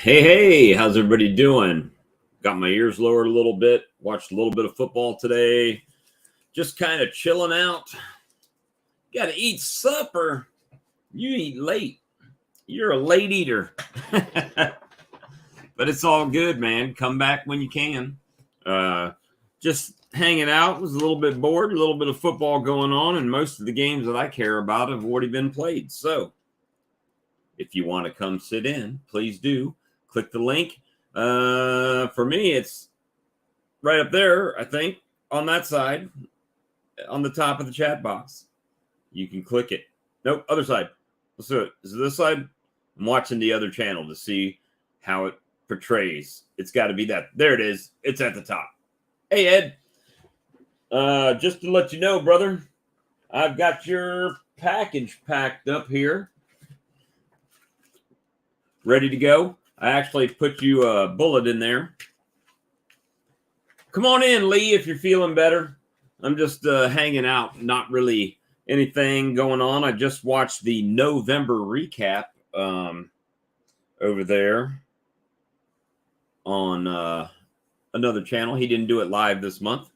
Hey, how's everybody doing? Got my ears lowered a little bit. Watched a little bit of football today. Just kind of chilling out. Got to eat supper. You eat late. You're a late eater. But it's all good, man. Come back when you can. Just hanging out. Was a little bit bored. A little bit of football going on, and most of the games that I care about have already been played. So if you want to come sit in, please do. Click the link. For me, it's right up there, I think, on that side, on the top of the chat box. You can click it. Nope, other side. Let's do it. Is it this side? I'm watching the other channel to see how it portrays. It's got to be that. There it is. It's at the top. Hey, Ed. Just to let you know, brother, I've got your package packed up here, ready to go. I actually put you a bullet in there. Come on in, Lee, if you're feeling better. I'm just hanging out, not really anything going on. I just watched the November recap over there on another channel. He didn't do it live this month.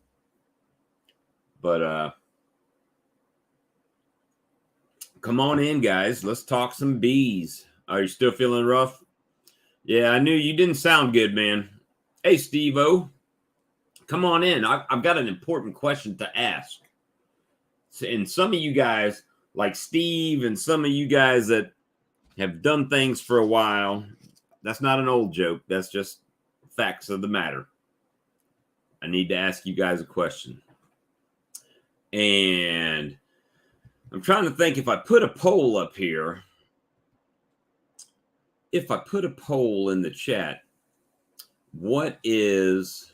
But come on in, guys. Let's talk some bees. Are you still feeling rough? Yeah, I knew you didn't sound good, man. Hey, Steve-O. Come on in. I've got an important question to ask. And some of you guys, like Steve, and some of you guys that have done things for a while, that's not an old joke. That's just facts of the matter. I need to ask you guys a question. And I'm trying to think, if I put a poll up here, if I put a poll in the chat, what is,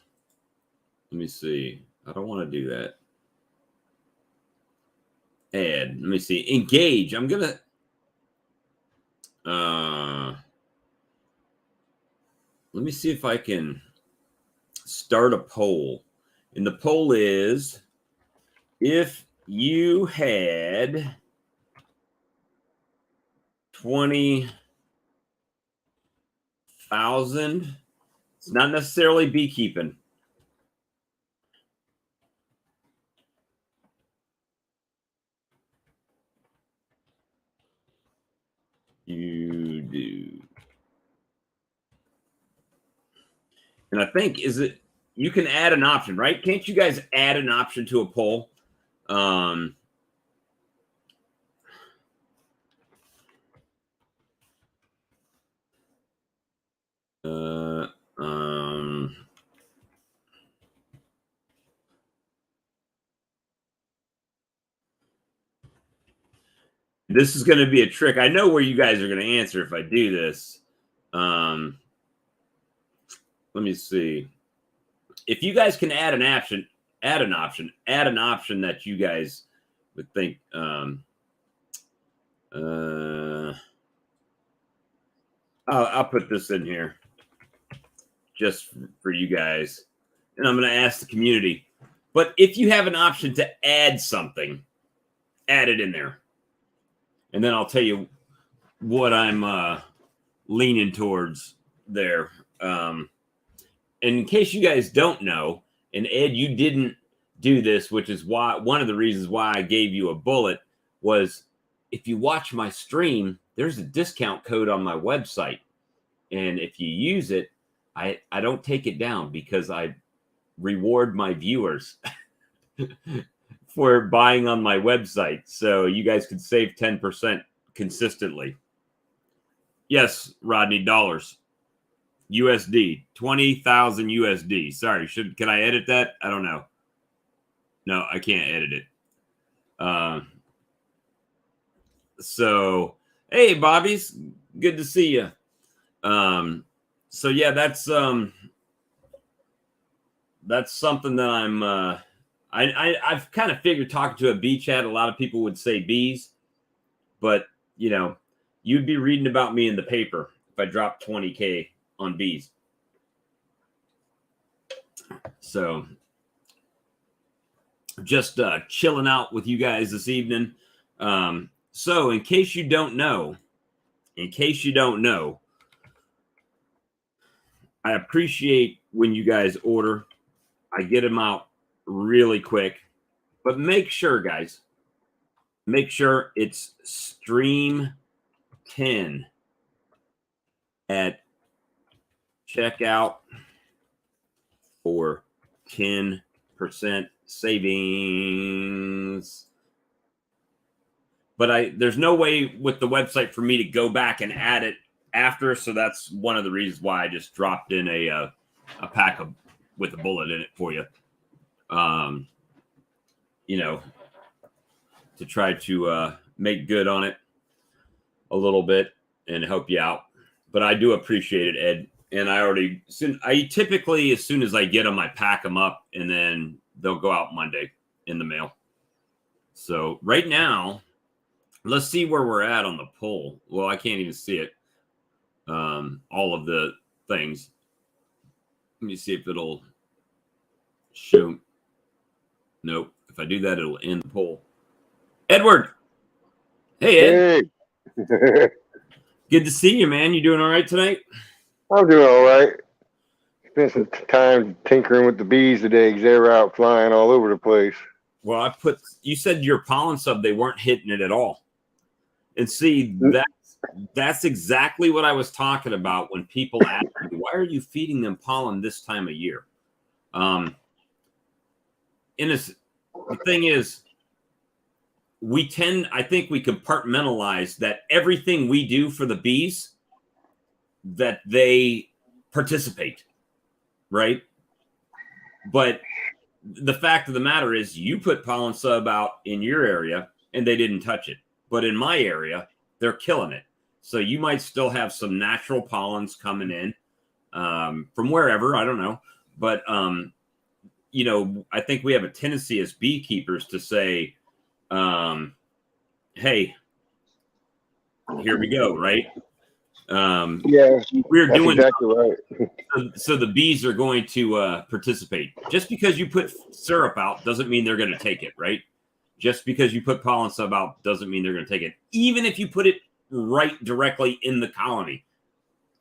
let me see. I don't want to do that. Add, let me see. Engage. I'm going to, let me see if I can start a poll. And the poll is, if you had 20,000, it's not necessarily beekeeping. You do. And I think, is it, you can add an option, right? Can't you guys add an option to a poll? This is going to be a trick. I know where you guys are going to answer if I do this. Let me see. If you guys can add an option that you guys would think. I'll put this in here just for you guys, and I'm going to ask the community. But if you have an option to add something, add it in there, and then I'll tell you what I'm leaning towards there. And in case you guys don't know, and Ed, you didn't do this, which is why one of the reasons why I gave you a bullet was if you watch my stream, there's a discount code on my website. And if you use it, I don't take it down because I reward my viewers for buying on my website. So you guys can save 10% consistently. Yes, Rodney, dollars. USD, 20,000 USD. Sorry, can I edit that? I don't know. No, I can't edit it. So, hey, Bobby's, good to see you. So yeah, that's something that I've kind of figured talking to a bee chat. A lot of people would say bees, but you know, you'd be reading about me in the paper if I dropped 20K on bees. So just chilling out with you guys this evening. So in case you don't know, I appreciate when you guys order. I get them out really quick, but make sure, guys, it's stream 10 at checkout for 10% savings. But there's no way with the website for me to go back and add it after, so that's one of the reasons why I just dropped in a pack with a bullet in it for you. You know, to try to make good on it a little bit and help you out. But I do appreciate it, Ed. And I typically, as soon as I get them, I pack them up and then they'll go out Monday in the mail. So right now, let's see where we're at on the poll. Well, I can't even see it. All of the things. Let me see if it'll show. Nope. If I do that, it'll end the poll. Edward. Hey, Ed. Hey. Good to see you, man. You doing all right tonight? I'm doing all right. Spent some time tinkering with the bees today because they were out flying all over the place. Well, you said your pollen sub, they weren't hitting it at all. And see, that's exactly what I was talking about when people ask me, why are you feeding them pollen this time of year? The thing is, I think we compartmentalize that everything we do for the bees, that they participate, right? But the fact of the matter is you put pollen sub out in your area and they didn't touch it. But in my area, they're killing it. So you might still have some natural pollens coming in from wherever, I don't know. But, you know, I think we have a tendency as beekeepers to say, hey, here we go, right? Yeah, we're doing exactly right. So the bees are going to participate. Just because you put syrup out doesn't mean they're going to take it, right? Just because you put pollen sub out doesn't mean they're going to take it. Even if you put it right directly in the colony,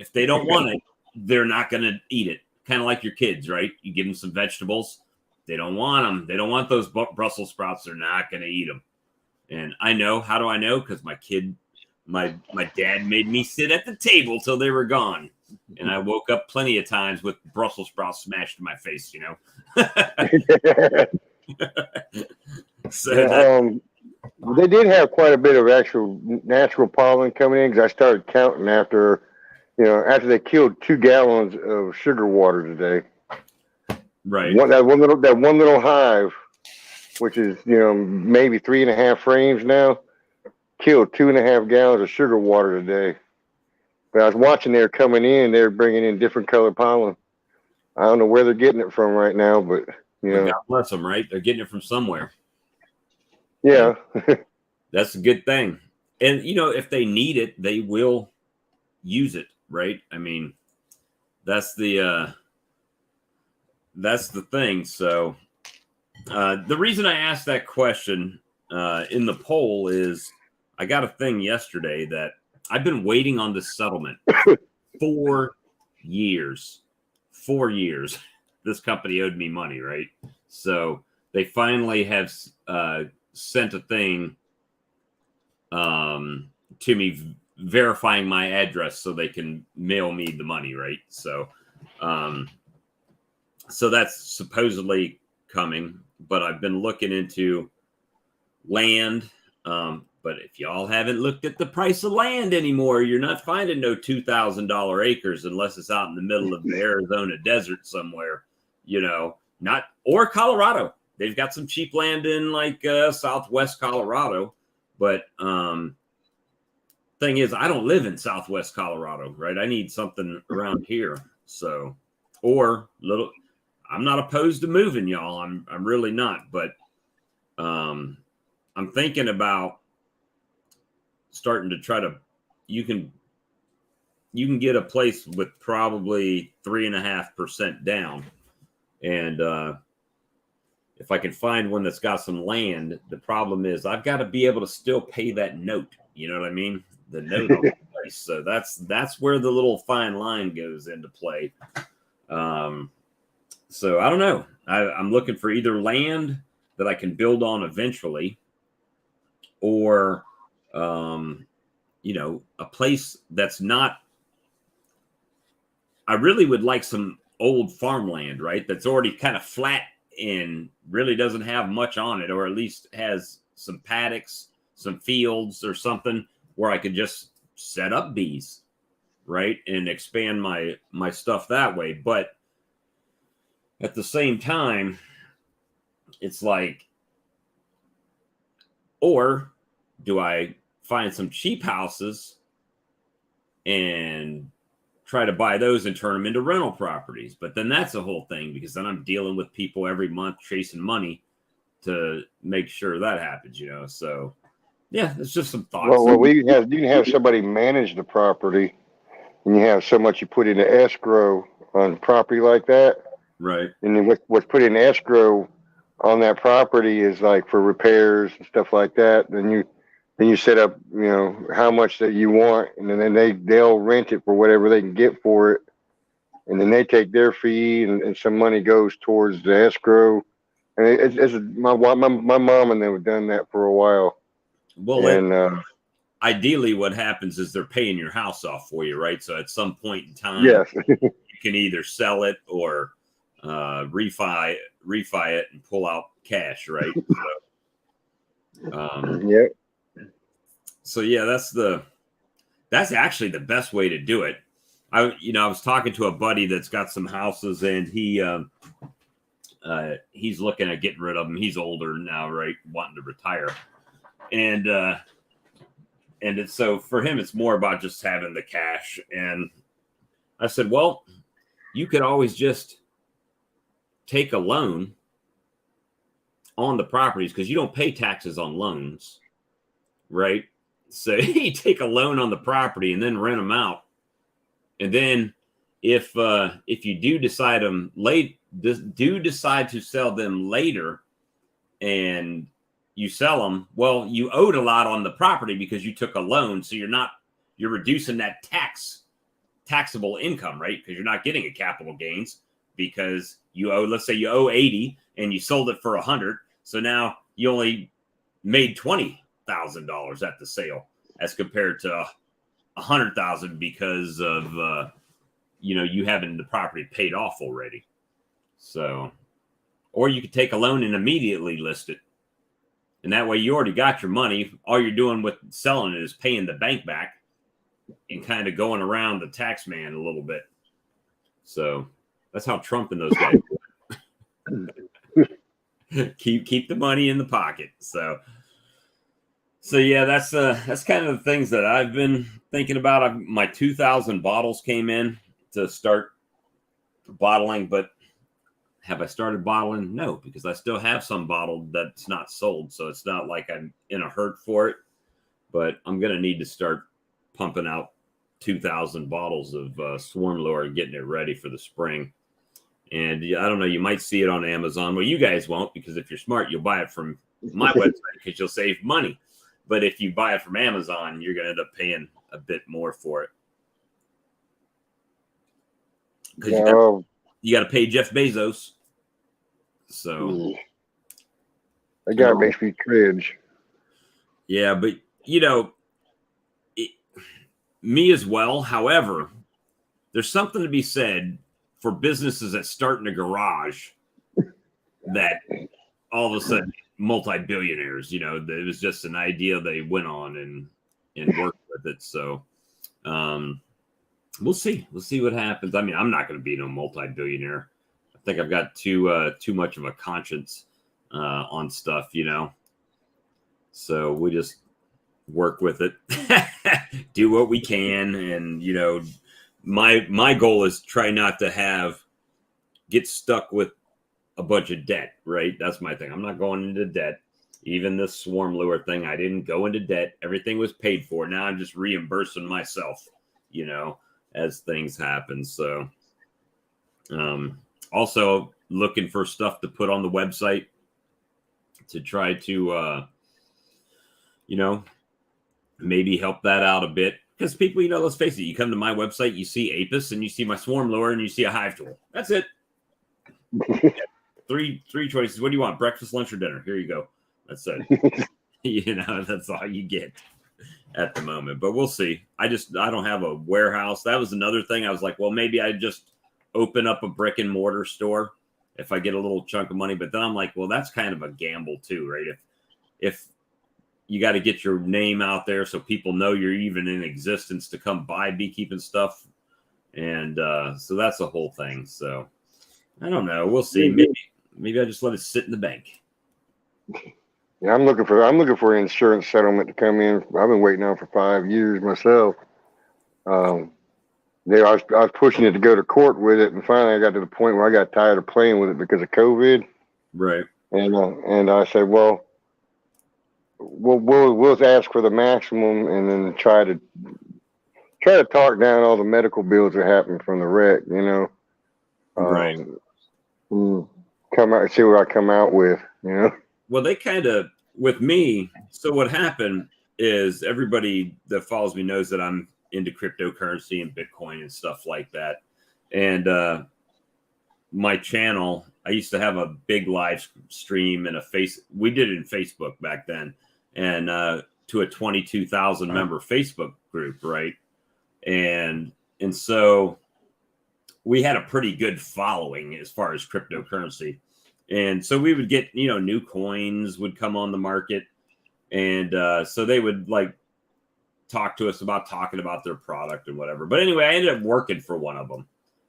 if they don't want it, they're not going to eat it. Kind of like your kids, right? You give them some vegetables, they don't want them. They don't want those Brussels sprouts. They're not going to eat them. And I know. How do I know? Because my dad made me sit at the table till they were gone. And I woke up plenty of times with Brussels sprouts smashed in my face, you know. So they did have quite a bit of actual natural pollen coming in because I started counting after they killed 2 gallons of sugar water today. Right. That one little hive, which is maybe 3.5 frames now. killed 2.5 gallons of sugar water today. But I was watching they were coming in. They were bringing in different colored pollen. I don't know where they're getting it from right now, but God bless them, right? They're getting it from somewhere. Yeah. That's a good thing. And, if they need it, they will use it, right? I mean, that's the thing. So the reason I asked that question in the poll is I got a thing yesterday that I've been waiting on this settlement for 4 years. 4 years. This company owed me money, right? So they finally have sent a thing to me verifying my address so they can mail me the money, right? So so that's supposedly coming, but I've been looking into land. But if y'all haven't looked at the price of land anymore, you're not finding no $2,000 acres unless it's out in the middle of the Arizona desert somewhere, not, or Colorado. They've got some cheap land in like Southwest Colorado, but thing is, I don't live in Southwest Colorado, right? I need something around here. So, I'm not opposed to moving, y'all. I'm really not, but I'm thinking about starting to try to. You can get a place with probably 3.5% down, and if I can find one that's got some land, the problem is I've got to be able to still pay that note. You know what I mean? The note on the place. So that's where the little fine line goes into play. So I don't know. I'm looking for either land that I can build on eventually, or a place that's not. I really would like some old farmland, right? That's already kind of flat and really doesn't have much on it, or at least has some paddocks, some fields or something where I could just set up bees, right? And expand my stuff that way. But at the same time, it's like, or do I find some cheap houses and try to buy those and turn them into rental properties? But then that's a whole thing, because then I'm dealing with people every month chasing money to make sure that happens, So yeah, it's just some thoughts. Well, you can have somebody manage the property, and you have so much you put into escrow on property like that, right? And then what's put in escrow on that property is like for repairs and stuff like that. Then you set up, how much that you want, and then they'll rent it for whatever they can get for it, and then they take their fee, and some money goes towards the escrow. And my mom and them have done that for a while. Well, and ideally, what happens is they're paying your house off for you, right? So at some point in time, yes, you can either sell it or refi it and pull out cash, right? So, yeah. So yeah, that's actually the best way to do it. I was talking to a buddy that's got some houses, and he's looking at getting rid of them. He's older now, right? Wanting to retire. And so for him, it's more about just having the cash. And I said, well, you could always just take a loan on the properties, because you don't pay taxes on loans, right? So you take a loan on the property and then rent them out. And then if you do decide to sell them later, and you sell them, well, you owed a lot on the property because you took a loan. So you're reducing that taxable income, right? Because you're not getting a capital gains, because let's say you owe 80 and you sold it for 100. So now you only made $20,000 at the sale, as compared to 100,000 because of, you having the property paid off already. So, or you could take a loan and immediately list it. And that way you already got your money. All you're doing with selling it is paying the bank back and kind of going around the tax man a little bit. So that's how Trump and those guys do it. keep the money in the pocket. So So yeah, that's kind of the things that I've been thinking about. My 2,000 bottles came in to start bottling, but have I started bottling? No, because I still have some bottled that's not sold. So it's not like I'm in a hurt for it, but I'm going to need to start pumping out 2,000 bottles of Swarm Lure and getting it ready for the spring. And I don't know, you might see it on Amazon. Well, you guys won't, because if you're smart, you'll buy it from my website because you'll save money. But if you buy it from Amazon, you're going to end up paying a bit more for it. Because you got to pay Jeff Bezos. So that guy makes me cringe. Yeah, but me as well. However, there's something to be said for businesses that start in a garage that all of a sudden multi-billionaires. It was just an idea they went on and worked with it. So we'll see. We'll see what happens. I mean, I'm not going to be no multi-billionaire. I think I've got too much of a conscience on stuff, So we just work with it, do what we can, and my goal is try not to get stuck with a bunch of debt. Right, that's my thing. I'm not going into debt. Even this Swarm Lure thing, I didn't go into debt. Everything was paid for. Now I'm just reimbursing myself, as things happen. So, also looking for stuff to put on the website to try to, maybe help that out a bit. Because people, let's face it, you come to my website, you see Apis and you see my Swarm Lure and you see a hive tool. That's it. Three choices. What do you want? Breakfast, lunch, or dinner? Here you go. That's it. That's all you get at the moment. But we'll see. I don't have a warehouse. That was another thing. I was like, well, maybe I just open up a brick and mortar store if I get a little chunk of money. But then I'm like, well, that's kind of a gamble too, right? If you got to get your name out there so people know you're even in existence to come buy beekeeping stuff. And so that's the whole thing. So I don't know. We'll see. Maybe I just let it sit in the bank. Yeah, I'm looking for an insurance settlement to come in. I've been waiting on for 5 years myself. I was pushing it to go to court with it, and finally I got to the point where I got tired of playing with it because of COVID. Right. And I said, well, we'll ask for the maximum, and then try to talk down all the medical bills that happened from the wreck. Right. Come out and see what I come out with. Well, they kind of with me. So what happened is everybody that follows me knows that I'm into cryptocurrency and Bitcoin and stuff like that. And my channel, I used to have a big live stream and we did it in Facebook back then, and to a 22,000 member Facebook group, right? And so we had a pretty good following as far as cryptocurrency. And so we would get, new coins would come on the market. And so they would talk to us about talking about their product and whatever. But anyway, I ended up working for one of them,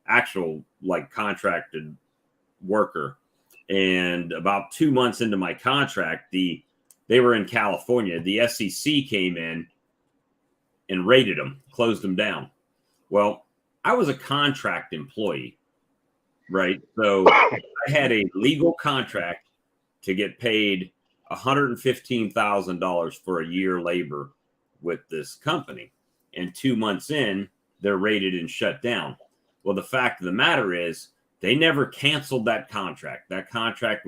actual contracted worker. And about 2 months into my contract, they were in California. The SEC came in and raided them, closed them down. Well, I was a contract employee, right? So I had a legal contract to get paid $115,000 for a year labor with this company. And 2 months in, they're raided and shut down. Well, the fact of the matter is they never canceled that contract. That contract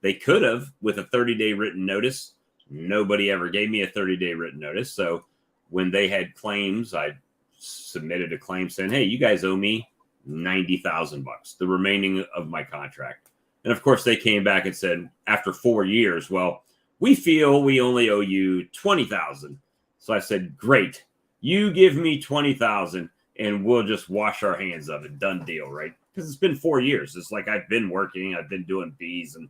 they could have with a 30-day written notice. Nobody ever gave me a 30-day written notice. So when they had claims, I submitted a claim saying, hey, you guys owe me $90,000, the remaining of my contract. And of course, they came back and said, after 4 years, well, we feel we only owe you $20,000. So I said, great, you give me $20,000 and we'll just wash our hands of it. Done deal, right? Because it's been 4 years. It's like I've been working, I've been doing bees and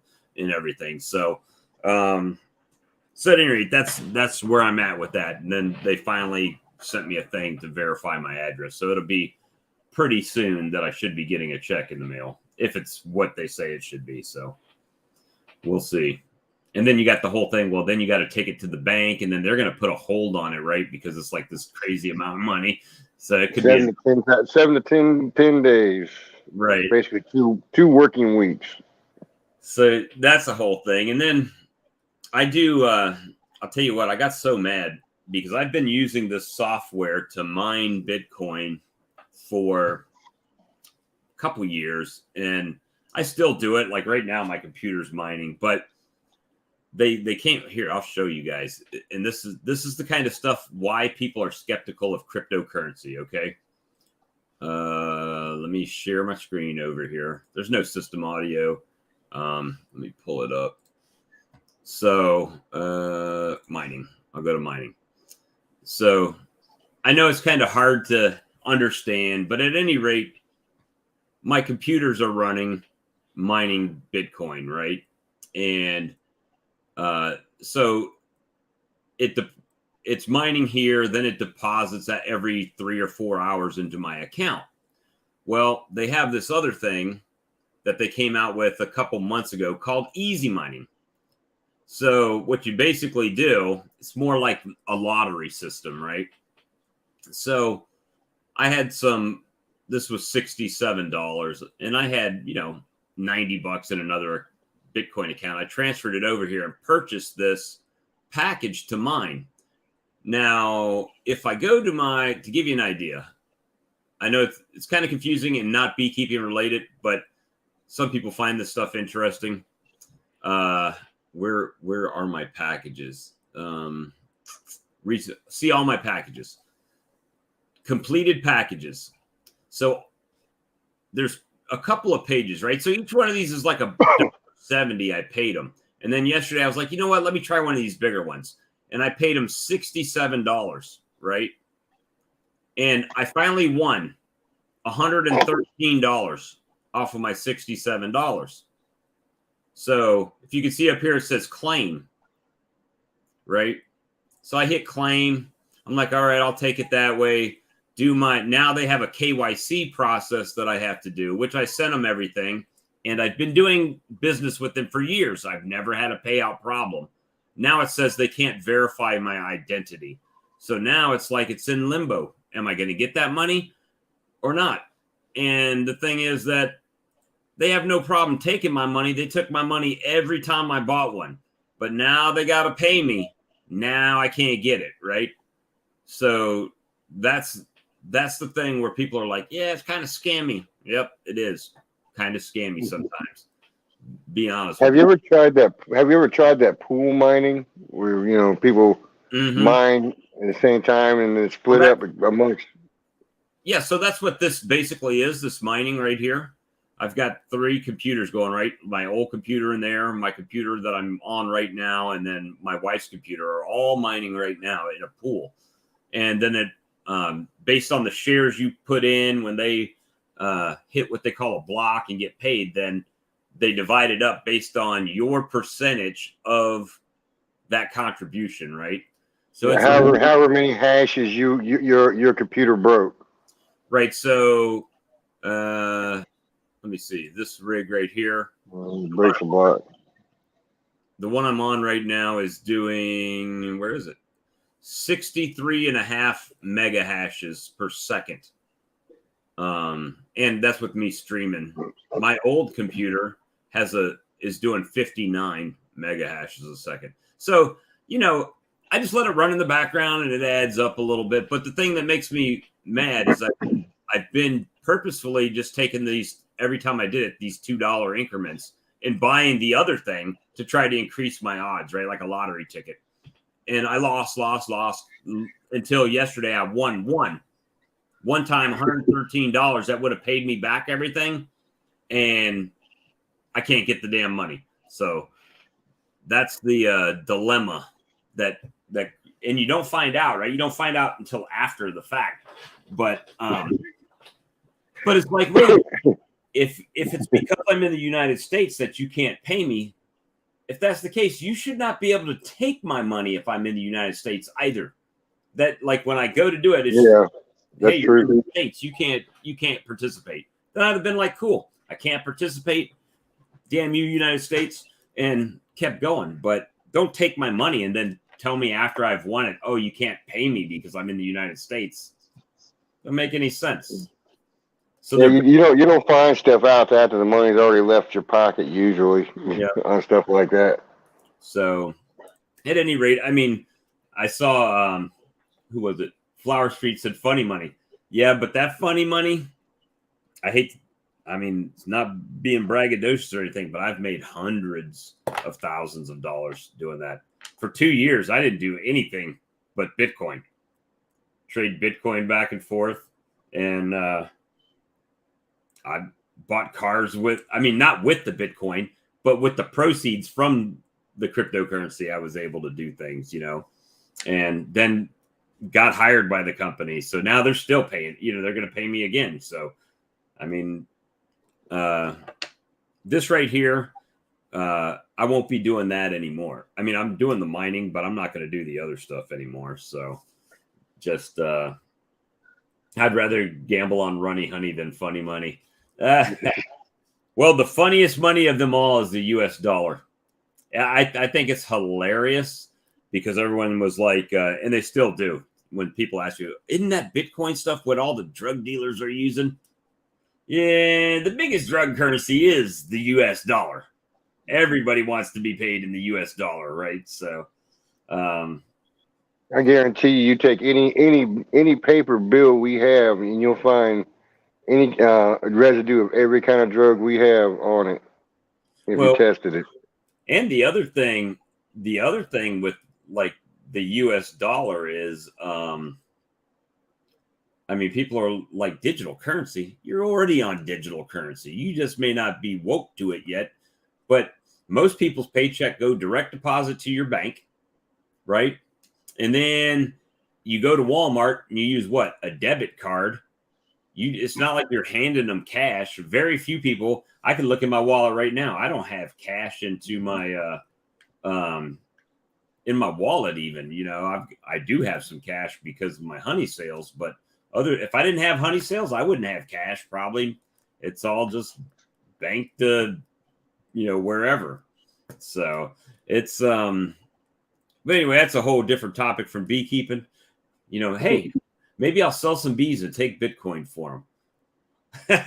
everything. So, so at any rate, that's where I'm at with that. And then they finally sent me a thing to verify my address. So it'll be pretty soon that I should be getting a check in the mail if it's what they say it should be. So we'll see. And then you got the whole thing. Well, then you got to take it to the bank, and then they're going to put a hold on it, right? Because it's like this crazy amount of money. So it could be 7 to 10 days. right. Basically two working weeks. So that's the whole thing. And then I do, I'll tell you what, I got so mad because I've been using this software to mine Bitcoin for a couple years, and I still do it. Like right now, my computer's mining, but they can't. Here, I'll show you guys. And this is the kind of stuff why people are skeptical of cryptocurrency. Okay, let me share my screen over here. There's no system audio. Let me pull it up. So mining. I'll go to mining. So I know it's kind of hard to understand, but at any rate, my computers are running mining Bitcoin, right? And so it's mining here, then it deposits that every 3 or 4 hours into my account. Well, they have this other thing that they came out with a couple months ago called easy mining. So what you basically do, it's more like a lottery system, right? So I had this was $67, and I had, $90 in another Bitcoin account. I transferred it over here and purchased this package to mine. Now, if I go to give you an idea, I know it's kind of confusing and not beekeeping related, but some people find this stuff interesting. Where are my packages? See all my packages. Completed packages. So there's a couple of pages, right? So each one of these is like a 70. I paid them. And then yesterday I was like, you know what? Let me try one of these bigger ones. And I paid them $67, right? And I finally won $113 off of my $67. So if you can see up here, it says claim, right? So I hit claim. I'm like, all right, I'll take it that way. Now they have a KYC process that I have to do, which I sent them everything. And I've been doing business with them for years. I've never had a payout problem. Now it says they can't verify my identity. So now it's like it's in limbo. Am I going to get that money or not? And the thing is that they have no problem taking my money. They took my money every time I bought one. But now they got to pay me. Now I can't get it, right? So that's the thing where people are like, yeah, it's kind of scammy. Yep, it is kind of scammy sometimes. Be honest. Have you ever tried that pool mining where people mine at the same time and then split up amongst? Yeah, so that's what this basically is. This mining right here. I've got 3 computers going, right? My old computer in there, my computer that I'm on right now, and then my wife's computer are all mining right now in a pool. And then it, based on the shares you put in when they hit what they call a block and get paid, then they divide it up based on your percentage of that contribution, right? So it's however many hashes your computer broke. Right. So let me see. This rig right here. Breaks a block. The one I'm on right now is doing, where is it? 63.5 mega hashes per second. And that's with me streaming. My old computer is doing 59 mega hashes a second. So, I just let it run in the background and it adds up a little bit. But the thing that makes me mad is I've been purposefully just taking these, every time I did it, these $2 increments and buying the other thing to try to increase my odds, right? Like a lottery ticket. And I lost until yesterday. I won one time, $113. That would have paid me back everything. And I can't get the damn money. So that's the dilemma that, and you don't find out, right? You don't find out until after the fact. But it's like, wait, if it's because I'm in the United States that you can't pay me, if that's the case, you should not be able to take my money if I'm in the United States either. That, like, when I go to do it, it's that's hey, true. you're in the States, you can't participate. Then I'd have been like, cool, I can't participate. Damn you, United States, and kept going. But don't take my money and then tell me after I've won it, oh, you can't pay me because I'm in the United States. Doesn't make any sense. So yeah, you don't find stuff out after the money's already left your pocket usually. Yeah. On stuff like that. So at any rate, I mean, I saw who was it? Flower Street said funny money. Yeah, but that funny money, I mean, it's not being braggadocious or anything, but I've made hundreds of thousands of dollars doing that. For 2 years, I didn't do anything but Bitcoin. Trade Bitcoin back and forth. And I bought cars not with the Bitcoin, but with the proceeds from the cryptocurrency, I was able to do things, and then got hired by the company. So now they're still paying, they're going to pay me again. So, I mean, this right here, I won't be doing that anymore. I mean, I'm doing the mining, but I'm not going to do the other stuff anymore. So just, I'd rather gamble on runny honey than funny money. Well, the funniest money of them all is the US dollar. I think it's hilarious because everyone was like, and they still do, when people ask you, isn't that Bitcoin stuff what all the drug dealers are using? Yeah, the biggest drug currency is the US dollar. Everybody wants to be paid in the US dollar, right? So I guarantee you take any paper bill we have and you'll find any residue of every kind of drug we have on it if you tested it. And the other thing with like the US dollar is, I mean, people are like digital currency. You're already on digital currency. You just may not be woke to it yet, but most people's paycheck go direct deposit to your bank, right? And then you go to Walmart and you use what? A debit card. It's not like you're handing them cash. Very few people. I can look in my wallet right now. I don't have cash into my in my wallet even. I do have some cash because of my honey sales, but if I didn't have honey sales, I wouldn't have cash probably. It's all just banked wherever. So it's but anyway, that's a whole different topic from beekeeping. Hey, maybe I'll sell some bees and take Bitcoin for them.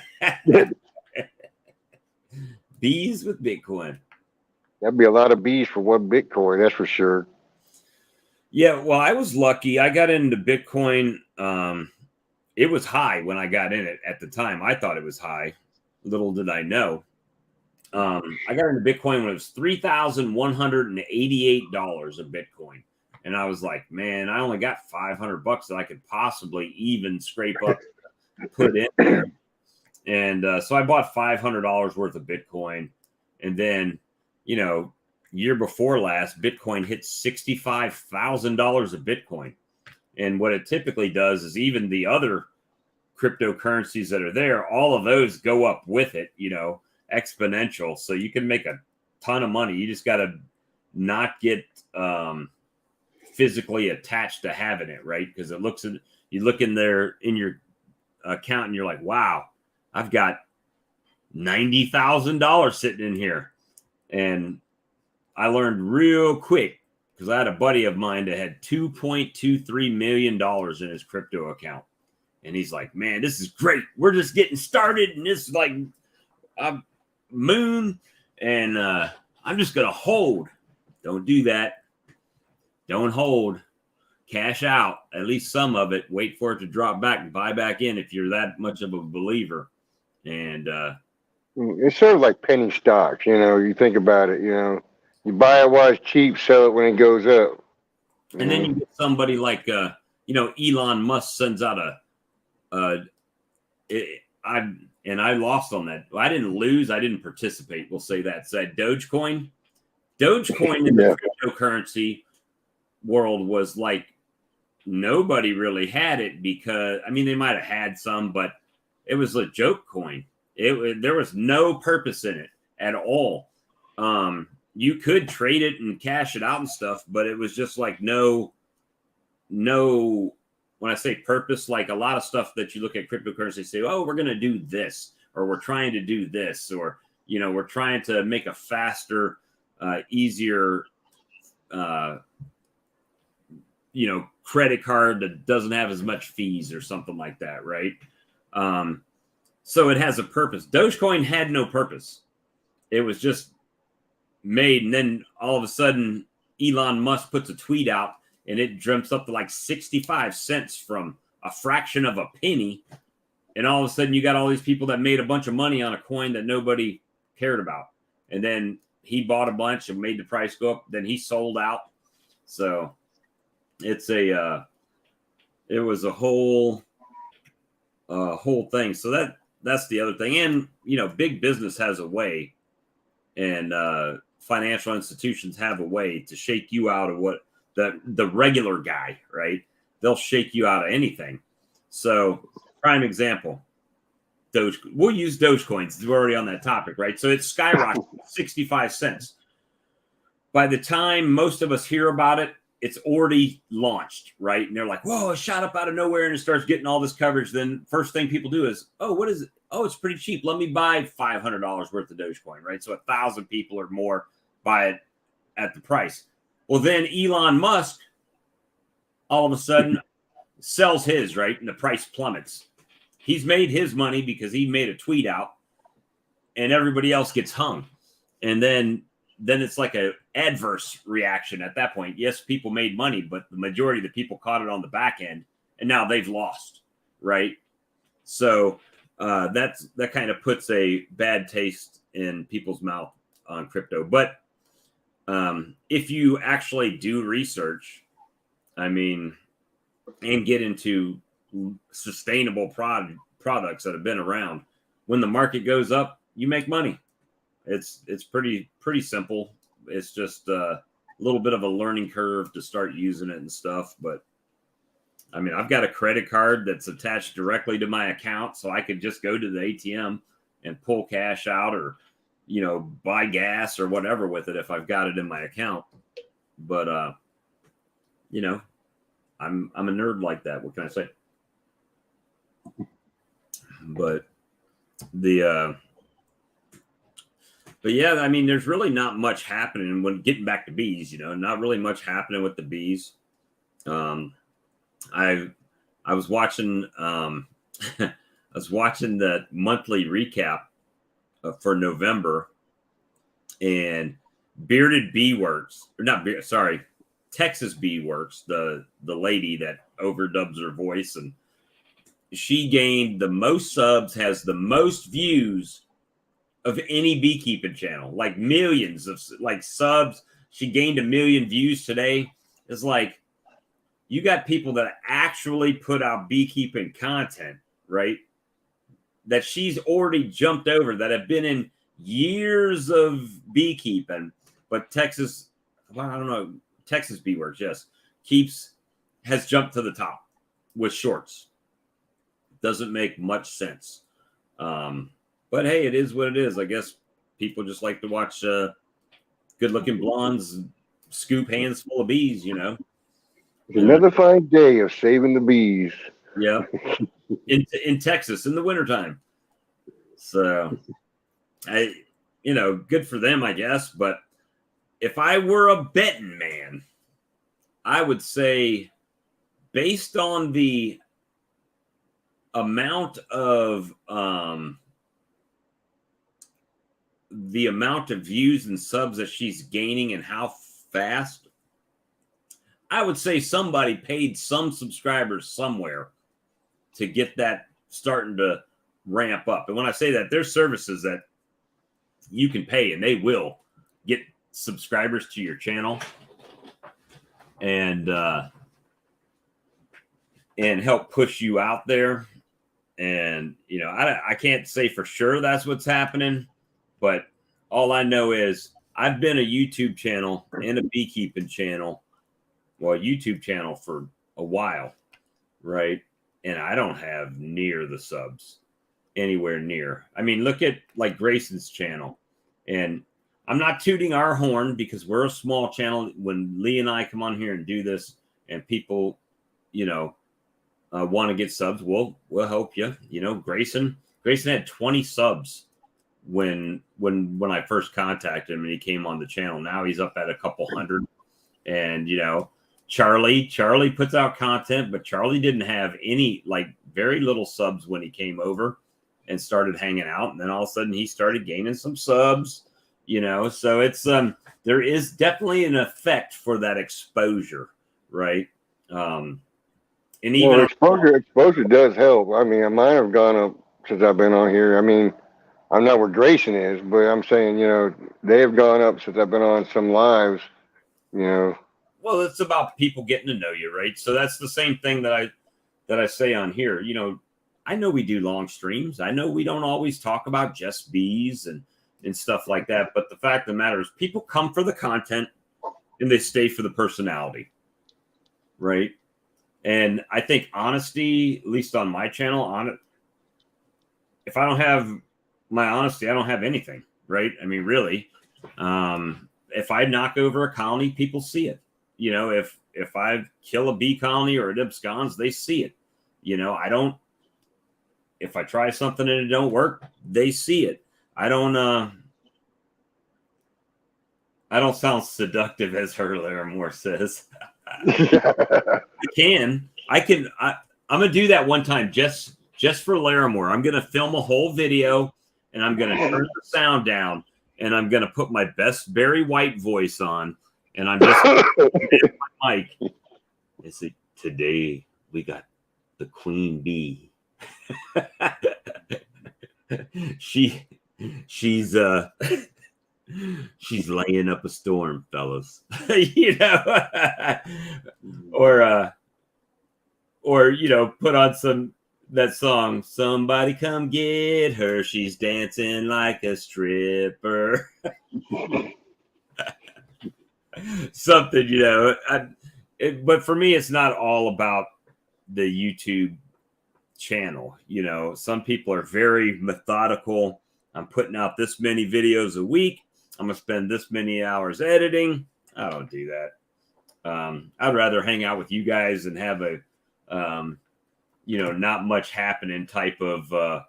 Bees with Bitcoin. That'd be a lot of bees for one Bitcoin, that's for sure. Yeah, well, I was lucky. I got into Bitcoin. It was high when I got in it at the time. I thought it was high. Little did I know. I got into Bitcoin when it was $3,188 a Bitcoin. And I was like, man, I only got $500 that I could possibly even scrape up to put in there. And so I bought $500 worth of Bitcoin. And then, year before last, Bitcoin hit $65,000 of Bitcoin. And what it typically does is even the other cryptocurrencies that are there, all of those go up with it, exponential. So you can make a ton of money. You just got to not get physically attached to having it, right? Because you look in there in your account and you're like, wow, I've got $90,000 sitting in here. And I learned real quick because I had a buddy of mine that had $2.23 million in his crypto account. And he's like, man, this is great. We're just getting started. And this is like moon. And I'm just going to hold. Don't do that. Don't hold. Cash out, at least some of it. Wait for it to drop back and buy back in if you're that much of a believer. And it's sort of like penny stocks. You think about it, you buy it while it's cheap, sell it when it goes up. And then you get somebody like, Elon Musk sends out I lost on that. I didn't lose. I didn't participate. We'll say that. So that Dogecoin in the cryptocurrency world was like nobody really had it because, they might have had some, but it was a joke coin. There was no purpose in it at all. You could trade it and cash it out and stuff, but it was just like no, when I say purpose, like a lot of stuff that you look at cryptocurrency, say, oh, we're going to do this, or we're trying to do this, or, we're trying to make a faster easier, credit card that doesn't have as much fees or something like that, right? So it has a purpose. Dogecoin had no purpose. It was just made, and then all of a sudden Elon Musk puts a tweet out and it jumps up to like 65 cents from a fraction of a penny, and all of a sudden you got all these people that made a bunch of money on a coin that nobody cared about. And then he bought a bunch and made the price go up, then he sold out. So it's it was a whole thing. So that's the other thing. And big business has a way, and financial institutions have a way to shake you out of what the regular guy, right? They'll shake you out of anything. So prime example, we'll use Dogecoins. We're already on that topic, right? So it's skyrocketed 65 cents. By the time most of us hear about it, it's already launched, right? And they're like, whoa, it shot up out of nowhere and it starts getting all this coverage. Then first thing people do is, oh, what is it? Oh, it's pretty cheap. Let me buy $500 worth of Dogecoin, right? So 1,000 people or more buy it at the price. Well, then Elon Musk all of a sudden sells his, right? And the price plummets. He's made his money because he made a tweet out and everybody else gets hung. And then it's like a adverse reaction at that point. Yes, people made money, but the majority of the people caught it on the back end and now they've lost, right? So that kind of puts a bad taste in people's mouth on crypto. But if you actually do research, and get into sustainable products that have been around, when the market goes up, you make money. It's pretty simple. It's just a little bit of a learning curve to start using it and stuff. But I've got a credit card that's attached directly to my account, so I could just go to the ATM and pull cash out, or buy gas or whatever with it if I've got it in my account. But I'm a nerd like that. What can I say? But but yeah, there's really not much happening when getting back to bees. Not really much happening with the bees. I was watching I was watching the monthly recap for November, and Bearded Bee Works, or not Beard, sorry, Texas Bee Works, the lady that overdubs her voice, and she gained the most subs, has the most views of any beekeeping channel, like millions of subs. She gained 1 million views today. It's like, you got people that actually put out beekeeping content, right? That she's already jumped over, that have been in years of beekeeping. But Texas Bee Works, yes, has jumped to the top with shorts. Doesn't make much sense. But hey, it is what it is. I guess people just like to watch good-looking blondes scoop hands full of bees, Another fine day of saving the bees. Yeah. In Texas in the wintertime. So good for them, I guess. But if I were a betting man, I would say, based on the amount of views and subs that she's gaining and how fast, I would say somebody paid some subscribers somewhere to get that starting to ramp up. And when I say that, there's services that you can pay and they will get subscribers to your channel and help push you out there. And I can't say for sure that's what's happening, but all I know is I've been a YouTube channel and a beekeeping channel, YouTube channel for a while, right? And I don't have near the subs, anywhere near. Look at like Grayson's channel, and I'm not tooting our horn because we're a small channel. When Lee and I come on here and do this, and people, want to get subs, we'll help you. Grayson had 20 subs when I first contacted him and he came on the channel. Now he's up at a couple hundred. And, you know, Charlie puts out content, but Charlie didn't have any, like, very little subs when he came over and started hanging out. And then all of a sudden he started gaining some subs, you know. So it's there is definitely an effect for that exposure, right? And even exposure does help. I mean, mine have gone up since I've been on here. I mean, I'm not where Grayson is, but I'm saying, you know, they have gone up since I've been on some lives, you know. Well, it's about people getting to know you, right? So that's the same thing that I say on here. You know, I know we do long streams. I know we don't always talk about just bees and stuff like that. But the fact of the matter is people come for the content and they stay for the personality, right? And I think honesty, at least on my channel, if I don't have my honesty, I don't have anything, right? I mean, really, if I knock over a colony, people see it. You know, if I kill a bee colony or it absconds, they see it. You know, if I try something and it don't work, they see it. I don't sound seductive, as her Larimore says. I'm gonna do that one time just for Larimore. I'm gonna film a whole video and I'm gonna turn the sound down and I'm gonna put my best Barry White voice on and I'm just my mic. It's like, today we got the queen bee. she's laying up a storm, fellas. You know, or you know, put on that song, somebody come get her, she's dancing like a stripper. Something, you know. But for me, it's not all about the YouTube channel. You know, some people are very methodical. I'm putting out this many videos a week. I'm gonna spend this many hours editing. I don't do that. I'd rather hang out with you guys and have a you know, not much happening type of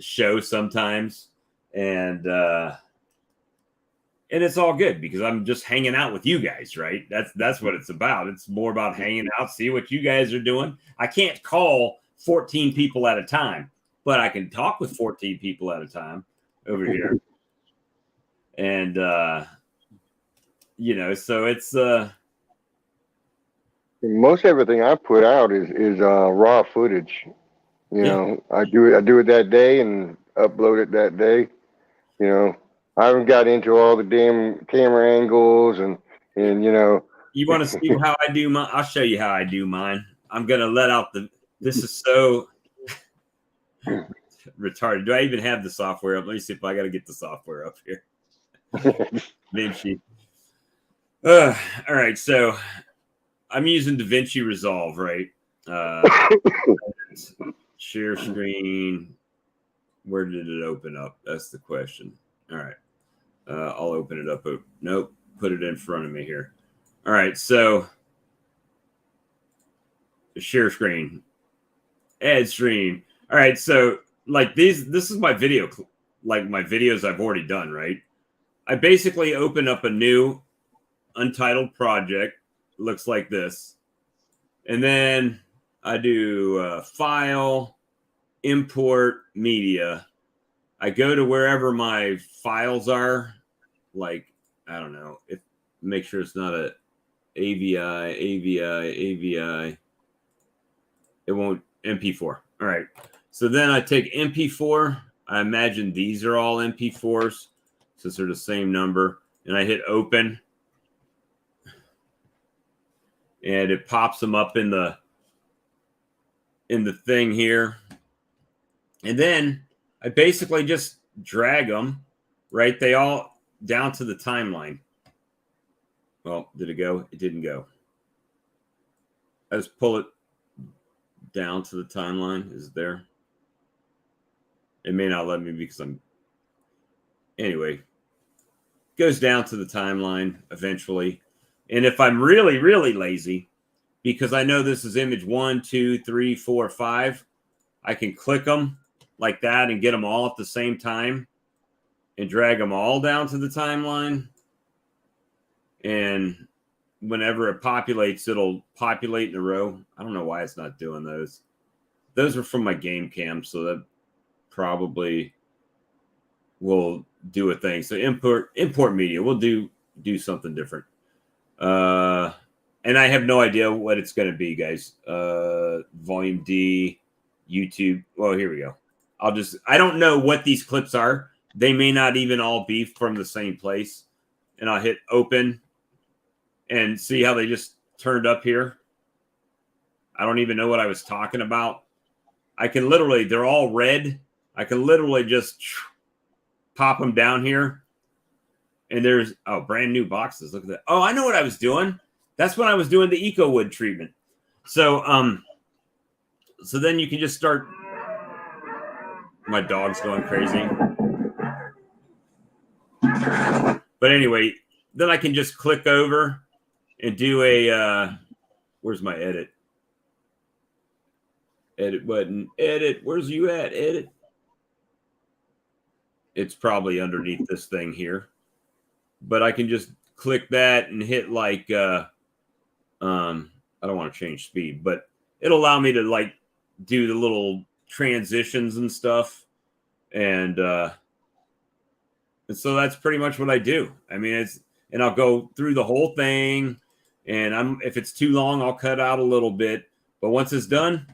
show sometimes. And it's all good because I'm just hanging out with you guys, right? That's what it's about. It's more about hanging out, see what you guys are doing. I can't call 14 people at a time, but I can talk with 14 people at a time over here. And you know, so it's most everything I put out is raw footage. You know, I do it that day and upload it that day. You know, I haven't got into all the damn camera angles and you know. You want to see how I do mine? I'll show you how I do mine. I'm gonna let out this is so retarded. Do I even have the software up? Let me see if I got to get the software up here. DaVinci. All right, so I'm using DaVinci Resolve, right? Share screen. Where did it open up? That's the question. All right. I'll open it up. Nope. Put it in front of me here. All right. So share screen. Add stream. All right. So like this is my video, like my videos I've already done, right? I basically open up a new untitled project. Looks like this. And then I do file, import media. I go to wherever my files are, like, I don't know, make sure it's not a AVI. It won't, MP4. All right. So then I take MP4. I imagine these are all MP4s since they're the same number. And I hit open. And it pops them up in the thing here. And then I basically just drag them, right? They all down to the timeline. Well, did it go? It didn't go. I just pull it down to the timeline. Is it there? It may not let me because anyway, goes down to the timeline eventually. And if I'm really, really lazy, because I know this is image 1, 2, 3, 4, 5, I can click them like that and get them all at the same time and drag them all down to the timeline. And whenever it populates, it'll populate in a row. I don't know why it's not doing those. Those are from my game cam, so that probably will do a thing. So import media. We'll do something different. And I have no idea what it's going to be, guys. Volume D, YouTube. Well, here we go. I don't know what these clips are. They may not even all be from the same place. And I'll hit open and see how they just turned up here. I don't even know what I was talking about. I can literally, they're all red. I can literally just pop them down here. And there's, brand new boxes. Look at that. Oh, I know what I was doing. That's when I was doing the EcoWood treatment. So, so then you can just start. My dog's going crazy. But anyway, then I can just click over and do a, where's my edit? Edit button. Edit. Where's you at? Edit. It's probably underneath this thing here. But I can just click that and hit like, I don't want to change speed, but it'll allow me to like do the little transitions and stuff. And so that's pretty much what I do. I mean, and I'll go through the whole thing, and if it's too long, I'll cut out a little bit. But once it's done,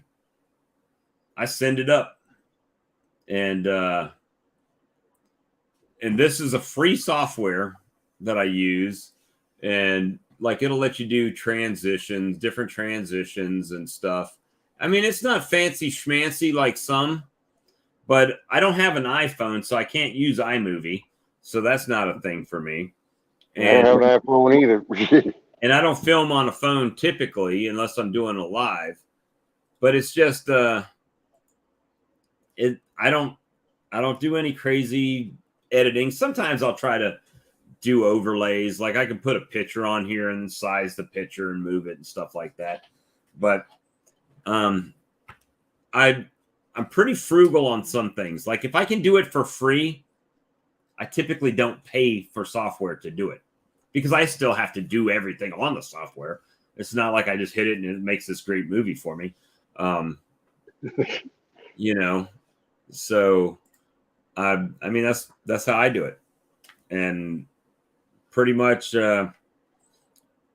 I send it up. And this is a free software that I use, and like it'll let you do transitions, different transitions and stuff. I mean, it's not fancy schmancy like some, but I don't have an iPhone, so I can't use iMovie. So that's not a thing for me. And I don't have an iPhone either. And I don't film on a phone typically unless I'm doing a live. But it's just I don't do any crazy editing. Sometimes I'll try to do overlays. Like I can put a picture on here and size the picture and move it and stuff like that. But I'm pretty frugal on some things. Like if I can do it for free, I typically don't pay for software to do it because I still have to do everything on the software. It's not like I just hit it and it makes this great movie for me. You know, so I mean, that's how I do it. And pretty much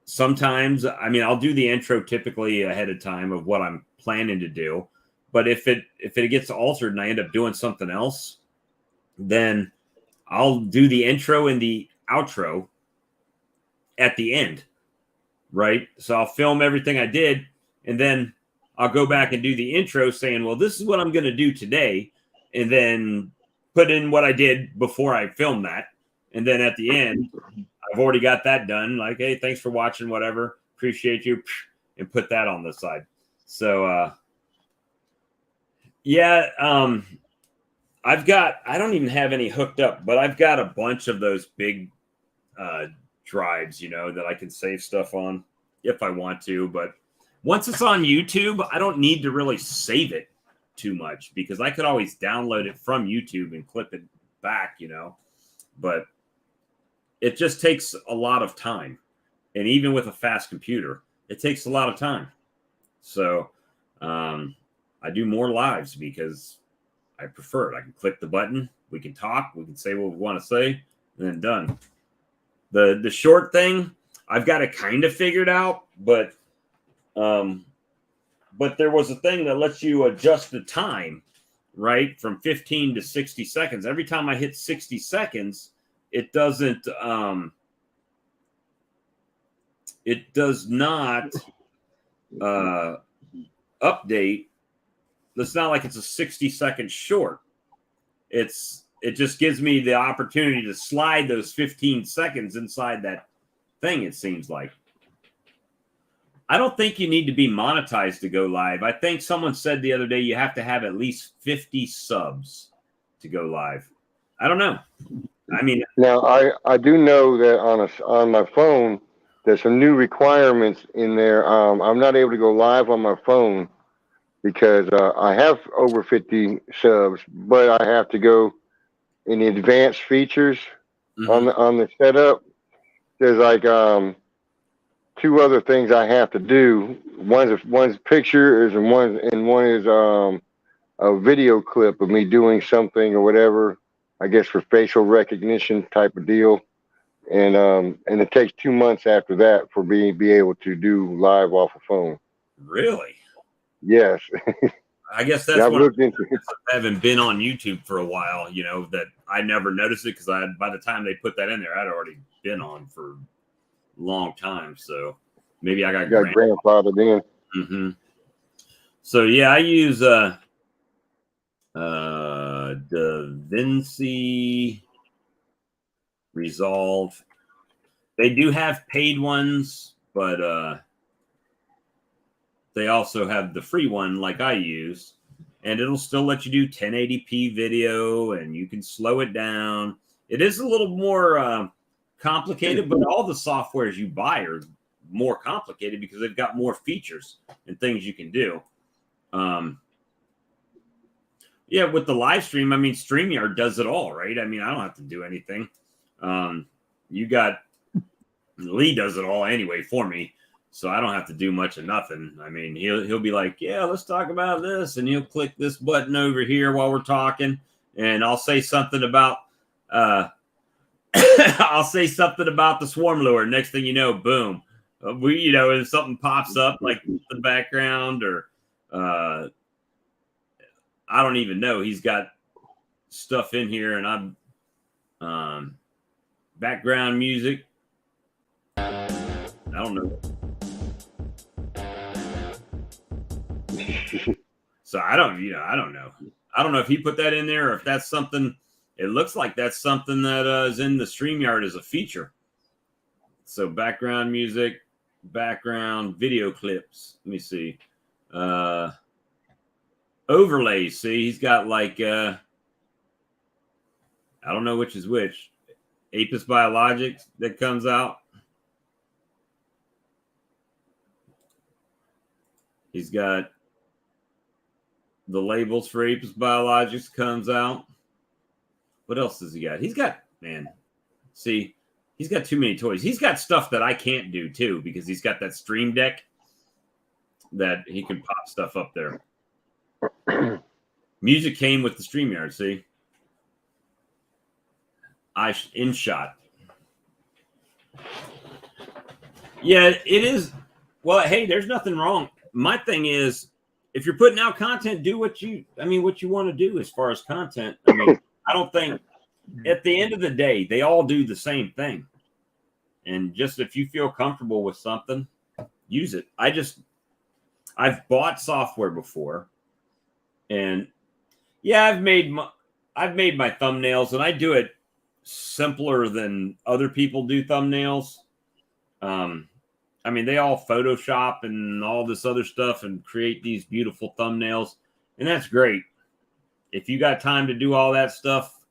sometimes, I mean, I'll do the intro typically ahead of time of what I'm planning to do. But if it gets altered and I end up doing something else, then I'll do the intro and the outro at the end, right? So I'll film everything I did, and then I'll go back and do the intro saying, well, this is what I'm going to do today, and then put in what I did before I filmed that. And then at the end, I've already got that done. Like, hey, thanks for watching, whatever. Appreciate you. And put that on the side. So, yeah, I don't even have any hooked up, but I've got a bunch of those big drives, you know, that I can save stuff on if I want to. But once it's on YouTube, I don't need to really save it too much because I could always download it from YouTube and clip it back, you know. But it just takes a lot of time. And even with a fast computer, it takes a lot of time. So I do more lives because I prefer it. I can click the button. We can talk. We can say what we want to say. And then done. The short thing, I've got it kind of figured out. But there was a thing that lets you adjust the time, right, from 15 to 60 seconds. Every time I hit 60 seconds, it doesn't it does not update. It's not like it's a 60-second short. It just gives me the opportunity to slide those 15 seconds inside that thing, it seems like. I don't think you need to be monetized to go live. I think someone said the other day you have to have at least 50 subs to go live. I don't know. I mean, now I do know that on my phone there's some new requirements in there. I'm not able to go live on my phone because I have over 50 subs, but I have to go in the advanced features Mm-hmm. on the setup. There's like two other things I have to do. One's pictures and one is a video clip of me doing something or whatever. I guess for facial recognition type of deal. And it takes 2 months after that for be able to do live off a phone. Really? Yes. I guess And that's I've one of looked into it. I haven't been on YouTube for a while, that I never noticed it because by the time they put that in there, I'd already been on for a long time. So maybe I got grandfathered in. Mm-hmm. So yeah, I use DaVinci Resolve. They do have paid ones, but they also have the free one like I use. And it'll still let you do 1080p video, and you can slow it down. It is a little more complicated, but all the softwares you buy are more complicated because they've got more features and things you can do. Yeah, with the live stream, I mean, StreamYard does it all, right? I mean, I don't have to do anything. You got Lee does it all anyway for me. So I don't have to do much of nothing. I mean, he'll be like, yeah, let's talk about this. And he'll click this button over here while we're talking. And I'll say something about I'll say something about the swarm lure. Next thing you know, boom. If something pops up like the background or I don't even know. He's got stuff in here and I'm background music. I don't know. So I don't know. I don't know if he put that in there or if that's something. It looks like that's something that is in the StreamYard as a feature. So background music, background video clips. Let me see. Overlays. See, he's got like I don't know which is which. Apis Biologics that comes out. He's got the labels for Apis Biologics comes out. What else does he got? He's got, man, see, he's got too many toys. He's got stuff that I can't do too because he's got that Stream Deck that he can pop stuff up there. Music came with the StreamYard, see? InShot. Yeah, it is. Well, hey, there's nothing wrong. My thing is, if you're putting out content, do what you want to do as far as content. I mean, I don't think at the end of the day, they all do the same thing. And just if you feel comfortable with something, use it. I've bought software before, and yeah, I've made my thumbnails, and I do it simpler than other people do thumbnails. I mean, they all Photoshop and all this other stuff and create these beautiful thumbnails, and that's great. If you got time to do all that stuff,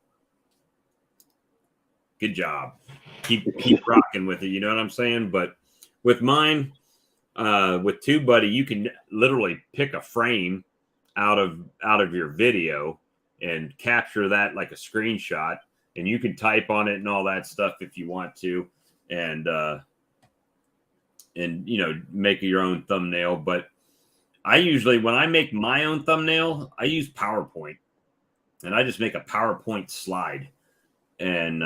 good job. Keep rocking with it. You know what I'm saying? But with mine, with TubeBuddy, you can literally pick a frame out of your video and capture that like a screenshot, and you can type on it and all that stuff if you want to, and make your own thumbnail. But I usually, when I make my own thumbnail, I use PowerPoint, and I just make a PowerPoint slide and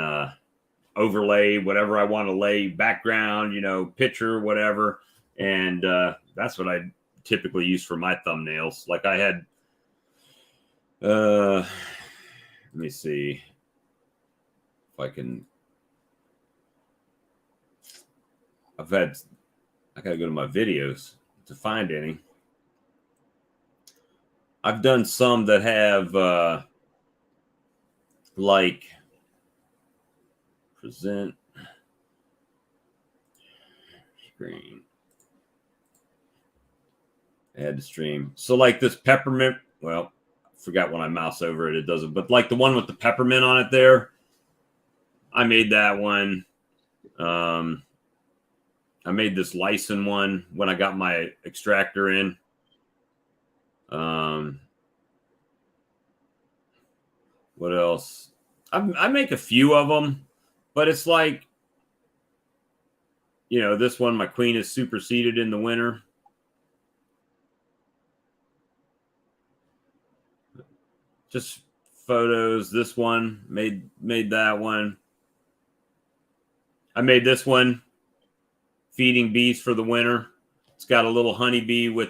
overlay whatever I want to lay, background, picture, whatever. And that's what I typically use for my thumbnails. Like I had, let me see if I can, I got to go to my videos to find any. I've done some that have like present screen, add to stream. So like this peppermint, well, I forgot when I mouse over it, it doesn't, but like the one with the peppermint on it there, I made that one. I made this Lyson one when I got my extractor in. Um, what else? I make a few of them, but it's like, this one, my queen is superseded in the winter. Just photos. This one made that one. I made this one, feeding bees for the winter. It's got a little honeybee with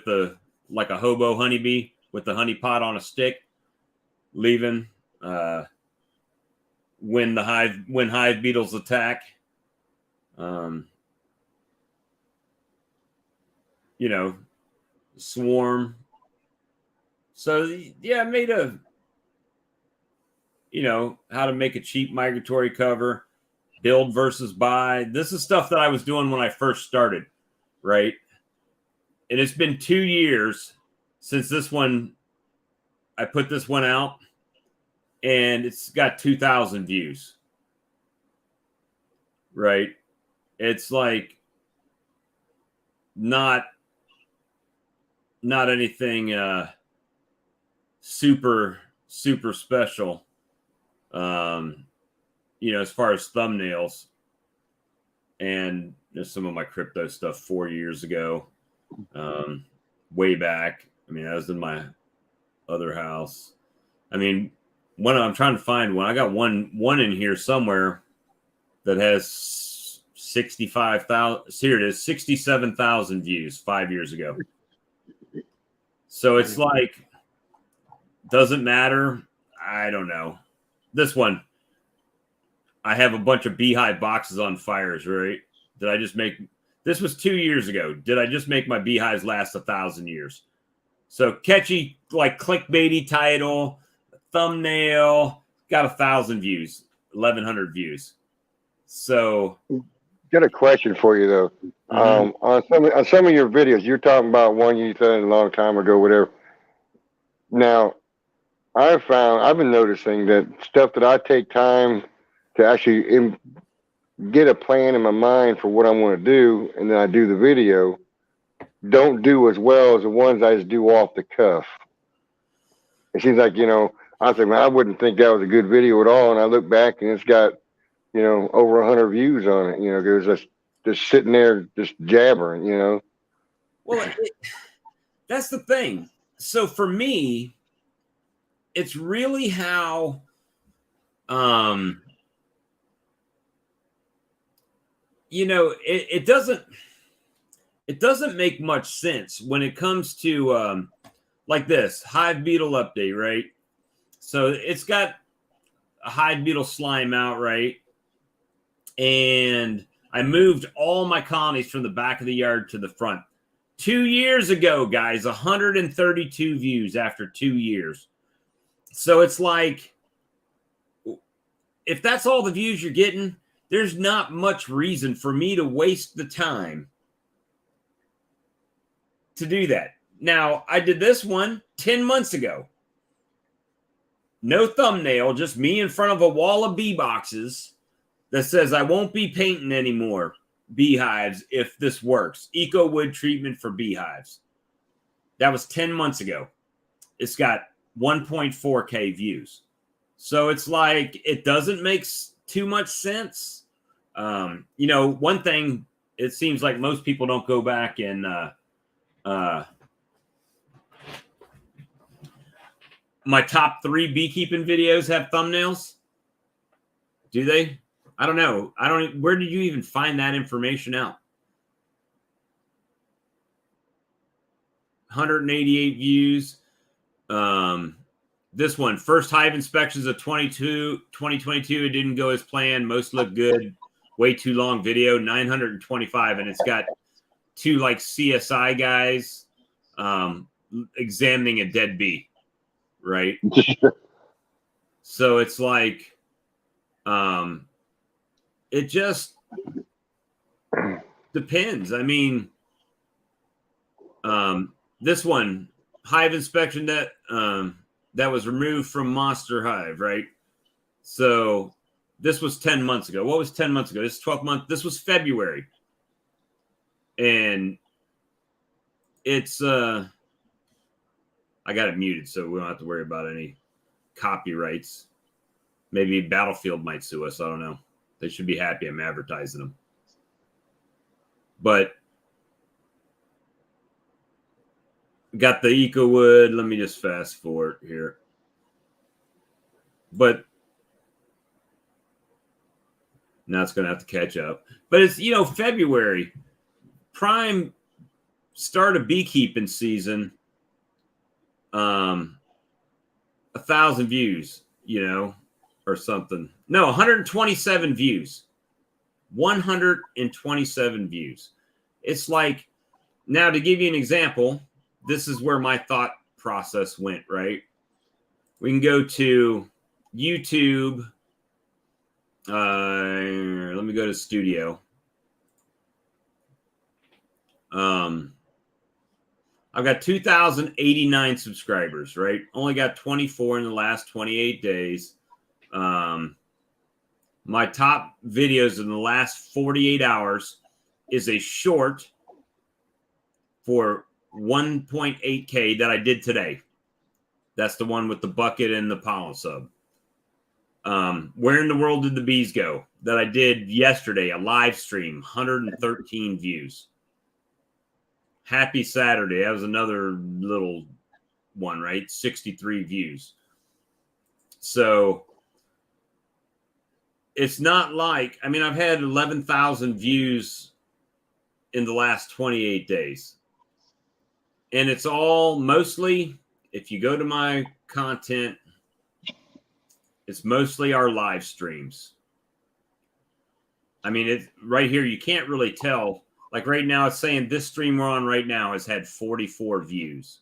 like a hobo honeybee with the honey pot on a stick, leaving when hive beetles attack. Swarm. So yeah, I made how to make a cheap migratory cover, build versus buy. This is stuff that I was doing when I first started, right? And it's been 2 years since I put this one out, and it's got 2,000 views, right? It's like not anything super special, as far as thumbnails. And there's some of my crypto stuff 4 years ago, way back. I mean, that was in my other house. I mean, I'm trying to find one. I got one in here somewhere that has 65,000. Here it is, 67,000 views 5 years ago. So it's like, doesn't matter. I don't know. This one, I have a bunch of beehive boxes on fires, right? This was 2 years ago. Did I just make my beehives last 1,000 years? So catchy, like clickbaity title, thumbnail, got 1,000 views, 1,100 views. So, got a question for you though. On some of your videos, you're talking about one you done a long time ago, whatever. Now, I've been noticing that stuff that I take time to actually get a plan in my mind for what I want to do, and then I do the video, don't do as well as the ones I just do off the cuff. It seems like, I think, man, I wouldn't think that was a good video at all. And I look back and it's got, over 100 views on it. It was just sitting there, just jabbering, Well, that's the thing. So for me, it's really how, it doesn't make much sense when it comes to, like this hive beetle update, right? So it's got a hive beetle slime out, right? And I moved all my colonies from the back of the yard to the front. 2 years ago, guys, 132 views after 2 years. So it's like, if that's all the views you're getting, there's not much reason for me to waste the time to do that. Now, I did this one 10 months ago. No thumbnail, just me in front of a wall of bee boxes that says I won't be painting anymore beehives if this works. Eco wood treatment for beehives. That was 10 months ago. It's got 1.4K views. So it's like, it doesn't make too much sense. One thing, it seems like most people don't go back and my top 3 beekeeping videos have thumbnails. Do they? I don't know. Where did you even find that information out? 188 views. This one, first hive inspections of 2022. It didn't go as planned. Most look good. Way too long video, 925. And it's got 2 like CSI guys examining a dead bee, right? So it's like, it just depends. I mean, this one, hive inspection that was removed from Monster Hive, right? So this was 10 months ago. What was 10 months ago? This is 12 months. This was February. And it's I got it muted, so we don't have to worry about any copyrights. Maybe Battlefield might sue us. I don't know. They should be happy I'm advertising them. But got the EcoWood. Let me just fast forward here. But now it's going to have to catch up. But it's, February, prime start of beekeeping season. 1,000 views, or something. No, 127 views. 127 views. It's like, now to give you an example, this is where my thought process went, right? We can go to YouTube. Let me go to studio. I've got 2,089 subscribers, right? Only got 24 in the last 28 days. My top videos in the last 48 hours is a short for 1.8K that I did today. That's the one with the bucket and the pollen sub. Where in the world did the bees go? That I did yesterday, a live stream, 113 views. Happy Saturday. That was another little one, right? 63 views. So it's not like, I've had 11,000 views in the last 28 days. And it's all mostly, if you go to my content, it's mostly our live streams. It's right here. You can't really tell. Like right now, it's saying this stream we're on right now has had 44 views.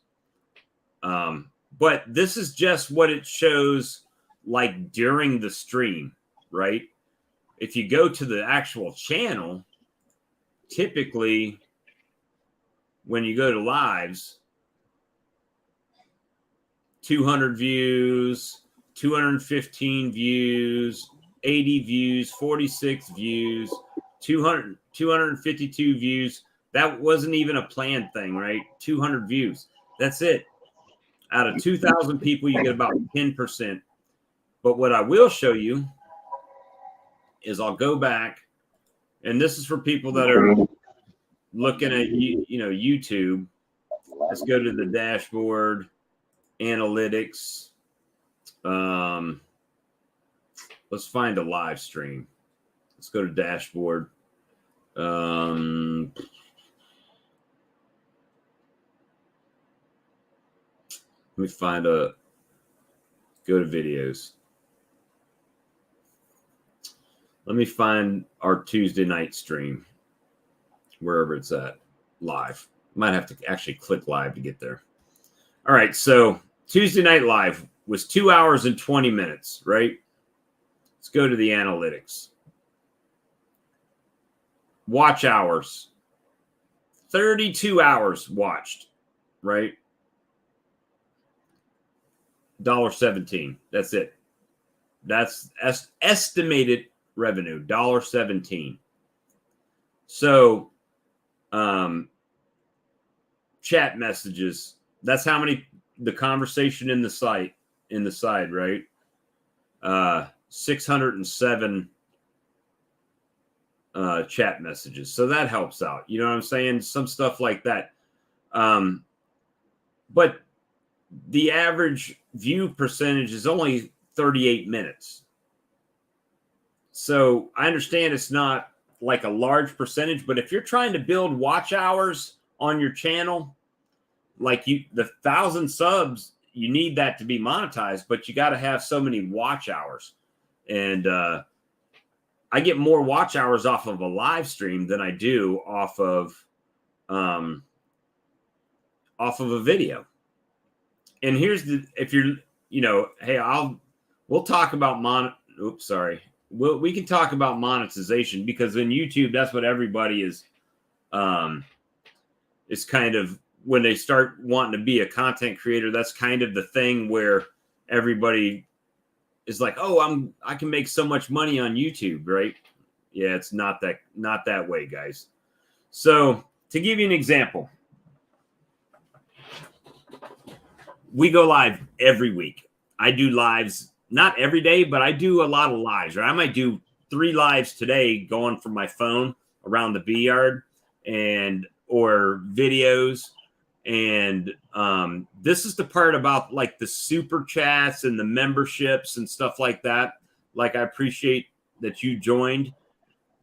But this is just what it shows like during the stream, right? If you go to the actual channel, typically when you go to lives, 200 views, 215 views, 80 views, 46 views, 252 views. That wasn't even a planned thing, right? 200 views. That's it. Out of 2,000 people, you get about 10%. But what I will show you is I'll go back, and this is for people that are looking at YouTube. Let's go to the dashboard, analytics. Let's find a live stream. Let's go to dashboard. Let me go to videos. Let me find our Tuesday night stream, wherever it's at, live. Might have to actually click live to get there. All right, so Tuesday night live was 2 hours and 20 minutes, right? Let's go to the analytics. Watch hours, 32 hours watched, right? $1.17. That's it. That's estimated revenue, $1.17. So, chat messages. That's how many the conversation in the site, right? 607 chat messages. So that helps out. You know what I'm saying? Some stuff like that. But the average view percentage is only 38 minutes. So I understand it's not like a large percentage, but if you're trying to build watch hours on your channel, like the 1,000 subs, you need that to be monetized, but you got to have so many watch hours. And I get more watch hours off of a live stream than I do off of a video. And here's if you're, hey, we'll talk about we can talk about monetization, because in YouTube, that's what everybody is kind of, when they start wanting to be a content creator, that's kind of the thing where everybody is like, oh, I can make so much money on YouTube, right? Yeah, it's not that way, guys. So to give you an example, we go live every week. I do lives, not every day, but I do a lot of lives, right? I might do 3 lives today going from my phone around the bee yard or videos. And this is the part about like the super chats and the memberships and stuff like that. Like, I appreciate that you joined.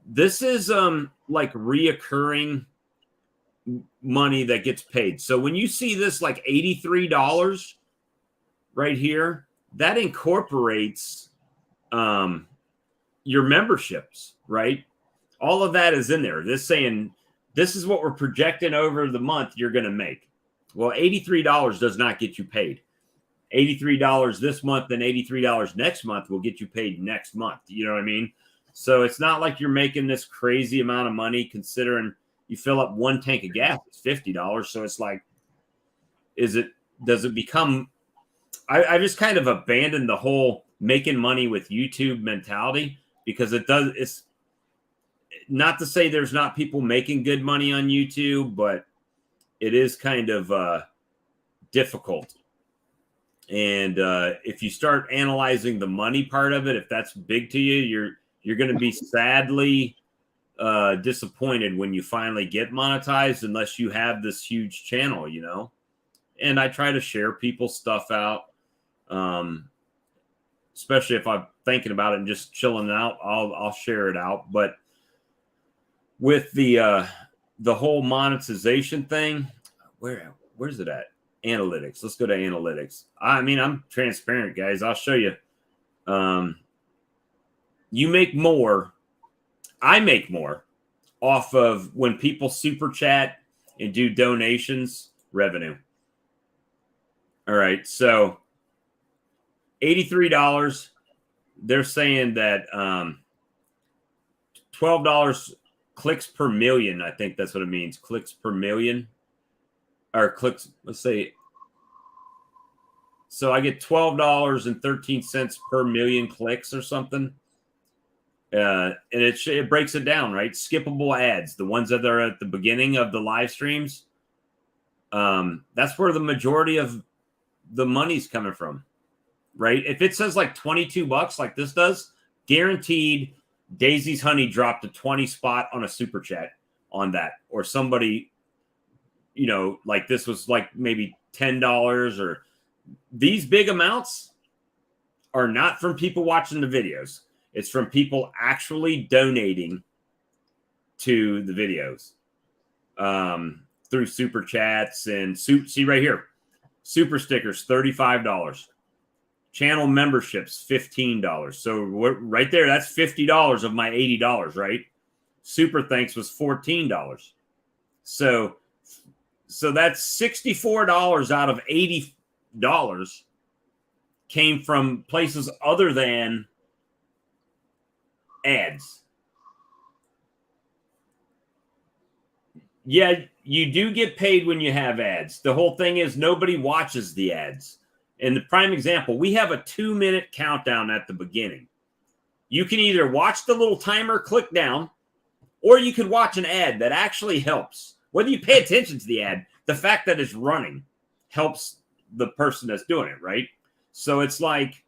This is like reoccurring money that gets paid. So when you see this like $83 right here, that incorporates your memberships, right? All of that is in there. This saying this is what we're projecting over the month you're going to make. Well, $83 does not get you paid. $83 this month and $83 next month will get you paid next month. You know what I mean? So it's not like you're making this crazy amount of money considering you fill up 1 tank of gas, it's $50. So it's like, does it become, I just kind of abandoned the whole making money with YouTube mentality, because it's not to say there's not people making good money on YouTube, but it is kind of difficult. And if you start analyzing the money part of it, if that's big to you, you're going to be sadly disappointed when you finally get monetized, unless you have this huge channel, you know. And I try to share people's stuff out, especially if I'm thinking about it and just chilling out. I'll share it out. But with the whole monetization thing, where's it at? Analytics. Let's go to analytics. I mean, I'm transparent, guys. I'll show you. You make more. I make more off of when people super chat and do donations revenue. All right. So $83. They're saying that $12 clicks per million. I think that's what it means. Clicks per million. Or clicks, let's say. So I get $12.13 per million clicks or something. And it breaks it down, right? Skippable ads, the ones that are at the beginning of the live streams. That's where the majority of the money's coming from, right? If it says like $22, like this does, guaranteed Daisy's Honey dropped a 20 spot on a super chat on that, or somebody, you know, like this was like maybe $10, or these big amounts are not from people watching the videos. It's from people actually donating to the videos through super chats and see right here, super stickers, $35, channel memberships, $15. So right there, that's $50 of my $80, right? Super thanks was $14. So that's $64 out of $80 came from places other than ads. Yeah, you do get paid when you have ads. The whole thing is nobody watches the ads. And the prime example, we have a 2-minute countdown at the beginning. You can either watch the little timer click down, or you could watch an ad that actually helps. Whether you pay attention to the ad, the fact that it's running helps the person that's doing it, right? So it's like,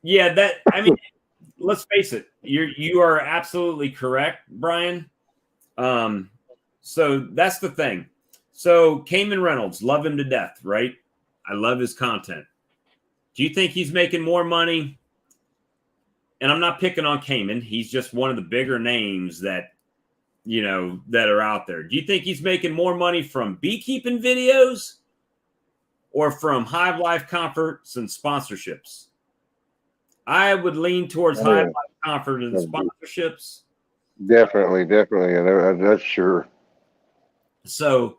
yeah, that, I mean, let's face it, you are absolutely correct, Brian. So that's the thing. So Cayman Reynolds, love him to death, right? I love his content. Do you think he's making more money? And I'm not picking on Cayman. He's just one of the bigger names that, you know, that are out there. Do you think he's making more money from beekeeping videos or from Hive Life Comforts and sponsorships? I would lean towards Hive Life Comfort and sponsorships. Definitely. That's sure. So,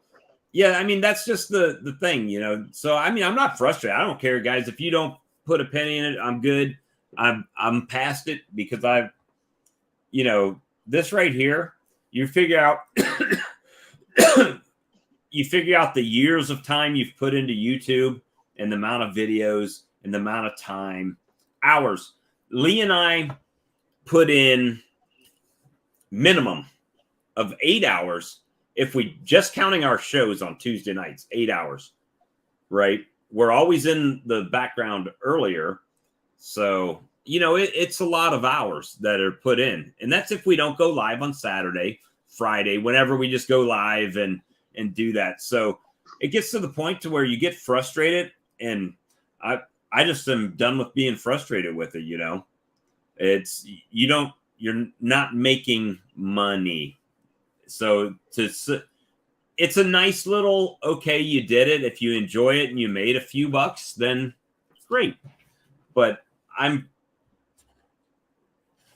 yeah, I mean, that's just the thing, you know. So, I mean, I'm not frustrated. I don't care, guys. If you don't put a penny in it, I'm good. I'm past it, because I've, you know, this right here, you figure out the years of time you've put into YouTube and the amount of videos and the amount of time, hours. Lee and I put in minimum of 8 hours, if we just counting our shows on Tuesday nights, 8 hours, right? We're always in the background earlier. So, it's a lot of hours that are put in. And that's if we don't go live on Saturday, Friday, whenever we just go live and do that. So it gets to the point to where you get frustrated, and I just am done with being frustrated with it. It's you're not making money. So it's a nice little, okay, you did it. If you enjoy it and you made a few bucks, then great. But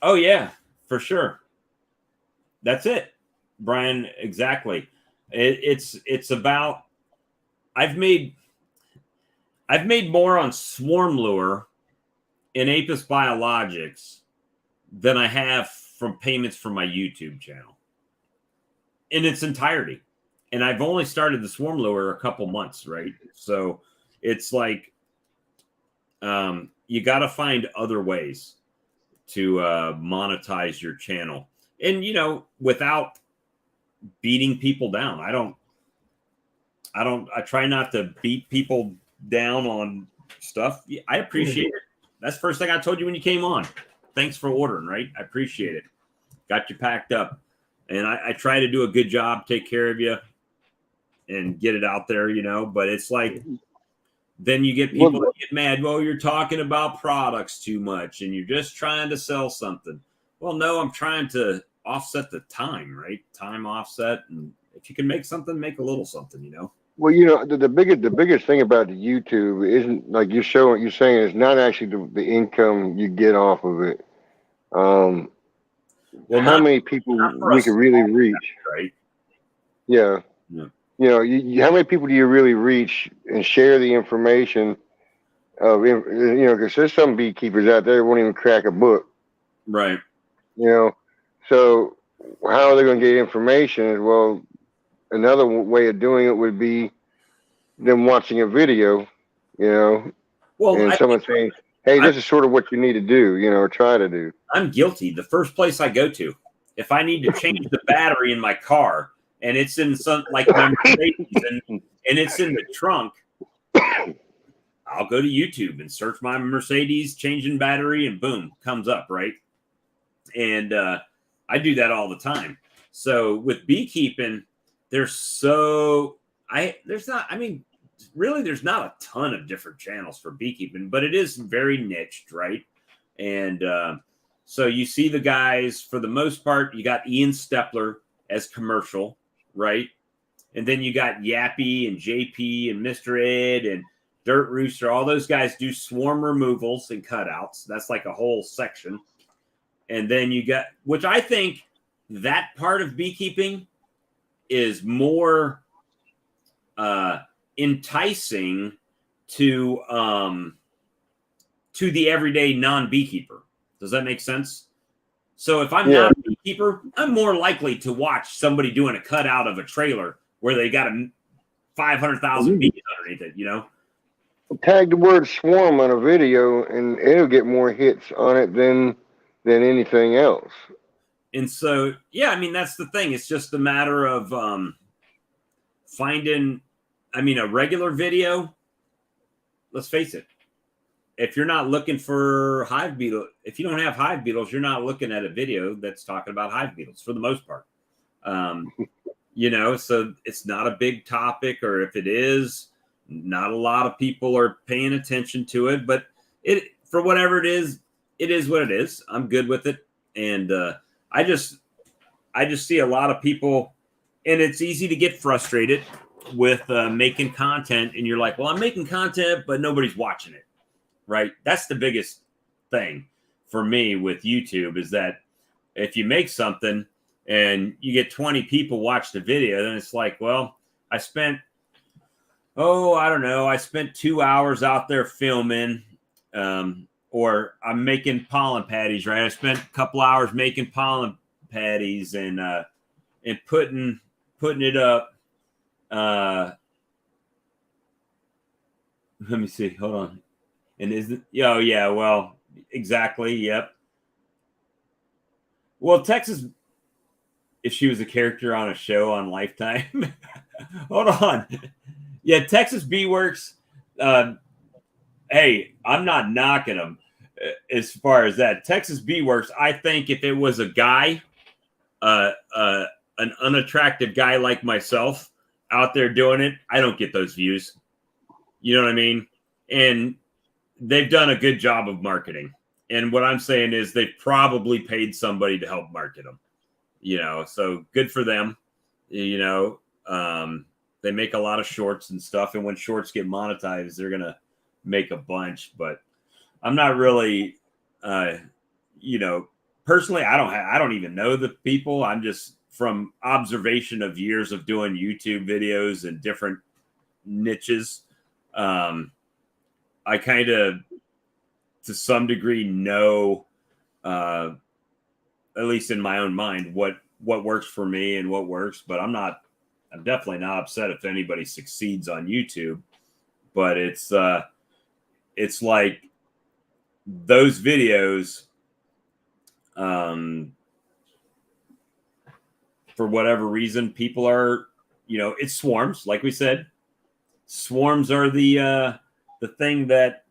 oh yeah, for sure. That's it, Brian. Exactly. It's about, I've made more on swarm lure and Apis Biologics than I have from payments from my YouTube channel in its entirety. And I've only started the swarm lure a couple months, right? So it's like, you got to find other ways to monetize your channel, and without beating people down. I try not to beat people down on stuff. I appreciate it. That's the first thing I told you when you came on. Thanks for ordering, right? I appreciate it. Got you packed up. And I try to do a good job, take care of you, and get it out there, but it's like, then you get people that get mad. Well, you're talking about products too much and you're just trying to sell something. Well, no, I'm trying to offset the time, right? Time offset. And if you can make something, make a little something, Well, the biggest thing about the YouTube isn't like you're saying it's not actually the income you get off of it. Well, how many people we can really reach, right? Yeah. How many people do you really reach and share the information of, because there's some beekeepers out there that won't even crack a book. Right. So how are they going to get information? Well, another way of doing it would be them watching a video, well, and someone saying, hey, this is sort of what you need to do, or try to do. I'm guilty. The first place I go to, if I need to change the battery in my car and it's in some, like my Mercedes and it's in the trunk, I'll go to YouTube and search my Mercedes changing battery, and boom, comes up, right? And I do that all the time. So with beekeeping, there's not a ton of different channels for beekeeping, but it is very niched, right? And so you see the guys, for the most part, you got Ian Stepler as commercial, right? And then you got Yappy and JP and Mr. Ed and Dirt Rooster. All those guys do swarm removals and cutouts. That's like a whole section. And then you got, which I think that part of beekeeping is more enticing to the everyday non-beekeeper. Does that make sense? So if I'm not a beekeeper, I'm more likely to watch somebody doing a cutout of a trailer where they got 500,000 bees underneath it, Tag the word swarm on a video and it'll get more hits on it than anything else. And so, that's the thing. It's just a matter of finding, a regular video. Let's face it. If you're not looking for hive beetle, if you don't have hive beetles, you're not looking at a video that's talking about hive beetles for the most part. So it's not a big topic, or if it is, not a lot of people are paying attention to it, but for whatever it is what it is. I'm good with it. And I just see a lot of people, and it's easy to get frustrated with making content. And you're like, well, I'm making content, but nobody's watching it. Right. That's the biggest thing for me with YouTube, is that if you make something and you get 20 people watch the video, then it's like, well, I spent 2 hours out there filming, or I'm making pollen patties, right? I spent a couple hours making pollen patties and putting it up. Let me see. Hold on. And oh yeah, well, exactly. Yep. Well, Texas, if she was a character on a show on Lifetime. Hold on. Yeah, Texas Bee Works. Hey, I'm not knocking them as far as that. Texas Bee Works, I think if it was a guy, an unattractive guy like myself out there doing it, I don't get those views. You know what I mean? And they've done a good job of marketing. And what I'm saying is they probably paid somebody to help market them. You know, so good for them. You know, they make a lot of shorts and stuff. And when shorts get monetized, they're going to make a bunch. But I'm not really, you know, personally, I don't even know the people. I'm just from observation of years of doing YouTube videos and different niches. I kind of, to some degree, know, at least in my own mind, what works for me and what works. But I'm definitely not upset if anybody succeeds on YouTube. But it's like those videos, for whatever reason, people are, you know, it's swarms, like we said. Swarms are the thing that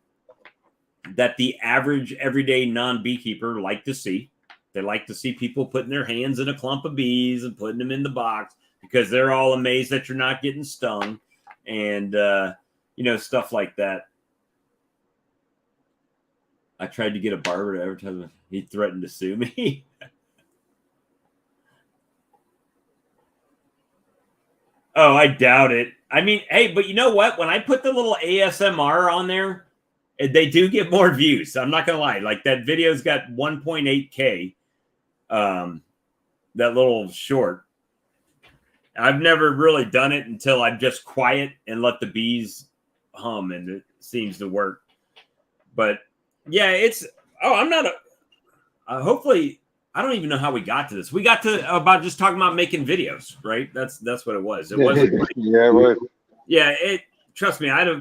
the average everyday non-beekeeper like to see. They like to see people putting their hands in a clump of bees and putting them in the box because they're all amazed that you're not getting stung and, you know, stuff like that. I tried to get a barber to advertise. He threatened to sue me. Oh, I doubt it. I mean, hey, but you know what? When I put the little ASMR on there, they do get more views. I'm not going to lie. Like that video's got 1.8K. That little short. I've never really done it until I'm just quiet and let the bees hum, and it seems to work. But yeah, I'm not hopefully, I don't even know how we got to this. We got to about just talking about making videos, right? That's what it was. It wasn't. Yeah, it was. Yeah, trust me, I'm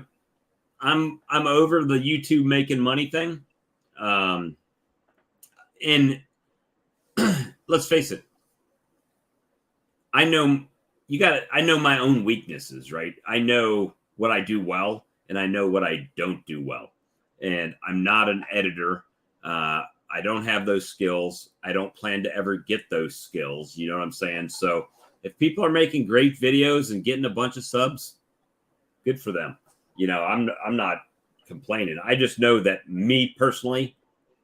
over the YouTube making money thing. And let's face it, I know my own weaknesses, right? I know what I do well and I know what I don't do well. And I'm not an editor. I don't have those skills. I don't plan to ever get those skills. You know what I'm saying? So if people are making great videos and getting a bunch of subs, good for them. You know, I'm not complaining. I just know that me personally,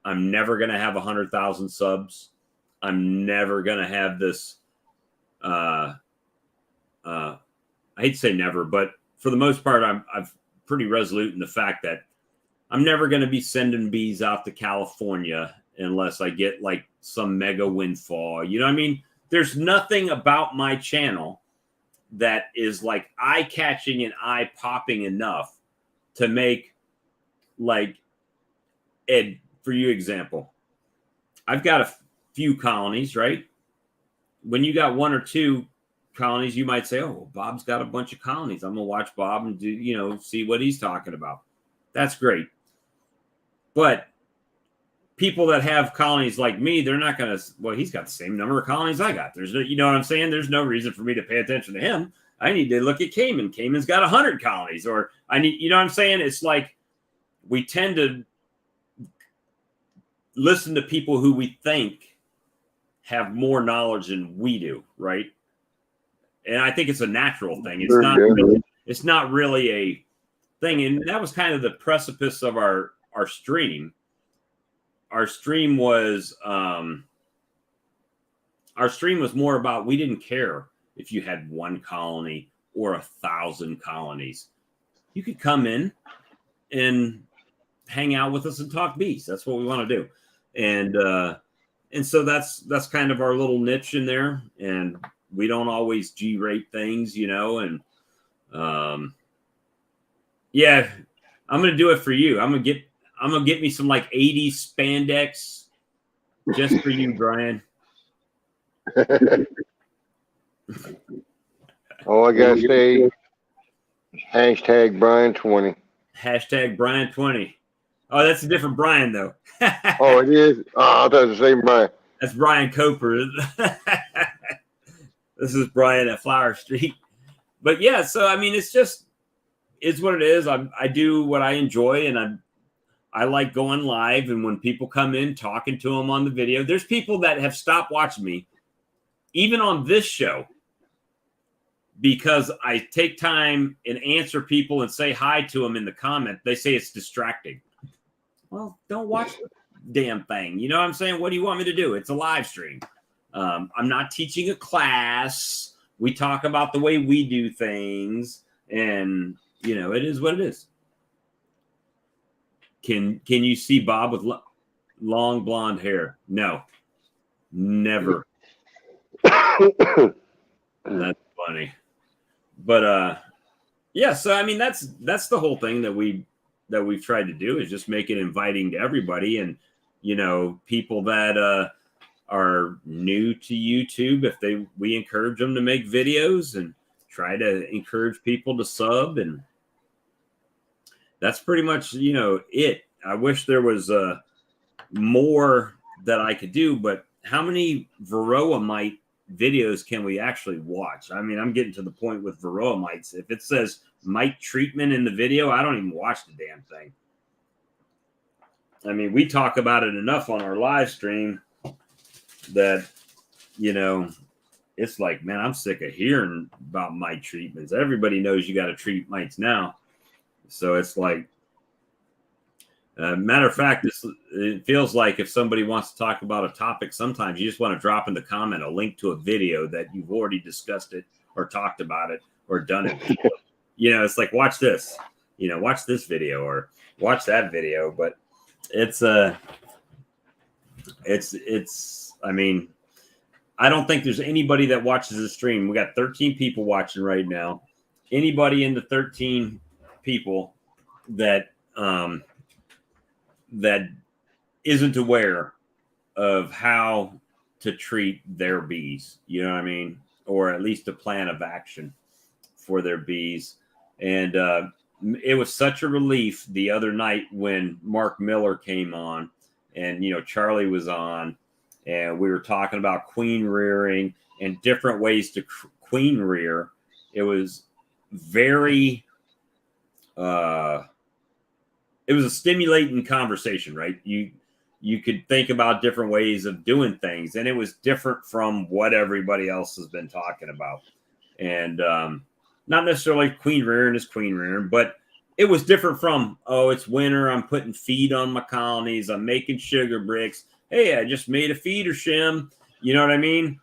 I'm never going to have 100,000 subs. I'm never going to have this. I hate to say never, but for the most part, I'm pretty resolute in the fact that I'm never going to be sending bees out to California unless I get like some mega windfall. You know what I mean? There's nothing about my channel that is like eye-catching and eye-popping enough to make, like, Ed, for you example, I've got a few colonies, right? When you got one or two colonies, you might say, oh, well, Bob's got a bunch of colonies. I'm going to watch Bob and do, you know, see what he's talking about. That's great. But people that have colonies like me, they're not going to, well, he's got the same number of colonies I got. There's no, you know what I'm saying? There's no reason for me to pay attention to him. I need to look at Cayman. Cayman's got 100 colonies, or I need, you know what I'm saying? It's like we tend to listen to people who we think have more knowledge than we do, right? And I think it's a natural thing. It's not really a thing. And that was kind of the precipice of our stream. Our stream was more about, we didn't care if you had one colony or 1,000 colonies. You could come in and hang out with us and talk bees. That's what we want to do. And so that's kind of our little niche in there. And we don't always G-rate things, you know, and yeah, I'm going to do it for you. I'm going to get me some like 80s spandex just for you, Brian. All I got to say, hashtag Brian20. Hashtag Brian20. Oh, that's a different Brian, though. Oh, it is? Oh, I thought it was the same Brian. That's Brian Coper. This is Brian at Flower Street. But yeah, so I mean, it's what it is. I do what I enjoy, and I like going live. And when people come in, talking to them on the video, there's people that have stopped watching me, even on this show, because I take time and answer people and say hi to them in the comment. They say it's distracting. Well, don't watch the damn thing. You know what I'm saying? What do you want me to do? It's a live stream. I'm not teaching a class. We talk about the way we do things, and you know, it is what it is. Can you see Bob with long blonde hair? No, never. That's funny. But yeah, so I mean that's the whole thing that we've tried to do, is just make it inviting to everybody. And you know, people that are new to YouTube, if we encourage them to make videos and try to encourage people to sub, and that's pretty much, you know, it. I wish there was more that I could do, but how many Varroa mite videos can we actually watch? I mean, I'm getting to the point with Varroa mites. If it says mite treatment in the video, I don't even watch the damn thing. I mean, we talk about it enough on our live stream that, you know, it's like, man, I'm sick of hearing about mite treatments. Everybody knows you got to treat mites now. So it's like, matter of fact, it feels like if somebody wants to talk about a topic, sometimes you just want to drop in the comment a link to a video that you've already discussed it or talked about it or done it. You know, it's like, watch this, you know, watch this video or watch that video. But it's I mean, I don't think there's anybody that watches the stream. We got 13 people watching right now. Anybody in the 13 people that that isn't aware of how to treat their bees, you know what I mean? Or at least a plan of action for their bees. And it was such a relief the other night when Mark Miller came on and, you know, Charlie was on, and we were talking about queen rearing and different ways to queen rear. It was very, it was a stimulating conversation, right? You could think about different ways of doing things, and it was different from what everybody else has been talking about. And not necessarily queen rearing is queen rearing, but it was different from, oh, it's winter, I'm putting feed on my colonies, I'm making sugar bricks. Hey, I just made a feeder shim. You know what I mean?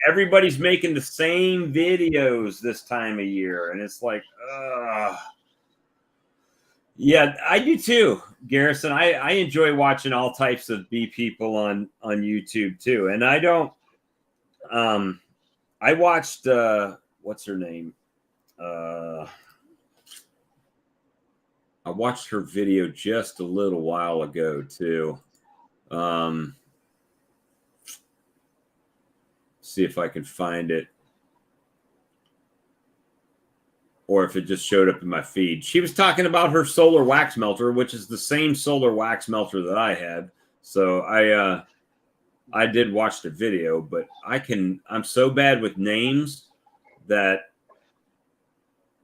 Everybody's making the same videos this time of year, and it's like, yeah, I do too, Garrison. I enjoy watching all types of bee people on YouTube too. And I don't I watched what's her name? I watched her video just a little while ago too. See if I can find it, or if it just showed up in my feed. She was talking about her solar wax melter, which is the same solar wax melter that I had. So I did watch the video, but I'm so bad with names that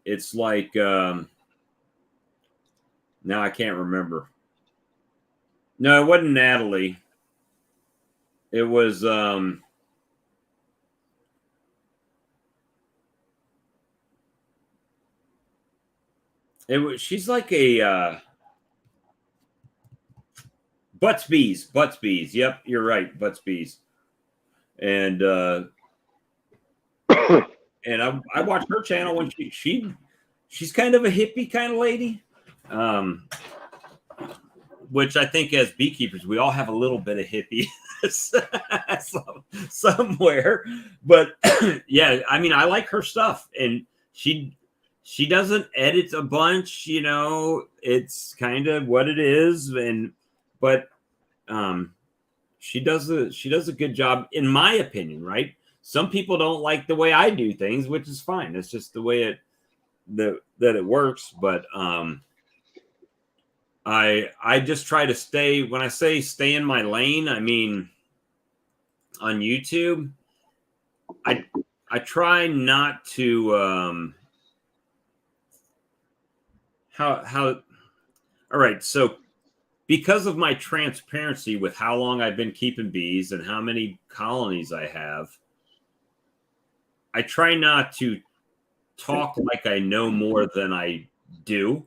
it's like, now I can't remember. No, it wasn't Natalie. It was, she's like a, Butts Bees. Yep, you're right. Butts Bees. And and I watched her channel when she's kind of a hippie kind of lady. Which I think as beekeepers, we all have a little bit of hippie somewhere. But yeah, I mean, I like her stuff, and she doesn't edit a bunch, you know, it's kind of what it is. But she does a good job, in my opinion, right? Some people don't like the way I do things, which is fine. It's just the way that it works. But I just try to stay, when I say stay in my lane, I mean on YouTube, I try not to all right, so because of my transparency with how long I've been keeping bees and how many colonies I have, I try not to talk like I know more than I do.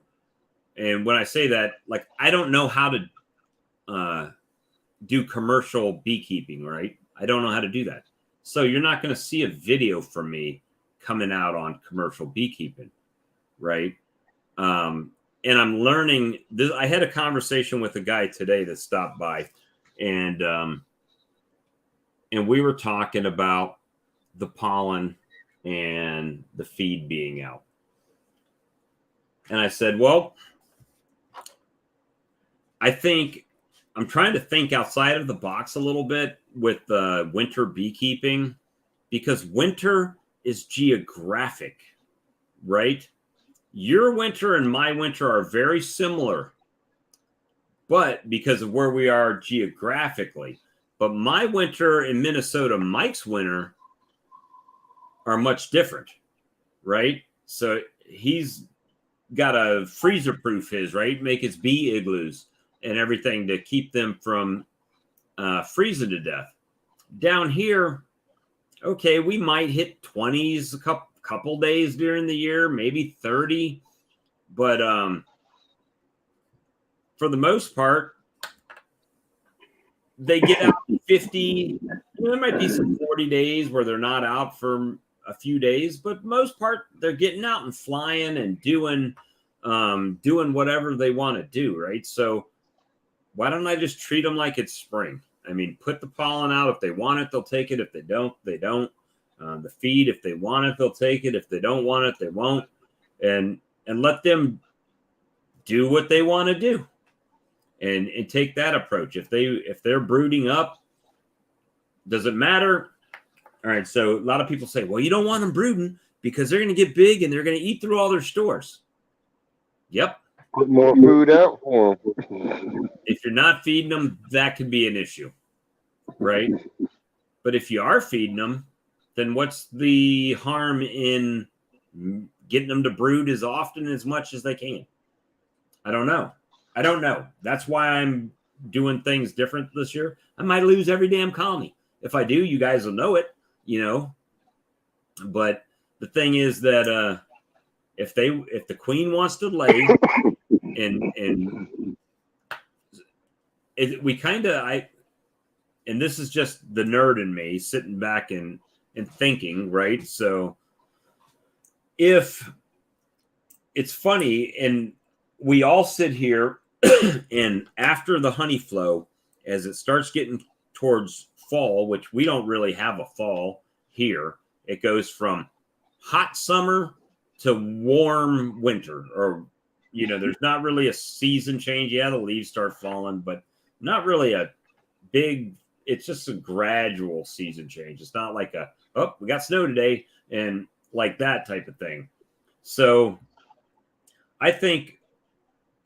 And when I say that, like, I don't know how to do commercial beekeeping, right? I don't know how to do that. So you're not going to see a video from me coming out on commercial beekeeping, right? And I'm learning this. I had a conversation with a guy today that stopped by, and we were talking about the pollen and the feed being out. And I said, well, I think I'm trying to think outside of the box a little bit with winter beekeeping, because winter is geographic, right? Your winter and my winter are very similar, but because of where we are geographically. But my winter in Minnesota, Mike's winter are much different, right? So he's got to freezer proof his, right? Make his bee igloos and everything to keep them from freezing to death. Down here, okay, we might hit 20s a couple days during the year, maybe 30, but for the most part, they get out 50. There might be some 40 days where they're not out for a few days, but most part they're getting out and flying and doing whatever they want to do, right? So why don't I just treat them like it's spring? I mean, put the pollen out. If they want it, they'll take it. If they don't, they don't. The feed, if they want it, they'll take it. If they don't want it, they won't. And let them do what they want to do, and take that approach. If they're brooding up, does it matter? All right. So a lot of people say, well, you don't want them brooding because they're going to get big and they're going to eat through all their stores. Yep. Put more food out for them. If you're not feeding them, that could be an issue, right? But if you are feeding them, then what's the harm in getting them to brood as often as much as they can? I don't know. That's why I'm doing things different this year. I might lose every damn colony. If I do, you guys will know it, But the thing is that if the queen wants to lay, and we kind of and this is just the nerd in me sitting back and thinking, right? So if it's funny, and we all sit here and after the honey flow, as it starts getting towards fall, which we don't really have a fall here, it goes from hot summer to warm winter, or there's not really a season change. Yeah, the leaves start falling, but not really a big, it's just a gradual season change. It's not like we got snow today and like that type of thing. So I think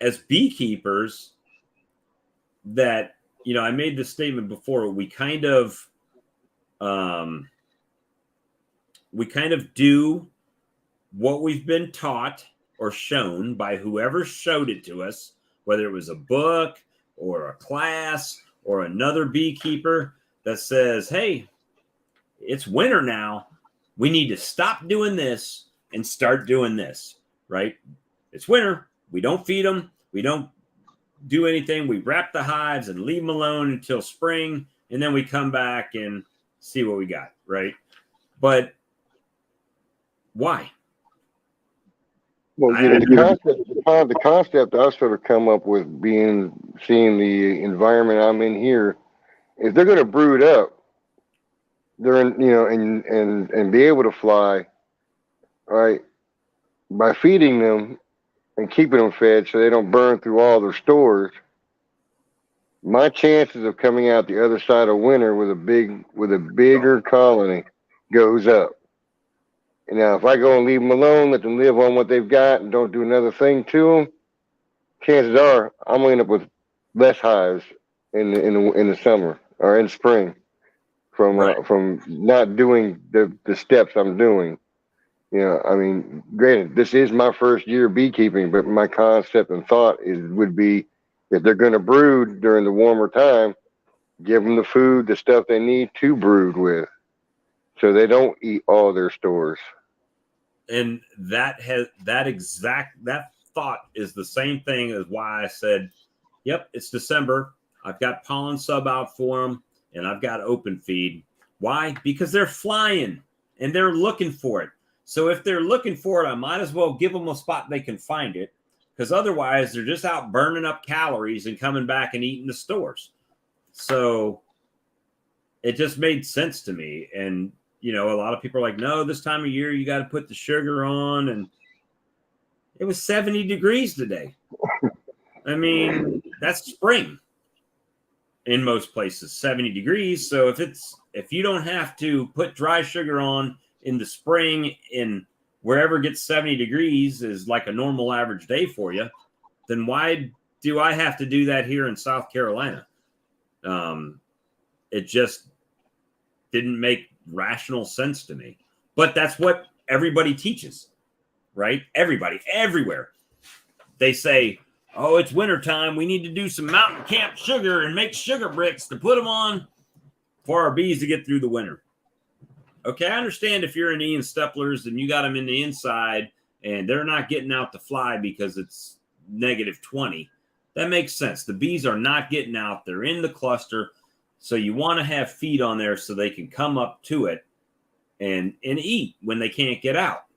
as beekeepers that, I made this statement before, we kind of do what we've been taught or shown by whoever showed it to us, whether it was a book or a class or another beekeeper that says, hey, it's winter now. We need to stop doing this and start doing this, right? It's winter. We don't feed them. We don't do anything. We wrap the hives and leave them alone until spring, and then we come back and see what we got, right? But why? Well, the concept I sort of come up with, seeing the environment I'm in here, is they're going to brood up, and be able to fly, right, by feeding them and keeping them fed so they don't burn through all their stores. My chances of coming out the other side of winter with a bigger colony goes up. And now, if I go and leave them alone, let them live on what they've got, and don't do another thing to them, chances are I'm going to end up with less hives in the summer or in spring from not doing the steps I'm doing. You know, I mean, granted, this is my first year beekeeping, but my concept and thought would be if they're going to brood during the warmer time, give them the food, the stuff they need to brood with, so they don't eat all their stores. And that thought is the same thing as why I said, yep, it's December. I've got pollen sub out for them, and I've got open feed. Why? Because they're flying and they're looking for it. So if they're looking for it, I might as well give them a spot they can find it, because otherwise they're just out burning up calories and coming back and eating the stores. So it just made sense to me. And, you know, a lot of people are like, no, this time of year you got to put the sugar on. And it was 70 degrees today. I mean, that's spring in most places, 70 degrees. So if you don't have to put dry sugar on in the spring in wherever it gets 70 degrees is like a normal average day for you, then why do I have to do that here in South Carolina? It just didn't make rational sense to me. But that's what everybody teaches, right? Everybody, everywhere. They say, oh, it's wintertime. We need to do some mountain camp sugar and make sugar bricks to put them on for our bees to get through the winter. Okay, I understand if you're in Ian Stepler's and you got them in the inside and they're not getting out to fly because it's -20. That makes sense. The bees are not getting out. They're in the cluster. So you want to have feed on there so they can come up to it and eat when they can't get out.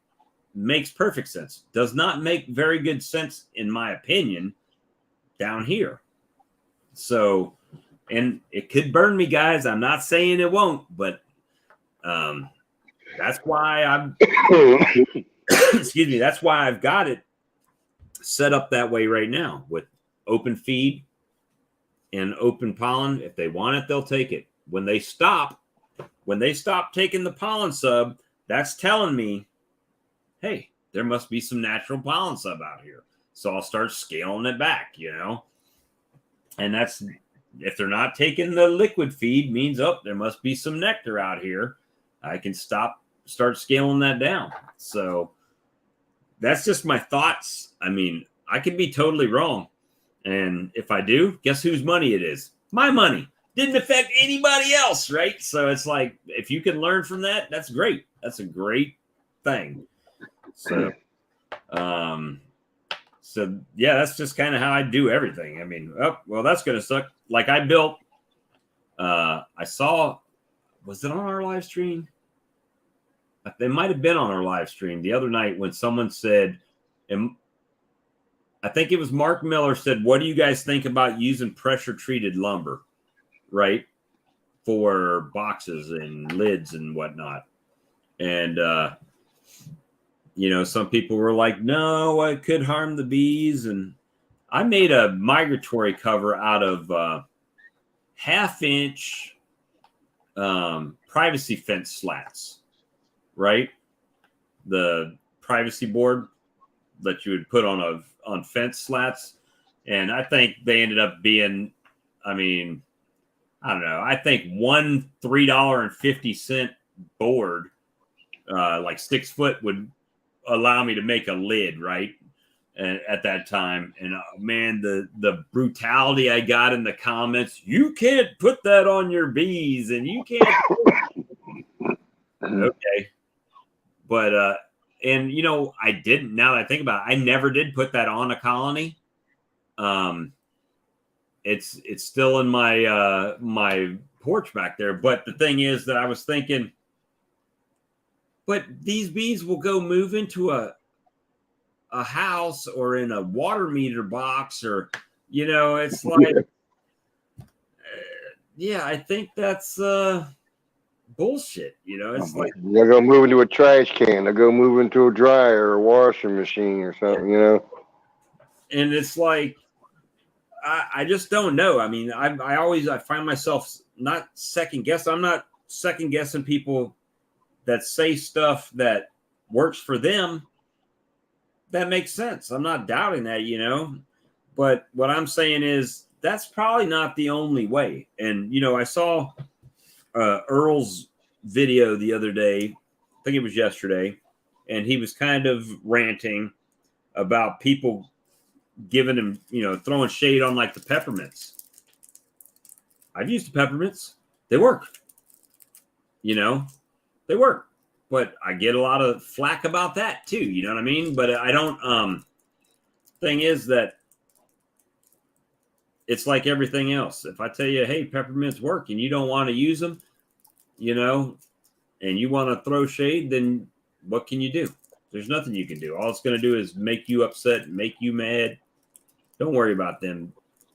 Makes perfect sense. Does not make very good sense, in my opinion, down here. So, and it could burn me, guys. I'm not saying it won't, but that's why I'm excuse me, that's why I've got it set up that way right now with open feed and open pollen. If they want it, they'll take it. When they stop taking the pollen sub, that's telling me, hey, there must be some natural pollen sub out here. So I'll start scaling it back, you know. And that's, if they're not taking the liquid feed, means, oh, there must be some nectar out here. I can start scaling that down. So that's just my thoughts. I mean, I could be totally wrong. And if I do, guess whose money it is? My money. Didn't affect anybody else, right? So it's like, if you can learn from that, that's great. That's a great thing. So, yeah, that's just kind of how I do everything. I mean, oh, well, that's going to suck. Like I built, I saw, was it on our live stream? They might have been on our live stream the other night when someone said, and I think it was Mark Miller said, what do you guys think about using pressure treated lumber, right? For boxes and lids and whatnot. And, you know, some people were like, no, it could harm the bees. And I made a migratory cover out of 1/2-inch privacy fence slats, right? The privacy board that you would put on fence slats. And I think they ended up being, I mean, I don't know. I think one $3.50 board, like 6 foot, would allow me to make a lid, right? And at that time, and man, the brutality I got in the comments, you can't put that on your bees, and you can't. Okay, but and you know, I didn't. Now that I think about it, I never did put that on a colony. It's still in my my porch back there. But the thing is that I was thinking, but these bees will go move into a house or in a water meter box, or, you know, it's like, yeah, I think that's bullshit. You know, it's like they'll go move into a trash can, they'll go move into a dryer or washing machine or something, you know. And it's like, I just don't know. I mean, I find myself not second guess. I'm not second guessing people that say stuff that works for them. That makes sense. I'm not doubting that, you know, but what I'm saying is that's probably not the only way. And, you know, I saw Earl's video the other day. I think it was yesterday, and he was kind of ranting about people giving him, throwing shade on like the peppermints. I've used the peppermints. They work. They work. But I get a lot of flack about that too. You know what I mean? But I don't. Thing is that it's like everything else. If I tell you, hey, peppermints work, and you don't want to use them, and you want to throw shade, then what can you do? There's nothing you can do. All it's going to do is make you upset, make you mad. Don't worry about them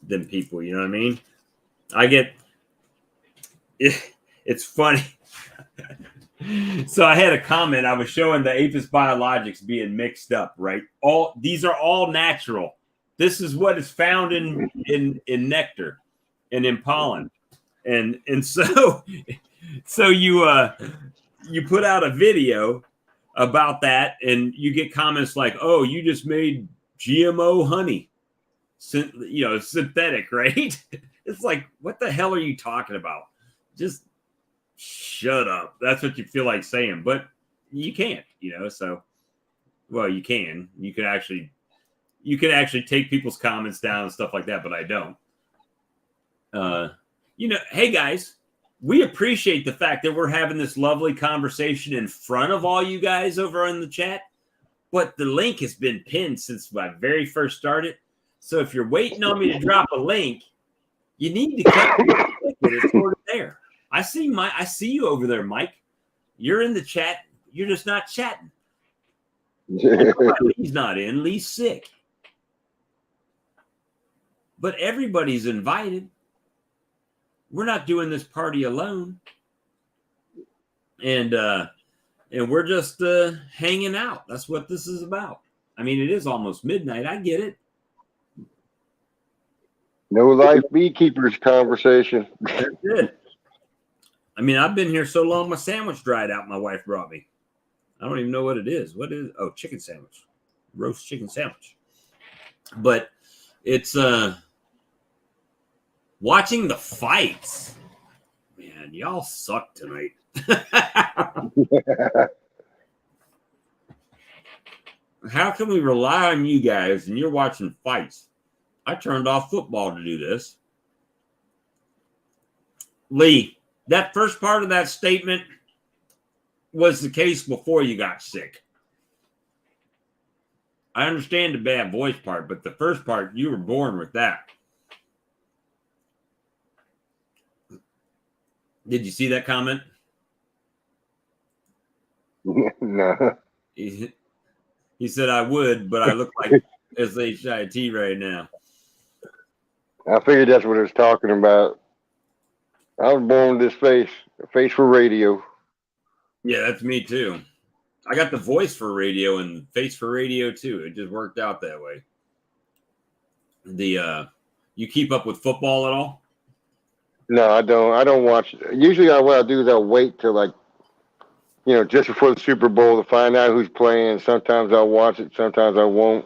people. You know what I mean? It's funny. So I had a comment. I was showing the Apis biologics being mixed up, right? These are all natural. This is what is found in nectar and in pollen. And so you put out a video about that, and you get comments like, "Oh, you just made GMO honey, synthetic, right?" It's like, what the hell are you talking about? Just shut up. That's what you feel like saying, but you can't, So, well, you can. You can actually take people's comments down and stuff like that, but I don't. Hey guys. We appreciate the fact that we're having this lovely conversation in front of all you guys over in the chat, but the link has been pinned since I very first started. So if you're waiting on me to drop a link, you need to click it. It's sort of there. I see you over there, Mike. You're in the chat. You're just not chatting. Lee's not in. Lee's sick. But everybody's invited. We're not doing this party alone. And we're just hanging out. That's what this is about. I mean, it is almost midnight. I get it. No life beekeepers conversation. That's it. I mean, I've been here so long, my sandwich dried out. My wife brought me. I don't even know what it is. What is? Oh, chicken sandwich, roast chicken sandwich. But it's watching the fights. Man, y'all suck tonight. How can we rely on you guys and you're watching fights? I turned off football to do this. Lee, that first part of that statement was the case before you got sick. I understand the bad voice part, but the first part, you were born with that. Did you see that comment? No. He said I would, but I look like SHIT right now. I figured that's what it was talking about. I was born with this face, a face for radio. Yeah, that's me too. I got the voice for radio and face for radio too. It just worked out that way. You keep up with football at all? No, I don't. I don't watch. Usually, what I do is I'll wait till just before the Super Bowl to find out who's playing. Sometimes I'll watch it. Sometimes I won't.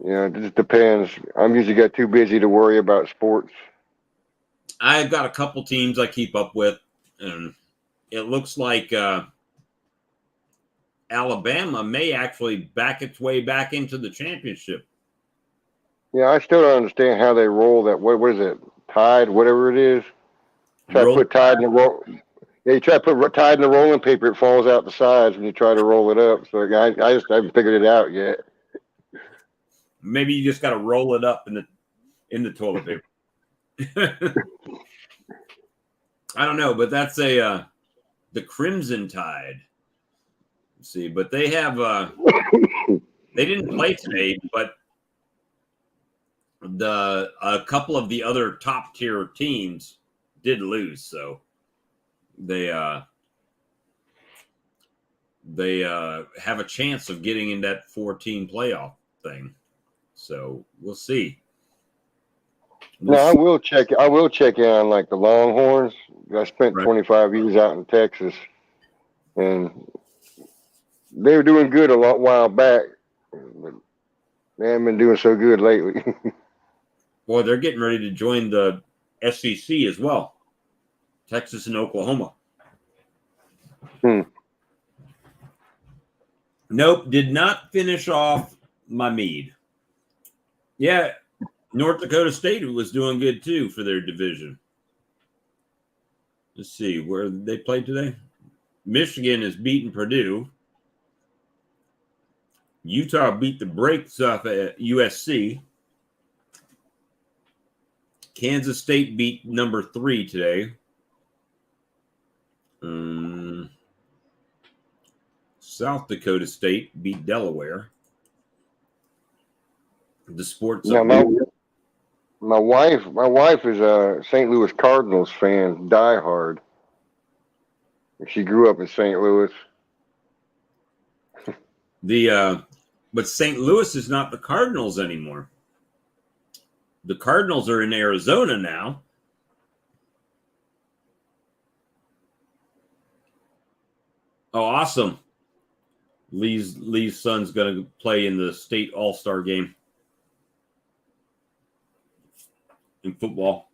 It just depends. I'm usually got too busy to worry about sports. I've got a couple teams I keep up with, and it looks like Alabama may actually back its way back into the championship. Yeah, I still don't understand how they roll that. What is it? Tide, whatever it is. Try to put Tide in the roll. Yeah, you try to put Tide in the rolling paper, it falls out the sides when you try to roll it up. So I just haven't figured it out yet. Maybe you just got to roll it up in the toilet paper. I don't know, but that's the Crimson Tide. Let's see, but they have they didn't play today, but a couple of the other top tier teams did lose, so they have a chance of getting in that 4-team playoff thing. So we'll see. I will check in on like the Longhorns. I spent 25 years out in Texas, and they were doing good a while back, but they haven't been doing so good lately. Well, they're getting ready to join the SEC as well. Texas and Oklahoma. Hmm. Nope, did not finish off my mead. Yeah, North Dakota State was doing good too for their division. Let's see where they played today. Michigan has beaten Purdue. Utah beat the brakes off at USC. Kansas State beat number 3 today. South Dakota State beat Delaware. The sports. Now, my wife is a St. Louis Cardinals fan, diehard. She grew up in St. Louis. But St. Louis is not the Cardinals anymore. The Cardinals are in Arizona now. Oh, awesome. Lee's son's going to play in the state all-star game in football.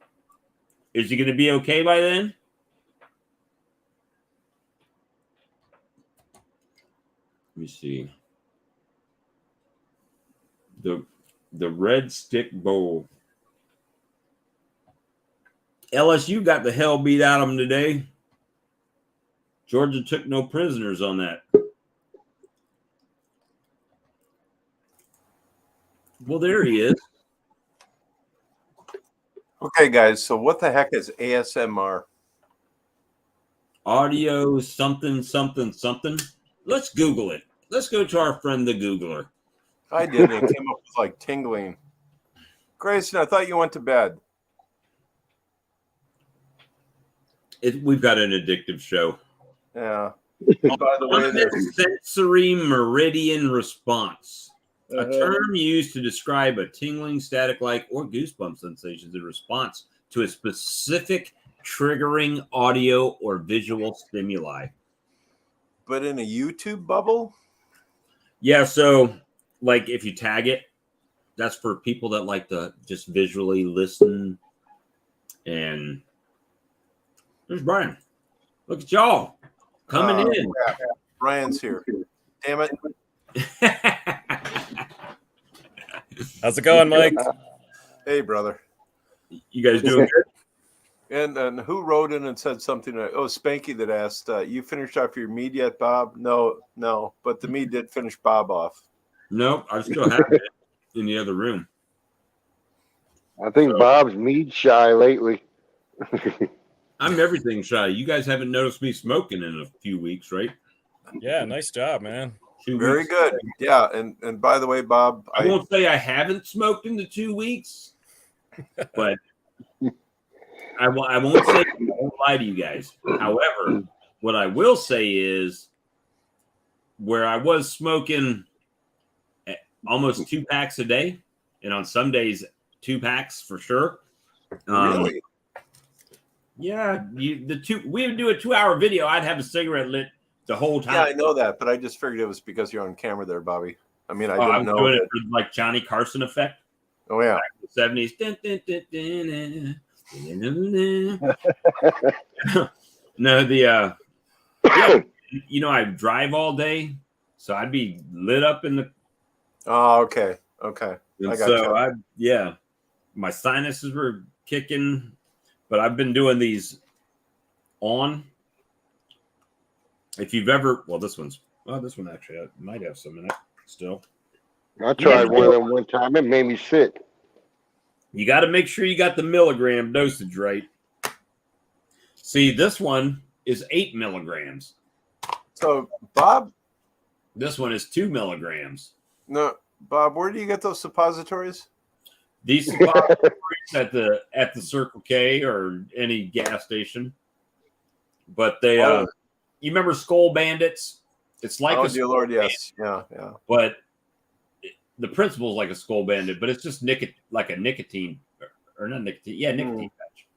Is he going to be okay by then? Let me see. The Red Stick Bowl. LSU got the hell beat out of them today. Georgia took no prisoners on that. Well, there he is. Okay, guys. So what the heck is ASMR? Audio something, something, something. Let's Google it. Let's go to our friend, the Googler. I did. It came up with like tingling. Grayson, I thought you went to bed. We've got an addictive show. Yeah. By the way, there's sensory meridian response, a term used to describe a tingling, static-like, or goosebump sensations in response to a specific triggering audio or visual stimuli. But in a YouTube bubble? Yeah, so like if you tag it, that's for people that like to just visually listen. And there's Brian. Look at y'all coming in. Crap. Brian's here. Damn it. How's it going, Mike? Hey, brother. You guys doing good? And who wrote in and said something? Oh, Spanky that asked, you finished off your mead yet, Bob? No. But the mead did finish Bob off. Nope, I still have it in the other room. I think Bob's mead shy lately. I'm everything shy. You guys haven't noticed me smoking in a few weeks, right? Yeah, nice job, man. 2 Very weeks. good. Yeah, and by the way, Bob, I won't say I haven't smoked in the 2 weeks, but I won't say, I won't lie to you guys. However, what I will say is where I was smoking almost 2 packs a day, and on some days 2 packs for sure. really? Yeah, we would do a 2-hour video. I'd have a cigarette lit the whole time. Yeah, I know that, but I just figured it was because you're on camera there, Bobby. I mean, I I didn't was know. doing it for like Johnny Carson effect. Oh yeah, The 70s. No, I drive all day, so I'd be lit up in the. Oh, okay. And I got so my sinuses were kicking, but I've been doing these on. If you've ever, this one actually I might have some in it still. I tried one of them one time. It made me sick. You got to make sure you got the milligram dosage right. See, this one is 8 milligrams. So, Bob, This one is 2 milligrams. no, Bob, where do you get those suppositories? These suppositories at the Circle K or any gas station, but they you remember Skull Bandits? It's like Oh, a dear Skull Lord, Bandit, yes, yeah. but the principle is like a Skull Bandit, but it's just like a nicotine or not nicotine, nicotine patch.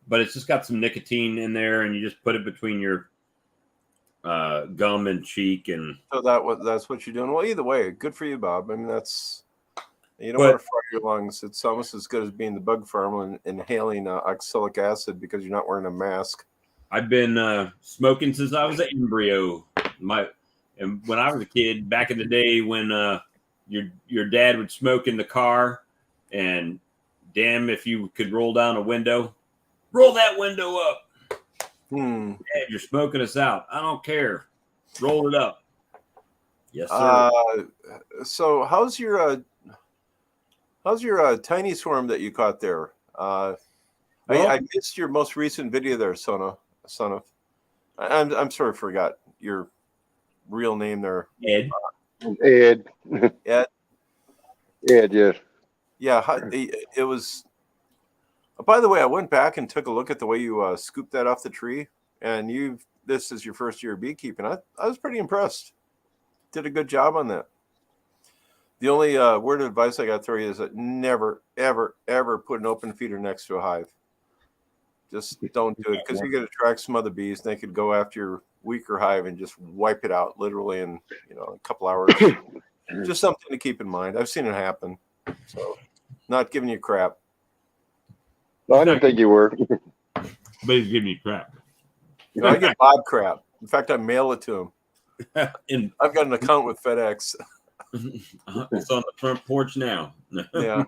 But it's just got some nicotine in there, and you just put it between your gum and cheek, and So that's what you're doing. Well, either way, good for you, Bob. I mean, that's You don't But- want to fry your lungs. It's almost as good as being the bug farmer and inhaling oxalic acid because you're not wearing a mask. I've been smoking since I was an embryo. And when I was a kid, back in the day, when your dad would smoke in the car, and damn if you could roll down a window, roll that window up. Dad, you're smoking us out. I don't care. Roll it up. Yes, sir. So how's your tiny swarm that you caught there? Well- I missed your most recent video there, son of. I'm sorry, forgot your real name there. Ed. Ed. Ed. Ed, yes. Yeah, it was. By the way, I went back and took a look at the way you scooped that off the tree, and this is your first year of beekeeping. I was pretty impressed. Did a good job on that. The only word of advice I got for you is that never, ever, ever put an open feeder next to a hive. Just don't do it because you could attract some other bees, and they could go after your weaker hive and just wipe it out literally in a couple hours. Just something to keep in mind. I've seen it happen, so not giving you crap. No, I didn't think you were. But he's giving you crap. I get Bob crap. In fact, I mail it to And him. I've got an account with FedEx. it's on the front porch now. Yeah.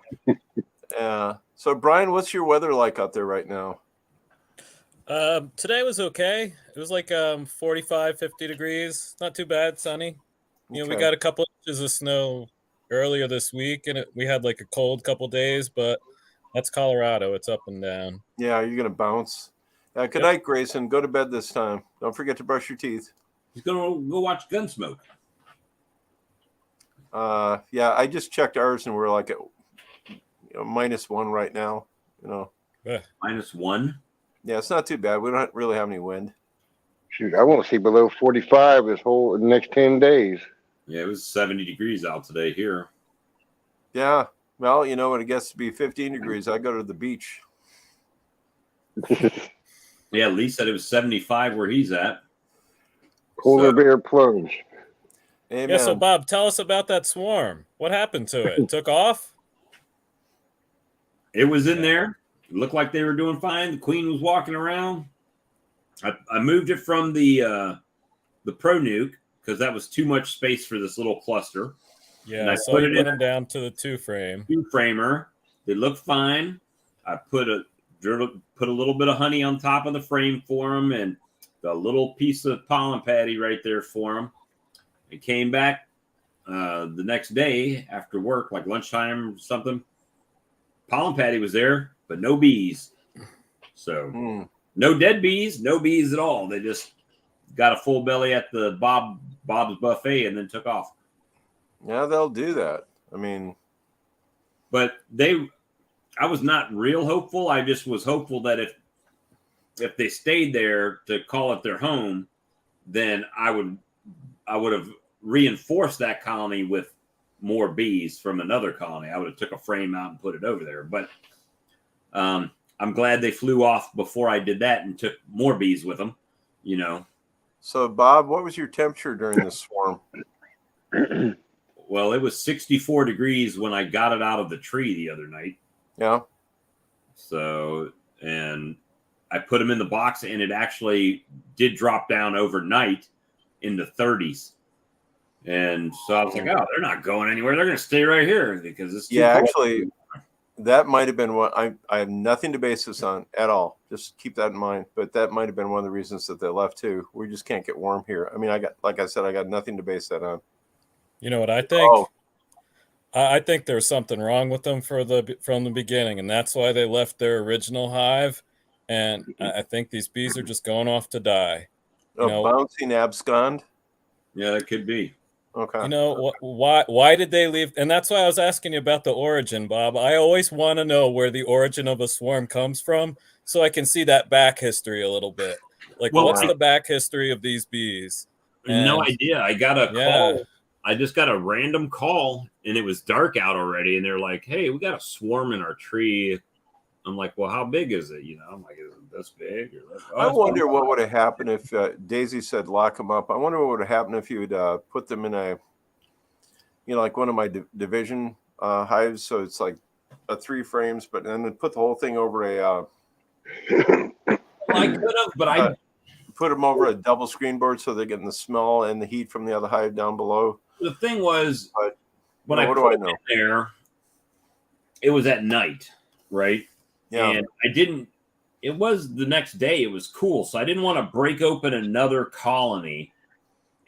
Yeah. So, Brian, what's your weather like out there right now? Today was okay. It was like 45, 50 degrees. Not too bad, sunny. We Okay. got a couple inches of snow earlier this week, and we had like a cold couple days, but that's Colorado. It's up and down. Yeah, you're gonna bounce. Good Yep. night, Grayson. Go to bed this time. Don't forget to brush your teeth. He's gonna go watch Gunsmoke. Yeah, I just checked ours, and we're like at -1 right now. -1. Yeah, it's not too bad. We don't really have any wind. Shoot, I want to see below 45 the next 10 days. Yeah, it was 70 degrees out today here. Yeah. Well, when it gets to be 15 degrees, I go to the beach. Yeah, Lee said it was 75 where he's at. Polar So- bear plunge. Amen. Yeah, so Bob, tell us about that swarm. What happened to it? It took off? It was in Yeah. there. It looked like they were doing fine. The queen was walking around. I moved it from the Pro Nuke because that was too much space for this little cluster. Yeah, And I so put you it put in- them down to the 2-frame. Two framer. They looked fine. I put a little bit of honey on top of the frame for them and a little piece of pollen patty right there for them. It came back the next day after work, like lunchtime or something. Pollen patty was there, but no bees. So no dead bees, no bees at all. They just got a full belly at the Bob's buffet and then took off. Yeah, they'll do that. I mean, But I was not real hopeful. I just was hopeful that if they stayed there to call it their home, then I would have reinforced that colony with more bees from another colony. I would have took a frame out and put it over there. But I'm glad they flew off before I did that and took more bees with them. so Bob, what was your temperature during this swarm? Well, it was 64 degrees when I got it out of the tree the other night. Yeah. So, and I put them in the box, and it actually did drop down overnight in the 30s. And so I was like, oh, they're not going anywhere. They're going to stay right here because it's too Yeah, cold. actually, that might have been what I have nothing to base this on at all. Just keep that in mind. But that might have been one of the reasons that they left too. We just can't get warm here. I mean, I got nothing to base that on. You know what I think? Oh, I think there's something wrong with them from the beginning, and that's why they left their original hive. And I think these bees are just going off to die. bouncing abscond. Yeah, that could be. Okay. Why did they leave? And that's why I was asking you about the origin, Bob. I always want to know where the origin of a swarm comes from, so I can see that back history a little bit. Like, Well, what's the back history of these bees? No And- idea. I got a Yeah. call. I just got a random call, and it was dark out already. And they're like, "Hey, we got a swarm in our tree." I'm like, "Well, how big is it?" I'm like, "Is it this big?" I wonder what would have happened if Daisy said lock them up. I wonder what would have happened if you would put them in a, like one of my division hives, so it's like a 3 frames, but then put the whole thing over a. I could have, but I put them over a double screen board so they're getting the smell and the heat from the other hive down below. The thing was, but, when I put them in there, it was at night, right? Yeah. And I didn't. It was the next day. It was cool, so I didn't want to break open another colony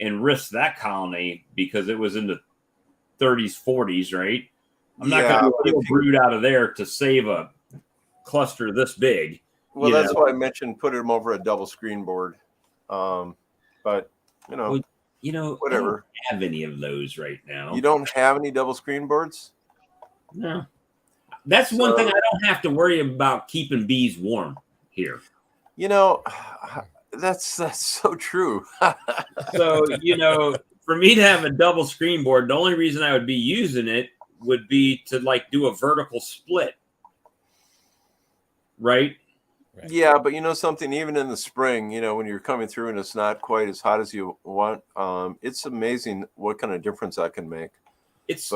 and risk that colony because it was in the 30s, 40s, right? I'm not going to do a brood out of there to save a cluster this big. Well, that's why I mentioned put them over a double screen board. But well, whatever. I don't have any of those right now. You don't have any double screen boards? No. That's one thing I don't have to worry about keeping bees warm here. That's so true. So, for me to have a double screen board, the only reason I would be using it would be to do a vertical split. Right? Yeah, but something, even in the spring, when you're coming through and it's not quite as hot as you want, it's amazing what kind of difference that can make. It's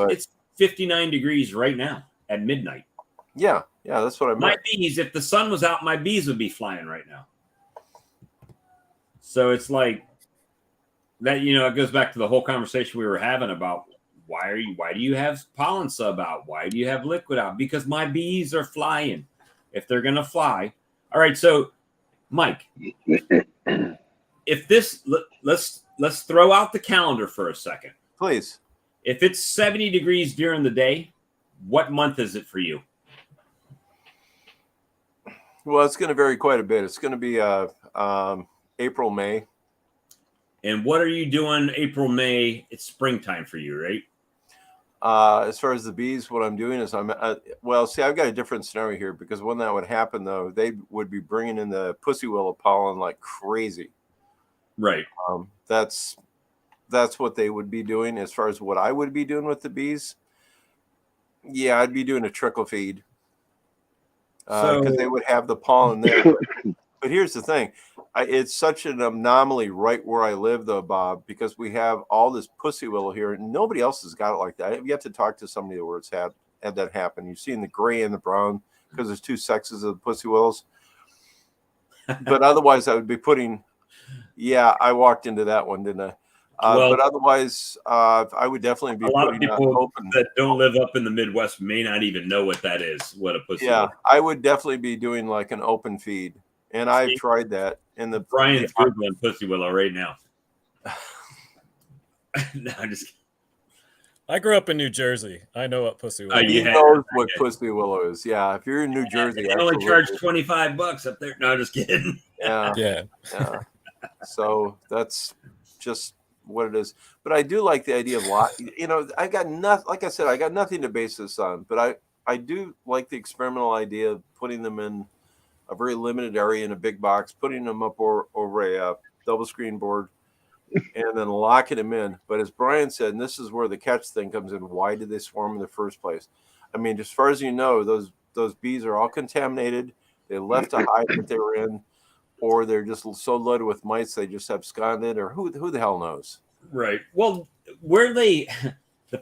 59 degrees right now at midnight. Yeah, that's what I meant. My bees, if the sun was out, my bees would be flying right now. So it's like that, it goes back to the whole conversation we were having about why do you have pollen sub out? Why do you have liquid out? Because my bees are flying. If they're going to fly. All right. So Mike, if this, let's throw out the calendar for a second. Please. If it's 70 degrees during the day, what month is it for you? Well, it's going to vary quite a bit. It's going to be April, May. And what are you doing April, May? It's springtime for you, right? As far as the bees, what I'm doing is I've got a different scenario here, because when that would happen, though, they would be bringing in the pussy willow pollen like crazy. Right. That's what they would be doing. As far as what I would be doing with the bees, yeah, I'd be doing a trickle feed. Because they would have the pollen there. But here's the thing. It's such an anomaly right where I live, though, Bob, because we have all this pussy willow here, and nobody else has got it like that. I've yet to talk to somebody where it's had that happen. You've seen the gray and the brown, because there's 2 sexes of the pussy willows. But otherwise, I would be putting... Yeah, I walked into that one, didn't I? But otherwise, I would definitely be a lot of people open. That don't live up in the Midwest may not even know what that is, what a pussy willow. I would definitely be doing like an open feed. And I've tried that. Brian's Googling pussy willow right now. No, I'm just kidding. I grew up in New Jersey. I know what pussy willow is. He knows what pussy willow is. Yeah, if you're in New Jersey, they only charge $25 up there. No, I'm just kidding. Yeah. So that's just what it is. But I do like the idea of I got nothing. Like I said, I got nothing to base this on. But I do like the experimental idea of putting them in a very limited area in a big box, putting them up over a double screen board, and then locking them in. But as Brian said, and this is where the catch thing comes in, why did they swarm in the first place? I mean, as far as you know, those bees are all contaminated. They left a hive that they were in, or they're just so loaded with mites they just absconded, or who the hell knows? Right. Well, the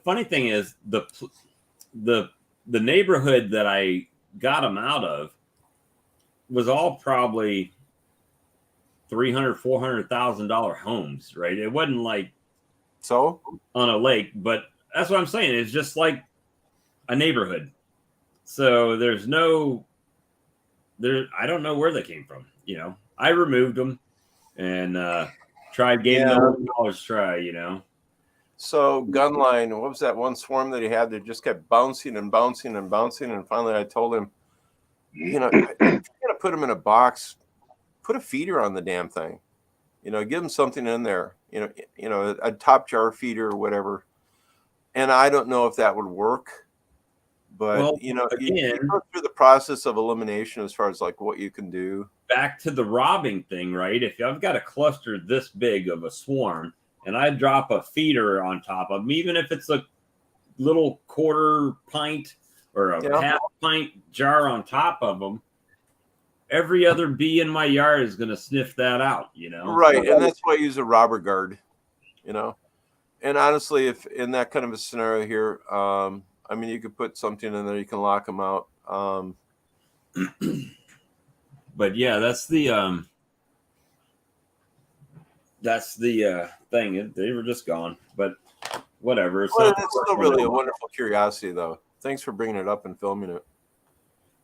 funny thing is the neighborhood that I got them out of was all probably $300,000-$400,000 homes, right? It wasn't like on a lake, but that's what I'm saying. It's just like a neighborhood. So there's I don't know where they came from. I removed them and gave them $1 try. So Gunline, what was that one swarm that he had that just kept bouncing and bouncing and bouncing? And finally I told him, if you're going to put them in a box, put a feeder on the damn thing. Give them something in there, a top jar feeder or whatever. And I don't know if that would work. But, you go through the process of elimination as far as like what you can do. Back to the robbing thing, right? If I've got a cluster this big of a swarm and I drop a feeder on top of them, even if it's a little quarter pint or a half pint jar on top of them, every other bee in my yard is going to sniff that out, Right. And that's why I use a robber guard, And honestly, if in that kind of a scenario here, I mean, you could put something in there. You can lock them out. But yeah, that's the thing. They were just gone, but whatever. It's Well, not. it's still really a wonderful curiosity, though. Thanks for bringing it up and filming it.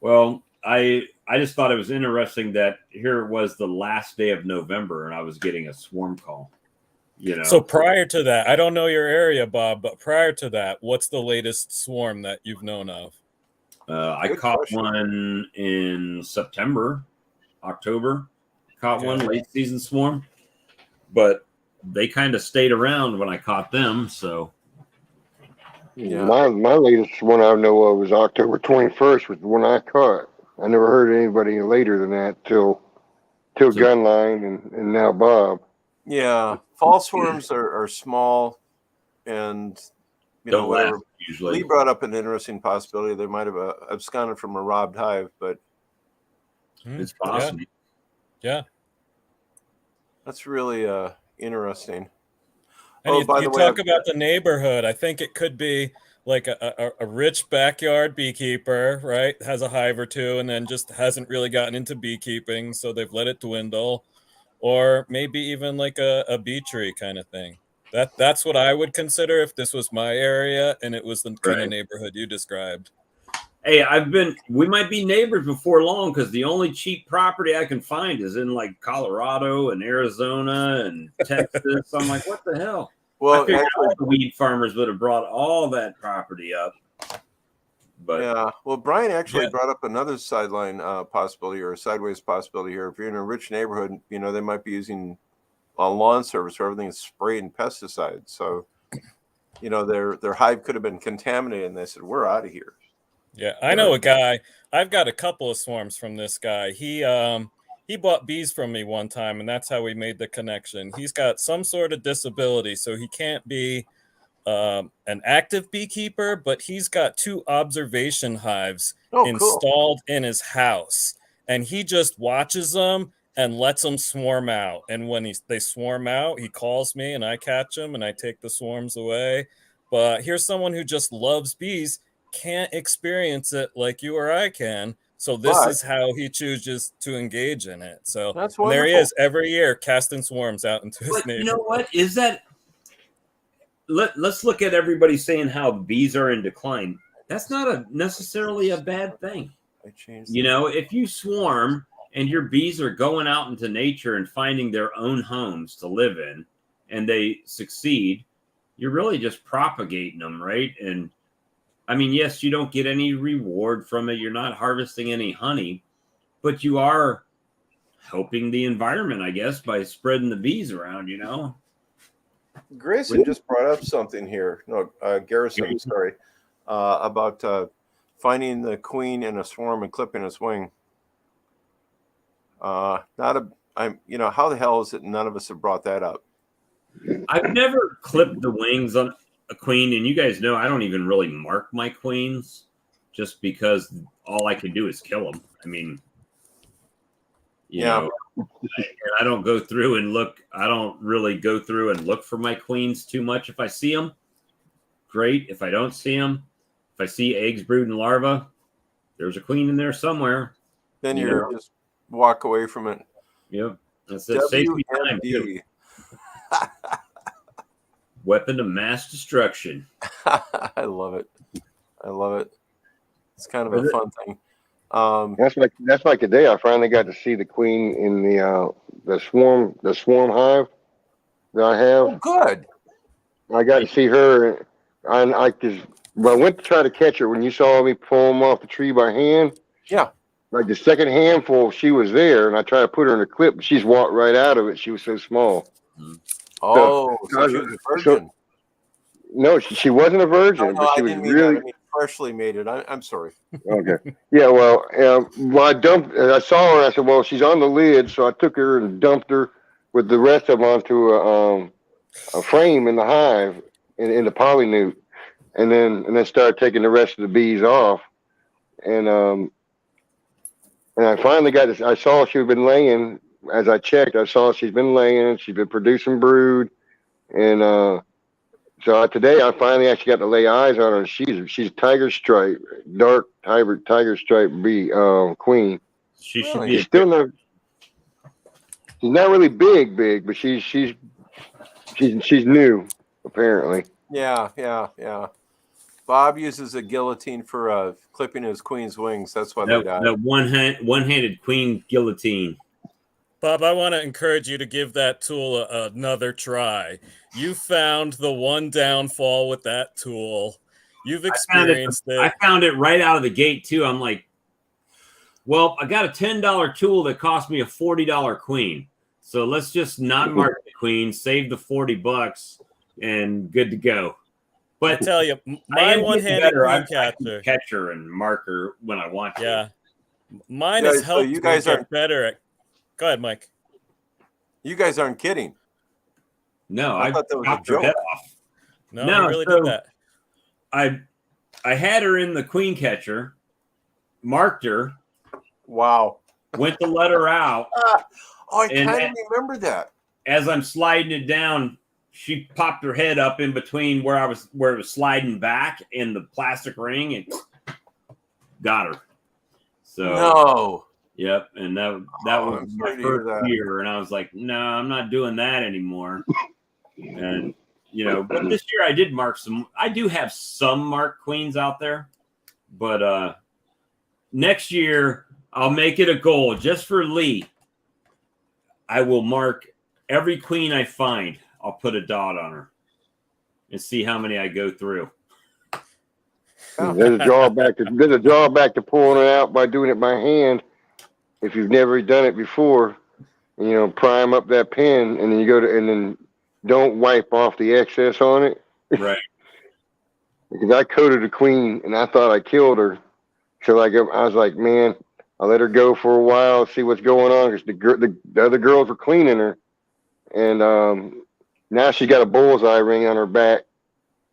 Well, I just thought it was interesting that here it was the last day of November, and I was getting a swarm call. You know. So prior to that, I don't know your area, Bob, but prior to that, what's the latest swarm that you've known of? I Good caught question. one in September, October. Caught Okay. one late season swarm, but they kind of stayed around when I caught them. So Yeah. My latest one I know of was October 21st, was the one I caught. I never heard anybody later than that till So- Gunline and now Bob. Yeah, fall swarms are small, and you know don't whatever. last usually. Lee brought up an interesting possibility. They might have absconded from a robbed hive, but It's possible. Yeah. that's really interesting. And Oh, by you the way, talk about the neighborhood. I think it could be like a rich backyard beekeeper, right? Has a hive or two and then just hasn't really gotten into beekeeping, so they've let it dwindle. Or maybe even like a bee tree kind of thing. That's what I would consider if this was my area and it was the kind of Right. neighborhood you described. Hey, we might be neighbors before long because the only cheap property I can find is in like Colorado and Arizona and Texas. I'm like, what the hell? well, I figured actually, all the weed farmers would have brought all that property up. But yeah. Well, Brian actually Yeah. brought up another sideline possibility or a sideways possibility here. If you're in a rich neighborhood, you know they might be using a lawn service where everything is sprayed in pesticides. So, you know, their hive could have been contaminated, and they said, "We're out of here." Yeah, I know a guy. I've got a couple of swarms from this guy. He bought bees from me one time, and that's how we made the connection. He's got some sort of disability, so he can't be an active beekeeper, but he's got 2 observation hives Oh, cool. installed in his house, and he just watches them and lets them swarm out. And when they swarm out, he calls me, and I catch them, and I take the swarms away. But here's someone who just loves bees, can't experience it like you or I can. So this But- is how he chooses to engage in it. So That's and there he wonderful. is every year casting swarms out into his but you neighborhood. know what? Is that let's look at everybody saying how bees are in decline. That's not necessarily a bad thing. I changed. You know, if you swarm and your bees are going out into nature and finding their own homes to live in and they succeed, you're really just propagating them, right? And I mean, yes, you don't get any reward from it. You're not harvesting any honey, but you are helping the environment, I guess, by spreading the bees around, you know? Grayson just brought up something here. No, Garrison, sorry, about finding the queen in a swarm and clipping its wing. You know, how the hell is it none of us have brought that up? I've never clipped the wings on a queen, and you guys know I don't even really mark my queens just because all I can do is kill them. I mean, you know, I don't go through and look. I don't really go through and look for my queens too much. If I see them, great. If I don't see them, if I see eggs, brood, and larvae, there's a queen in there somewhere. Then You you're know. just walk away from it. Yep, that's it. Safety time. Too. WMD. Weapon of mass destruction. I love it. I love it. It's kind of a fun thing. That's like today. I finally got to see the queen in the swarm hive that I have. Oh, good. I got to see her. I went to try to catch her when you saw me pull them off the tree by hand. Yeah. Like the second handful, she was there, and I tried to put her in a clip, but she's walked right out of it. She was so small. Oh, so she was a virgin. No, she wasn't a virgin, but she was really. I mean, freshly mated. I'm sorry. Okay. Yeah. Well, I saw her. I said, "Well, she's on the lid," so I took her and dumped her with the rest of them onto a frame in the hive in the polynute, and then started taking the rest of the bees off, and I finally got this. I saw she'd been laying. As I checked, I saw she's been laying. She's been producing brood, and So today I finally actually got to lay eyes on her. She's tiger stripe, dark tiger stripe queen. She should Really? be She's still not. She's not really big, but she's new apparently. Yeah. Bob uses a guillotine for clipping his queen's wings. That's why they died. that one-handed queen guillotine. Bob, I want to encourage you to give that tool another try. You found the one downfall with that tool. You've experienced it. I found it right out of the gate too. I'm like, well, I got a $10 tool that cost me a $40 queen. So let's just not mark the queen, save the $40 and good to go. But I tell you, my one-handed queen catcher. Catcher and marker when I want to. Yeah. Mine has helped you guys get better at. Go ahead, Mike. You guys aren't kidding. No, I thought that was a chopped her joke. head off. No, you really did that. I had her in the queen catcher, marked her. Wow. Went to let her out. I kind of remember that. As I'm sliding it down, she popped her head up in between where it was sliding back in the plastic ring and got her. So no. Yep, and that was my first year, and I was like, no, I'm not doing that anymore. And but this year I did mark some. I do have some marked queens out there, but next year I'll make it a goal just for Lee. I will mark every queen I find. I'll put a dot on her and see how many I go through. There's a drawback to pulling it out by doing it by hand. If you've never done it before, prime up that pin and then and then don't wipe off the excess on it. Right. Because I coated a queen and I thought I killed her. So I was like, man, I'll let her go for a while, see what's going on. Because the other girls were cleaning her. And now she got a bullseye ring on her back.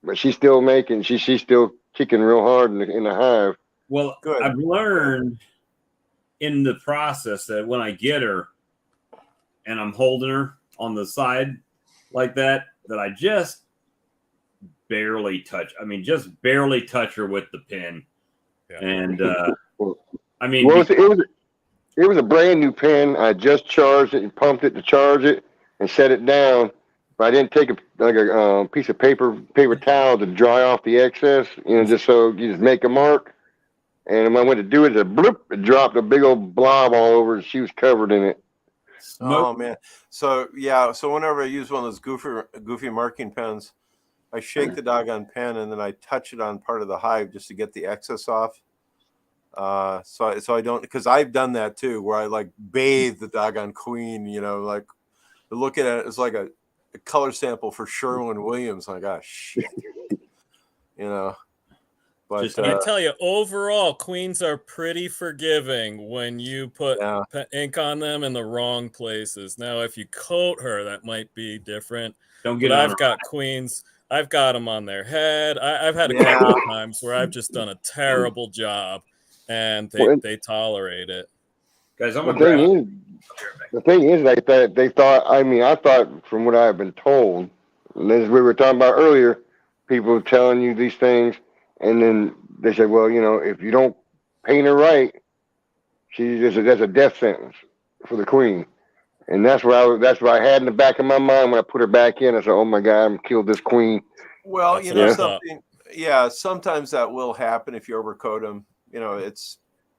But she's still she's still kicking real hard in the hive. Well, good. I've learned in the process that when I get her and I'm holding her on the side like that I just barely touch. I mean, just barely touch her with the pin. Yeah. And I mean, well, it was a brand new pin. I just charged it and pumped it to charge it and set it down. But I didn't take a piece of paper towel to dry off the excess, just so you just make a mark. And when I went to do it, it dropped a big old blob all over, and she was covered in it. Oh man! So yeah, so whenever I use one of those goofy marking pens, I shake the doggone pen and then I touch it on part of the hive just to get the excess off. So I don't, because I've done that too, where I like bathe the doggone queen. Like look at it, it's like a color sample for Sherwin-Williams. Like, oh shit, But I tell you, overall, queens are pretty forgiving when you put ink on them in the wrong places. Now, if you coat her, that might be different. I've got queens. I've got them on their head. I've had a couple of times where I've just done a terrible job, and they tolerate it. Guys, the thing is, they thought. I mean, I thought from what I've been told, and as we were talking about earlier, people telling you these things. And then they said, well, if you don't paint her right, there's a death sentence for the queen. And that's what I had in the back of my mind when I put her back in. I said, oh my God, I'm killed this queen. Well, something. Yeah, sometimes that will happen if you overcoat them.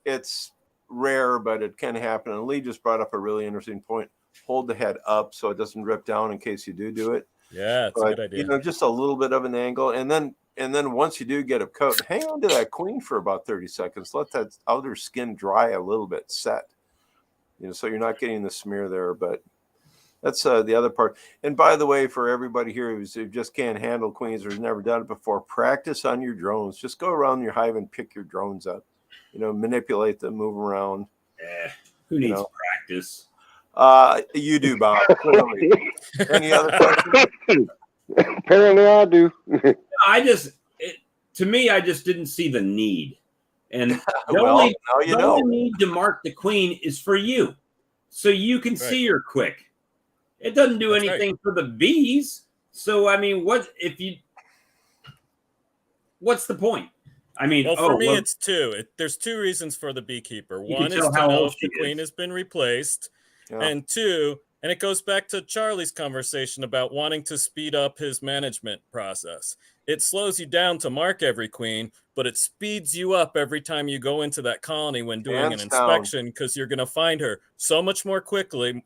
It's rare, but it can happen. And Lee just brought up a really interesting point. Hold the head up so it doesn't rip down in case you do it. Yeah, it's a good idea. Just a little bit of an angle, and then once you do get a coat, hang on to that queen for about 30 seconds. Let that outer skin dry a little bit, set. So you're not getting the smear there. But that's the other part. And by the way, for everybody here who just can't handle queens or has never done it before, practice on your drones. Just go around your hive and pick your drones up. Manipulate them, move around. Who needs practice? You do, Bob. Clearly. Any other questions? Apparently I do. I just didn't see the need. And the only need to mark the queen is for you. So you can see her quick. It doesn't do anything for the bees. So, I mean, what if you what's the point? I mean, Well, for me, it's two. There's two reasons for the beekeeper. You can One is tell to how know old if the she queen is. has been replaced, Yeah. and two, and it goes back to Charlie's conversation about wanting to speed up his management process. It slows you down to mark every queen, but it speeds you up every time you go into that colony when doing an Hands down. inspection, because you're going to find her so much more quickly,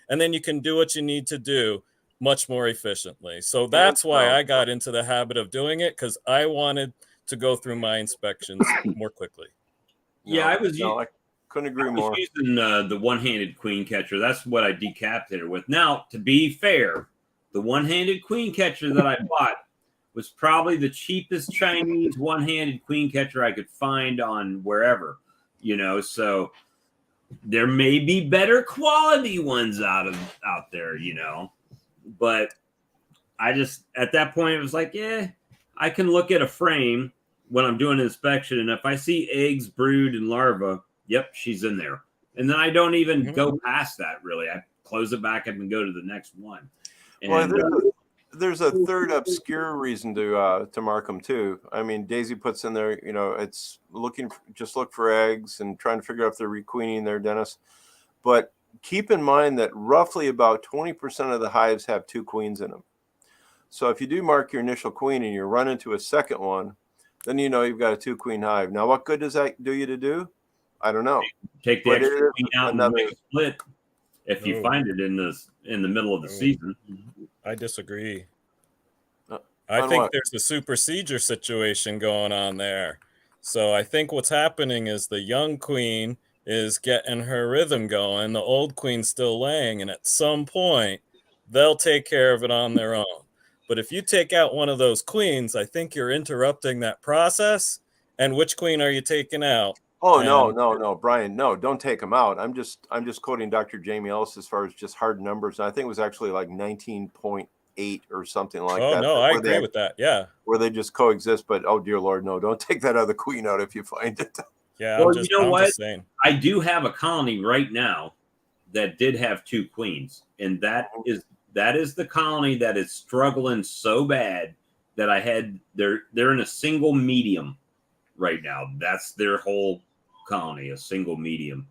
and then you can do what you need to do much more efficiently. So that's why I got into the habit of doing it, because I wanted to go through my inspections more quickly. Yeah, I was couldn't agree more. using the one-handed queen catcher. That's what I decapitated with. Now, to be fair, the one-handed queen catcher that I bought was probably the cheapest Chinese one-handed queen catcher I could find on wherever, so there may be better quality ones out there, but I just, at that point, it was like, yeah, I can look at a frame when I'm doing an inspection, and if I see eggs, brood, and larvae, yep, she's in there. And then I don't even go past that, really. I close it back up and go to the next one. And, well, there's a third obscure reason to mark them too. I mean, Daisy puts in there, it's just look for eggs and trying to figure out if they're requeening there, Dennis. But keep in mind that roughly about 20% of the hives have two queens in them. So if you do mark your initial queen and you run into a second one, then you've got a 2-queen hive. Now, what good does that do you to do? I don't know. Take the extra queen out and make a split if you find it in the middle of the season. I disagree. I think there's a supersedure situation going on there. So I think what's happening is the young queen is getting her rhythm going. The old queen's still laying, and at some point, they'll take care of it on their own. But if you take out one of those queens, I think you're interrupting that process. And which queen are you taking out? Oh, no, Brian, no, don't take them out. I'm just quoting Dr. Jamie Ellis as far as just hard numbers. And I think it was actually like 19.8 or something like that. Oh, no, I agree with that. Yeah. Where they just coexist. But, oh, dear Lord, no, don't take that other queen out if you find it. Yeah, well, what? I do have a colony right now that did have 2 queens. And that is the colony that is struggling so bad that they're in a single medium right now. That's their whole colony, a single medium.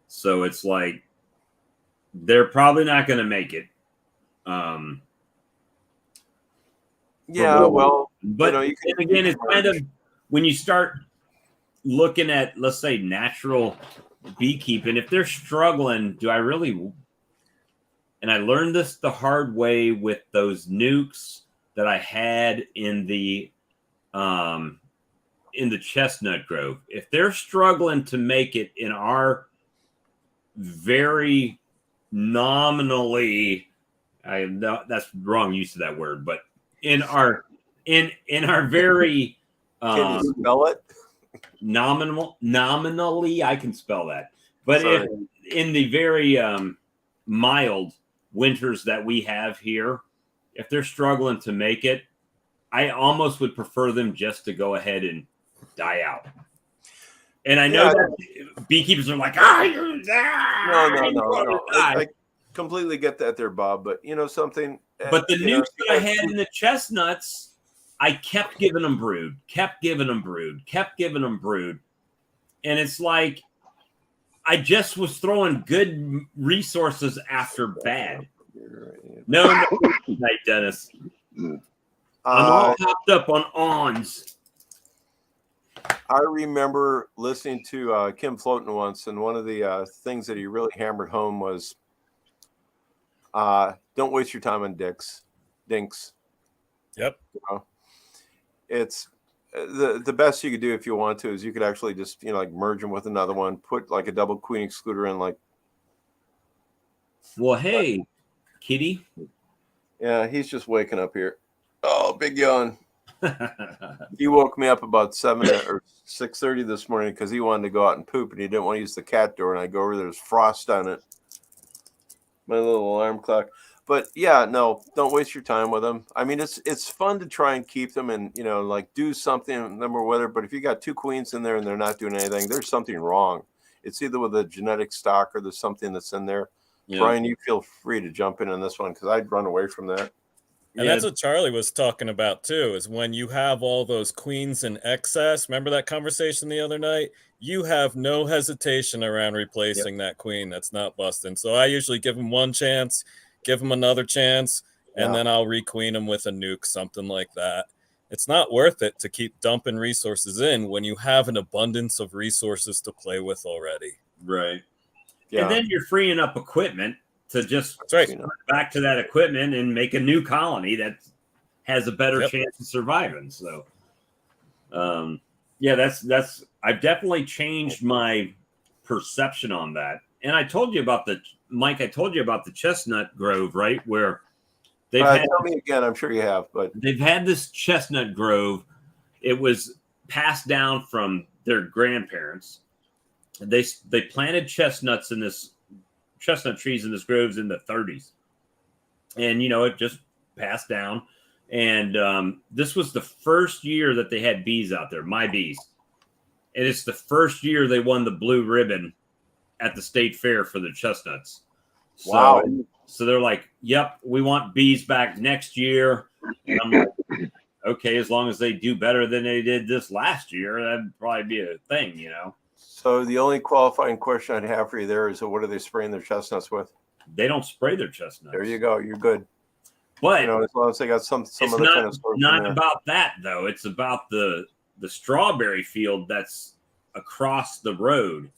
So it's like they're probably not going to make it. Yeah, well, but again, it's kind of when you start looking at, let's say, natural beekeeping, if they're struggling, do I really? And I learned this the hard way with those nukes that I had in the chestnut grove. If they're struggling to make it in our very nominally, that's wrong use of that word, but in our very can you spell it? Nominally, I can spell that. But if in the very mild winters that we have here, if they're struggling to make it, I almost would prefer them just to go ahead and die out. And I know that beekeepers are like, no. I completely get that there, Bob. But something. But the nukes that I had in the chestnuts, I kept giving them brood, and it's like I just was throwing good resources after bad. No, night, Dennis. I'm all hopped up on awns. I remember listening to Kim Floatin once, and one of the things that he really hammered home was, don't waste your time on dinks. Yep. It's the best you could do if you want to is you could actually just like merge them with another one, put like a double queen excluder in, like. Well, hey, kitty. Yeah, he's just waking up here. Oh, big yawn. He woke me up about 7 or 6:30 this morning because he wanted to go out and poop and he didn't want to use the cat door. And I go over there's frost on it. My little alarm clock. But yeah, no, don't waste your time with them. I mean, it's fun to try and keep them and like do something number whether. But if you got 2 queens in there and they're not doing anything, there's something wrong. It's either with a genetic stock or there's something that's in there. Yeah. Brian, you feel free to jump in on this one because I'd run away from that. And that's what Charlie was talking about too, is when you have all those queens in excess. Remember that conversation the other night? You have no hesitation around replacing that queen that's not busting. So I usually give them one chance, give them another chance, and then I'll requeen them with a nuke, something like that. It's not worth it to keep dumping resources in when you have an abundance of resources to play with already. Right. Yeah. And then you're freeing up equipment to just back to that equipment and make a new colony that has a better chance of surviving. So, that's I've definitely changed my perception on that. And I told you about the chestnut grove, right? Where they've tell me again. I'm sure you have, but they've had this chestnut grove. It was passed down from their grandparents. They planted chestnut trees in this groves in the 30s, and it just passed down. And this was the first year that they had bees out there, my bees, and it's the first year they won the blue ribbon at the state fair for the chestnuts. Wow! So they're like, "Yep, we want bees back next year." And I'm like, "Okay, as long as they do better than they did this last year, that'd probably be a thing, So the only qualifying question I'd have for you there is, what are they spraying their chestnuts with? They don't spray their chestnuts. There you go. You're good. But as long as they got some other kind of stuff. Not about that though. It's about the strawberry field that's across the road.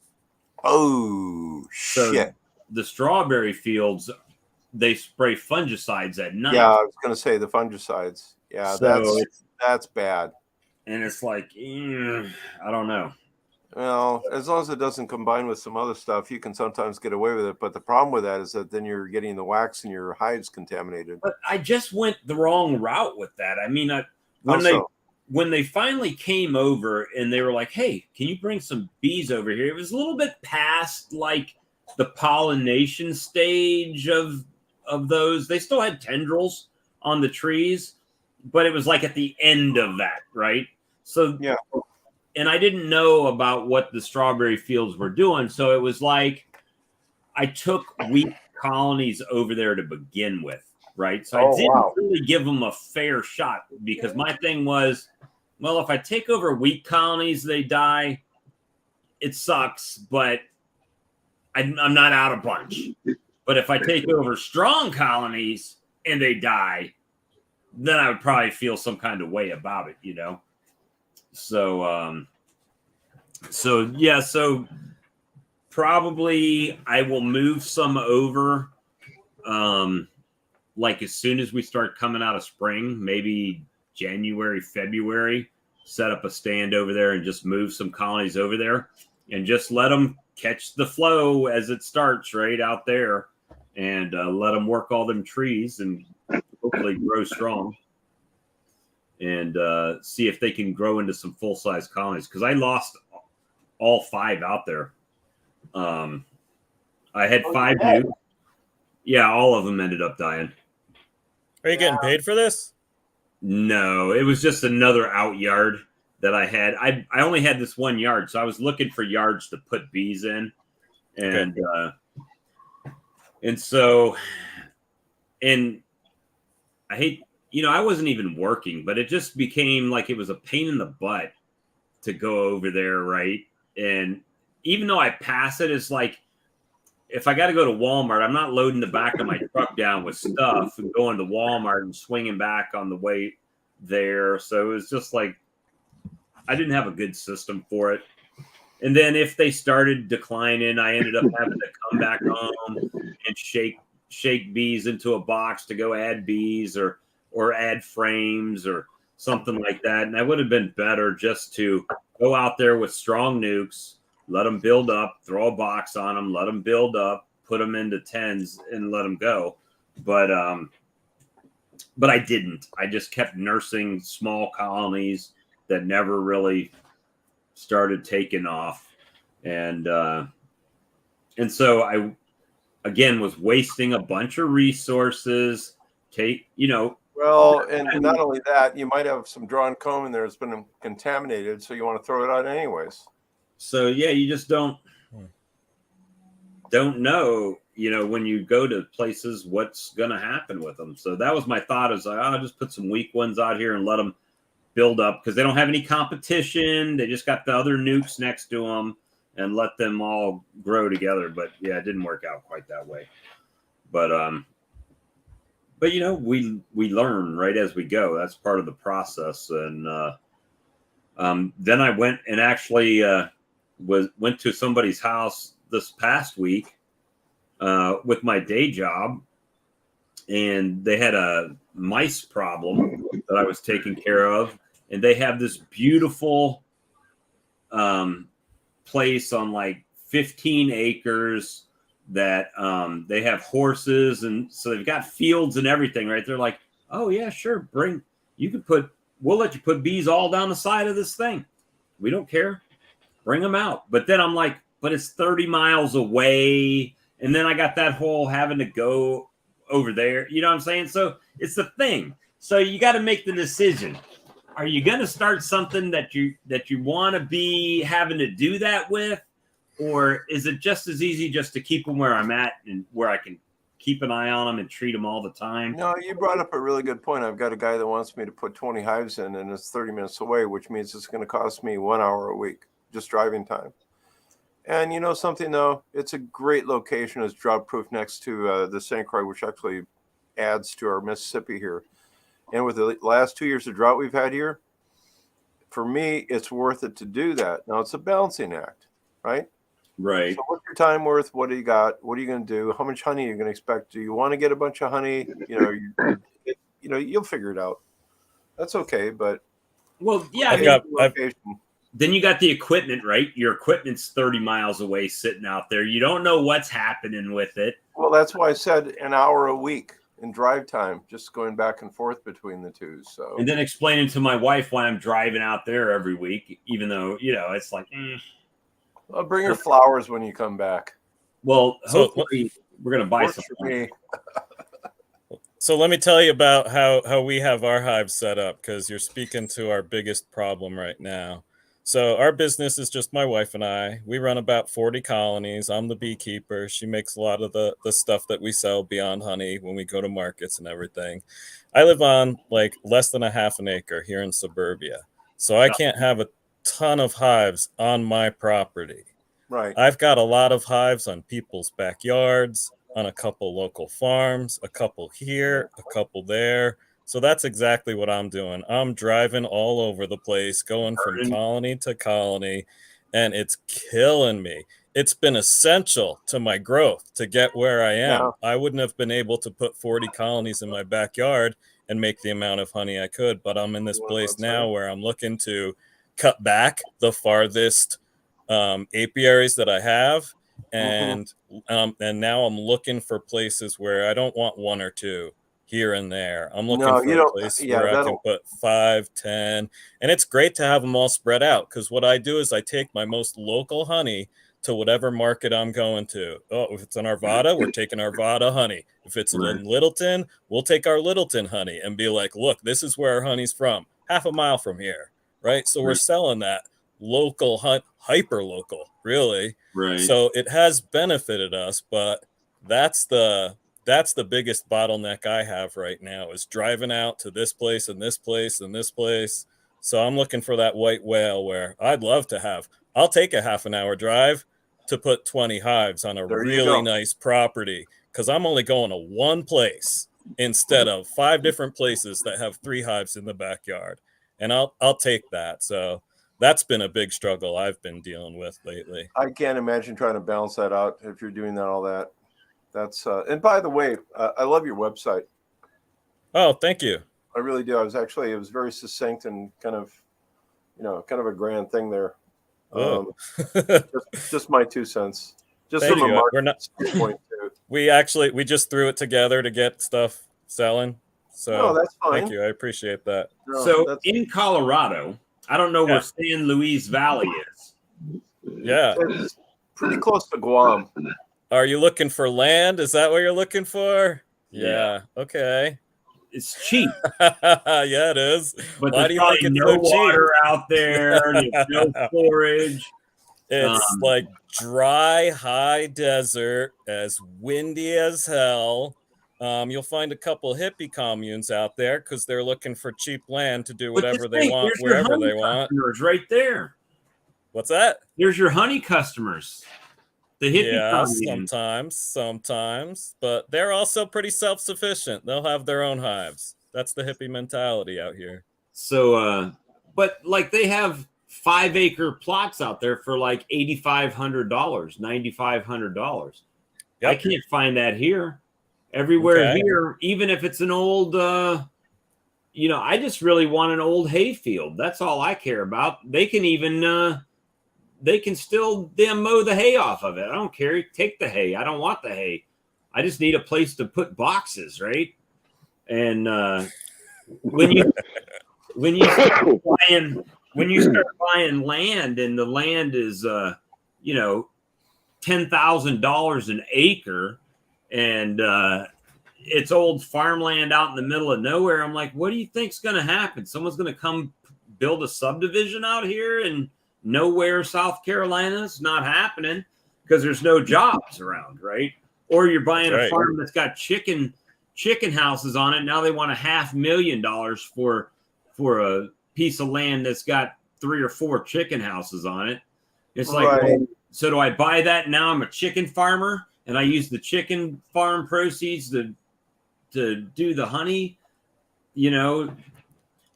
Oh shit! The strawberry fields, they spray fungicides at night. Yeah, I was going to say the fungicides. Yeah, so that's bad. And it's like, I don't know. Well, as long as it doesn't combine with some other stuff, you can sometimes get away with it. But the problem with that is that then you're getting the wax in your hides contaminated. But I just went the wrong route with that. I mean, when they finally came over and they were like, "Hey, can you bring some bees over here?" It was a little bit past like the pollination stage of those. They still had tendrils on the trees, but it was like at the end of that, right? So yeah. And I didn't know about what the strawberry fields were doing. So it was like I took weak colonies over there to begin with, right? So I didn't really give them a fair shot because my thing was, well, if I take over weak colonies, they die. It sucks, but I'm not out a bunch. But if I take over strong colonies and they die, then I would probably feel some kind of way about it, So probably I will move some over, like as soon as we start coming out of spring, maybe January, February, set up a stand over there and just move some colonies over there and just let them catch the flow as it starts right out there and let them work all them trees and hopefully grow strong. And see if they can grow into some full-size colonies. Because I lost all 5 out there. I had 5 nukes. Yeah, all of them ended up dying. Are you getting paid for this? No, it was just another out yard that I had. I only had this one yard, so I was looking for yards to put bees in. And I hate... I wasn't even working, but it just became like it was a pain in the butt to go over there, right? And even though I pass it, it's like if I got to go to Walmart, I'm not loading the back of my truck down with stuff and going to Walmart and swinging back on the way there. So it was just like I didn't have a good system for it. And then if they started declining, I ended up having to come back home and shake bees into a box to go add bees or add frames or something like that. And that would have been better just to go out there with strong nukes, let them build up, throw a box on them, let them build up, put them into 10s and let them go. But I didn't. I just kept nursing small colonies that never really started taking off. And so I, again, was wasting a bunch of resources. Well, and not only that, you might have some drawn comb in there that's been contaminated, so you want to throw it out anyways. So yeah, you just don't know. when you go to places, what's going to happen with them? So that was my thought, is I'll just put some weak ones out here and let them build up, because they don't have any competition. They just got the other nukes next to them, and let them all grow together. But yeah, it didn't work out quite that way. But we learn right as we go. That's part of the process. And then I went and actually went to somebody's house this past week with my day job, and they had a mice problem that I was taking care of. And they have this beautiful place on like 15 acres that they have horses, and so they've got fields and everything, right? They're like, oh yeah, sure, we'll let you put bees all down the side of this thing. We don't care. Bring them out. But then I'm like, but it's 30 miles away. And then I got that whole having to go over there. You know what I'm saying? So it's the thing. So you got to make the decision. Are you going to start something that you want to be having to do that with? Or is it just as easy just to keep them where I'm at and where I can keep an eye on them and treat them all the time? No, you brought up a really good point. I've got a guy that wants me to put 20 hives in, and it's 30 minutes away, which means it's going to cost me 1 hour a week, just driving time. And you know something, though? It's a great location. It's drought-proof next to the St. Croix, which actually adds to our Mississippi here. And with the last 2 years of drought we've had here, for me, it's worth it to do that. Now, it's a balancing act, right? Right. So what's your time worth? What do you got? What are you going to do? How much honey are you going to expect? Do you want to get a bunch of honey? You'll figure it out. That's okay, but well, yeah. location. Then you got the equipment, right? Your equipment's 30 miles away sitting out there. You don't know what's happening with it. Well, that's why I said an hour a week in drive time, just going back and forth between the two. So, and then explaining to my wife why I'm driving out there every week, even though, it's like, I'll bring her flowers when you come back. Well, hopefully we're going to buy some for me. So let me tell you about how we have our hives set up, because you're speaking to our biggest problem right now. So our business is just my wife and I. We run about 40 colonies. I'm the beekeeper. She makes a lot of the stuff that we sell beyond honey when we go to markets and everything. I live on like less than a half an acre here in suburbia. So I can't have a ton of hives on my property. Right. I've got a lot of hives on people's backyards, on a couple local farms, a couple here, a couple there. So that's exactly what I'm doing. I'm driving all over the place, going from colony to colony, and it's killing me. It's been essential to my growth to get where I am. Yeah. I wouldn't have been able to put 40 colonies in my backyard and make the amount of honey I could, but I'm in this place now where I'm looking to cut back the farthest apiaries that I have, and now I'm looking for places where I don't want one or two here and there. I'm looking for a place where I can put 5, 10, and it's great to have them all spread out, because what I do is I take my most local honey to whatever market I'm going to. Oh, if it's in Arvada, we're taking Arvada honey. If it's in Littleton, we'll take our Littleton honey and be like, look, this is where our honey's from, half a mile from here. Right. So we're selling that local hyper local, really. Right. So it has benefited us, but that's the biggest bottleneck I have right now, is driving out to this place and this place and this place. So I'm looking for that white whale where I'll take a half an hour drive to put 20 hives on a really nice property, because I'm only going to one place instead of 5 different places that have 3 hives in the backyard. And I'll take that. So that's been a big struggle I've been dealing with lately. I can't imagine trying to balance that out if you're doing all that. That's and by the way, I love your website. Oh, thank you. I really do. It was very succinct and kind of a grand thing there. Just my 2 cents. Just thank from you. a market standpoint too. We just threw it together to get stuff selling. So that's fine. Thank you. I appreciate that. In Colorado, I don't know where San Luis Valley is. Yeah. It's pretty close to Guam. Are you looking for land? Is that what you're looking for? Yeah. Okay. It's cheap. Yeah, it is. But why do you think it's no so cheap? Water out there. There's no storage. It's like dry, high desert, as windy as hell. You'll find a couple hippie communes out there because they're looking for cheap land to do But whatever just they think, want, there's your wherever honey they want. customers right there. What's that? There's your honey customers. The hippie Yeah, commune. sometimes, but they're also pretty self-sufficient. They'll have their own hives. That's the hippie mentality out here. So, but like they have 5-acre plots out there for like $8,500, $9,500. I Yep. can't find that here. Everywhere Okay. here, even if it's an old, I just really want an old hayfield. That's all I care about. They can even, they can still damn mow the hay off of it. I don't care. Take the hay. I don't want the hay. I just need a place to put boxes, right? And when you start buying land, and the land is $10,000 an acre, and it's old farmland out in the middle of nowhere, I'm like, what do you think's going to happen? Someone's going to come build a subdivision out here and nowhere, South Carolina? It's not happening because there's no jobs around, right? Or you're buying a farm that's got chicken houses on it. Now they want $500,000 for a piece of land that's got 3 or 4 chicken houses on it. It's like, well, so do I buy that? Now I'm a chicken farmer and I use the chicken farm proceeds to do the honey.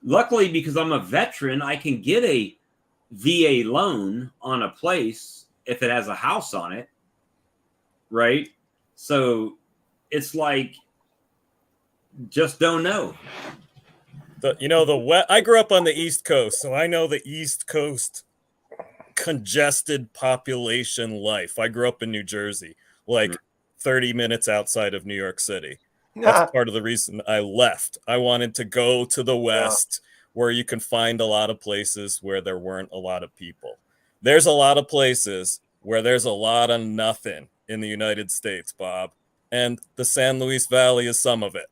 Luckily, because I'm a veteran, I can get a VA loan on a place if it has a house on it, right? So it's like, just don't know. I grew up on the East Coast, so I know the East Coast congested population life. I grew up in New Jersey, like 30 minutes outside of New York City. That's part of the reason I left. I wanted to go to the West, where you can find a lot of places where there weren't a lot of people. There's a lot of places where there's a lot of nothing in the United States, Bob. And the San Luis Valley is some of it.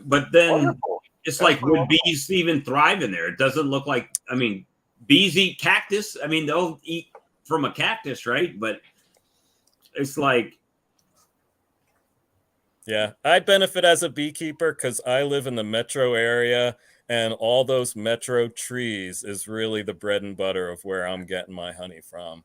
But then it's like, would bees even thrive in there? It doesn't look like, bees eat cactus. They'll eat from a cactus, right? But it's like, yeah, I benefit as a beekeeper because I live in the metro area, and all those metro trees is really the bread and butter of where I'm getting my honey from.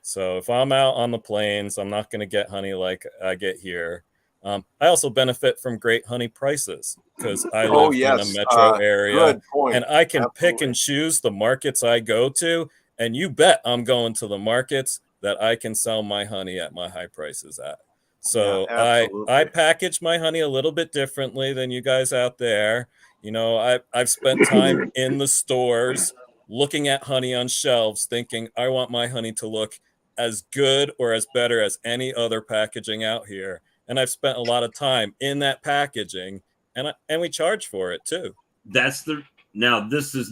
So if I'm out on the plains, I'm not going to get honey like I get here. I also benefit from great honey prices because I live in a metro area, and I can pick and choose the markets I go to. And you bet I'm going to the markets that I can sell my honey at my high prices at. So I package my honey a little bit differently than you guys out there. I've spent time in the stores looking at honey on shelves, thinking I want my honey to look as good or as better as any other packaging out here. And I've spent a lot of time in that packaging, and we charge for it too. Now this has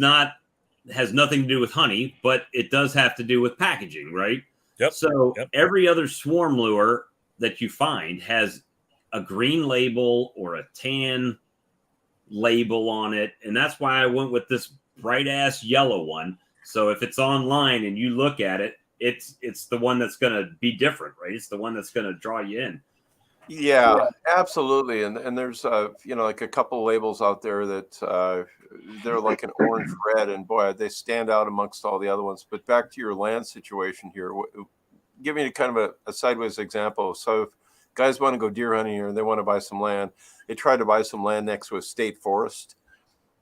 nothing to do with honey, but it does have to do with packaging, right? Yep. So every other swarm lure that you find has a green label or a tan label on it, and that's why I went with this bright ass yellow one. So if it's online and you look at it, it's the one that's going to be different, right? It's the one that's going to draw you in. Yeah, absolutely. And there's like a couple labels out there that they're like an orange red, and boy, they stand out amongst all the other ones. But back to your land situation here, give me kind of a sideways example. So if guys want to go deer hunting here and they want to buy some land, they try to buy some land next to a state forest,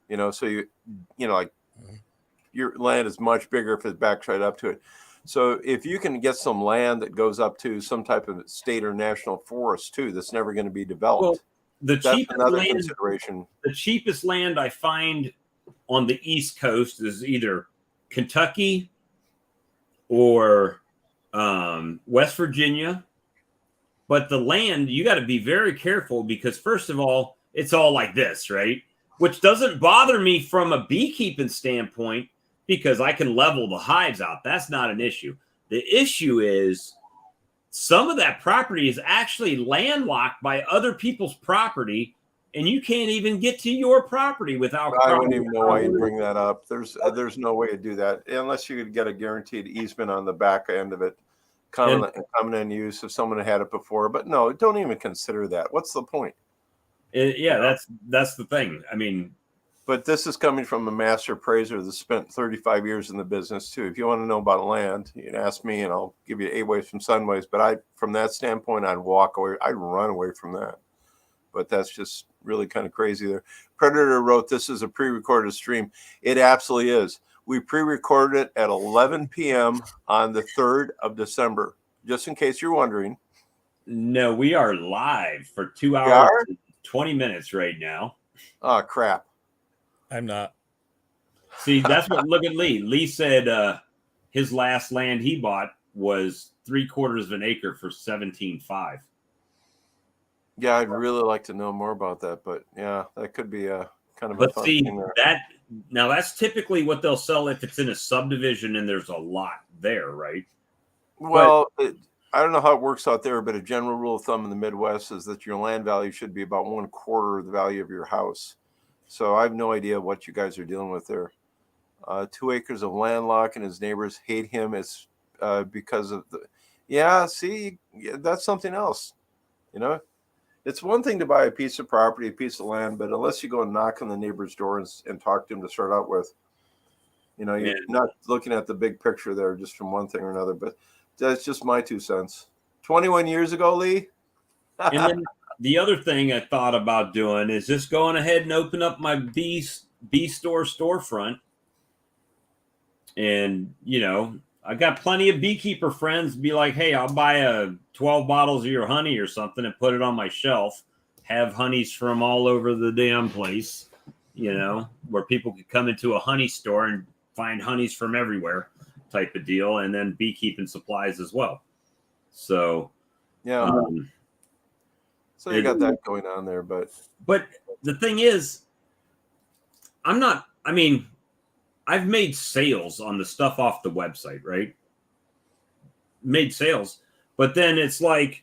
so like your land is much bigger if it backs right up to it. So if you can get some land that goes up to some type of state or national forest too, that's never going to be developed. Well, that's another consideration. The cheapest land I find on the East Coast is either Kentucky or West Virginia. But the land, you got to be very careful because, first of all, it's all like this, right? Which doesn't bother me from a beekeeping standpoint because I can level the hives out. That's not an issue. The issue is some of that property is actually landlocked by other people's property, and you can't even get to your property without. I wouldn't even know why you'd bring that up. There's no way to do that unless you could get a guaranteed easement on the back end of it, common in use if someone had it before. But no, don't even consider that. What's the point? That's the thing. I mean, but this is coming from a master appraiser that spent 35 years in the business too. If you want to know about land, you can ask me, and I'll give you 8 ways from Sunways. But from that standpoint, I'd walk away. I'd run away from that. But that's just really kind of crazy there. Predator wrote, this is a pre-recorded stream. It absolutely is. We pre-recorded it at 11 p.m. on the 3rd of December, just in case you're wondering. No, we are live for 2 hours and 20 minutes right now. Oh, crap. I'm not. See, that's what, look at Lee. Lee said his last land he bought was 3/4 of an acre for $17,500. Yeah, I'd really like to know more about that, but yeah, that could be a kind of. But see, that's typically what they'll sell if it's in a subdivision and there's a lot there, right? Well, I don't know how it works out there, but a general rule of thumb in the Midwest is that your land value should be about 1/4 of the value of your house. So I have no idea what you guys are dealing with there. 2 acres of landlocked and his neighbors hate him. It's because of the. Yeah, see, that's something else, you know. It's one thing to buy a piece of property, a piece of land, but unless you go and knock on the neighbor's door and talk to him to start out with, you know, you're not looking at the big picture there just from one thing or another. But that's just my 2 cents. 21 years ago, Lee. And then the other thing I thought about doing is just going ahead and open up my bee store storefront. And, you know, I got plenty of beekeeper friends be like, hey, I'll buy 12 bottles of your honey or something and put it on my shelf. Have honeys from all over the damn place, you know, where people could come into a honey store and find honeys from everywhere type of deal. And then beekeeping supplies as well. So, yeah. So you got that going on there. But the thing is, I've made sales on the stuff off the website, right? Made sales. But then it's like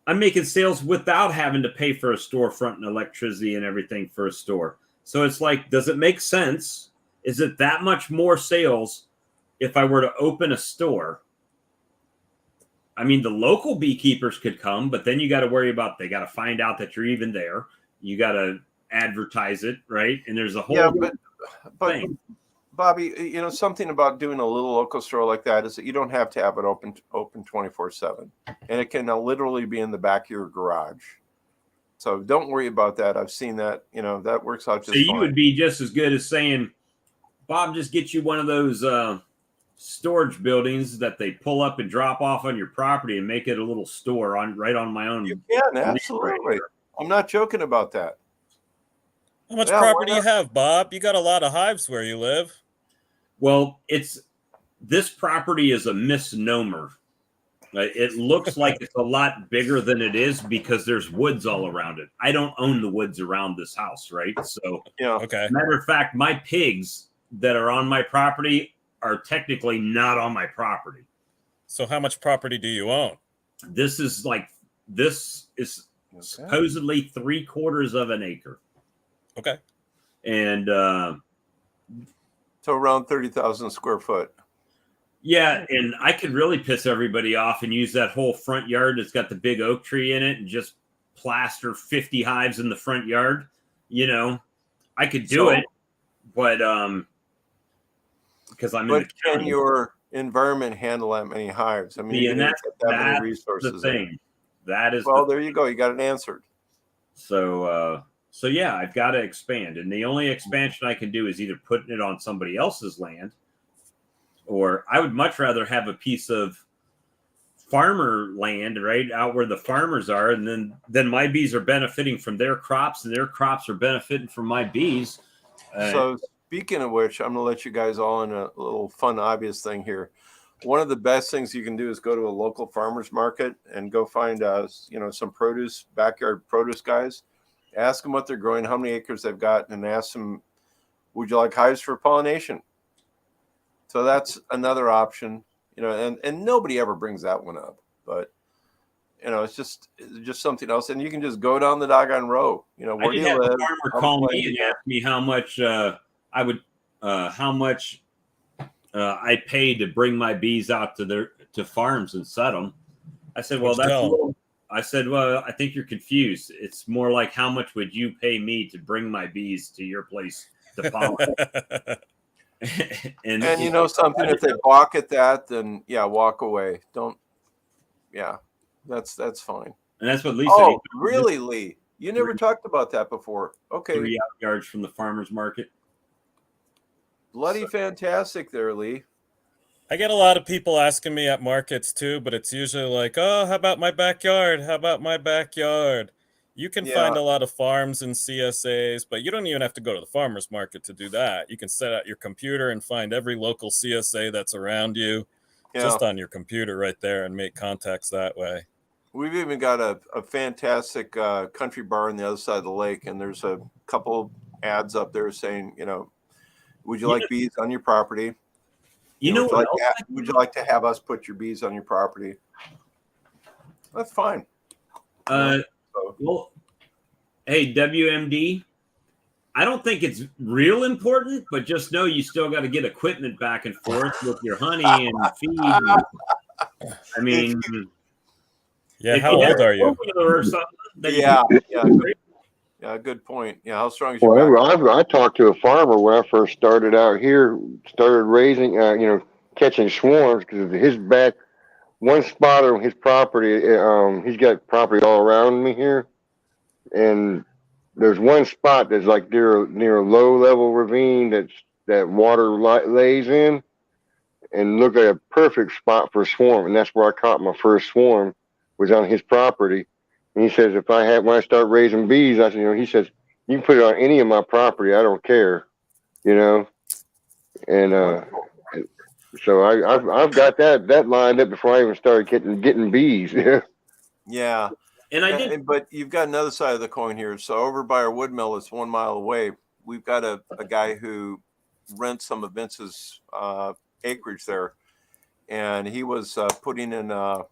I'm making sales without having to pay for a storefront and electricity and everything for a store. So it's like, does it make sense? Is it that much more sales if I were to open a store? I mean, the local beekeepers could come, but then you got to worry about, they got to find out that you're even there. You got to advertise it, right? And there's a whole thing. Bobby, you know, something about doing a little local store like that is that you don't have to have it open 24/7, and it can literally be in the back of your garage. So don't worry about that. I've seen that. You know, that works out just fine. So you would be just as good as saying, Bob, just get you one of those storage buildings that they pull up and drop off on your property and make it a little store right on my own. You can, absolutely. I'm not joking about that. How much property do you have, Bob? You got a lot of hives where you live. Well, this property is a misnomer. It looks like it's a lot bigger than it is because there's woods all around it. I don't own the woods around this house, right? So, yeah. Okay. Matter of fact, my pigs that are on my property are technically not on my property. So how much property do you own? This is supposedly 3/4 of an acre. Okay. And so around 30,000 square foot. Yeah, and I could really piss everybody off and use that whole front yard that's got the big oak tree in it and just plaster 50 hives in the front yard. You know, I could do it, but because I'm in the county. Can your environment handle that many hives? I mean, and that's many resources. The thing. That is there you go. You got it answered. So yeah, I've got to expand, and the only expansion I can do is either putting it on somebody else's land, or I would much rather have a piece of farmer land right out where the farmers are, and then my bees are benefiting from their crops, and their crops are benefiting from my bees. So speaking of which, I'm going to let you guys all in a little fun, obvious thing here. One of the best things you can do is go to a local farmer's market and go find some backyard produce guys. Ask them what they're growing, how many acres they've got, and ask them, would you like hives for pollination? So that's another option, and nobody ever brings that one up. But it's just something else, and you can just go down the doggone row. Where I do did you have live? a farmer call me and ask me how much I paid to bring my bees out to farms and set them. I said, well, What'd you that's a tell 'em? little. I said, well, I think you're confused. It's more like how much would you pay me to bring my bees to your place to pollinate? And you know something, if they balk at that, then walk away. Don't. Yeah, that's fine. And that's what Lee Oh, said. really, Lee? You never talked about that before. Okay. 3 yards from the farmer's market. Bloody fantastic there, Lee. I get a lot of people asking me at markets too, but it's usually like, oh, how about my backyard? How about my backyard? You can find a lot of farms and CSAs, but you don't even have to go to the farmer's market to do that. You can set out your computer and find every local CSA that's around you just on your computer right there and make contacts that way. We've even got a fantastic country bar on the other side of the lake, and there's a couple ads up there saying, would you like bees on your property? Would you like to have us put your bees on your property? That's fine. Well, hey, WMD, I don't think it's real important, but just know you still got to get equipment back and forth with your honey and feed. I mean, yeah. How old are you? Or something, good point. Yeah, how strong is your back? I talked to a farmer when I first started out here, started raising, catching swarms, because his back, one spot on his property, he's got property all around me here, and there's one spot that's like near a low level ravine that water lays in, and look at a perfect spot for a swarm, and that's where I caught my first swarm, was on his property. And he says, when I start raising bees, I said, he says, you can put it on any of my property, I don't care, and so I've got that lined up before I even started getting bees. Yeah. And I did, but you've got another side of the coin here. So over by our wood mill, it's 1 mile away. We've got a guy who rents some of Vince's acreage there, and he was putting in what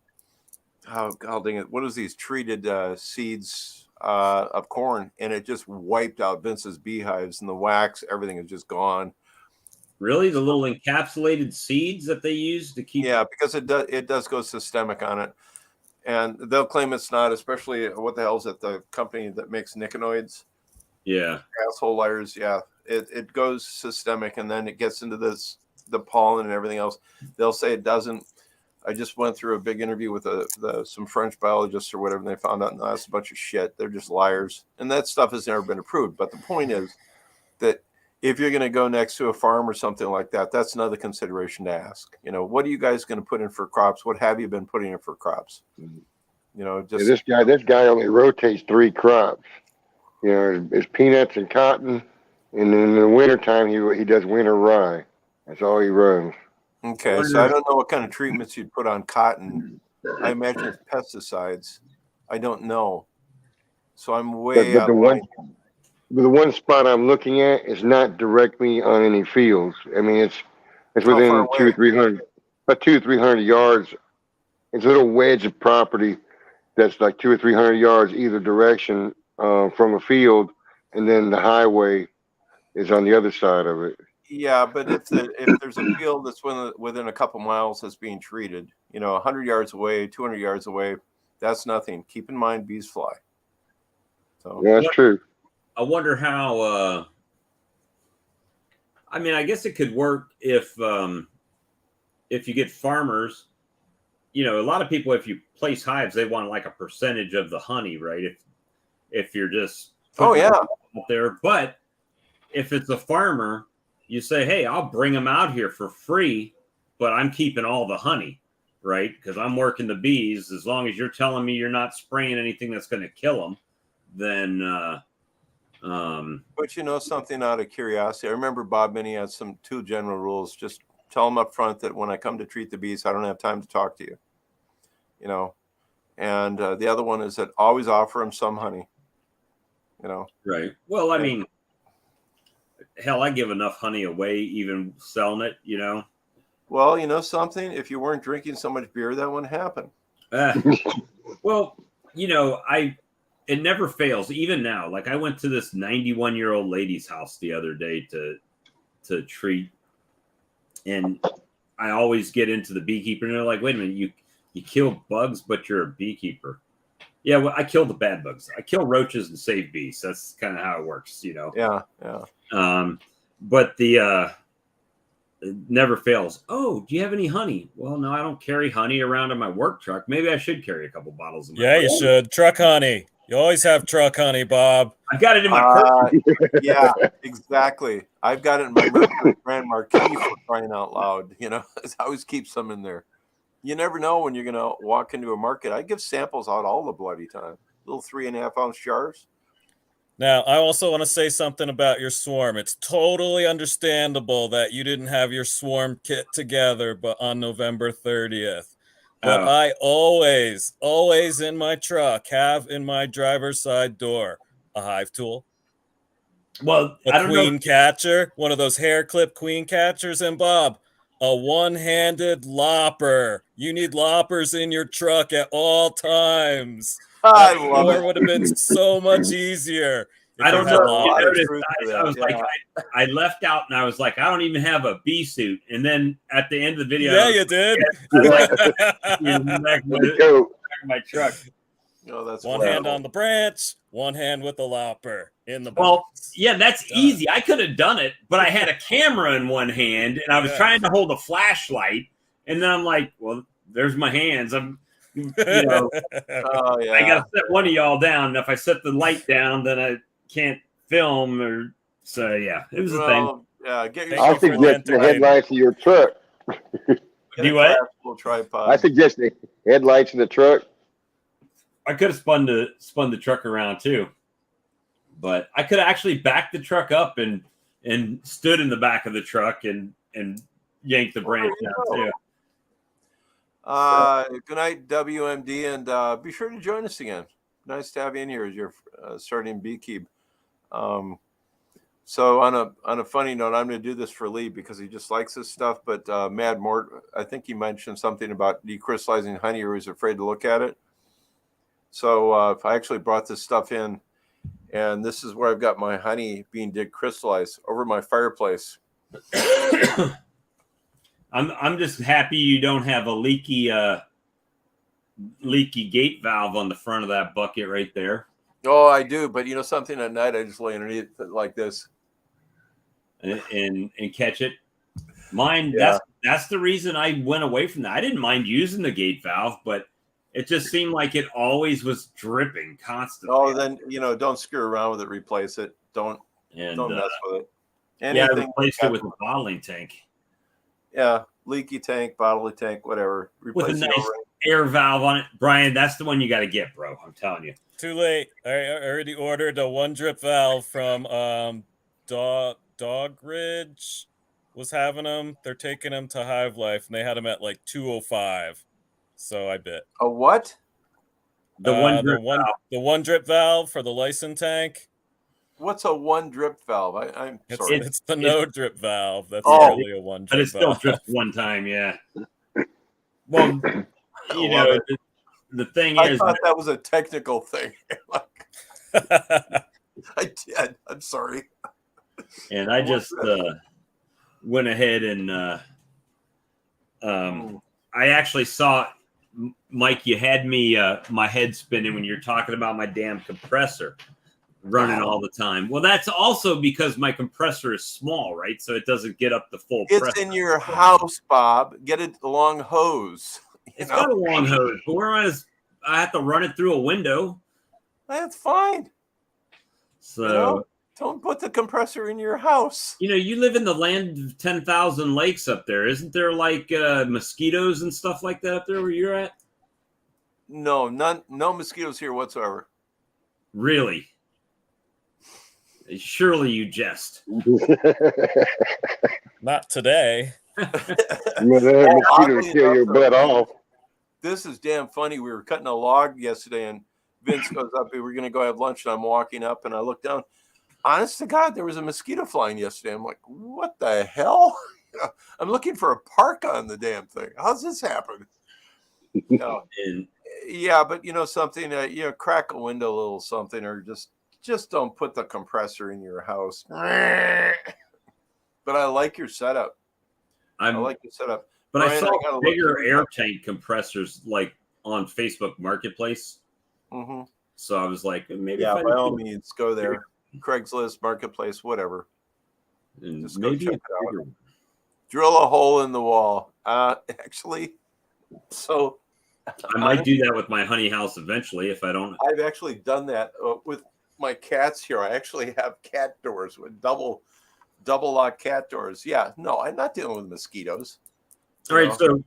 is these treated seeds of corn, and it just wiped out Vince's beehives, and the wax, everything is just gone. Really, the little encapsulated seeds that they use to keep? Yeah, because it does go systemic on it. And they'll claim it's not, especially what the hell is it, the company that makes nicotinoids? Yeah. Asshole liars. Yeah. It goes systemic, and then it gets into the pollen and everything else. They'll say it doesn't. I just went through a big interview with some French biologists or whatever, and they found out that's a bunch of shit. They're just liars. And that stuff has never been approved. But the point is that if you're going to go next to a farm or something like that, that's another consideration to ask. What are you guys going to put in for crops? What have you been putting in for crops? This guy only rotates 3 crops. It's peanuts and cotton, and then in the wintertime he does winter rye. That's all he runs. Okay, so I don't know what kind of treatments you'd put on cotton. I imagine it's pesticides. I don't know. So I'm way out. The one spot I'm looking at is not directly on any fields. I mean, it's within 200-300 yards. It's a little wedge of property that's like 200 or 300 yards either direction from a field, and then the highway is on the other side of it. Yeah, but if there's a field that's within a couple miles that's being treated, 100 yards away, 200 yards away, that's nothing. Keep in mind, bees fly. So yeah, that's true. I wonder how. I guess it could work if you get farmers. A lot of people, if you place hives, they want like a percentage of the honey, right? If you're just out there, but if it's a farmer, you say, hey, I'll bring them out here for free, but I'm keeping all the honey, right? Because I'm working the bees. As long as you're telling me you're not spraying anything that's going to kill them, then. But something out of curiosity, I remember Bob Minnie had 2 general rules. Just tell them up front that when I come to treat the bees, I don't have time to talk to you. And the other one is that always offer them some honey. Right. Well, I mean, hell, I give enough honey away, even selling it. Well, something. If you weren't drinking so much beer, that wouldn't happen. Well, it never fails. Even now, like I went to this 91-year-old lady's house the other day to treat, and I always get into the beekeeper, and they're like, "Wait a minute, you kill bugs, but you're a beekeeper." Yeah, well, I kill the bad bugs. I kill roaches and save bees. That's kind of how it works, Yeah. But it never fails. Oh, do you have any honey? Well, no, I don't carry honey around in my work truck. Maybe I should carry a couple bottles of Yeah, you should. Truck honey. You always have truck honey, Bob. I've got it in my purse. Yeah, exactly. I've got it in my Mercury Grand Marquis for crying out loud. I always keep some in there. You never know when you're going to walk into a market. I give samples out all the bloody time. Little 3.5-ounce jars. Now, I also want to say something about your swarm. It's totally understandable that you didn't have your swarm kit together, but on November 30th. But I always in my truck have in my driver's side door a hive tool. Well, a queen catcher, one of those hair clip queen catchers, and Bob, a one-handed lopper. You need loppers in your truck at all times. I love it. Would have been so much easier. I don't know. I was like, I left out and I was like, I don't even have a bee suit. And then at the end of the video, yeah, you did. My truck. Oh, that's one hand on the branch, one hand with the lopper in the box. Well, yeah, that's easy. I could have done it, but I had a camera in one hand and I was trying to hold a flashlight. And then I'm like, well, there's my hands. I'm, I got to set one of y'all down. And if I set the light down, then I can't film it was a thing. Yeah, I suggest the headlights of your truck. Do what? Tripod. I suggest the headlights in the truck. I could have spun the truck around too, but I could have actually backed the truck up and stood in the back of the truck and yanked the branch down too. Good night, WMD, and be sure to join us again. Nice to have you in here as you're starting Beekeep. So on a funny note, I'm going to do this for Lee because he just likes this stuff. But Mad Mort, I think he mentioned something about decrystallizing honey, or he's afraid to look at it. So I actually brought this stuff in, and this is where I've got my honey being decrystallized over my fireplace. I'm just happy you don't have a leaky gate valve on the front of that bucket right there. Oh, I do, but something at night I just lay underneath it like this and catch it. Mine, that's the reason I went away from that. I didn't mind using the gate valve, but it just seemed like it always was dripping constantly. Oh, then don't screw around with it. Replace it. Don't mess with it. I replaced it with a bottling tank. Yeah, leaky tank, bottling tank, whatever. With a nice air valve on it. Brian, that's the one you got to get, bro. I'm telling you. Too late. I already ordered a one drip valve from Dog Ridge. Was having them. They're taking them to Hive Life, and they had them at like $205. So I bit. A what? The one drip valve for the Lyson tank. What's a one drip valve? I'm sorry. It's the no drip valve. That's really a one drip valve. But it still drips one time, yeah. Well, the thing is, I thought that was a technical thing. I did. I'm sorry. And I just went ahead and I actually saw, Mike, you had me my head spinning when you're talking about my damn compressor running all the time. Well, that's also because my compressor is small, right? So it doesn't get up the full pressure. It's in your house, Bob. Get it a long hose. It's got a long hose, but I have to run it through a window. That's fine. So don't put the compressor in your house. You live in the land of 10,000 lakes up there. Isn't there like mosquitoes and stuff like that up there where you're at? No, no mosquitoes here whatsoever. Really? Surely you jest. Not today. Mosquitoes kill your butt off. This is damn funny. We were cutting a log yesterday, and Vince goes up. We were going to go have lunch, and I'm walking up, and I look down. Honest to God, there was a mosquito flying yesterday. I'm like, what the hell? I'm looking for a park on the damn thing. How's this happen? Yeah, but something, crack a window a little something, or just don't put the compressor in your house. But I like your setup. I I'm, like your setup. but I Brian, saw I gotta look bigger you air up. tank compressors like on Facebook Marketplace. Mm-hmm. So I was like, maybe Yeah, if I by all means, go there. Craigslist, Marketplace, whatever. and Just go maybe check a it out. bigger one. Drill a hole in the wall. Actually, so I might do that with my honey house eventually if I don't. I've actually done that with my cats here. I actually have cat doors with double lock cat doors. Yeah, no, I'm not dealing with mosquitoes. All right, so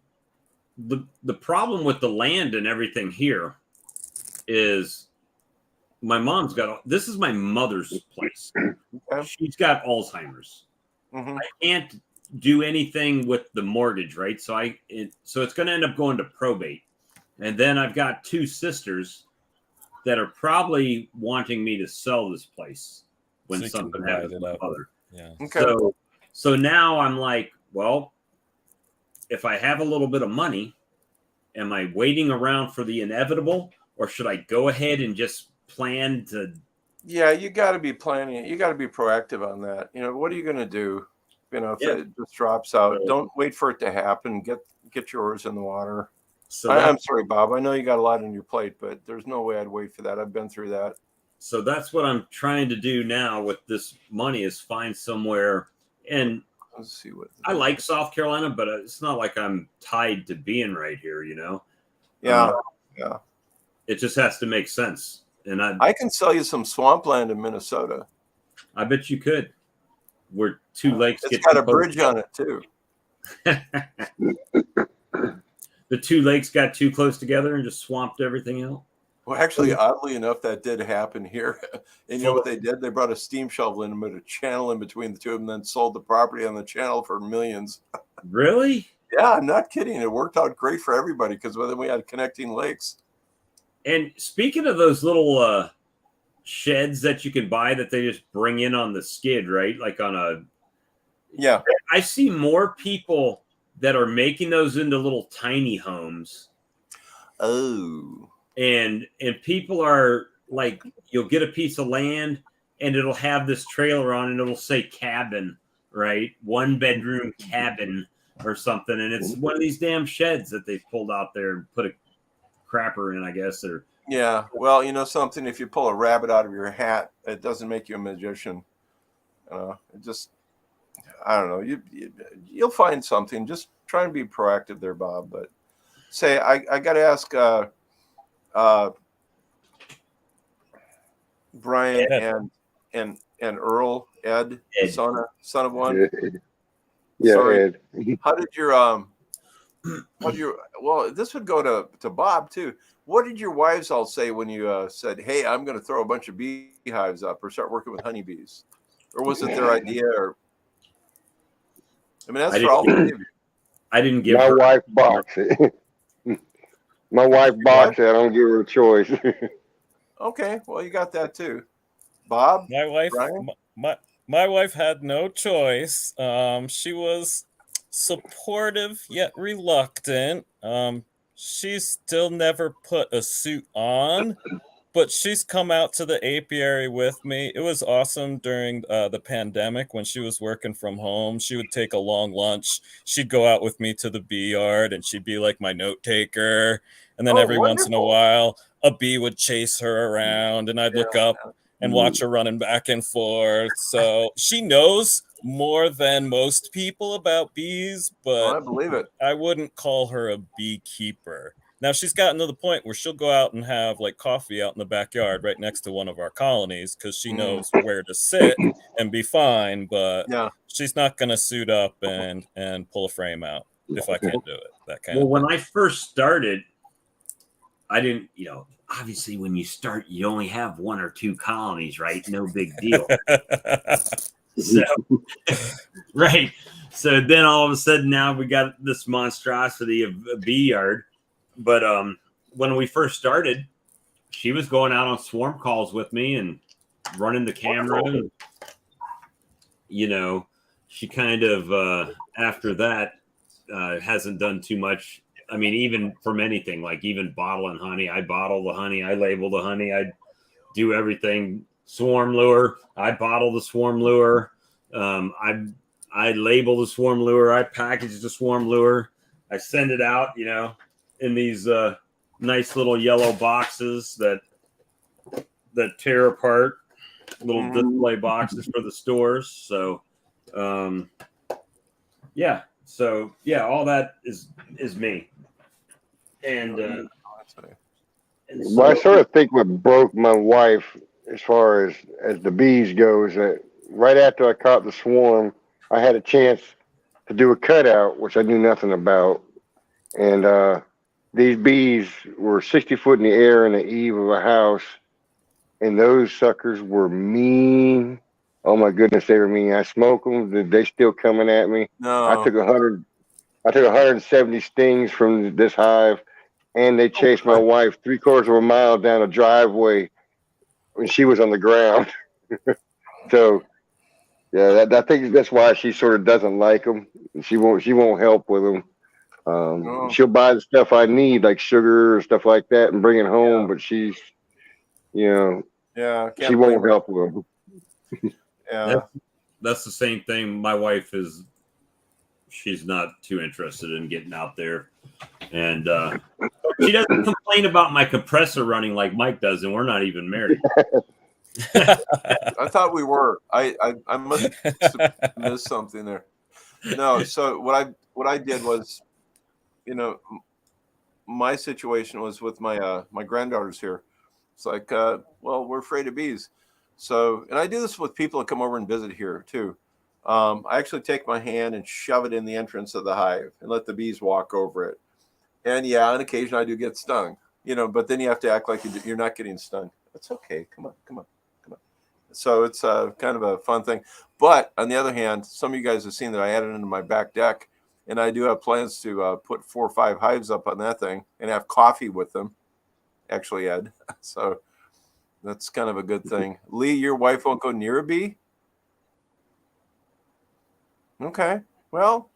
the problem with the land and everything here is my mom's got this is my mother's place. Okay. She's got Alzheimer's. Mm-hmm. I can't do anything with the mortgage, right? So so it's going to end up going to probate. And then I've got two sisters that are probably wanting me to sell this place when So something happens to my mother. Yeah. Okay. So now I'm like, well, if I have a little bit of money, am I waiting around for the inevitable, or should I go ahead and just plan to? Yeah, you got to be planning it. You got to be proactive on that. What are you going to do? If it just drops out, don't wait for it to happen. Get yours in the water. So I'm sorry, Bob. I know you got a lot on your plate, but there's no way I'd wait for that. I've been through that. So that's what I'm trying to do now with this money is find somewhere. And let's see what I like South Carolina, but it's not like I'm tied to being right here, Yeah, It just has to make sense. And I can sell you some swampland in Minnesota. I bet you could. Where two lakes It's get got a bridge on it too. The two lakes got too close together and just swamped everything out. Well, actually, oddly enough, that did happen here. And you know what they did? They brought a steam shovel in and put a channel in between the two of them, and then sold the property on the channel for millions. Really? Yeah, I'm not kidding. It worked out great for everybody because then we had connecting lakes. And speaking of those little sheds that you can buy that they just bring in on the skid, right? Like on a. Yeah. I see more people that are making those into little tiny homes. Oh. And people are like, you'll get a piece of land and it'll have this trailer on and it'll say cabin, right? 1 bedroom cabin or something. And it's one of these damn sheds that they've pulled out there and put a crapper in, I guess. Or yeah. Well, something, if you pull a rabbit out of your hat, it doesn't make you a magician. It just, I don't know. You'll find something. Just try and be proactive there, Bob. But say, I got to ask Brian and Earl, Ed. Son of one. Yeah, sorry. Ed. How did your well, this would go to Bob too. What did your wives all say when you said, "Hey, I'm going to throw a bunch of beehives up or start working with honeybees"? Or was it their idea? Or I mean, that's for all three of you. I didn't give my wife box it. My wife box it. I don't give her a choice. Okay, well, you got that too, Bob. My wife, Brian? my wife had no choice. She was supportive yet reluctant. She's still never put a suit on, but she's come out to the apiary with me. It was awesome during the pandemic when she was working from home. She would take a long lunch. She'd go out with me to the bee yard, and she'd be like my note taker. And then every once in a while, a bee would chase her around, and I'd look up and watch her running back and forth. So she knows more than most people about bees, but I believe it. I wouldn't call her a beekeeper. Now she's gotten to the point where she'll go out and have like coffee out in the backyard right next to one of our colonies because she knows where to sit and be fine, but she's not going to suit up and pull a frame out if I can't do it. That kind of thing. When I first started, I didn't, obviously when you start, you only have 1 or 2 colonies, right? No big deal. So, right. So then all of a sudden now we got this monstrosity of a bee yard. But when we first started, she was going out on swarm calls with me and running the camera. And, she kind of, after that, hasn't done too much I mean, even from anything, like even bottling honey, I bottle the honey, I label the honey, I do everything. Swarm lure, I bottle the swarm lure. I label the swarm lure, I package the swarm lure, I send it out, in these nice little yellow boxes that tear apart, little display boxes for the stores. So, yeah. So yeah, all that is me. And Well, I sort of think what broke my wife as far as the bees goes, that right after I caught the swarm, I had a chance to do a cutout, which I knew nothing about. And these bees were 60 foot in the air in the eave of a house, and those suckers were mean. Oh my goodness, they were mean. I smoke them. They still coming at me. I No. took 100. I took 170 stings from this hive, and they chased my wife 3/4 of a mile down a driveway when she was on the ground. So yeah, I think that's why she sort of doesn't like them. She won't help with them. Oh. She'll buy the stuff I need, like sugar or stuff like that, and bring it home. But she's, Yeah. she won't help with them. Yeah. That's the same thing. My wife she's not too interested in getting out there. And she doesn't complain about my compressor running like Mike does, and we're not even married. I thought we were. I must have missed something there. No, so what I did was, my situation was with my my granddaughters here. It's like, well, we're afraid of bees. So, and I do this with people that come over and visit here too. I actually take my hand and shove it in the entrance of the hive and let the bees walk over it. And yeah, on occasion I do get stung, but then you have to act like you're not getting stung. That's okay. Come on. So it's kind of a fun thing. But on the other hand, some of you guys have seen that I added into my back deck, and I do have plans to put 4 or 5 hives up on that thing and have coffee with them. Actually, Ed. So that's kind of a good thing. Lee, your wife won't go near a bee? Okay. Well,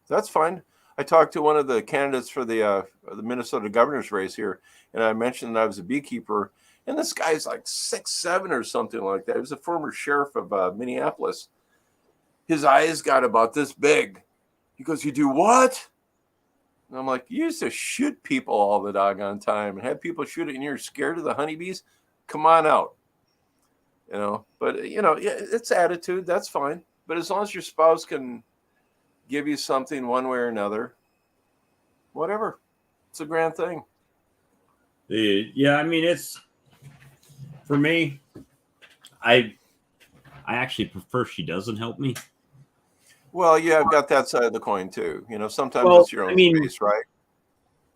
that's fine. I talked to one of the candidates for the Minnesota governor's race here, and I mentioned that I was a beekeeper. And this guy's like 6'7" or something like that. He was a former sheriff of Minneapolis. His eyes got about this big. He goes, "You do what?" And I'm like, "You used to shoot people all the doggone time and have people shoot it, and you're scared of the honeybees? Come on out." But it's attitude. That's fine. But as long as your spouse can give you something one way or another, whatever, it's a grand thing. Yeah, I mean, it's for me. I actually prefer she doesn't help me. Well, yeah, I've got that side of the coin too. Sometimes it's your own space, right?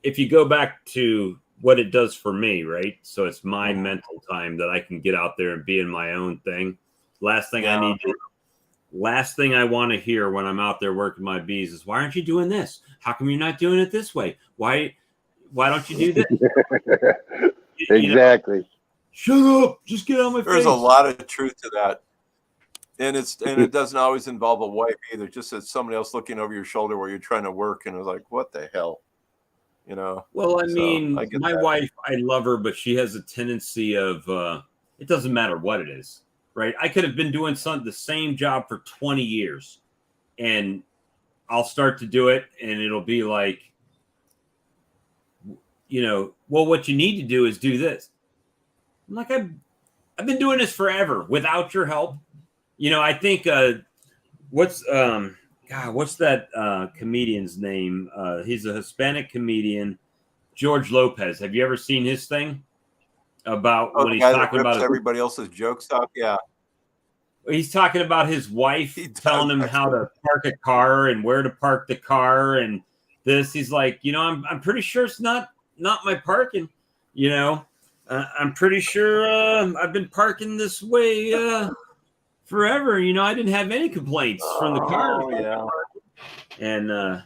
If you go back to what it does for me, right? So it's my mental time that I can get out there and be in my own thing. Last thing I want to hear when I'm out there working my bees is, "Why aren't you doing this? How come you're not doing it this way? Why don't you do this?" Exactly. Shut up! Just get out of my face. There's a lot of truth to that, and it doesn't always involve a wife either. Just as somebody else looking over your shoulder while you're trying to work, and it's like, what the hell, Well, I mean, my that. wife, I love her, but she has a tendency of it doesn't matter what it is, right? I could have been doing the same job for 20 years, and I'll start to do it, and it'll be like, well, what you need to do is do this. I'm like, I've been doing this forever without your help. I think what's that comedian's name? He's a Hispanic comedian, George Lopez. Have you ever seen his thing about when he's talking about everybody else's joke stuff? Yeah, he's talking about his wife telling him how to park a car and where to park the car and this. He's like, I'm pretty sure it's not my parking. I'm pretty sure I've been parking this way forever. I didn't have any complaints from the car. Oh, yeah. And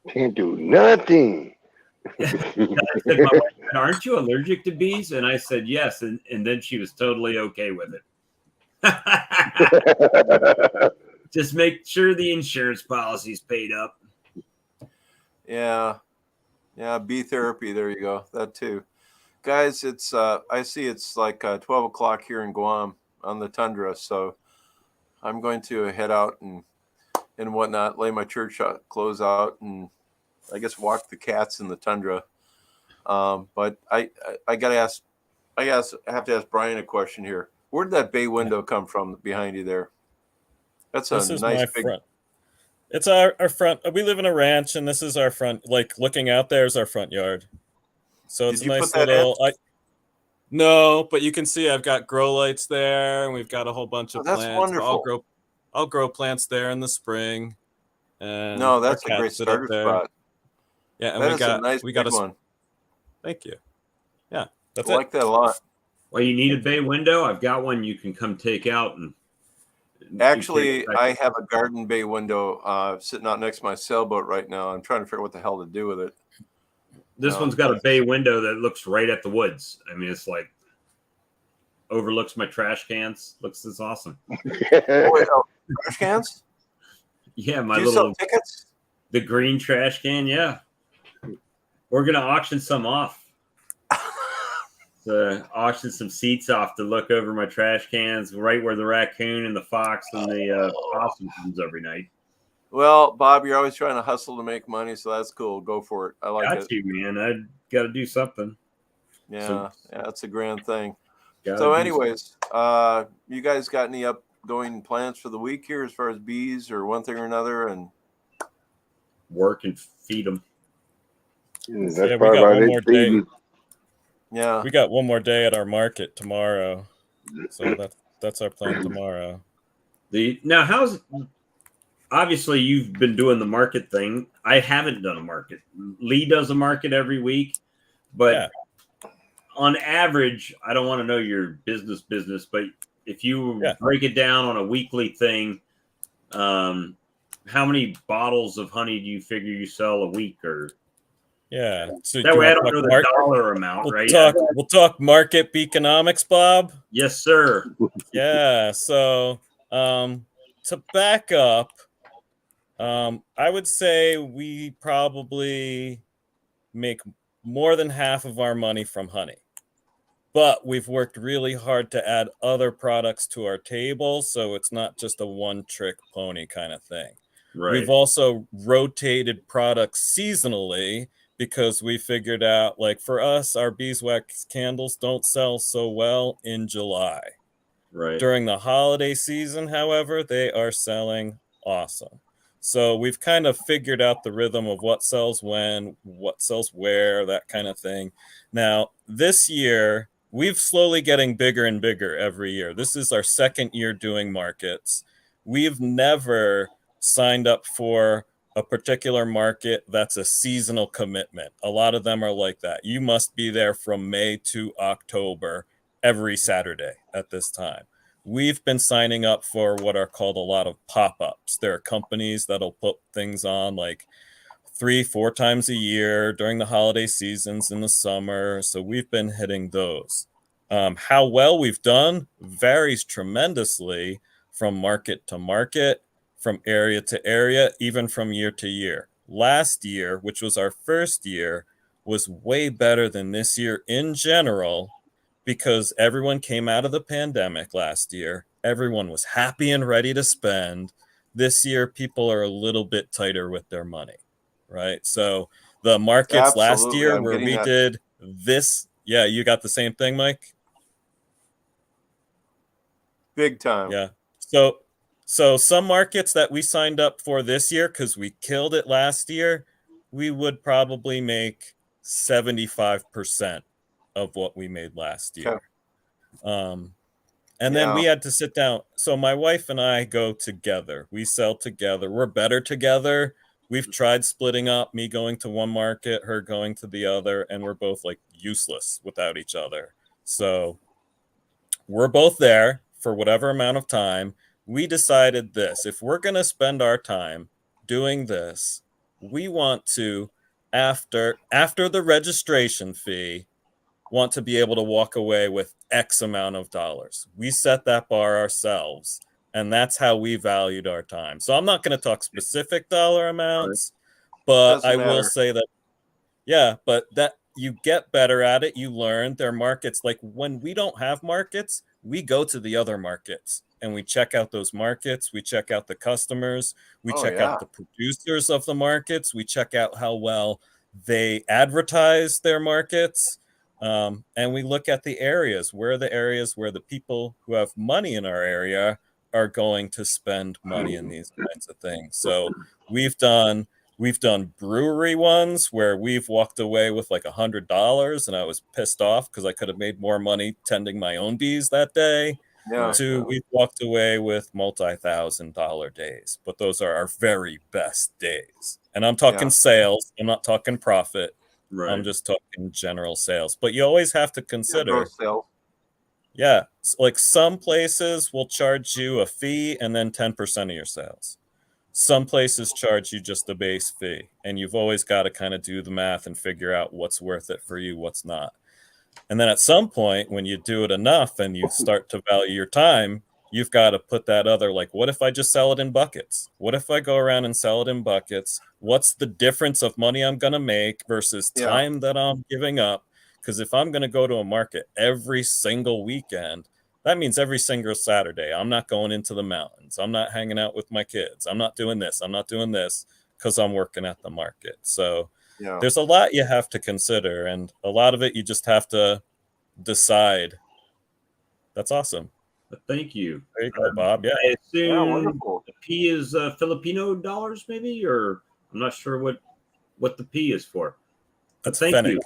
can't do nothing. I said, my wife said, "Aren't you allergic to bees?" And I said, "Yes." And then she was totally okay with it. Just make sure the insurance policy's paid up. Yeah. Yeah, bee therapy. There you go. That too. Guys, it's I see it's like 12 o'clock here in Guam on the tundra. So I'm going to head out and whatnot, lay my church clothes out, and I guess walk the cats in the tundra. But I gotta ask, I have to ask Brian a question here. Where did that bay window come from behind you there? That's a This is nice my big. front. It's our front. We live in a ranch, and this is our front. Like looking out there is our front yard. So it's Did a you put nice that in? little. No, but you can see I've got grow lights there, and we've got a whole bunch Oh, of that's plants. But wonderful. I'll grow plants there in the spring, and No, our that's a great cats sit up starter there. spot. Yeah, and That is a nice we got big a. one. Thank you. Yeah, I that's it. like that a lot. Well, you need a bay window. I've got one you can come take out and Actually, I have a garden bay window sitting out next to my sailboat right now. I'm trying to figure out what the hell to do with it. This one's got a bay window that looks right at the woods. I mean, it's like overlooks my trash cans. Looks this awesome. Oh, wait, trash cans? Yeah, my Do you little sell tickets? the green trash can. Yeah, we're gonna auction some off. To auction some seats off to look over my trash cans, right where the raccoon and the fox and the possum comes every night. Well, Bob, you're always trying to hustle to make money, so that's cool. Go for it. I like Got it. you, man. I got to do something. Yeah, that's a grand thing. Gotta So, do anyways, you guys got any upgoing plans for the week here as far as bees or one thing or another? And work and feed them. That's Yeah, we probably got about one it. more day. Feeding. yeah, We got one more day at our market tomorrow, so that's our plan tomorrow. Now, how's obviously you've been doing the market thing. I haven't done a market. Lee does a market every week, but Yeah. on average, I don't want to know your business, but if you break it down on a weekly thing, how many bottles of honey do you figure you sell a week? Or Yeah. So that way I don't know the dollar amount, right? We'll talk market economics, Bob. Yes, sir. Yeah. So to back up, I would say we probably make more than half of our money from honey. But we've worked really hard to add other products to our table, so it's not just a one-trick pony kind of thing. Right. We've also rotated products seasonally because we figured out, like for us, our beeswax candles don't sell so well in July. Right. During the holiday season, however, they are selling awesome. So we've kind of figured out the rhythm of what sells when, what sells where, that kind of thing. Now, this year, we've slowly getting bigger and bigger every year. This is our second year doing markets. We've never signed up for a particular market that's a seasonal commitment. A lot of them are like that. You must be there from May to October every Saturday at this time. We've been signing up for what are called a lot of pop-ups. There are companies that'll put things on like 3-4 times a year during the holiday seasons in the summer. So we've been hitting those. How well we've done varies tremendously from market to market, from area to area, even from year to year. Last year, which was our first year, was way better than this year in general because everyone came out of the pandemic last year. Everyone was happy and ready to spend. This year, people are a little bit tighter with their money, right? So the markets last year where we did this, yeah, you got the same thing, Mike? Big time. Yeah. So some markets that we signed up for this year, because we killed it last year, we would probably make 75% of what we made last year. Okay. And then we had to sit down. So my wife and I go together. We sell together. We're better together. We've tried splitting up, me going to one market, her going to the other, and we're both like useless without each other. So we're both there for whatever amount of time. We decided this: if we're going to spend our time doing this, we want to, after the registration fee, want to be able to walk away with X amount of dollars. We set that bar ourselves, and that's how we valued our time. So I'm not going to talk specific dollar amounts, but I will say that Yeah, but that you get better at it. You learn their markets. Like when we don't have markets, we go to the other markets and we check out those markets. We check out the customers. We Oh check yeah. out the producers of the markets. We check out how well they advertise their markets. And we look at the areas. Where are the areas where the people who have money in our area are going to spend money in these kinds of things? So we've done brewery ones where we've walked away with like $100, and I was pissed off because I could have made more money tending my own bees that day. Yeah. To we've walked away with multi-$1,000 days, but those are our very best days. And I'm talking sales. I'm not talking profit. Right. I'm just talking general sales. But you always have to consider, Gross sales. like some places will charge you a fee and then 10% of your sales. Some places charge you just the base fee, and you've always got to kind of do the math and figure out what's worth it for you, what's not. And then at some point, when you do it enough and you start to value your time, you've got to put that other, like, what if I just sell it in buckets? What if I go around and sell it in buckets? What's the difference of money I'm going to make versus time that I'm giving up? Because if I'm going to go to a market every single weekend, that means every single Saturday, I'm not going into the mountains. I'm not hanging out with my kids. I'm not doing this. I'm not doing this because I'm working at the market. So there's a lot you have to consider, and a lot of it you just have to decide. That's awesome. Thank you. There you go, Bob. Yeah. I assume wonderful. the P is Filipino dollars, maybe, or I'm not sure what the P is for. That's thank Fennec. you.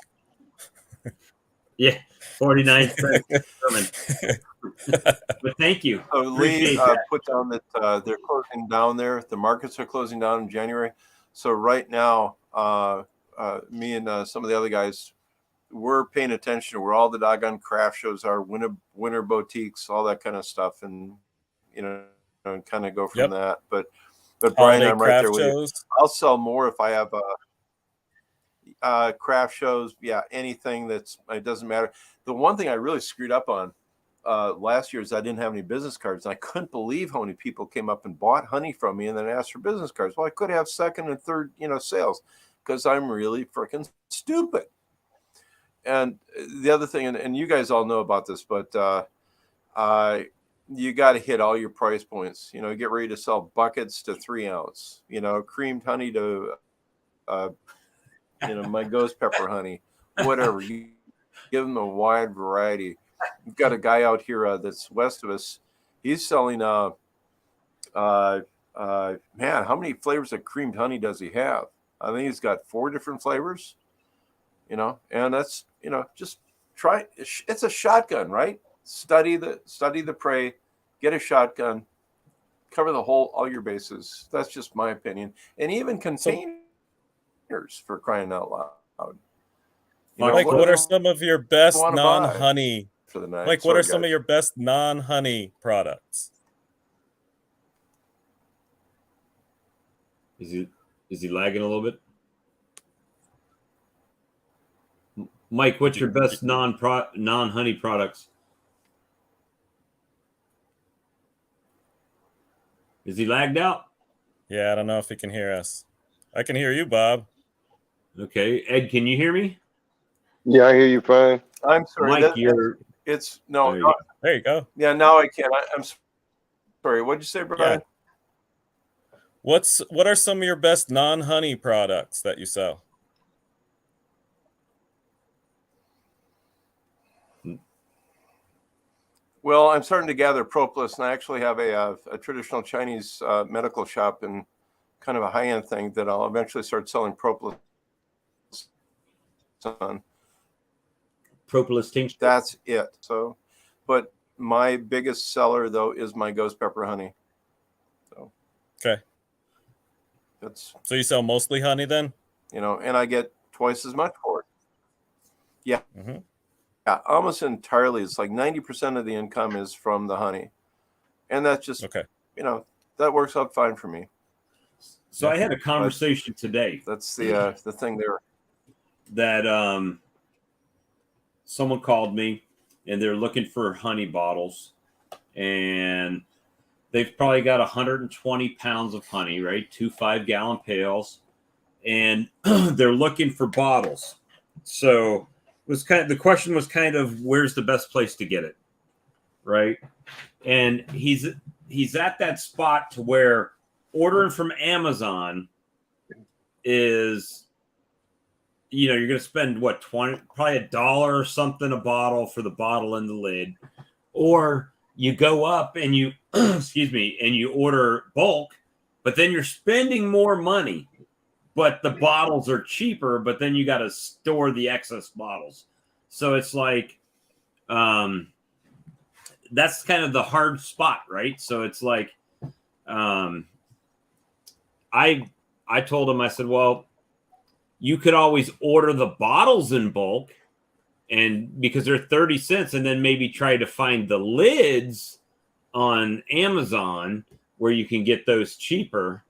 Yeah, 49 cents. But thank you. So Lee put down that they're closing down there. The markets are closing down in January. So right now, me and some of the other guys, we're paying attention to where all the doggone craft shows are, winter boutiques, all that kind of stuff, and and kind of go from that. But Brian, I'm right there with you. I'll sell more if I have craft shows. Yeah, anything it doesn't matter. The one thing I really screwed up on last year is I didn't have any business cards, and I couldn't believe how many people came up and bought honey from me and then asked for business cards. Well, I could have second and third sales because I'm really freaking stupid. And the other thing, and you guys all know about this, but you got to hit all your price points. Get ready to sell buckets to 3 ounce, creamed honey to my ghost pepper honey, whatever. You give them a wide variety. We've got a guy out here that's west of us. He's selling man, how many flavors of creamed honey does he have? I think he's got 4 different flavors, and that's, just try. It's a shotgun, right? Study the prey, get a shotgun, cover all your bases. That's just my opinion. And even containers, for crying out loud. What are some of your best non-honey for the night? Like, what are some of your best non-honey products? Is he lagging a little bit? Mike, what's your best non-honey products? Is he lagged out? Yeah, I don't know if he can hear us. I can hear you, Bob. Okay. Ed, can you hear me? Yeah, I hear you fine. I'm sorry. Mike, it's no. There you go. Yeah, now I can. I'm sorry. What'd you say, Brian? Yeah. What are some of your best non-honey products that you sell? Well, I'm starting to gather propolis, and I actually have a traditional Chinese medical shop and kind of a high-end thing that I'll eventually start selling propolis on. Propolis tincture. That's it. So, but my biggest seller though is my ghost pepper honey. So, okay. So you sell mostly honey then? And I get twice as much for it. Yeah. Mm-hmm. Yeah, almost entirely. It's like 90% of the income is from the honey. And that's just, okay. That works out fine for me. So I had a conversation today. That's the thing there. That someone called me and they're looking for honey bottles, and they've probably got 120 pounds of honey, right? 2 5-gallon pails. and they're looking for bottles. So the question was kind of where's the best place to get it, right? And he's at that spot to where ordering from Amazon is, you're going to spend what, probably $1 or something a bottle for the bottle and the lid, or you go up and you excuse me, and you order bulk, but then you're spending more money, but the bottles are cheaper, but then you got to store the excess bottles. So it's like, that's kind of the hard spot, right? So it's like, I told him, I said, well, you could always order the bottles in bulk, and because they're 30 cents, and then maybe try to find the lids on Amazon where you can get those cheaper.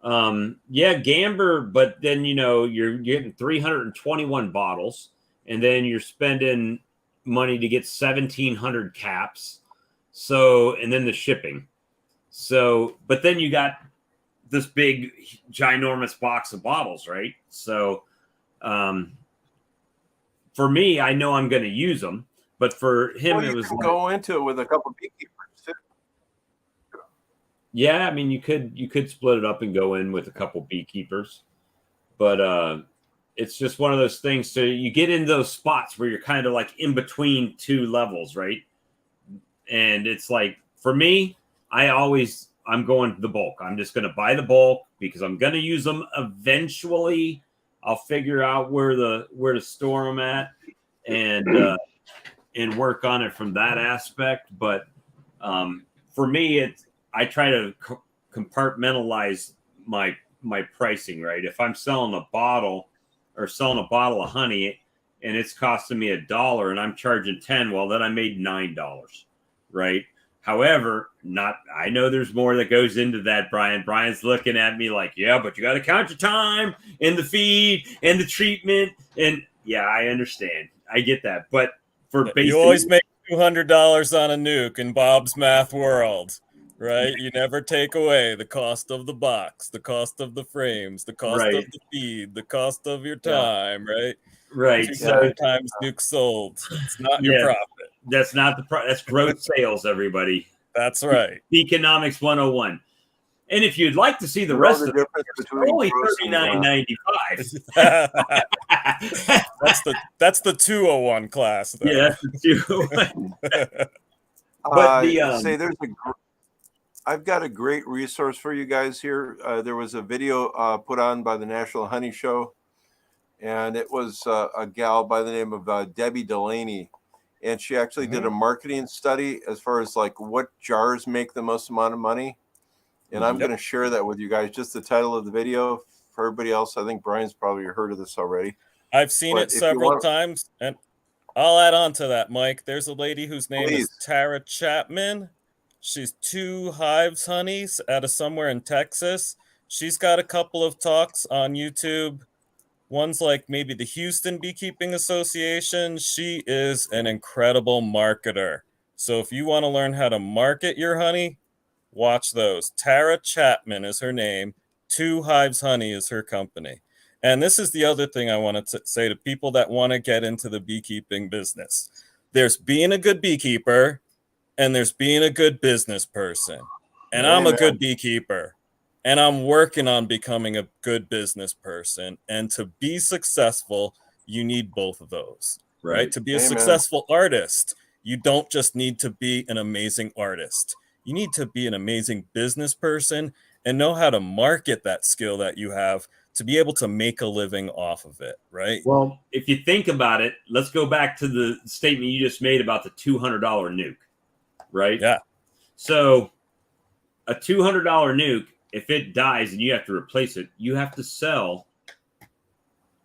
Yeah, Gamber, but then, you're getting 321 bottles, and then you're spending money to get 1,700 caps. So, and then the shipping. So, but then you got this big, ginormous box of bottles, right? So, for me, I know I'm going to use them, but for him, Well, it was can go into it with a couple of Beekeepers too. Yeah, I mean, you could split it up and go in with a couple Beekeepers, but it's just one of those things. So you get in those spots where you're kind of like in between two levels, right? And it's like, for me, I'm going to the bulk. I'm just going to buy the bulk because I'm going to use them eventually. I'll figure out where to store them at, and work on it from that aspect. But for me, I try to compartmentalize my pricing, right? If I'm selling a bottle of honey and it's costing me $1 and I'm charging 10, well, then I made $9, right? However, I know there's more that goes into that, Brian. Brian's looking at me like, yeah, but you got to count your time and the feed and the treatment. And yeah, I understand. I get that. But for basic, you always make $200 on a nuke in Bob's math world, right? You never take away the cost of the box, the cost of the frames, the cost right, of the feed, the cost of your time, right? right. 200 times nuke sold. It's not your profit. That's not that's gross sales, everybody. That's right. Economics 101. And if you'd like to see the rest of it, it's only $39.95. That's the 201 class. Though. Yeah, that's the 201. But I've got a great resource for you guys here. There was a video put on by the National Honey Show, and it was a gal by the name of Debbie Delaney. And she actually did a marketing study as far as like what jars make the most amount of money. And I'm going to share that with you guys. Just the title of the video for everybody else. I think Brian's probably heard of this already. I've seen it several times. And I'll add on to that, Mike. There's a lady whose name is Tara Chapman. She's 2 Hives Honeys out of somewhere in Texas. She's got a couple of talks on YouTube. One's like maybe the Houston Beekeeping Association. She is an incredible marketer. So if you want to learn how to market your honey, watch those. Tara Chapman is her name. 2 Hives Honey is her company. And this is the other thing I want to say to people that want to get into the beekeeping business. There's being a good beekeeper and there's being a good business person. And I'm a good beekeeper. And I'm working on becoming a good business person. And to be successful, you need both of those, right? To be a successful artist, you don't just need to be an amazing artist. You need to be an amazing business person and know how to market that skill that you have to be able to make a living off of it, right? Well, if you think about it, let's go back to the statement you just made about the $200 nuke, right? Yeah. So a $200 nuke, if it dies and you have to replace it, you have to sell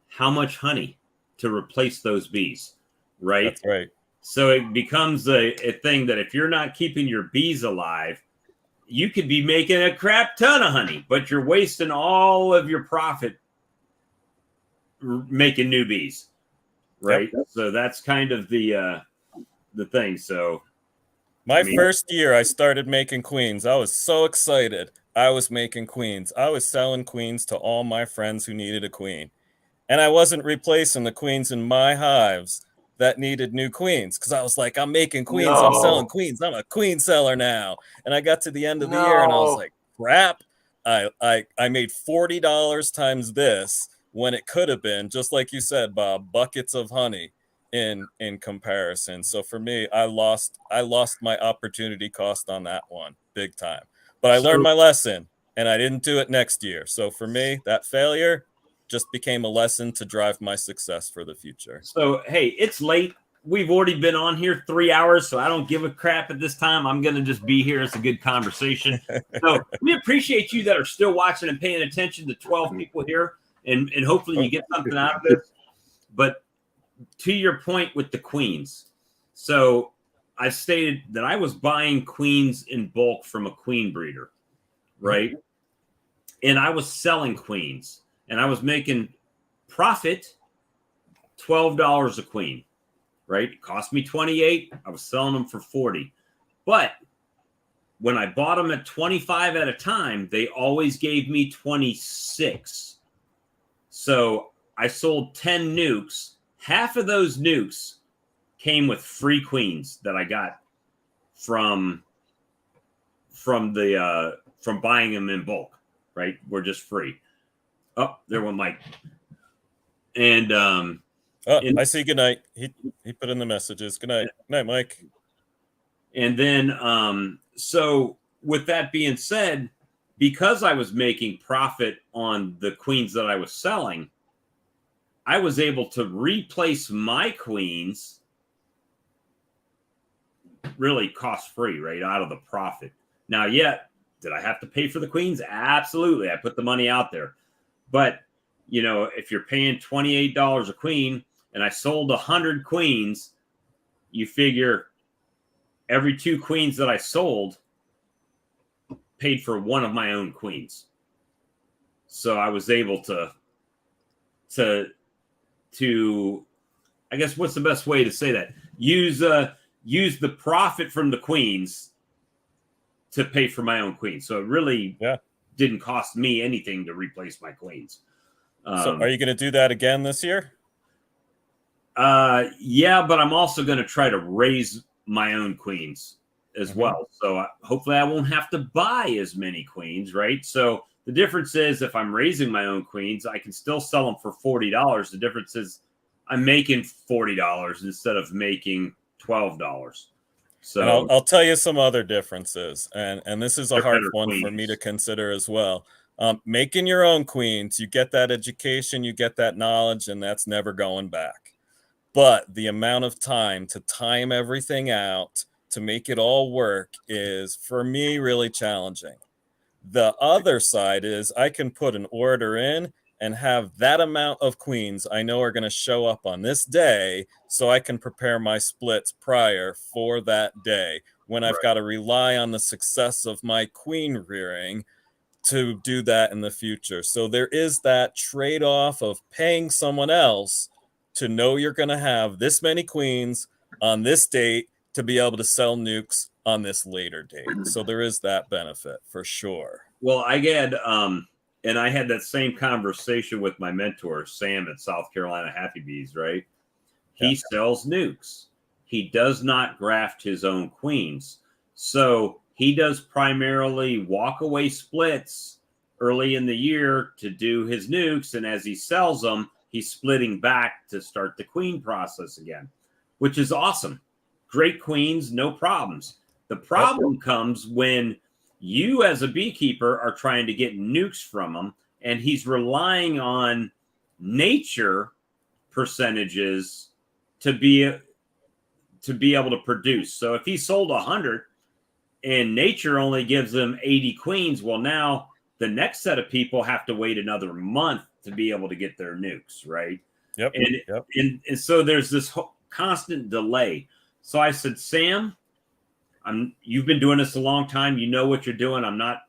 how much honey to replace those bees, right? That's right. So it becomes a thing that if you're not keeping your bees alive, you could be making a crap ton of honey, but you're wasting all of your profit making new bees, right? Yep. So that's kind of the thing. So My first year, I started making queens. I was so excited. I was making queens. I was selling queens to all my friends who needed a queen. And I wasn't replacing the queens in my hives that needed new queens because I was like, I'm making queens. I'm selling No, queens. I'm a queen seller now. And I got to the end of the year and I was no. like, crap. I made $40 times this when it could have been, just like you said, Bob, buckets of honey in comparison. So for me, I lost my opportunity cost on that one big time. But I learned my lesson and I didn't do it next year. So for me, that failure just became a lesson to drive my success for the future. So, hey, it's late. We've already been on here 3 hours, so I don't give a crap at this time. I'm going to just be here. It's a good conversation. So we appreciate you that are still watching and paying attention to 12 people here, and hopefully you get something out of this. But to your point with the queens, so I stated that I was buying queens in bulk from a queen breeder, right? And I was selling queens, and I was making profit $12 a queen, right? It cost me 28. I was selling them for 40. But when I bought them at 25 at a time, they always gave me 26. So I sold 10 nukes. Half of those nukes came with free queens that I got from buying them in bulk, right? We're just free. Oh, there went Mike. And I see. Good night. He put in the messages. Good night. Good night, Mike. And then so with that being said, because I was making profit on the queens that I was selling, I was able to replace my queens really cost free, right, out of the profit. Now, yet, did I have to pay for the queens? Absolutely. I put the money out there. But, you know, if you're paying $28 a queen and I sold 100 queens, you figure every 2 queens that I sold paid for one of my own queens. So I was able to I guess what's the best way to say that? Use the profit from the queens to pay for my own queens. So it really didn't cost me anything to replace my queens. So are you going to do that again this year? Yeah, but I'm also going to try to raise my own queens as well. So hopefully I won't have to buy as many queens, right? So the difference is if I'm raising my own queens, I can still sell them for $40. The difference is I'm making $40 instead of making $12. So and I'll tell you some other differences, and this is a hard one for me to consider as well. Making your own queens, you get that education, you get that knowledge, and that's never going back. But the amount of time to time everything out to make it all work is, for me, really challenging. The other side is I can put an order in and have that amount of queens I know are going to show up on this day so I can prepare my splits prior for that day when I've got to rely on the success of my queen rearing to do that in the future. So there is that trade-off of paying someone else to know you're going to have this many queens on this date to be able to sell nukes on this later date. So there is that benefit for sure. Well, I had and I had that same conversation with my mentor, Sam at South Carolina Happy Bees, right? He sells nukes. He does not graft his own queens. So he does primarily walk away splits early in the year to do his nukes. And as he sells them, he's splitting back to start the queen process again, which is awesome. Great queens, no problems. The problem comes when you as a beekeeper are trying to get nukes from him, and he's relying on nature percentages to be able to produce. So if he sold 100 and nature only gives them 80 queens, well, now the next set of people have to wait another month to be able to get their nukes, right? And so there's this constant delay. So I said, Sam, you've been doing this a long time. You know what you're doing. I'm not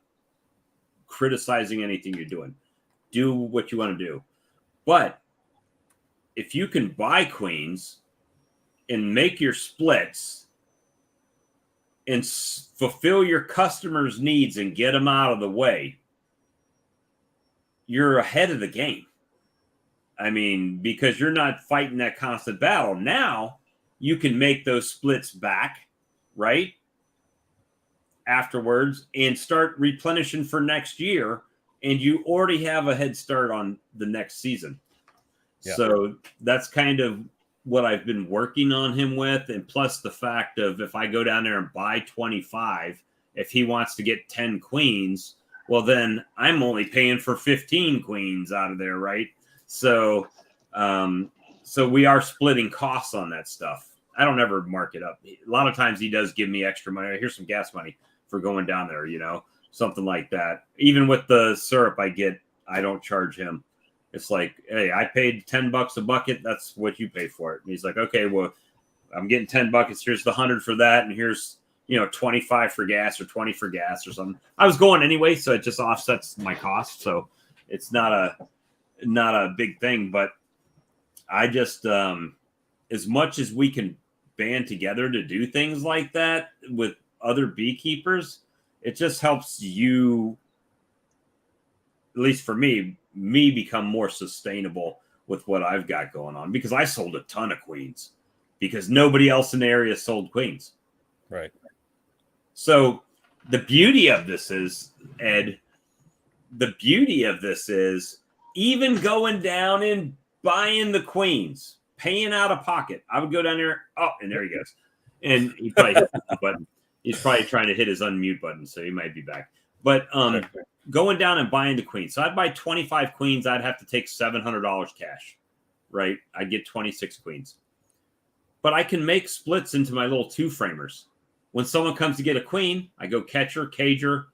criticizing anything you're doing. Do what you want to do. But if you can buy queens and make your splits and fulfill your customers' needs and get them out of the way, you're ahead of the game. I mean, because you're not fighting that constant battle. Now you can make those splits back, right? Afterwards, and start replenishing for next year. And you already have a head start on the next season. Yeah. So that's kind of what I've been working on him with. And plus the fact of if I go down there and buy 25, if he wants to get 10 queens, well, then I'm only paying for 15 queens out of there, right? So, so we are splitting costs on that stuff. I don't ever mark it up. A lot of times he does give me extra money. Here's some gas money for going down there, you know, something like that. Even with the syrup I get, I don't charge him. It's like, hey, I paid $10 a bucket. That's what you pay for it. And he's like, okay, well, I'm getting 10 buckets. Here's the 100 for that. And here's, 25 for gas or 20 for gas or something. I was going anyway, so it just offsets my cost. So it's not a big thing, but I just, as much as we can band together to do things like that with other beekeepers, it just helps you, at least for me become more sustainable with what I've got going on, because I sold a ton of queens because nobody else in the area sold queens. Right. So the beauty of this is, Ed, even going down and buying the queens, paying out of pocket. I would go down there. Oh, and there he goes. And he probably hit the button. He's probably trying to hit his unmute button, so he might be back. But going down and buying the queens. So I'd buy 25 queens. I'd have to take $700 cash, right? I'd get 26 queens. But I can make splits into my little 2-framers. When someone comes to get a queen, I go catcher, cager,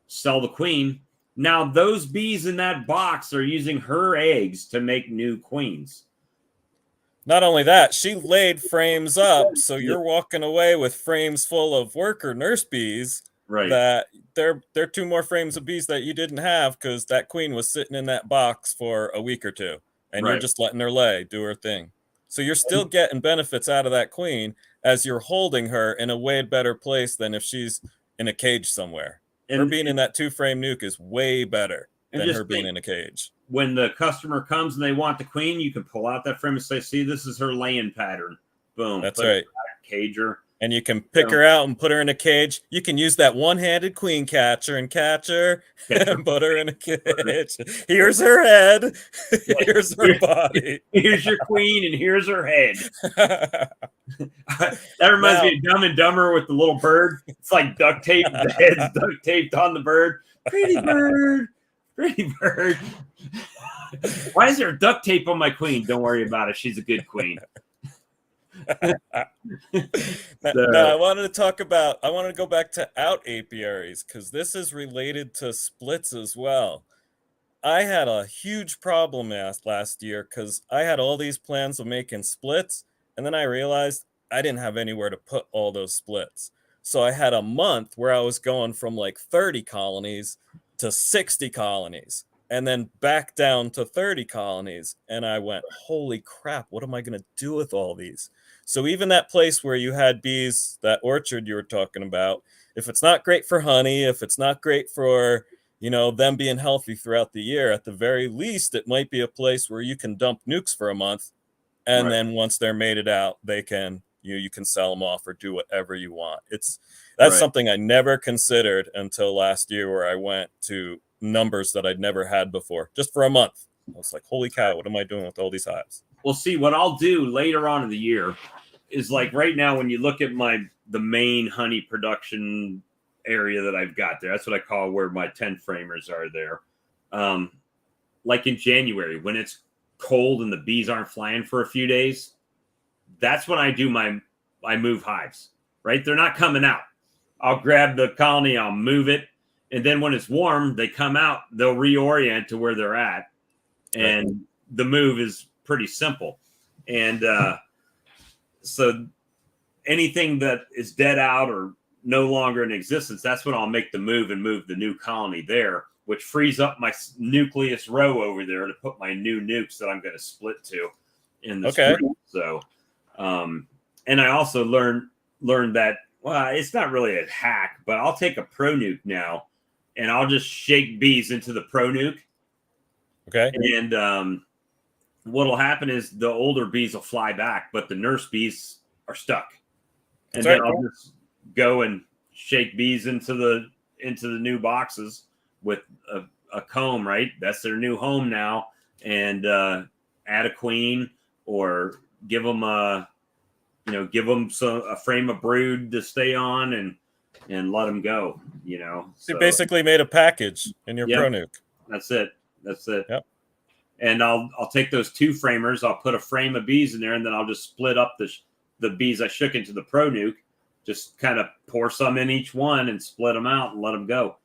sell the queen. Now those bees in that box are using her eggs to make new queens. Not only that, she laid frames up, so you're walking away with frames full of worker nurse bees. Right. That they're 2 more frames of bees that you didn't have because that queen was sitting in that box for a week or 2, and you're just letting her lay, do her thing. So you're still getting benefits out of that queen as you're holding her in a way better place than if she's in a cage somewhere. And her being in that 2-frame nuke is way better than her being in a cage. When the customer comes and they want the queen, you can pull out that frame and say, see, this is her laying pattern. Boom. That's right. Cager. And you can pick her out and put her in a cage. You can use that one-handed queen catcher and catch her and put her in a cage. Here's her head. Here's her body. Here's your queen and here's her head. That reminds me of Dumb and Dumber with the little bird. It's like duct tape. The head's duct taped on the bird. Pretty bird. Pretty bird. Why is there duct tape on my queen? Don't worry about it. She's a good queen. Now, I wanted to go back to out apiaries because this is related to splits as well. I had a huge problem last year because I had all these plans of making splits, and then I realized I didn't have anywhere to put all those splits. So I had a month where I was going from like 30 colonies to 60 colonies and then back down to 30 colonies. And I went, holy crap, what am I going to do with all these? So even that place where you had bees, that orchard you were talking about, if it's not great for honey, if it's not great for, them being healthy throughout the year, at the very least, it might be a place where you can dump nukes for a month. And then once they're mated out, they can, you can sell them off or do whatever you want. That's something I never considered until last year, where I went to numbers that I'd never had before, just for a month. I was like, holy cow, what am I doing with all these hives? Well, see, what I'll do later on in the year is, like, right now, when you look at the main honey production area that I've got there, that's what I call where my 10 framers are there. Like in January, when it's cold and the bees aren't flying for a few days, that's when I move hives, right? They're not coming out. I'll grab the colony, I'll move it. And then when it's warm, they come out, they'll reorient to where they're at. And the move is pretty simple. And so anything that is dead out or no longer in existence, that's when I'll make the move and move the new colony there, which frees up my nucleus row over there to put my new nukes that I'm going to split to in the spring. So, and I also learned that Well, it's not really a hack, but I'll take a pro nuke now and I'll just shake bees into the pro nuke. Okay. And what'll happen is the older bees will fly back, but the nurse bees are stuck. And then I'll just go and shake bees into the new boxes with a comb, right? That's their new home now. And add a queen or give them a frame of brood to stay on and let them go, So you basically made a package in your pro nuke. That's it. Yep. And I'll take those 2 framers, I'll put a frame of bees in there, and then I'll just split up the bees I shook into the pro nuke, just kind of pour some in each one and split them out and let them go.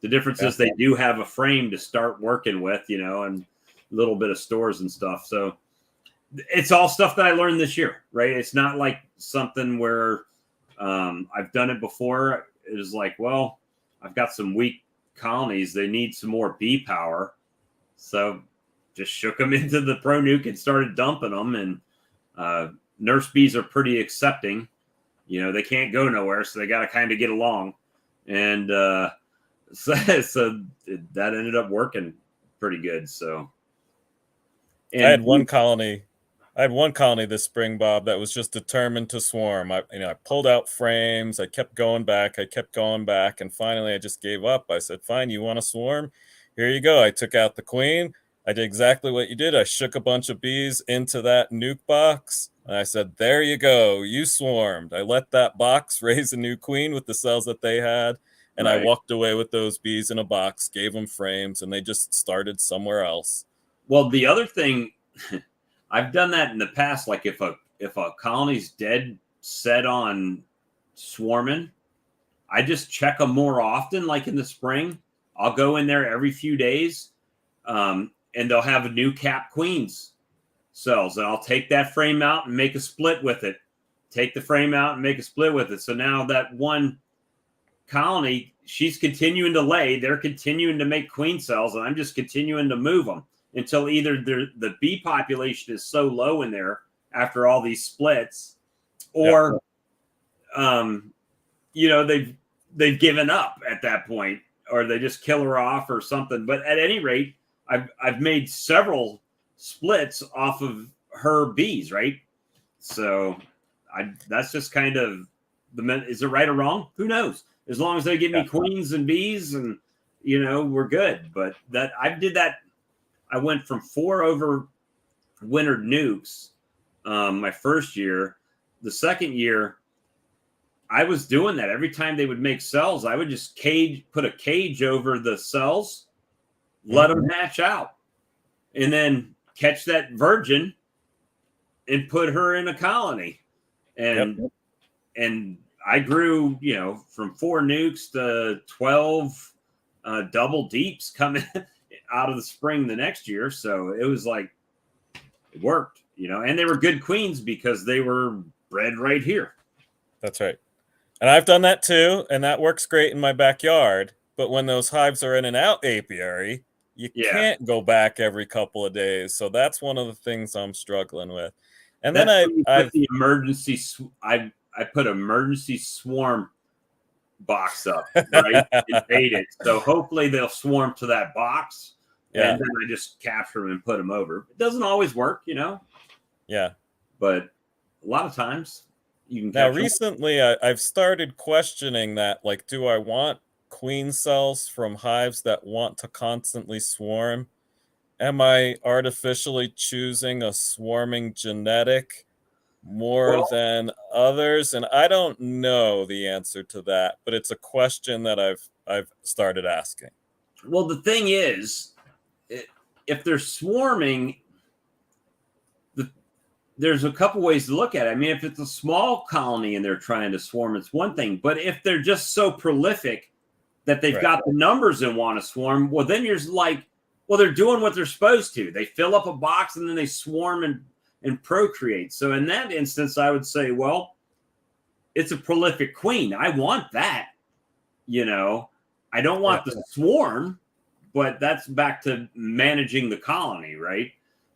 The difference is they do have a frame to start working with, and a little bit of stores and stuff. So it's all stuff that I learned this year, right? It's not like something where I've done it before. It is like, well, I've got some weak colonies. They need some more bee power. So just shook them into the pro nuke and started dumping them. And nurse bees are pretty accepting. They can't go nowhere, so they got to kind of get along. And so that ended up working pretty good. So I had one colony this spring, Bob, that was just determined to swarm. I pulled out frames. I kept going back. And finally I just gave up. I said, fine, you want to swarm? Here you go. I took out the queen. I did exactly what you did. I shook a bunch of bees into that nuke box. And I said, there you go. You swarmed. I let that box raise a new queen with the cells that they had. And I walked away with those bees in a box, gave them frames, and they just started somewhere else. Well, the other thing, I've done that in the past. Like if a colony's dead set on swarming, I just check them more often. Like in the spring, I'll go in there every few days, and they'll have a new cap queens cells, and I'll take that frame out and make a split with it. Take the frame out and make a split with it. So now that one colony, she's continuing to lay. They're continuing to make queen cells, and I'm just continuing to move them until either the bee population is so low in there after all these splits, or they've given up at that point, or they just kill her off or something. But at any rate, I've made several splits off of her bees, right? So that's just kind of is it right or wrong? Who knows? As long as they give me queens and bees, and we're good. But I did that. I went from 4 over wintered nukes my first year. The second year, I was doing that. Every time they would make cells, I would just put a cage over the cells, let them hatch out, and then catch that virgin and put her in a colony. And I grew, from 4 nukes to 12 double deeps coming out of the spring the next year. So it was like, it worked, and they were good queens because they were bred right here. That's right. And I've done that too. And that works great in my backyard. But when those hives are in an out apiary, you can't go back every couple of days. So that's one of the things I'm struggling with. And then I put emergency swarm box up, right? And bait it. So hopefully they'll swarm to that box. And then I just capture them and put them over. It doesn't always work, Yeah. But a lot of times you can. Now, recently I've started questioning that. Like, do I want queen cells from hives that want to constantly swarm? Am I artificially choosing a swarming genetic more than others? And I don't know the answer to that, but it's a question that I've started asking. Well, the thing is, if they're swarming, there's a couple ways to look at it. I mean, if it's a small colony and they're trying to swarm, it's one thing. But if they're just so prolific that they've got the numbers and want to swarm, well, then you're like, well, they're doing what they're supposed to. They fill up a box and then they swarm and procreate. So in that instance, I would say, well, it's a prolific queen. I want that. I don't want the swarm, but that's back to managing the colony, right?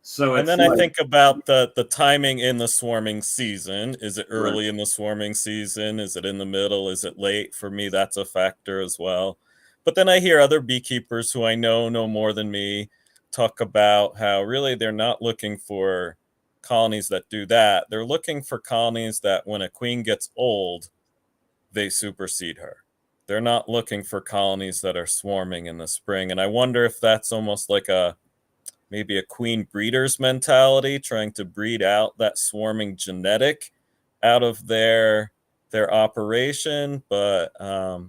So And it's then I like, think about the timing in the swarming season. Is it right. early in the swarming season? Is it in the middle? Is it late? For me, that's a factor as well. But then I hear other beekeepers who I know more than me talk about how really they're not looking for colonies that do that. They're looking for colonies that when a queen gets old, they supersede her. They're not looking for colonies that are swarming in the spring. And I wonder if that's almost like maybe a queen breeder's mentality, trying to breed out that swarming genetic out of their operation. But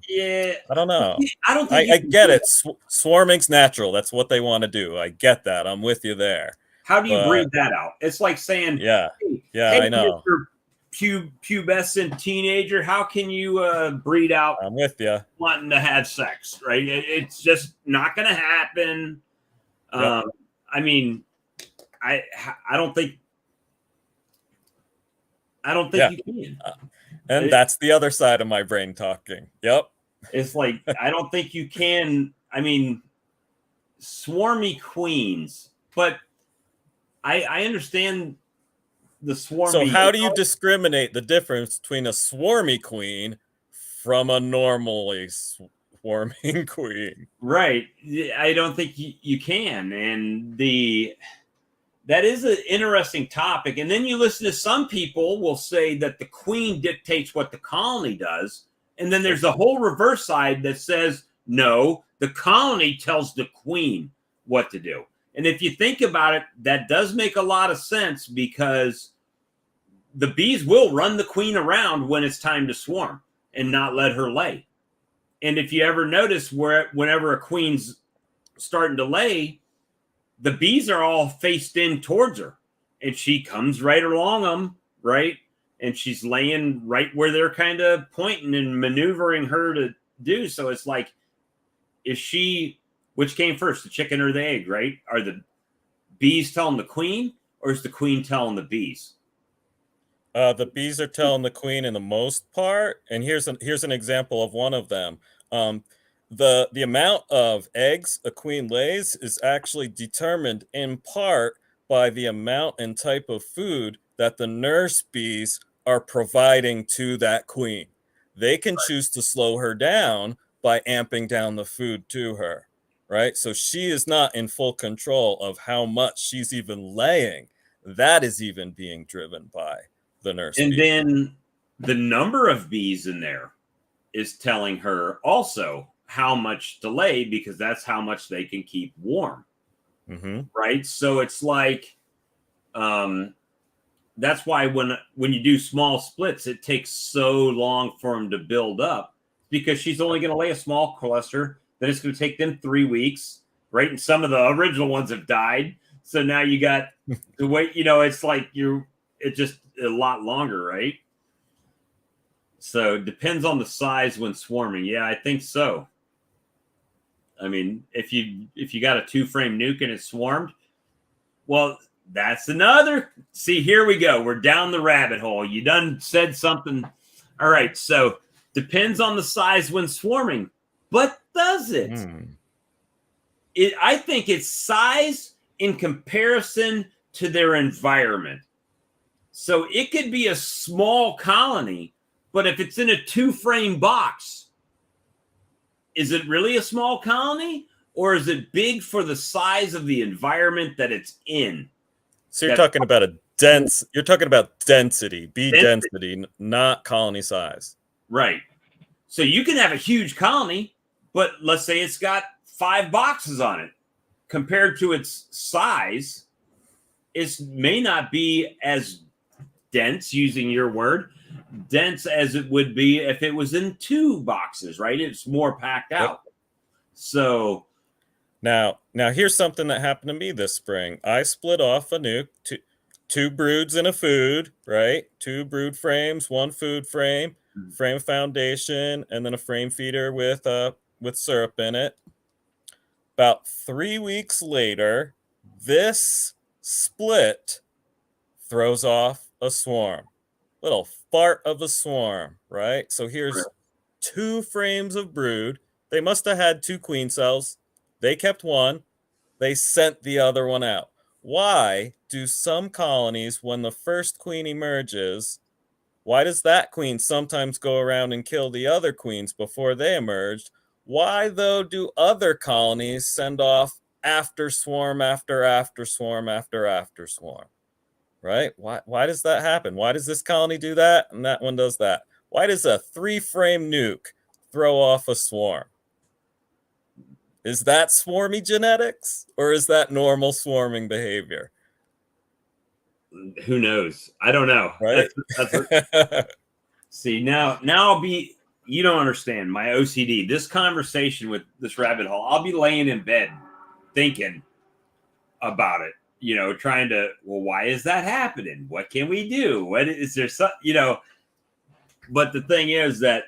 Yeah, I don't know. I don't think you I can get do it. that. Swarming's natural. That's what they want to do. I get that. I'm with you there. How do you But breed that out? It's like saying, yeah, yeah, hey, I know. Mr. Pubescent teenager, how can you breed out I'm with you. wanting to have sex, right? It's just not going to happen. Yep. I mean, I I don't think Yeah. you can. And that's the other side of my brain talking. Yep. It's like I don't think you can. I mean, swarmy queens, but I understand the So swarmy. how do you discriminate the difference between a swarmy queen from a normally swarming queen? Right. I don't think you can. And that is an interesting topic. And then you listen to some people will say that the queen dictates what the colony does. And then there's a whole reverse side that says, no, the colony tells the queen what to do. And if you think about it, that does make a lot of sense because the bees will run the queen around when it's time to swarm and not let her lay. And if you ever notice whenever a queen's starting to lay, the bees are all faced in towards her and she comes right along them, right? And she's laying right where they're kind of pointing and maneuvering her to do. So it's like, which came first, the chicken or the egg, right? Are the bees telling the queen or is the queen telling the bees? The bees are telling the queen in the most part, and here's an example of one of them. The amount of eggs a queen lays is actually determined in part by the amount and type of food that the nurse bees are providing to that queen. They can choose to slow her down by amping down the food to her, right? So she is not in full control of how much she's even laying. That is even being driven by the nurse And bee. then the number of bees in there is telling her also how much to lay because that's how much they can keep warm. Mm-hmm. Right. So it's like, that's why when you do small splits, it takes so long for them to build up because she's only going to lay a small cluster. Then it's going to take them 3 weeks. Right. And some of the original ones have died. So now you got to wait, it's like it's just a lot longer, right? So it depends on the size when swarming. Yeah, I think so. I mean, if you got a 2-frame nuke and it's swarmed, well, that's another. See, here we go. We're down the rabbit hole. You done said something. All right. So depends on the size when swarming, but does it? I think it's size in comparison to their environment. So it could be a small colony, but if it's in a 2-frame box, is it really a small colony or is it big for the size of the environment that it's in? So you're talking about density, bee density, not colony size. Right. So you can have a huge colony, but let's say it's got 5 boxes on it. Compared to its size, it may not be as dense, using your word, dense as it would be if it was in 2 boxes, right? It's more packed out. Yep. So now here's something that happened to me this spring. I split off a nuke, two broods and a food, right? 2 brood frames, 1 food frame, frame foundation, and then a frame feeder with syrup in it. About 3 weeks later, this split throws off a swarm. Little fart of a swarm, right? So here's 2 frames of brood. They must have had 2 queen cells. They kept one. They sent the other one out. why do some colonies, when the first queen emerges, why does that queen sometimes go around and kill the other queens before they emerged? Why, though, do other colonies send off after swarm after swarm after swarm? Right? Why does that happen? Why does this colony do that and that one does that? Why does a 3-frame nuke throw off a swarm? Is that swarmy genetics or is that normal swarming behavior? Who knows? I don't know. Right? See, now I'll be, you don't understand my OCD. This conversation with this rabbit hole, I'll be laying in bed thinking about it, trying to, well, why is that happening? What can we do? What is there some, but the thing is that,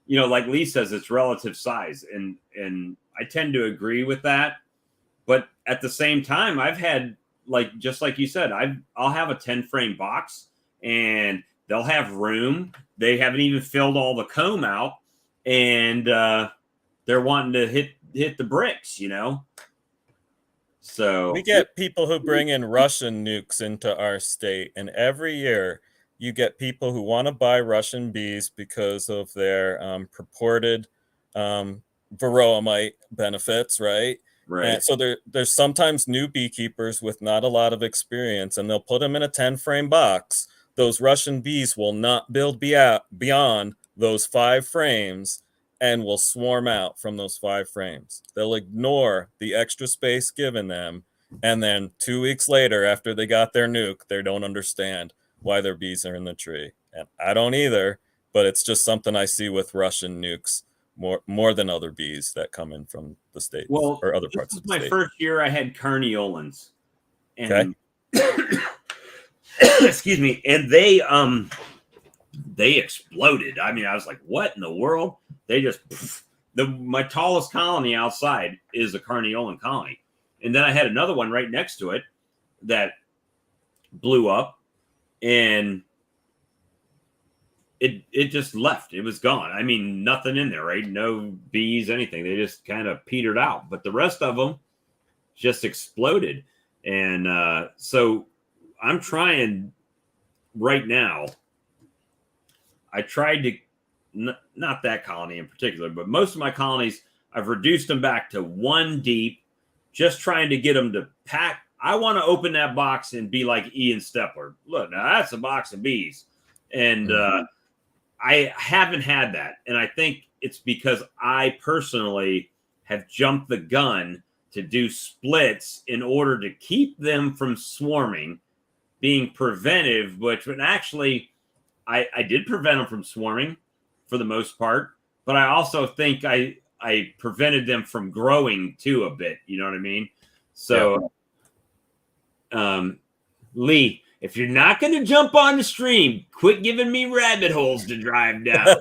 like Lee says, it's relative size. And I tend to agree with that. But at the same time, I've had, like, just like you said, I'll have a 10-frame box and they'll have room. They haven't even filled all the comb out, and they're wanting to hit the bricks, So we get people who bring in Russian nukes into our state, and every year you get people who want to buy Russian bees because of their purported varroamite benefits, right? right. And so there's sometimes new beekeepers with not a lot of experience, and they'll put them in a 10-frame box. Those Russian bees will not build beyond those 5 frames and will swarm out from those 5 frames. They'll ignore the extra space given them, and then 2 weeks later, after they got their nuke, they don't understand why their bees are in the tree. And I don't either, but it's just something I see with Russian nukes more than other bees that come in from the States or other parts of the state. My first year I had carniolans. And Okay. excuse me, and they exploded. I mean, I was like, what in the world? They just my tallest colony outside is a carniolan colony. And then I had another one right next to it that blew up, and it just left. It was gone. I mean, nothing in there, right? No bees, anything. They just kind of petered out. But the rest of them just exploded. And so I'm trying right now. I tried to, not that colony in particular, but most of my colonies, I've reduced them back to 1 deep, just trying to get them to pack. I want to open that box and be like Ian Stepler. Look, now that's a box of bees. And I haven't had that. And I think it's because I personally have jumped the gun to do splits in order to keep them from swarming, being preventive, but actually I did prevent them from swarming for the most part, but I also think I prevented them from growing too a bit. You know what I mean? So, Lee, if you're not going to jump on the stream, quit giving me rabbit holes to drive down.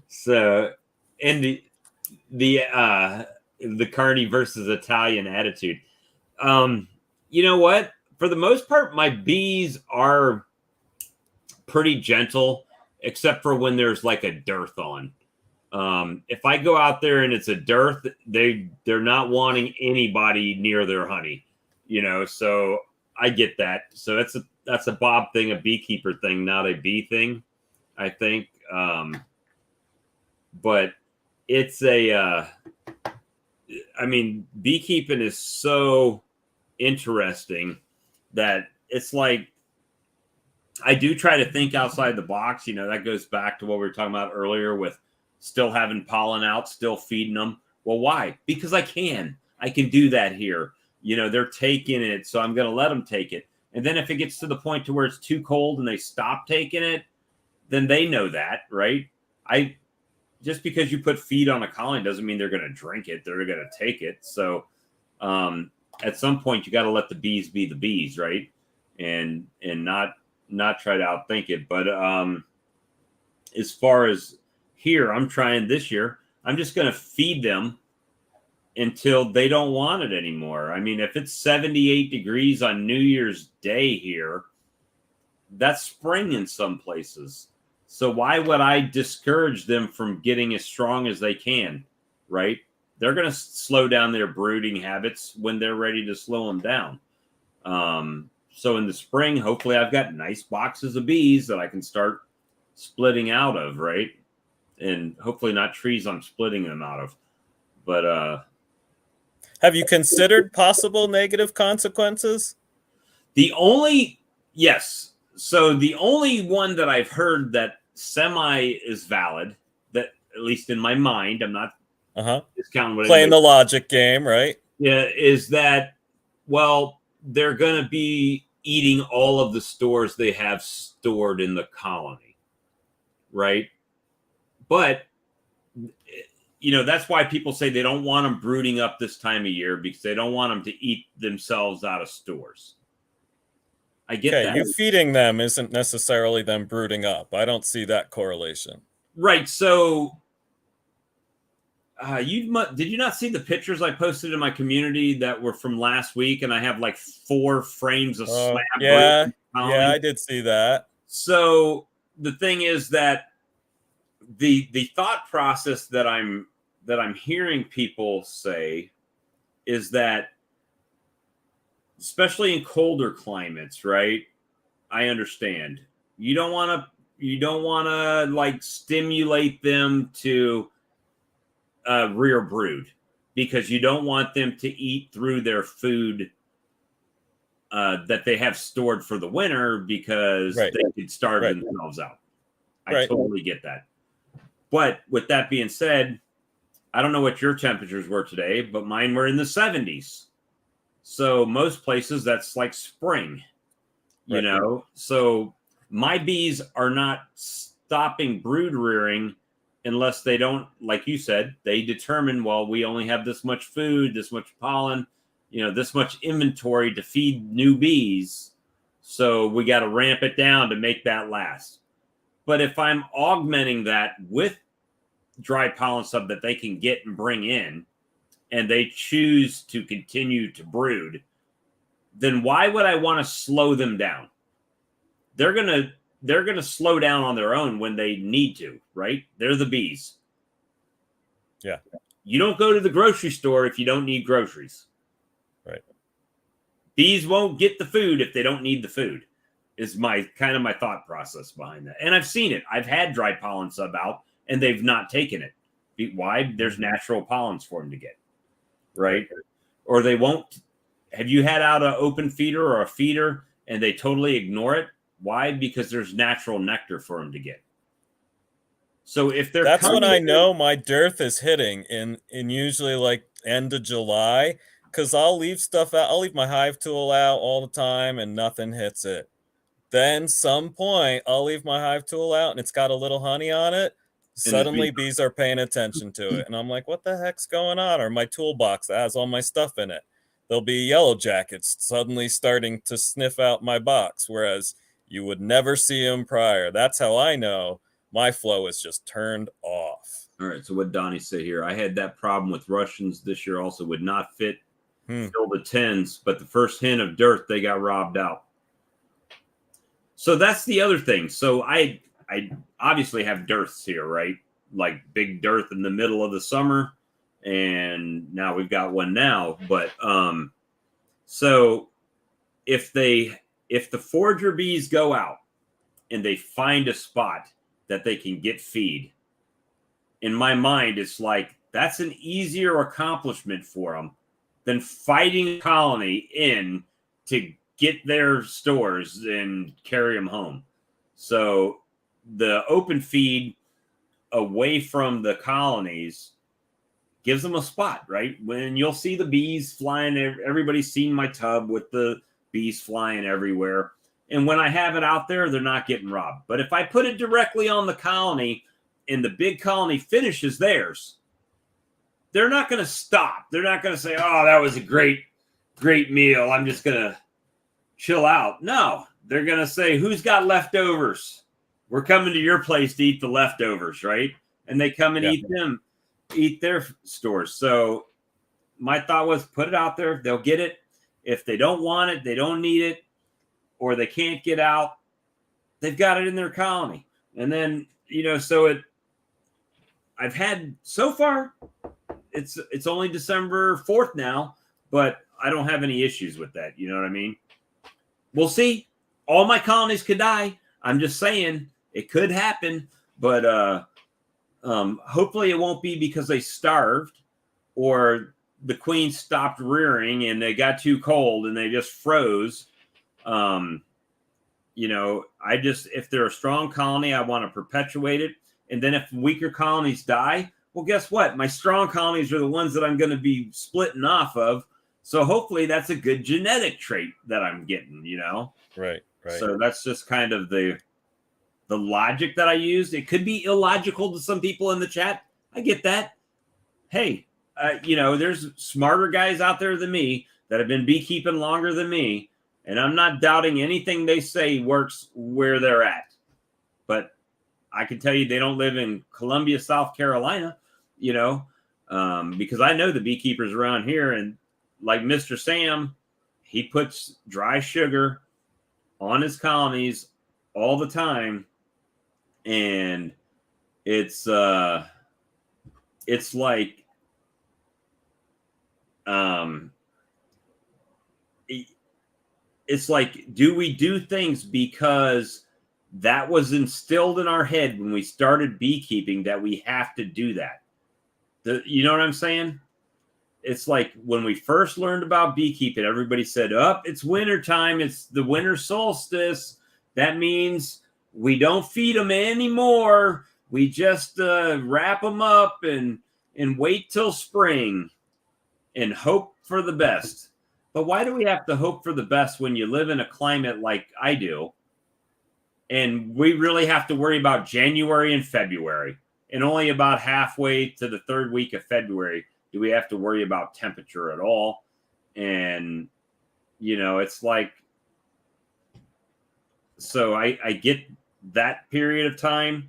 So, and the Carney versus Italian attitude. You know what? For the most part, my bees are pretty gentle, except for when there's like a dearth on. If I go out there and it's a dearth, they're not wanting anybody near their honey, so I get that. So that's a Bob thing, a beekeeper thing, not a bee thing, I think. But it's beekeeping is so interesting that it's like, I do try to think outside the box. That goes back to what we were talking about earlier with still having pollen out, still feeding them. Well, why? Because I can do that here. They're taking it, so I'm going to let them take it. And then if it gets to the point to where it's too cold and they stop taking it, then they know that, right? Just because you put feed on a colony doesn't mean they're going to drink it. They're going to take it. So at some point, you got to let the bees be the bees, right? And not try to outthink it. But as far as here, I'm trying this year, I'm just going to feed them until they don't want it anymore. I mean, if it's 78 degrees on New Year's Day here, that's spring in some places. So why would I discourage them from getting as strong as they can, right? they're going to slow down their brooding habits when they're ready to slow them down. So in the spring, hopefully I've got nice boxes of bees that I can start splitting out of, right? And hopefully not trees I'm splitting them out of. But have you considered possible negative consequences? yes. So the only one that I've heard that semi is valid, that at least in my mind, I'm not discounting what playing the logic game, right? Yeah, is that, well, they're going to be eating all of the stores they have stored in the colony, right? But that's why people say they don't want them brooding up this time of year, because they don't want them to eat themselves out of stores. I get that. You feeding them isn't necessarily them brooding up. I don't see that correlation. Right. So did you not see the pictures I posted in my community that were from last week? And I have like 4 frames of slab. Yeah, I did see that. So the thing is that the thought process that I'm hearing people say is that, especially in colder climates, right? I understand. You don't want to like stimulate them to rear brood, because you don't want them to eat through their food that they have stored for the winter, because they could starve themselves out. I totally get that. But with that being said, I don't know what your temperatures were today, but mine were in the 70s. So most places that's like spring, you know? So my bees are not stopping brood rearing unless they don't, like you said, they determine, well, we only have this much food, this much pollen, this much inventory to feed new bees. So we got to ramp it down to make that last. But if I'm augmenting that with dry pollen sub that they can get and bring in, and they choose to continue to brood, then why would I want to slow them down? They're gonna slow down on their own when they need to, right? They're the bees. Yeah. You don't go to the grocery store if you don't need groceries. Right. Bees won't get the food if they don't need the food, is my thought process behind that. And I've seen it. I've had dry pollen sub out and they've not taken it. Why? There's natural pollens for them to get, right? Or they won't. Have you had out an open feeder or a feeder and they totally ignore it? Why? Because there's natural nectar for them to get. So if they're that's when I know my dearth is hitting in usually like end of July, because I'll leave stuff out. I'll leave my hive tool out all the time and nothing hits it. Then some point I'll leave my hive tool out and it's got a little honey on it. Suddenly bees are paying attention to it. And I'm like, what the heck's going on? Or my toolbox that has all my stuff in it. There'll be yellow jackets suddenly starting to sniff out my box, whereas you would never see them prior. That's how I know my flow is just turned off. All right. So what Donnie say here? I had that problem with Russians this year also, would not fill the tins, but the first hint of dirt, they got robbed out. So that's the other thing. So I obviously have dearths here, right? Like big dearth in the middle of the summer. And now we've got one now. But so if the forager bees go out and they find a spot that they can get feed, in my mind, it's like that's an easier accomplishment for them than fighting a colony in to get their stores and carry them home. So the open feed away from the colonies gives them a spot, right? When you'll see the bees flying, everybody's seen my tub with the bees flying everywhere. And when I have it out there, they're not getting robbed. But if I put it directly on the colony and the big colony finishes theirs, they're not going to stop. They're not going to say, oh, that was a great meal. I'm just going to chill out. No, they're going to say, who's got leftovers? We're coming to your place to eat the leftovers, right? And they come and eat their stores. So my thought was put it out there. They'll get it. If they don't want it, they don't need it, or they can't get out, they've got it in their colony. And then, so I've had so far, it's only December 4th now, but I don't have any issues with that. You know what I mean? We'll see. All my colonies could die. I'm just saying it could happen, but hopefully it won't be because they starved or the queen stopped rearing and they got too cold and they just froze. You know, if they're a strong colony, I want to perpetuate it. And then if weaker colonies die, well, guess what? My strong colonies are the ones that I'm going to be splitting off of. So hopefully that's a good genetic trait that I'm getting, you know? Right. So that's just kind of the logic that I used. It could be illogical to some people in the chat. I get that. Hey, you know, there's smarter guys out there than me that have been beekeeping longer than me. And I'm not doubting anything they say works where they're at. But I can tell you they don't live in Columbia, South Carolina, you know, because I know the beekeepers around here. And like Mr. Sam, he puts dry sugar on his colonies all the time. And it's like it's like, do we do things because that was instilled in our head when we started beekeeping that we have to do that? You know what I'm saying? It's like when we first learned about beekeeping, everybody said, it's winter time. It's the winter solstice. That means we don't feed them anymore. We just wrap them up and wait till spring and hope for the best. But why do we have to hope for the best when you live in a climate like I do? And we really have to worry about January and February. And only about halfway to the third week of February do we have to worry about temperature at all. And, you know, it's like, so I get that period of time,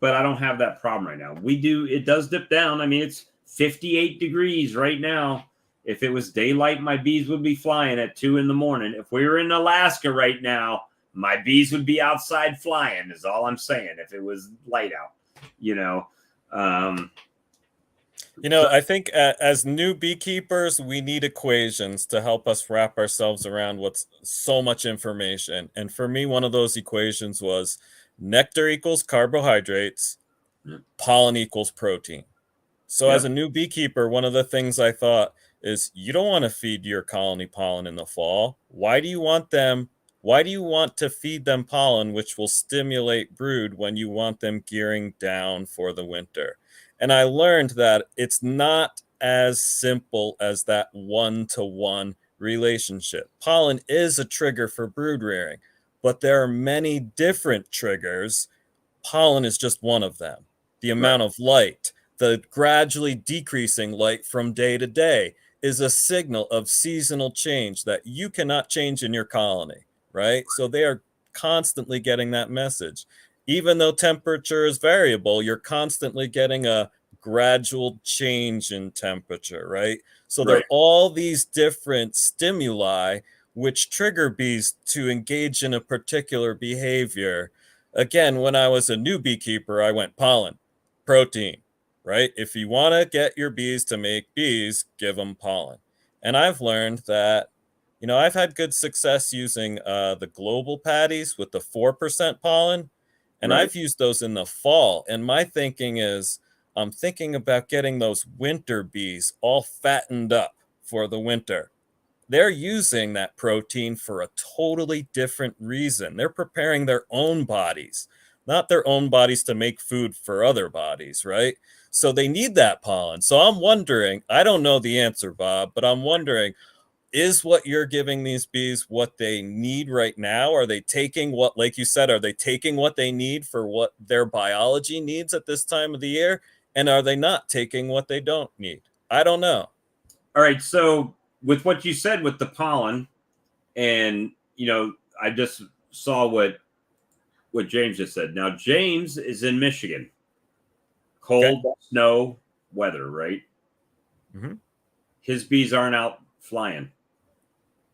but I don't have that problem right now. It does dip down. I mean, it's 58 degrees right now. If it was daylight, my bees would be flying at 2 a.m. If we were in Alaska right now, my bees would be outside flying, is all I'm saying, if it was light out, you know. I think as new beekeepers, we need equations to help us wrap ourselves around what's so much information. And for me, one of those equations was nectar equals carbohydrates, pollen equals protein. So as a new beekeeper, one of the things I thought is you don't want to feed your colony pollen in the fall. Why do you want to feed them pollen, which will stimulate brood when you want them gearing down for the winter? And I learned that it's not as simple as that one-to-one relationship. Pollen is a trigger for brood rearing, but there are many different triggers. Pollen is just one of them. The amount of light, the gradually decreasing light from day to day is a signal of seasonal change that you cannot change in your colony, right? So they are constantly getting that message. Even though temperature is variable, you're constantly getting a gradual change in temperature, right? So there are all these different stimuli which trigger bees to engage in a particular behavior. Again, when I was a new beekeeper, I went pollen, protein, right? If you want to get your bees to make bees, give them pollen. And I've learned that, I've had good success using the global patties with the 4% pollen, and I've used those in the fall. And my thinking is, I'm thinking about getting those winter bees all fattened up for the winter. They're using that protein for a totally different reason. They're preparing their own bodies, not their own bodies to make food for other bodies, right? So they need that pollen. So I'm wondering, I don't know the answer, Bob, but I'm wondering, is what you're giving these bees what they need right now? Are they taking what, like you said, are they taking what they need for what their biology needs at this time of the year? And are they not taking what they don't need? I don't know. All right. So with what you said with the pollen, and, I just saw what James just said. Now, James is in Michigan. Cold, snow, weather, right? Mm-hmm. His bees aren't out flying.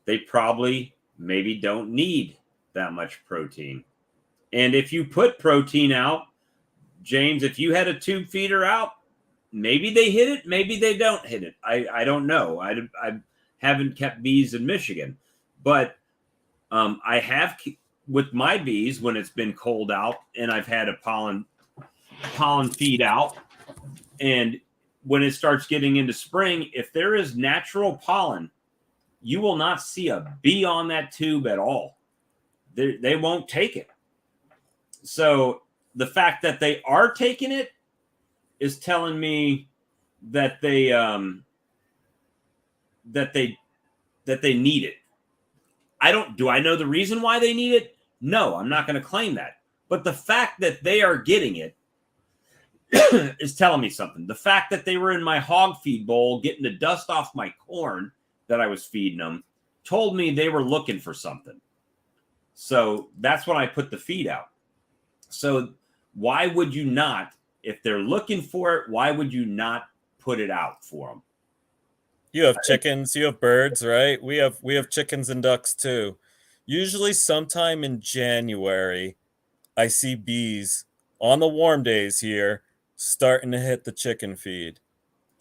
They probably maybe don't need that much protein. And if you put protein out, James, if you had a tube feeder out, maybe they hit it, maybe they don't hit it. I don't know. I haven't kept bees in Michigan, but I have with my bees when it's been cold out and I've had a pollen feed out, and when it starts getting into spring, if there is natural pollen, you will not see a bee on that tube at all. They won't take it. So the fact that they are taking it is telling me that they need it. Do I know the reason why they need it? No, I'm not going to claim that. But the fact that they are getting it is telling me something. The fact that they were in my hog feed bowl getting the dust off my corn that I was feeding them told me they were looking for something. So that's when I put the feed out. So why would you not, if they're looking for it, why would you not put it out for them? You have chickens, you have birds, right? We have chickens and ducks too. Usually sometime in January, I see bees on the warm days here starting to hit the chicken feed.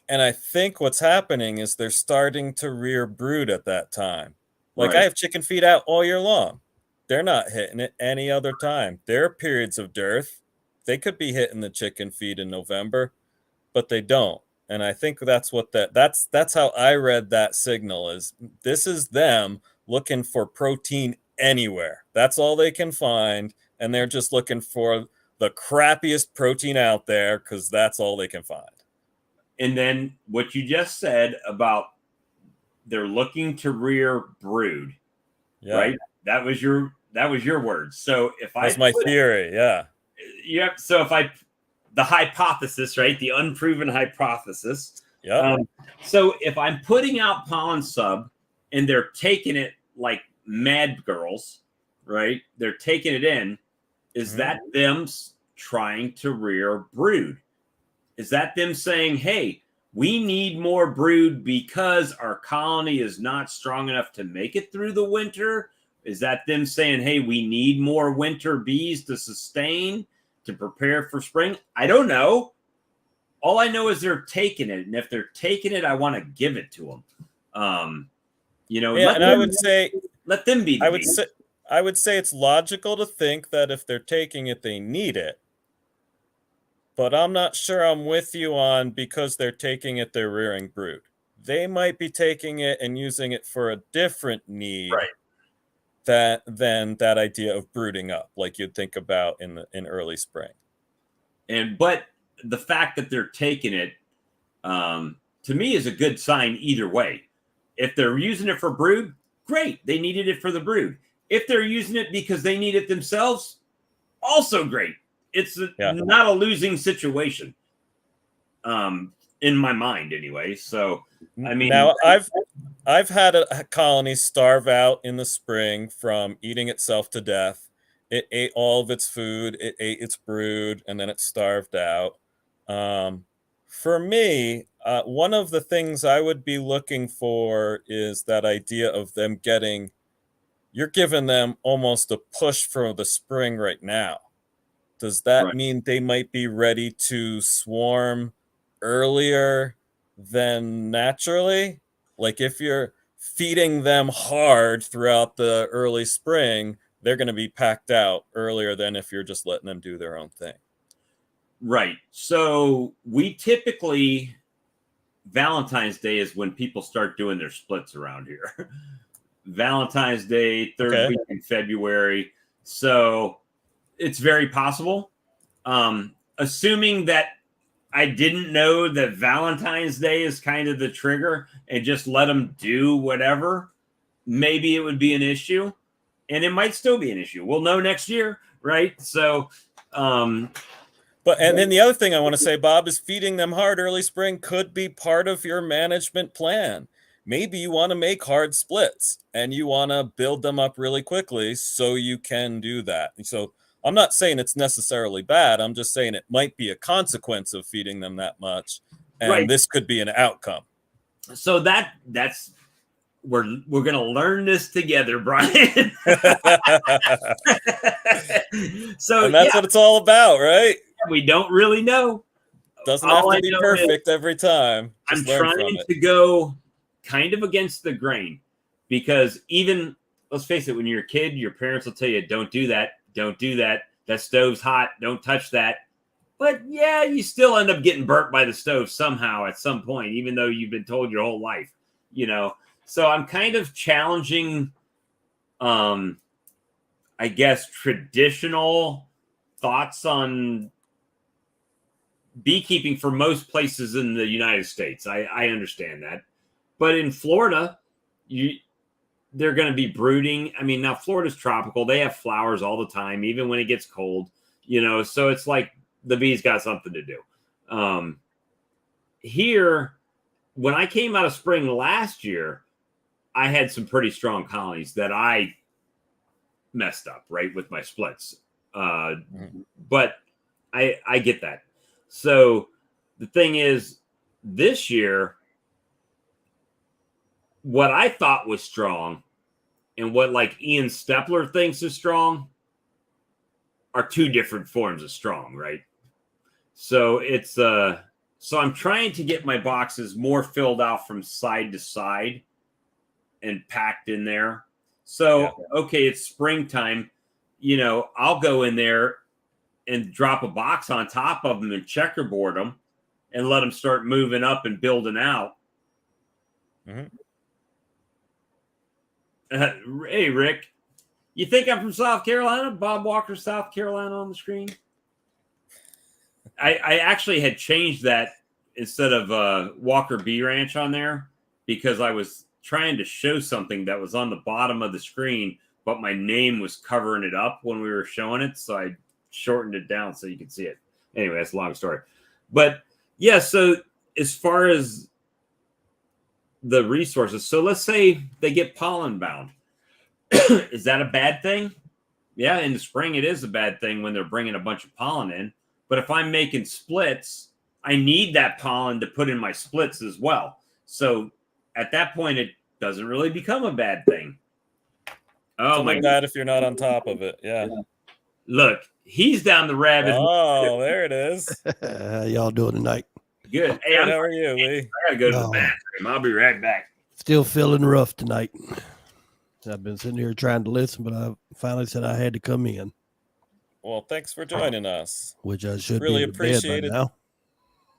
And I think what's happening is they're starting to rear brood at that time. Like Right. I have chicken feed out all year long. They're not hitting it any other time. There are periods of dearth. They could be hitting the chicken feed in November, but they don't. And I think that's what that's how I read that signal is. This is them looking for protein anywhere. That's all they can find, and they're just looking for the crappiest protein out there because that's all they can find. And then what you just said about they're looking to rear brood, right? That was your words. So if that's my theory, yeah. So if the hypothesis, right? The unproven hypothesis. Yeah. So if I'm putting out pollen sub and they're taking it like mad girls, right? They're taking it in. Is that them trying to rear brood? Is that them saying, hey, we need more brood because our colony is not strong enough to make it through the winter? Is that them saying, hey, we need more winter bees to sustain, to prepare for spring? I don't know. All I know is they're taking it. And if they're taking it, I want to give it to them. I would say, let them be the bees. I would say it's logical to think that if they're taking it, they need it. But I'm not sure I'm with you on because they're taking it, they're rearing brood. They might be taking it and using it for a different need, right, than that idea of brooding up, like you'd think about in early spring. But the fact that they're taking it, to me, is a good sign either way. If they're using it for brood, great. They needed it for the brood. If they're using it because they need it themselves, also great. It's not a losing situation, in my mind anyway. So, I mean, now I've had a colony starve out in the spring from eating itself to death. It ate all of its food, it ate its brood, and then it starved out. For me, one of the things I would be looking for is that idea of them you're giving them almost a push for the spring right now. Does that mean they might be ready to swarm earlier than naturally? Like if you're feeding them hard throughout the early spring, they're going to be packed out earlier than if you're just letting them do their own thing. Right. So we typically, Valentine's Day is when people start doing their splits around here. Valentine's Day, third week in February. So it's very possible. Assuming that I didn't know that Valentine's Day is kind of the trigger and just let them do whatever, maybe it would be an issue. And it might still be an issue. We'll know next year, right? So, and then the other thing I want to say, Bob, is feeding them hard early spring could be part of your management plan. Maybe you want to make hard splits and you want to build them up really quickly so you can do that. So I'm not saying it's necessarily bad. I'm just saying it might be a consequence of feeding them that much. And this could be an outcome. So that's we're going to learn this together, Brian. So and that's what it's all about, right? We don't really know. doesn't have all to I be know is perfect every time. I'm Just learn from trying it. to go kind of against the grain because even, let's face it, when you're a kid, your parents will tell you, don't do that. Don't do that. That stove's hot. Don't touch that. But yeah, you still end up getting burnt by the stove somehow at some point, even though you've been told your whole life, you know? So I'm kind of challenging, I guess, traditional thoughts on beekeeping for most places in the United States. I understand that. But in Florida, they're going to be brooding. I mean, now Florida's tropical. They have flowers all the time, even when it gets cold, so it's like the bees got something to do. Here, when I came out of spring last year, I had some pretty strong colonies that I messed up, right, with my splits. But I get that. So the thing is, this year, what I thought was strong and what like Ian Stepler thinks is strong are two different forms of strong, right? So it's so I'm trying to get my boxes more filled out from side to side and packed in there. So okay, it's springtime, I'll go in there and drop a box on top of them and checkerboard them and let them start moving up and building out. Mm-hmm. Hey, Rick, you think I'm from South Carolina? Bob Walker, South Carolina on the screen. I actually had changed that instead of Walker Bee Ranch on there because I was trying to show something that was on the bottom of the screen, but my name was covering it up when we were showing it. So I shortened it down so you could see it. Anyway, that's a long story. But yeah, so as far as the resources, so let's say they get pollen bound. Is that a bad thing? Yeah, in the spring, it is a bad thing when they're bringing a bunch of pollen in. But if I'm making splits, I need that pollen to put in my splits as well. So at that point, it doesn't really become a bad thing. Oh, my bad if you're not on top of it. Yeah. Look, he's down the rabbit hole. Oh, there it is. How y'all doing tonight? Good. Hey, Good, how are you, Lee? I gotta go to the bathroom. I'll be right back. Still feeling rough tonight. I've been sitting here trying to listen, but I finally said I had to come in. Well, thanks for joining us. Which I should really be in appreciate bed it by now.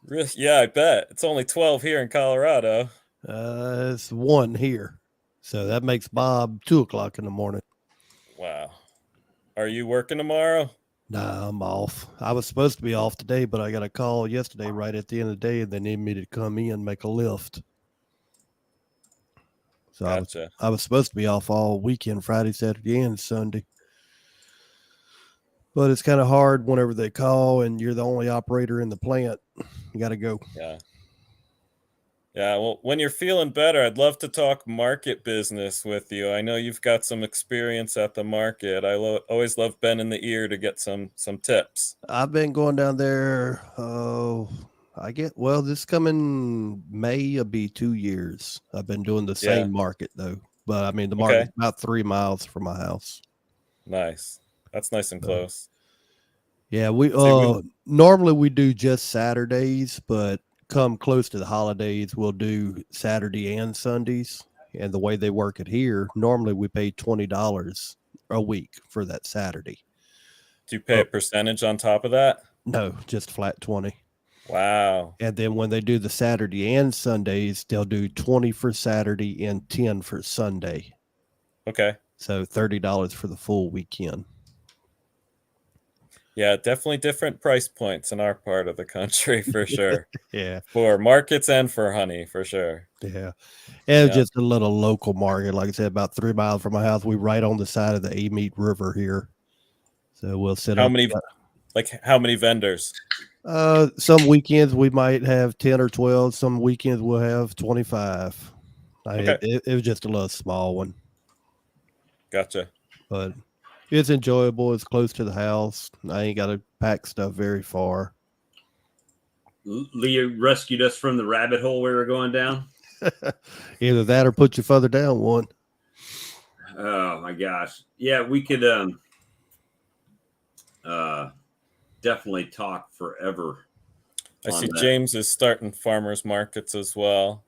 Really, yeah, I bet. It's only 12 here in Colorado. It's 1 here. So that makes Bob 2:00 in the morning. Wow. Are you working tomorrow? Nah, I'm off. I was supposed to be off today, but I got a call yesterday right at the end of the day, and they needed me to come in and make a lift. So Gotcha. I was supposed to be off all weekend, Friday, Saturday, and Sunday. But it's kind of hard whenever they call and you're the only operator in the plant. You got to go. Yeah. Yeah, well, when you're feeling better, I'd love to talk market business with you. I know you've got some experience at the market. I always love bending the ear to get some tips. I've been going down there. This coming May will be 2 years. I've been doing the same market though. But I mean, the market's about 3 miles from my house. Nice. That's nice and close. Yeah, we normally we do just Saturdays, but come close to the holidays, we'll do Saturday and Sundays. And the way they work it here, normally we pay $20 a week for that Saturday. Do you pay a percentage on top of that? No, just flat 20. Wow. And then when they do the Saturday and Sundays, they'll do 20 for Saturday and 10 for Sunday. Okay. So $30 for the full weekend. Yeah, definitely different price points in our part of the country for sure. Yeah. For markets and for honey, for sure. Yeah. And just a little local market. Like I said, about 3 miles from my house. We're right on the side of the Amite River here. So we'll sit How many vendors? Some weekends we might have 10 or 12. Some weekends we'll have 25. It was just a little small one. Gotcha. But it's enjoyable. It's close to the house. I ain't got to pack stuff very far. Leah rescued us from the rabbit hole we were going down. Either that or put you further down one. Oh my gosh. Yeah, we could definitely talk forever I see that. James is starting farmers markets as well.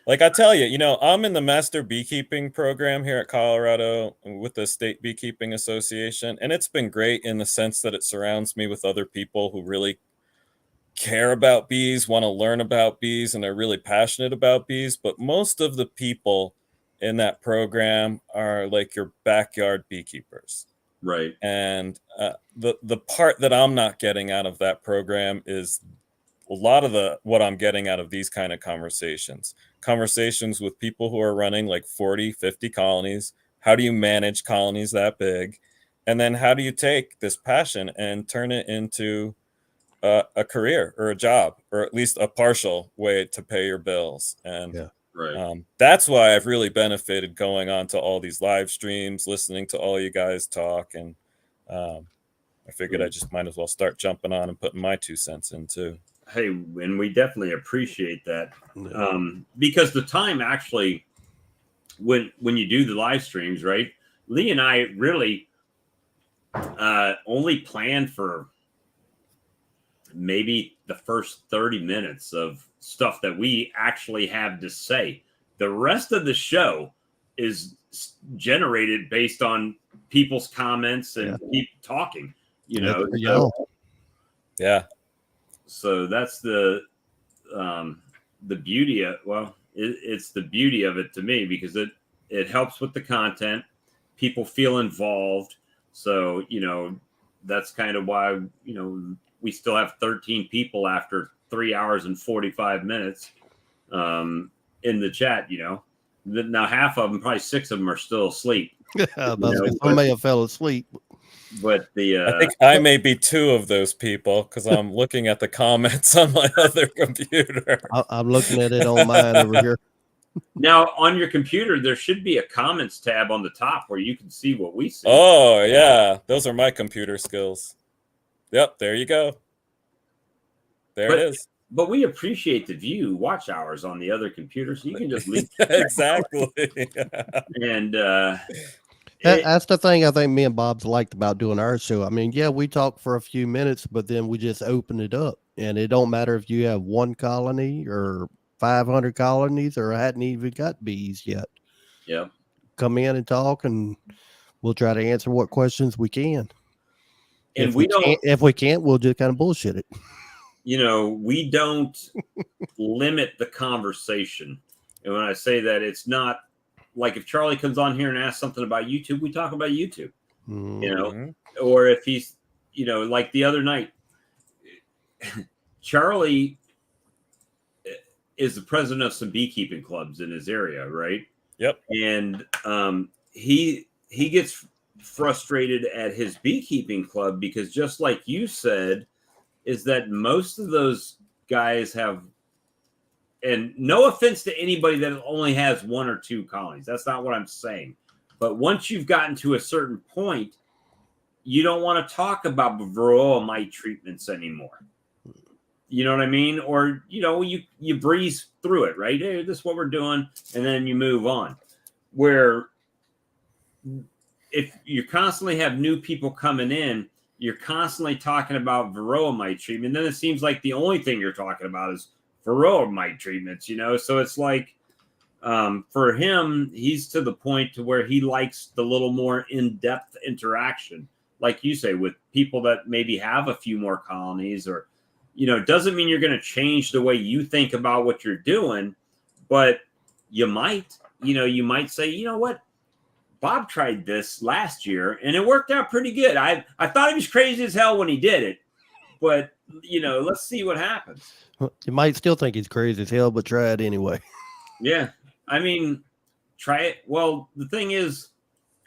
Like I tell you, I'm in the master beekeeping program here at Colorado with the State Beekeeping Association, and it's been great in the sense that it surrounds me with other people who really care about bees, want to learn about bees, and are really passionate about bees. But most of the people in that program are like your backyard beekeepers. Right. And the part that I'm not getting out of that program is a lot of what I'm getting out of these kind of conversations with people who are running like 40, 50 colonies. How do you manage colonies that big? And then how do you take this passion and turn it into a career or a job, or at least a partial way to pay your bills? And Yeah. Right. That's why I've really benefited going on to all these live streams, listening to all you guys talk. And I figured I just might as well start jumping on and putting my 2 cents in too. Hey, and we definitely appreciate that. Yeah. Because the time actually, when you do the live streams, right? Lee and I really only planned for maybe the first 30 minutes of stuff that we actually have to say. The rest of the show is generated based on people's comments and people talking, Yeah. So that's the beauty of, it's the beauty of it to me, because it helps with the content. People feel involved. So, that's kind of why, we still have 13 people after 3 hours and 45 minutes in the chat, Now half of them, probably 6 of them, are still asleep. I may have fell asleep. But I think I may be 2 of those people, because I'm looking at the comments on my other computer. I'm looking at it on mine over here. Now, on your computer, there should be a comments tab on the top where you can see what we see. Oh, yeah. Those are my computer skills. Yep, there you go. It is. But we appreciate the watch hours on the other computer, so you can just leave. Exactly. And that's the thing I think me and Bob's liked about doing our show. I mean, yeah, we talk for a few minutes, but then we just open it up, and it don't matter if you have 1 colony or 500 colonies or hadn't even got bees yet. Yeah. Come in and talk, and we'll try to answer what questions we can. And if we can't, we'll just kind of bullshit it. We don't limit the conversation. And when I say that, it's not like if Charlie comes on here and asks something about YouTube, we talk about YouTube, or if he's, like the other night, Charlie is the president of some beekeeping clubs in his area. Right. Yep. And he gets frustrated at his beekeeping club because, just like you said, is that most of those guys have, and no offense to anybody that only has 1 or 2 colonies, that's not what I'm saying, but once you've gotten to a certain point, you don't want to talk about varroa mite treatments anymore. You know what I mean? Or, you breeze through it, right? Hey, this is what we're doing. And then you move on. Where if you constantly have new people coming in, you're constantly talking about varroa mite treatment. Then it seems like the only thing you're talking about is varroa mite treatments, So it's like, for him, he's to the point to where he likes the little more in-depth interaction, like you say, with people that maybe have a few more colonies, or, doesn't mean you're going to change the way you think about what you're doing, but you might, you might say, you know what? Bob tried this last year and it worked out pretty good. I thought he was crazy as hell when he did it, but let's see what happens. You might still think he's crazy as hell, but try it anyway. Yeah. I mean, try it. Well, the thing is,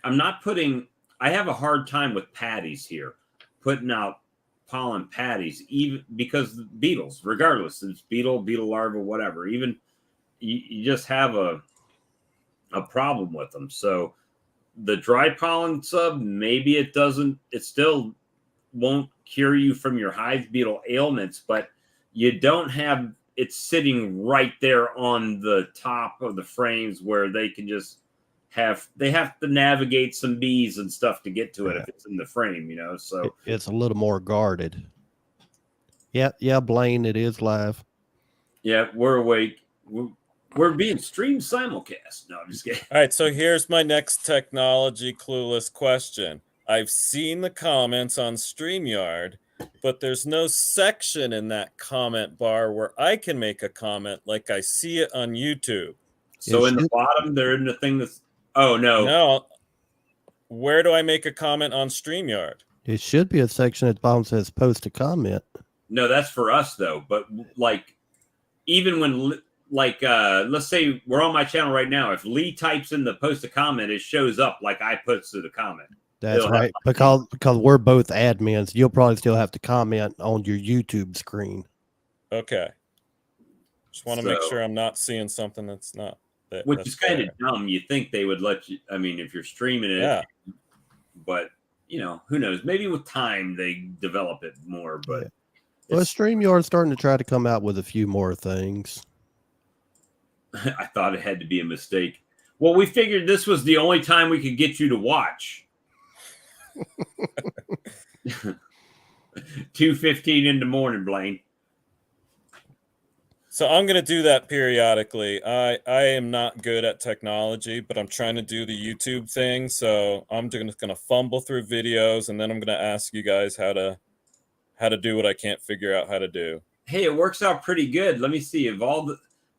I have a hard time with patties here, putting out pollen patties, even because beetles, regardless, it's beetle larva, whatever, even you just have a problem with them. So the dry pollen sub, maybe it still won't cure you from your hive beetle ailments, but you don't have it sitting right there on the top of the frames where they can just they have to navigate some bees and stuff to get to it if it's in the frame, so it's a little more guarded. Yeah, Blaine, it is live. Yeah, we're awake. We're being streamed simulcast. No, I'm just kidding. All right, so here's my next technology clueless question. I've seen the comments on StreamYard, but there's no section in that comment bar where I can make a comment like I see it on YouTube. So in the bottom, they're in the thing that's. Oh no. No. Where do I make a comment on StreamYard? It should be a section at the bottom that says post a comment. No, that's for us though. But like, even when let's say we're on my channel right now. If Lee types in the post a comment, it shows up like I posted a comment. That's right, because we're both admins. You'll probably still have to comment on your YouTube screen. Okay. Just want to make sure I'm not seeing something that's not. Which is kind of dumb. You think they would let you. I mean, if you're streaming it, yeah. But who knows? Maybe with time they develop it more. But well, StreamYard's starting to try to come out with a few more things. I thought it had to be a mistake. Well, we figured this was the only time we could get you to watch. 2:15 in the morning, Blaine. So I'm going to do that periodically. I am not good at technology, but I'm trying to do the YouTube thing. So I'm just going to fumble through videos, and then I'm going to ask you guys how to do what I can't figure out how to do. Hey, it works out pretty good. Let me see.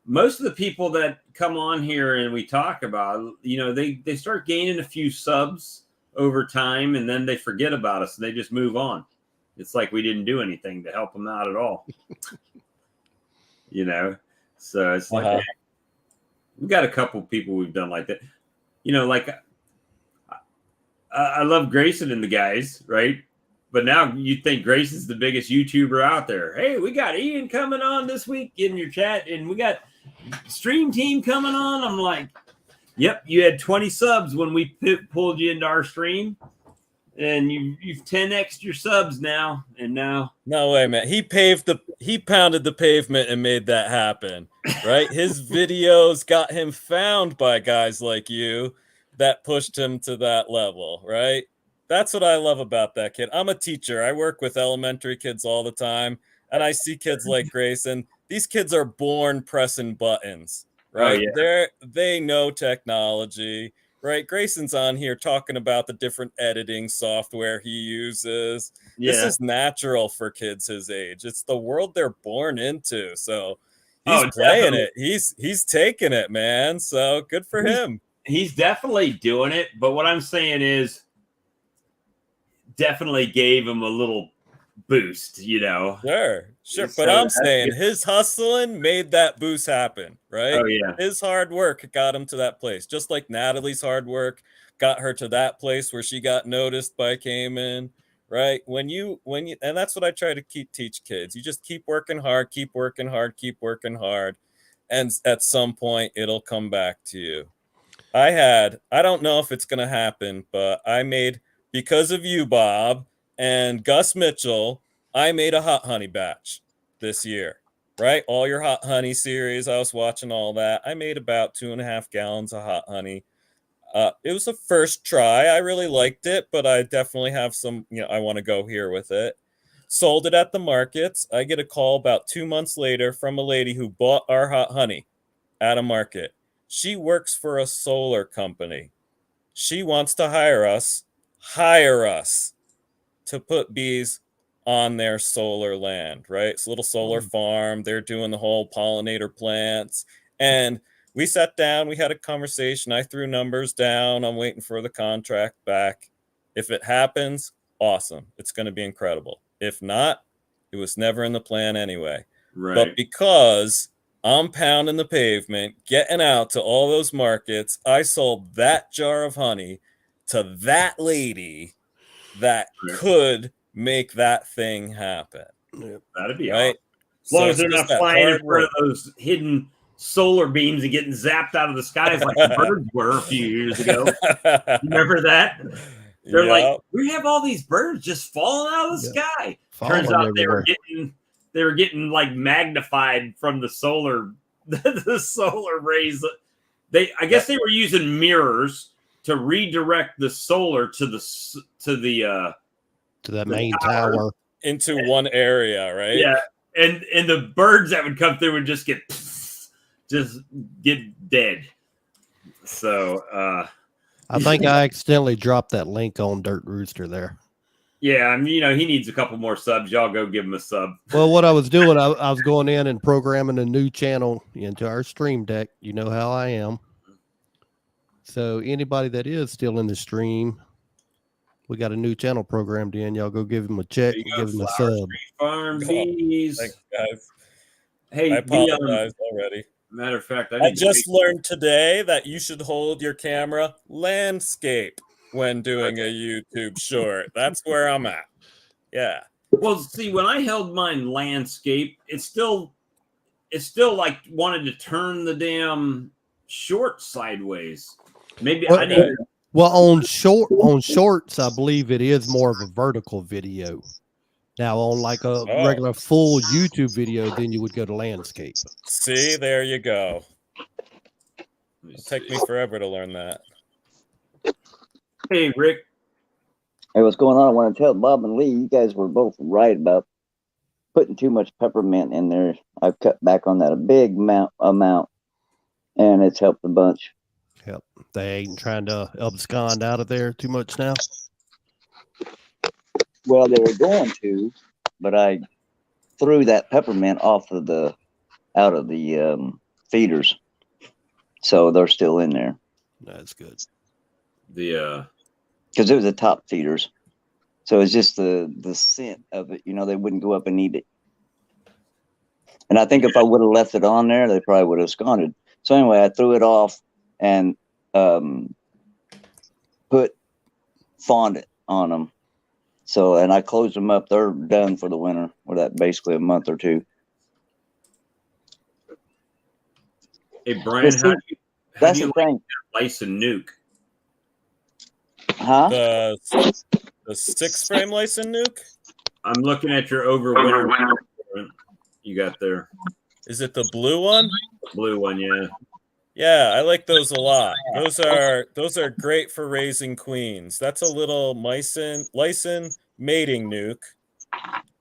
Most of the people that come on here and we talk about, they start gaining a few subs over time, and then they forget about us and they just move on. It's like we didn't do anything to help them out at all. So it's like we've got a couple people we've done like that. I love Grayson and the guys, right? But now you think Grayson's the biggest YouTuber out there. Hey, we got Ian coming on this week in your chat, and we got Stream Team coming on. I'm like, yep, you had 20 subs when we pulled you into our stream, and you've 10x'd your subs now. And now, no way, man. He pounded the pavement and made that happen, right? His videos got him found by guys like you that pushed him to that level, right? That's what I love about that kid. I'm a teacher. I work with elementary kids all the time, and I see kids like Grayson. These kids are born pressing buttons, right? Oh, yeah. They know technology, right? Grayson's on here talking about the different editing software he uses. Yeah. This is natural for kids his age. It's the world they're born into. So he's playing it. He's taking it, man. So good for him. He's definitely doing it. But what I'm saying is, definitely gave him a little boost, Sure. But I'm saying his hustling made that boost happen, right? Oh, yeah. His hard work got him to that place. Just like Natalie's hard work got her to that place where she got noticed by Cayman, right? When you, and that's what I try to teach kids. You just keep working hard. And at some point it'll come back to you. I don't know if it's going to happen, but because of you, Bob, and Gus Mitchell, I made a hot honey batch this year, right? All your hot honey series, I was watching all that. I made about 2.5 gallons of hot honey. It was a first try. I really liked it, but I definitely have some, I want to go here with it. Sold it at the markets. I get a call about 2 months later from a lady who bought our hot honey at a market. She works for a solar company. She wants to hire us to put bees on their solar land, right? It's a little solar farm. They're doing the whole pollinator plants. And we sat down, we had a conversation. I threw numbers down. I'm waiting for the contract back. If it happens, awesome. It's going to be incredible. If not, it was never in the plan anyway. Right. But because I'm pounding the pavement, getting out to all those markets, I sold that jar of honey to that lady that could make that thing happen. That'd be right. Awesome. As long as they're not flying in front of those hidden solar beams and getting zapped out of the skies like the birds were a few years ago. Remember that? They're like, we have all these birds just falling out of the sky. Turns out they were getting like magnified from the solar rays. I guess they were using mirrors to redirect the solar to that main tower. into one area, right? Yeah, and the birds that would come through would just get dead. So I think I accidentally dropped that link on Dirt Rooster there. yeah, I mean, he needs a couple more subs. Y'all go give him a sub. Well, what I was doing, I was going in and programming a new channel into our stream deck. You know how I am. So anybody that is still in the stream, we got a new channel programmed in. Y'all go give him a check and give him a Flower sub. Street Farm God, bees. thanks, guys. Hey, I apologize already. Matter of fact, I just learned today that you should hold your camera landscape when doing a YouTube short. That's where I'm at. Yeah. Well, see, when I held mine landscape, it's still like wanted to turn the damn short sideways. Maybe Well, I need. Well, on shorts, I believe it is more of a vertical video. Now, on like a regular full YouTube video, then you would go to landscape. See, there you go. It'll take me forever to learn that. Hey, Rick. Hey, what's going on? I want to tell Bob and Lee, you guys were both right about putting too much peppermint in there. I've cut back on that a big amount, and it's helped a bunch. Yep. They ain't trying to abscond out of there too much now. Well, they were going to, but I threw that peppermint out of the feeders, so they're still in there. That's good. Because it was the top feeders, so it's just the scent of it. They wouldn't go up and eat it. And I think if I would have left it on there, they probably would have absconded. So anyway, I threw it off and put fondant on them. So, and I closed them up. They're done for the winter, or that basically a month or two. Hey, Brian, how do you like lice and nuke? Huh? The 6-frame lice and nuke? I'm looking at your overwinter you got there. Is it the blue one? Blue one, yeah. Yeah, I like those a lot. Those are great for raising queens. That's a little lysin mating nuke.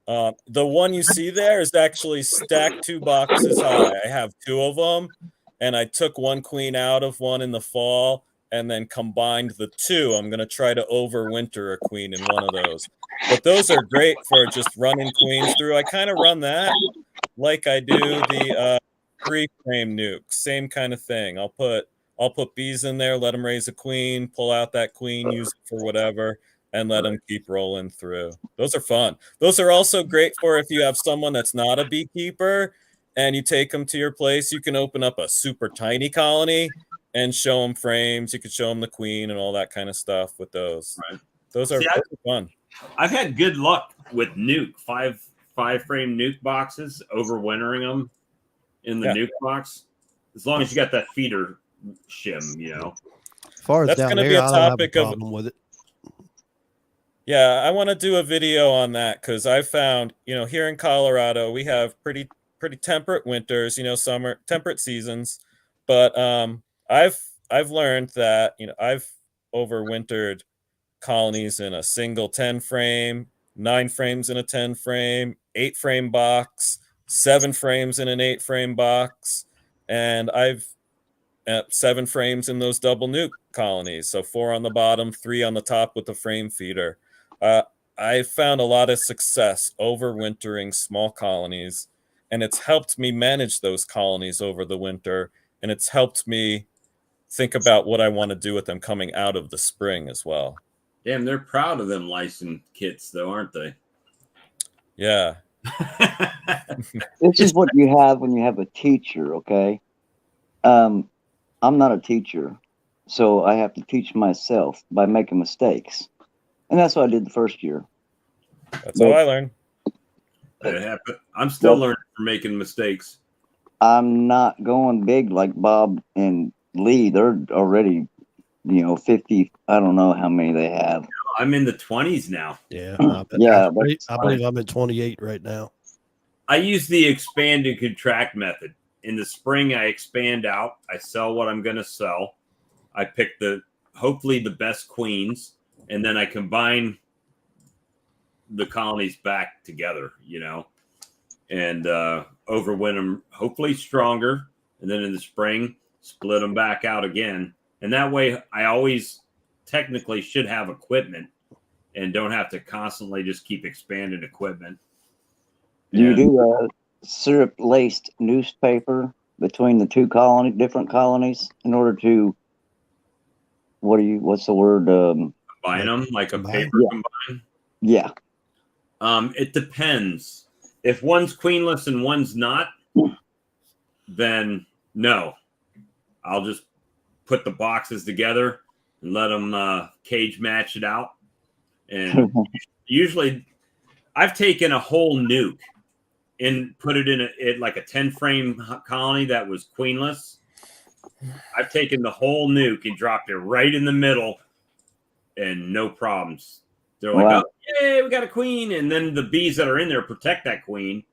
The one you see there is actually stacked 2 boxes high. I have 2 of them, and I took one queen out of one in the fall and then combined the 2. I'm going to try to overwinter a queen in one of those. But those are great for just running queens through. I kind of run that like I do the 3-frame nuke. Same kind of thing. I'll put bees in there, let them raise a queen, pull out that queen, use it for whatever, and let them keep rolling through. Those are fun. Those are also great for if you have someone that's not a beekeeper and you take them to your place. You can open up a super tiny colony and show them frames. You could show them the queen and all that kind of stuff with those. Right. Those are fun. I've had good luck with nuke, 5-frame nuke boxes, overwintering them in the nuke box. As long as you got that feeder shim, As far as that's down going to here, be a I don't have a topic problem with it. Yeah, I want to do a video on that because I found, here in Colorado, we have pretty temperate winters, summer temperate seasons. But I've learned that, I've overwintered colonies in a single 10-frame, 9 frames in a 10-frame, 8-frame box, 7 frames in an 8-frame box, and I've 7 frames in those double nuke colonies. So 4 on the bottom, 3 on the top with the frame feeder. I found a lot of success overwintering small colonies, and it's helped me manage those colonies over the winter, and it's helped me think about what I want to do with them coming out of the spring as well. Damn, they're proud of them license kits, though, aren't they? Yeah. This is what you have when you have a teacher, okay? I'm not a teacher, so I have to teach myself by making mistakes. And that's what I did the first year. That's how I learned. It happened. I'm still learning from making mistakes. I'm not going big like Bob and Lee. They're already, 50. I don't know how many they have. I'm in the 20s now. Yeah. I believe I'm at 28 right now. I use the expand and contract method. In the spring, I expand out. I sell what I'm going to sell. I pick hopefully the best queens, and then I combine the colonies back together, and overwin them, hopefully stronger, and then in the spring split them back out again. And that way, I always technically should have equipment and don't have to constantly just keep expanding equipment. Do you do a syrup laced newspaper between the two different colonies in order to what's the word? Combine them like a paper combine? Yeah. It depends. If one's queenless and one's not, then no. I'll just put the boxes together and let them cage match it out. And usually I've taken a whole nuke and put it in like a 10 frame colony that was queenless. I've taken the whole nuke and dropped it right in the middle and no problems. They're like, wow. Oh, yay, we got a queen. And then the bees that are in there protect that queen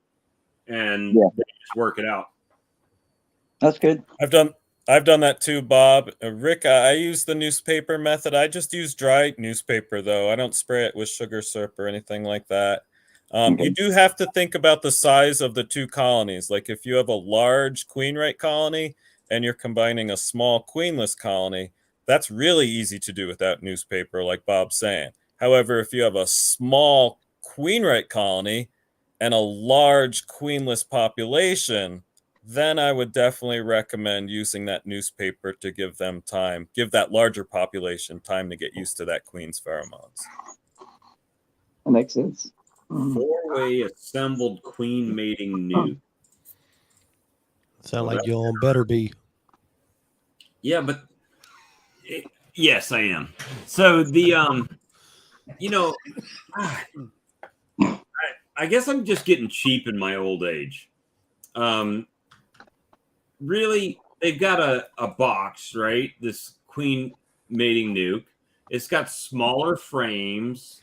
and they just work it out. That's good. I've done that too, Bob. Rick, I use the newspaper method. I just use dry newspaper, though. I don't spray it with sugar syrup or anything like that. You do have to think about the size of the two colonies. Like if you have a large queen-right colony and you're combining a small queenless colony, that's really easy to do without newspaper, like Bob's saying. However, if you have a small queen-right colony and a large queenless population, then I would definitely recommend using that newspaper to give them time, give that larger population time to get used to that queen's pheromones. That makes sense. 4-way assembled queen mating nuke. Sound like you all better be. Yeah, but yes, I am. So the I guess I'm just getting cheap in my old age. Really, they've got a box, right? This queen mating nuke. It's got smaller frames.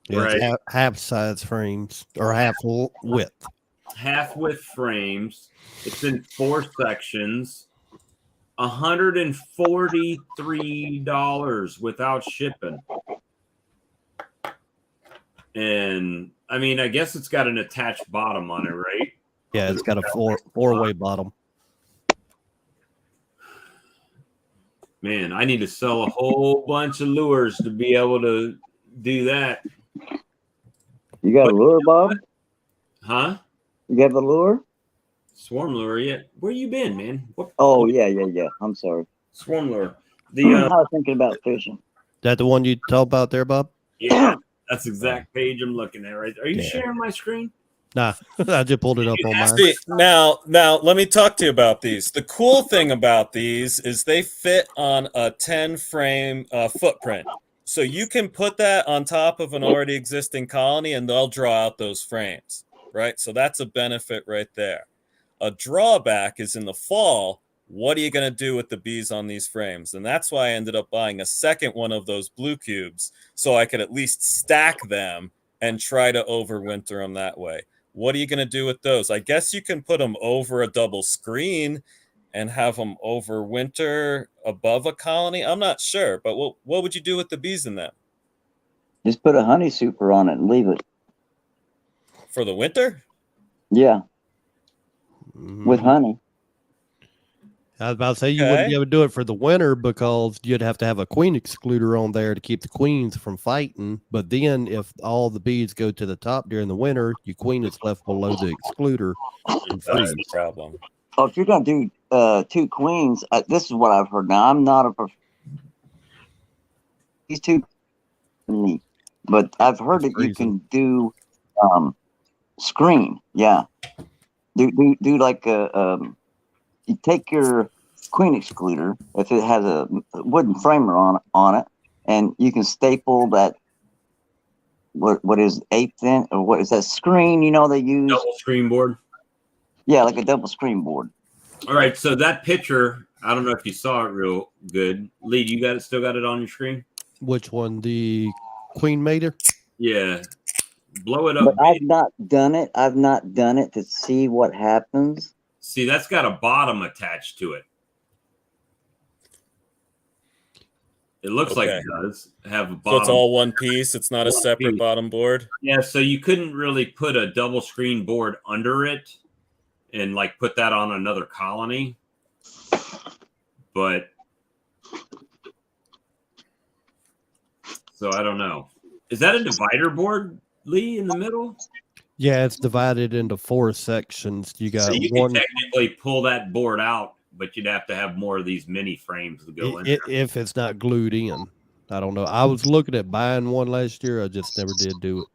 Yeah, right? It's half size frames or half width. Half width frames. It's in 4 sections. $143 without shipping. And I mean, I guess it's got an attached bottom on it, right? Yeah, it's got a four-way bottom. Man, I need to sell a whole bunch of lures to be able to do that. You got a lure, Bob? Huh? You got the lure? Swarm lure, yeah. Where you been, man? Oh, yeah. I'm sorry. Swarm lure. I was thinking about fishing. That the one you talk about there, Bob? Yeah, that's the exact page I'm looking at right there. Are you sharing my screen? Nah, I just pulled it up on mine. See, now, let me talk to you about these. The cool thing about these is they fit on a 10-frame footprint. So you can put that on top of an already existing colony and they'll draw out those frames, right? So that's a benefit right there. A drawback is in the fall, what are you going to do with the bees on these frames? And that's why I ended up buying a second one of those blue cubes so I could at least stack them and try to overwinter them that way. What are you going to do with those? I guess you can put them over a double screen and have them overwinter above a colony. I'm not sure, but what would you do with the bees in them? Just put a honey super on it and leave it. For the winter? Yeah. With honey. I was about to say you wouldn't be able to do it for the winter because you'd have to have a queen excluder on there to keep the queens from fighting. But then if all the bees go to the top during the winter, your queen is left below the excluder. That's the problem. Oh, if you're going to do 2 queens, this is what I've heard. Now, I'm not these two, but I've heard that you can do screen. Yeah. Do like you take your queen excluder, if it has a wooden framer on it, and you can staple that. What is 1/8 inch or what is that screen? They use double screen board. Yeah, like a double screen board. All right, so that picture, I don't know if you saw it real good. Lee, you still got it on your screen? Which one? The queen mater? Yeah. Blow it up. But I've not done it. I've not done it to see what happens. See, that's got a bottom attached to it. It looks like Okay. it does have a So bottom. it's all one piece. It's not a One separate piece. bottom board. Yeah, so you couldn't really put a double screen board under it and like put that on another colony. But so I don't know. Is that a divider board, Lee, in the middle? Yeah, it's divided into 4 sections. You got So you one. can technically pull that board out, but you'd have to have more of these mini frames to go in there. If it's not glued in. I don't know. I was looking at buying one last year. I just never did do it.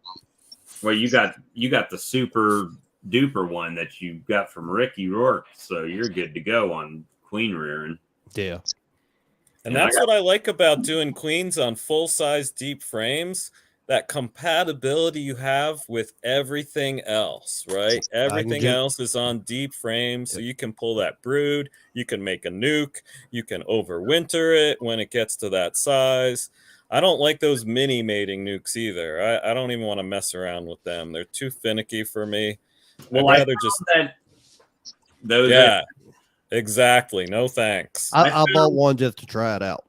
Well, you got the super duper one that you got from Ricky Rourke, so you're good to go on queen rearing. Yeah. And Yeah, that's what I like about doing queens on full-size deep frames. That compatibility you have with everything else, right? Everything else is on deep frames, so you can pull that brood, you can make a nuke, you can overwinter it when it gets to that size. I don't like those mini mating nukes either. I don't even want to mess around with them. They're too finicky for me. Well, I'd rather just that those yeah, exactly. No thanks. I bought one just to try it out.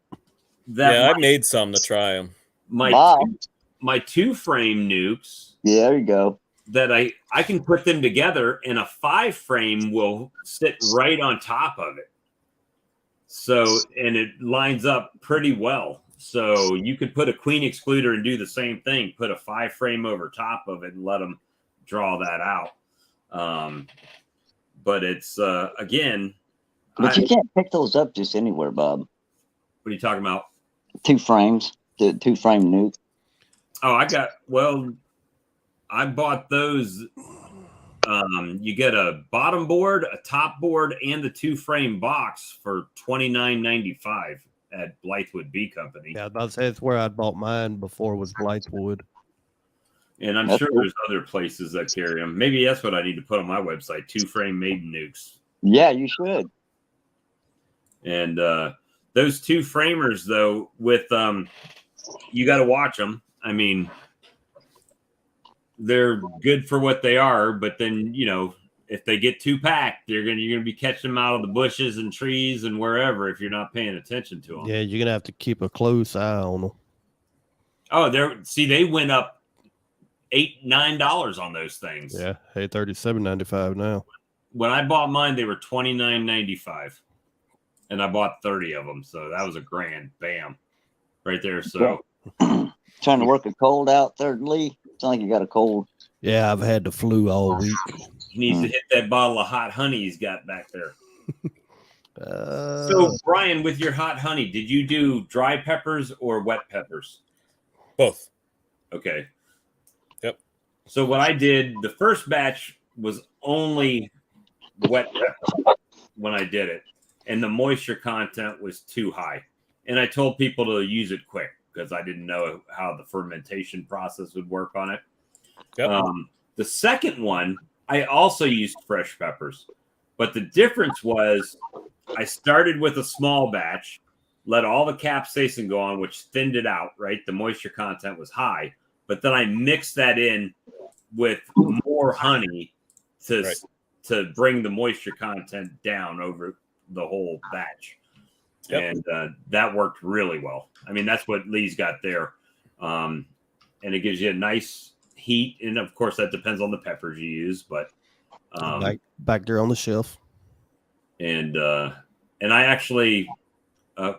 I made some to try them. My 2-frame nukes. Yeah, there you go. That I can put them together, and a 5-frame will sit right on top of it. So, and it lines up pretty well. So you could put a queen excluder and do the same thing. Put a 5-frame over top of it and let them draw that out. But it's again. But you can't pick those up just anywhere, Bob. What are you talking about? 2 frames, the 2-frame nuke. Oh, I bought those. You get a bottom board, a top board, and the 2-frame box for $29.95 at Blythewood Bee Company. Yeah, that's where I bought mine before was Blythewood. And I'm sure there's other places that carry them. Maybe that's what I need to put on my website: 2-frame maiden nukes. Yeah, you should. And those 2-framers, though, with you got to watch them. I mean, they're good for what they are, but then if they get too packed, you're gonna be catching them out of the bushes and trees and wherever if you're not paying attention to them. Yeah, you're gonna have to keep a close eye on them. Oh, they went up $8-9 on those things. Yeah, hey, $37.95 now. When I bought mine, they were $29.95, and I bought 30 of them, so that was a grand, bam, right there. So, trying to work a cold out there, Lee. Sounds like you got a cold. Yeah, I've had the flu all week. He needs to hit that bottle of hot honey he's got back there. So, Brian, with your hot honey, did you do dry peppers or wet peppers? Both. Okay. Yep. So what I did, the first batch was only wet pepper when I did it, and the moisture content was too high. And I told people to use it quick because I didn't know how the fermentation process would work on it. Yep. The second one, I also used fresh peppers, but the difference was I started with a small batch, let all the capsaicin go on, which thinned it out, right? The moisture content was high, but then I mixed that in with more honey to bring the moisture content down over the whole batch. Yep. And that worked really well. I mean, that's what Lee's got there. And it gives you a nice heat. And of course, that depends on the peppers you use, but back there on the shelf. And I actually,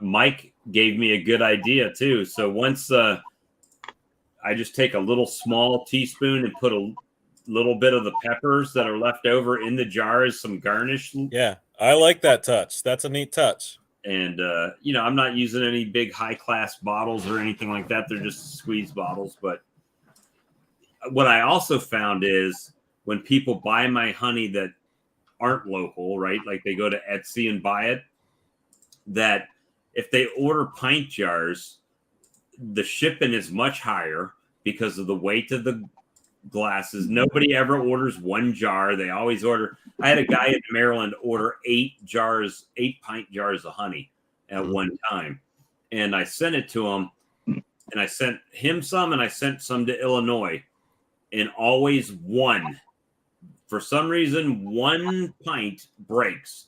Mike gave me a good idea too. So once I just take a little small teaspoon and put a little bit of the peppers that are left over in the jar as some garnish. Yeah, I like that touch. That's a neat touch. And, I'm not using any big high class bottles or anything like that. They're just squeeze bottles. But what I also found is when people buy my honey that aren't local, right? Like they go to Etsy and buy it, that if they order pint jars, the shipping is much higher because of the weight of the glasses. Nobody ever orders one jar. They always order. I had a guy in Maryland order 8 pint jars of honey at one time. And I sent it to him, and I sent him some, and I sent some to Illinois, and always one. For some reason, one pint breaks.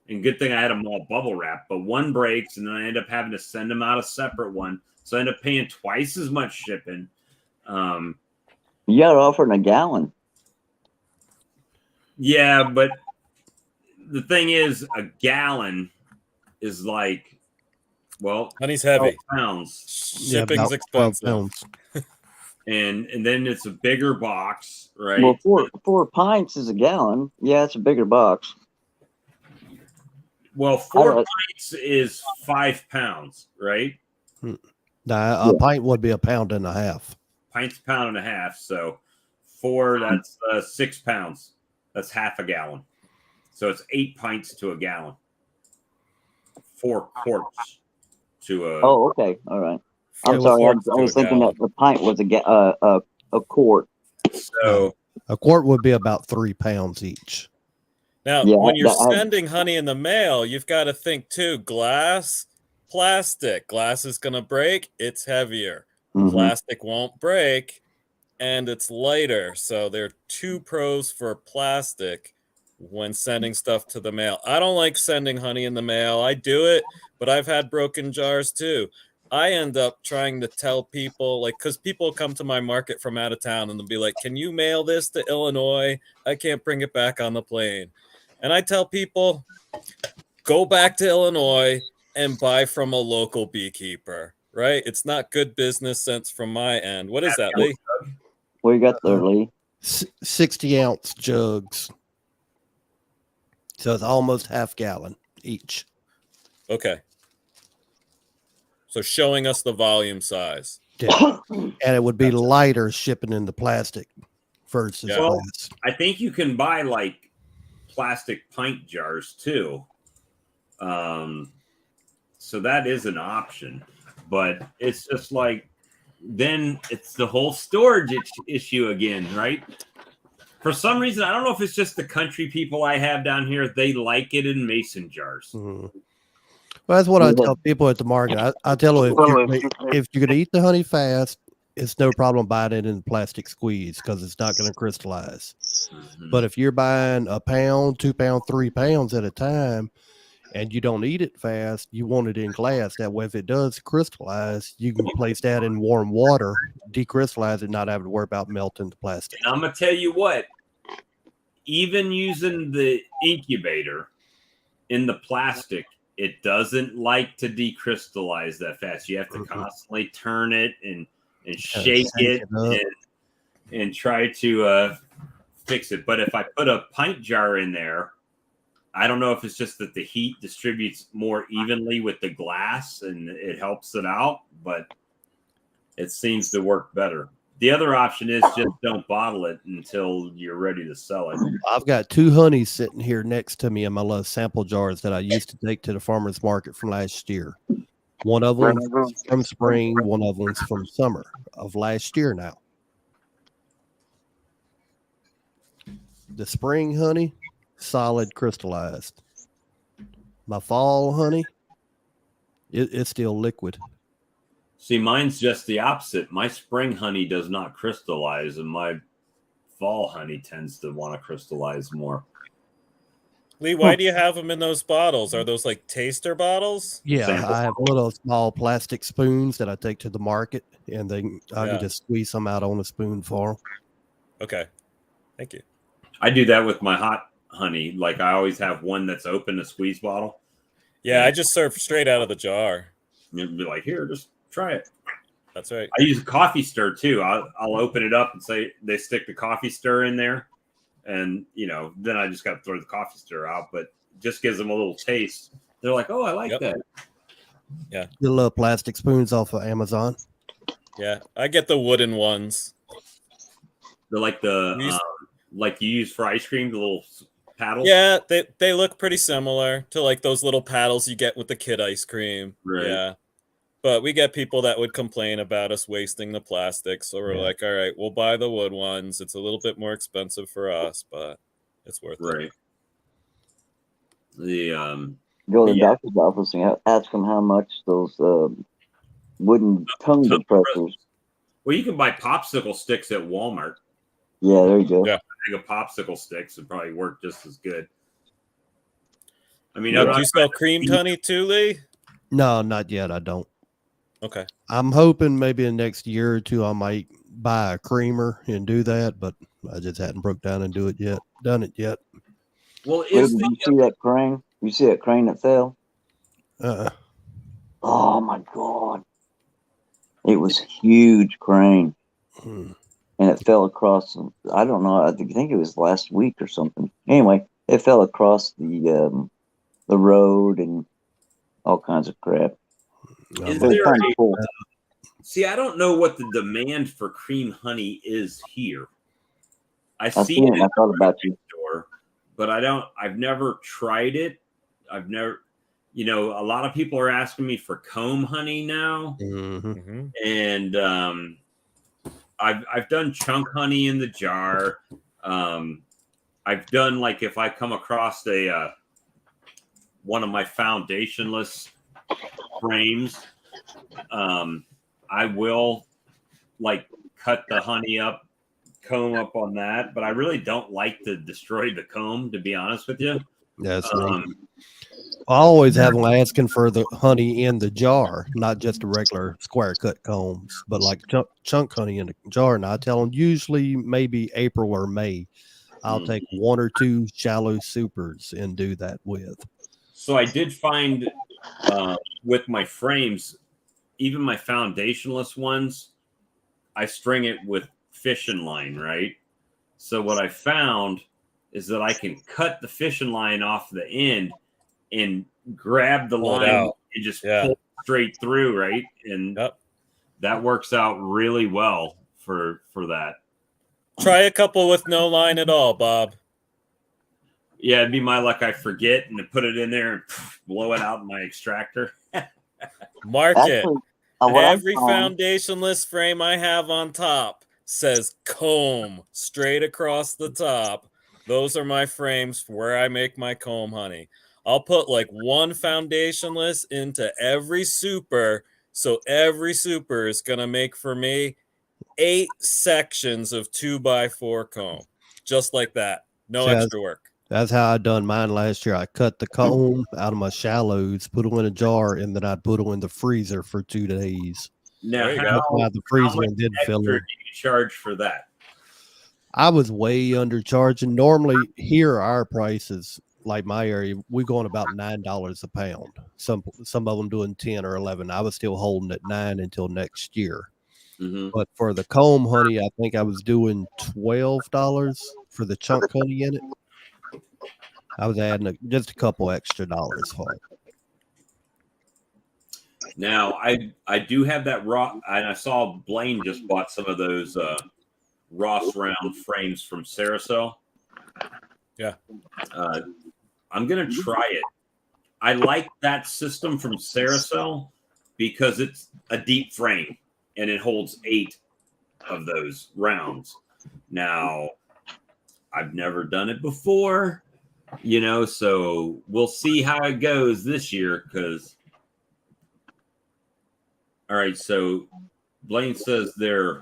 And good thing I had them all bubble wrapped. But one breaks, and then I end up having to send them out a separate one. So I end up paying twice as much shipping. You got offering a gallon. Yeah, but the thing is, a gallon is like, well, Honey's heavy. 12 pounds. Shipping's about 12 expensive. pounds. And then it's a bigger box, right? Well, 4 pints is a gallon. Yeah, it's a bigger box. Well, 4 pints is 5 pounds, right? Now, a pint would be a pound and a half. Pint's a pound and a half. So 4, that's 6 pounds. That's half a gallon. So it's 8 pints to a gallon. 4 quarts to a. Oh, okay. All right. I'm Four sorry. quarts I to was a thinking gallon. that the pint was a quart. So A quart would be about 3 pounds each. Now, Yeah, when you're that- sending honey in the mail, you've got to think too: glass, plastic. Glass is going to break; it's heavier. Mhm. Plastic won't break, and it's lighter. So there are 2 pros for plastic when sending stuff to the mail. I don't like sending honey in the mail. I do it, but I've had broken jars too. I end up trying to tell people, like, because people come to my market from out of town and they'll be like, can you mail this to Illinois? I can't bring it back on the plane. And I tell people, go back to Illinois and buy from a local beekeeper, right? It's not good business sense from my end. What is that, Lee? What you got there, Lee? 60-ounce jugs. So it's almost half gallon each. Okay. So showing us the volume size. Yeah. And it would be lighter shipping in the plastic versus Yeah. Well, glass. I think you can buy like plastic pint jars too. So that is an option, but it's just like, then it's the whole storage issue again, right? For some reason, I don't know if it's just the country people I have down here, they like it in mason jars. Mhm. Well, that's what I tell people at the market. I tell them if you're going to eat the honey fast, it's no problem buying it in plastic squeeze because it's not going to crystallize. Mhm. But if you're buying a pound, 2 pound, 3 pounds at a time, and you don't eat it fast, you want it in glass. That way, if it does crystallize, you can place that in warm water, decrystallize it, not having to worry about melting the plastic. And I'm going to tell you what, even using the incubator in the plastic, it doesn't like to decrystallize that fast. You have to constantly turn it and shake it and try to fix it. But if I put a pint jar in there, I don't know if it's just that the heat distributes more evenly with the glass and it helps it out, but it seems to work better. The other option is just don't bottle it until you're ready to sell it. I've got 2 honeys sitting here next to me in my little sample jars that I used to take to the farmer's market from last year. One of them from spring, one of them's from summer of last year now. The spring honey, solid crystallized. My fall honey, it's still liquid. See, mine's just the opposite. My spring honey does not crystallize, and my fall honey tends to want to crystallize more. Lee, why do you have them in those bottles? Are those like taster bottles? Yeah, Sample I have little small plastic spoons that I take to the market, and I can just squeeze some out on a spoon for them. Okay, thank you. I do that with my hot honey. Like I always have one that's open, a squeeze bottle. Yeah, I just serve straight out of the jar. You'd be like, here, just try it. That's right. I use a coffee stir too. I'll open it up and say they stick the coffee stir in there, and then I just got to throw the coffee stir out. But just gives them a little taste. They're like, oh, I like that. Yeah, the little plastic spoons off of Amazon. Yeah, I get the wooden ones. They're like like you use for ice cream, the little paddles. Yeah, they look pretty similar to like those little paddles you get with the kid ice cream. Right. Yeah. But we get people that would complain about us wasting the plastic. So we're like, all right, we'll buy the wood ones. It's a little bit more expensive for us, but it's worth it. Right. The Go to the doctor's office and ask them how much those wooden tongue depressors. Well, you can buy popsicle sticks at Walmart. Yeah, there you go. Yeah. I think a popsicle sticks would probably work just as good. I mean, Now, I'm do you not, sell creamed honey too, Lee? No, not yet. I don't. Okay. I'm hoping maybe in the next year or two I might buy a creamer and do that, but I just hadn't broke down and done it yet. well, Wait, is did the you see that crane? You see that crane that fell? Uh, Oh my God. It was a huge crane. hmm. And it fell across, I don't know, I think it was last week or something. Anyway, it fell across the road and all kinds of crap. is But it's there kind of a cool. see? I don't know what the demand for cream honey is here. I I see seen it it in and I the thought about you. store, but I don't. I've never tried it. I've never. You know, a lot of people are asking me for comb honey now, Mhm. Mm-hmm. and I've done chunk honey in the jar. I've done like if I come across a one of my foundationless frames, I will like cut the honey up, comb up on that. But I really don't like to destroy the comb, to be honest with you. That's me. Um, I always have them asking for the honey in the jar, not just the regular square cut combs, but like chunk honey in the jar. And I tell them usually maybe April or May, I'll take one or two shallow supers and do that with. so I did find with my frames, even my foundationless ones, I string it with fishing line, right? So what I found is that I can cut the fishing line off the end and grab the Pull it line out. and just Yeah. pull it straight through, right? And Yep. that works out really well for that. Try a couple with no line at all, Bob. Yeah, it'd be my luck. I forget and to put it in there and blow it out in my extractor. Mark it. Actually, what I'm Every finding- foundationless frame I have on top says comb straight across the top. Those are my frames for where I make my comb honey. I'll put like one foundationless into every super. So every super is going to make for me 8 sections of 2x4 comb. Just like that. No See, extra work. That's how I done mine last year. I cut the comb out of my shallows, put them in a jar, and then I'd put them in the freezer for 2 days. Now, There you go. That's why the how freezer much one didn't fill extra in. do you charge for that? I was way undercharging. Normally, here our prices, like my area, we going about $9 a pound. Some of them doing 10 or 11. I was still holding at 9 until next year. Mm-hmm. But for the comb honey, I think I was doing $12 for the chunk honey in it. I was adding just a couple extra dollars for it. Now, I do have that raw, and I saw Blaine just bought some of those Ross round frames from Saracel. Yeah. I'm gonna try it. I like that system from Saracel because it's a deep frame and it holds 8 of those rounds. Now, I've never done it before, you know, so we'll see how it goes this year. Because, all right, so Blaine says they're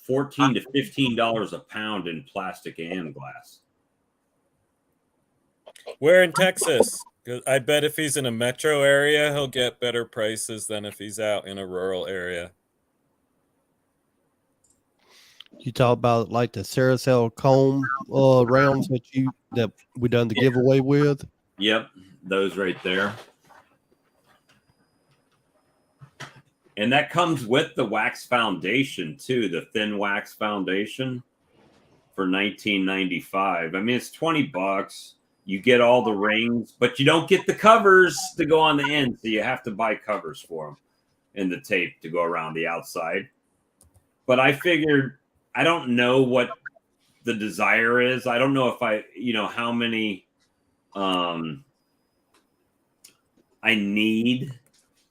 $14 to $15 a pound in plastic and glass. Where in Texas? 'Cause I bet if he's in a metro area, he'll get better prices than if he's out in a rural area. You talk about like the Saracel comb rounds that we done the giveaway with. Yep, those right there. And that comes with the wax foundation too, the thin wax foundation for $19.95. I mean, it's $20. You get all the rings, but you don't get the covers to go on the end, so you have to buy covers for them and the tape to go around the outside. But I figured, I don't know what the desire is. I don't know if how many I need.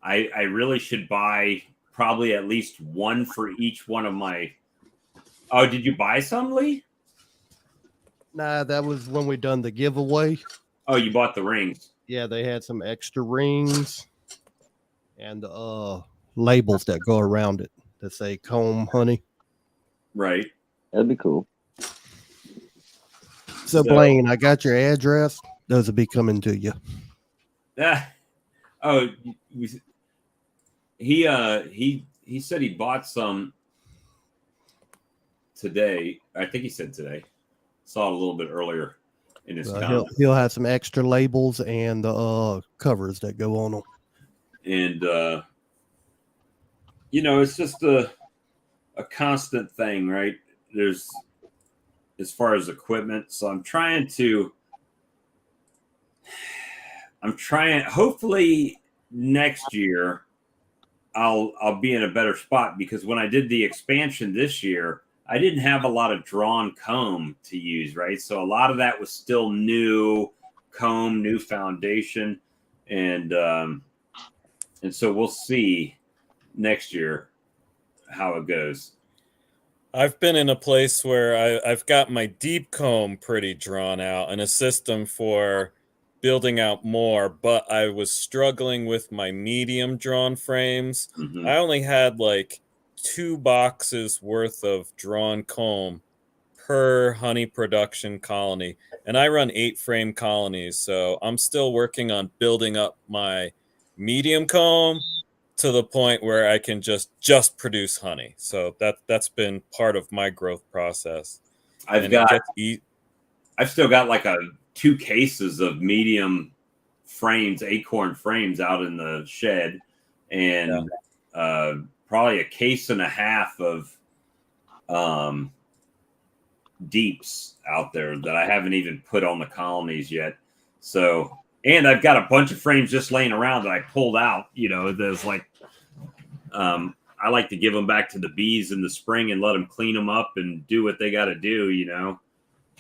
I really should buy probably at least one for each one of my. Oh, did you buy some, Lee? Nah, that was when we done the giveaway. Oh, you bought the rings. Yeah, they had some extra rings and labels that go around it that say comb honey. Right. That'd be cool. So Blaine, I got your address. Those will be coming to you. Oh, he said he bought some today. I think he said today. Saw it a little bit earlier in his comments. He'll have some extra labels and the covers that go on them. And it's just a constant thing, right? There's as far as equipment. So I'm trying hopefully next year I'll be in a better spot, because when I did the expansion this year, I didn't have a lot of drawn comb to use, right? So a lot of that was still new comb, new foundation, and so we'll see next year how it goes. I've been in a place where I've got my deep comb pretty drawn out and a system for building out more, but I was struggling with my medium drawn frames. Mm-hmm. I only had like 2 boxes worth of drawn comb per honey production colony, and I run 8 frame colonies, so I'm still working on building up my medium comb to the point where I can just produce honey. So that's been part of my growth process. I've still got like 2 cases of medium frames, acorn frames out in the shed, and probably a case and a half of deeps out there that I haven't even put on the colonies yet. So, and I've got a bunch of frames just laying around that I pulled out. There's like, I like to give them back to the bees in the spring and let them clean them up and do what they got to do,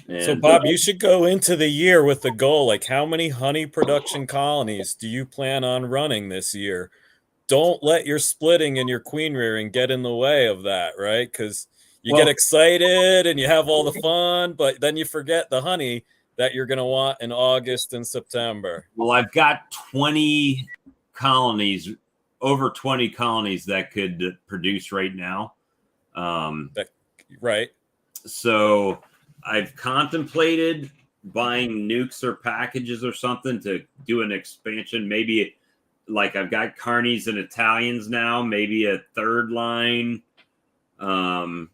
And, so, Bob, you should go into the year with the goal, like, how many honey production colonies do you plan on running this year? Don't let your splitting and your queen rearing get in the way of that, right? Because you get excited and you have all the fun, but then you forget the honey that you're going to want in August and September. Well, I've got 20 colonies, over 20 colonies that could produce right now. Right. So I've contemplated buying nukes or packages or something to do an expansion. Maybe like I've got Carnies and Italians now, maybe a third line, a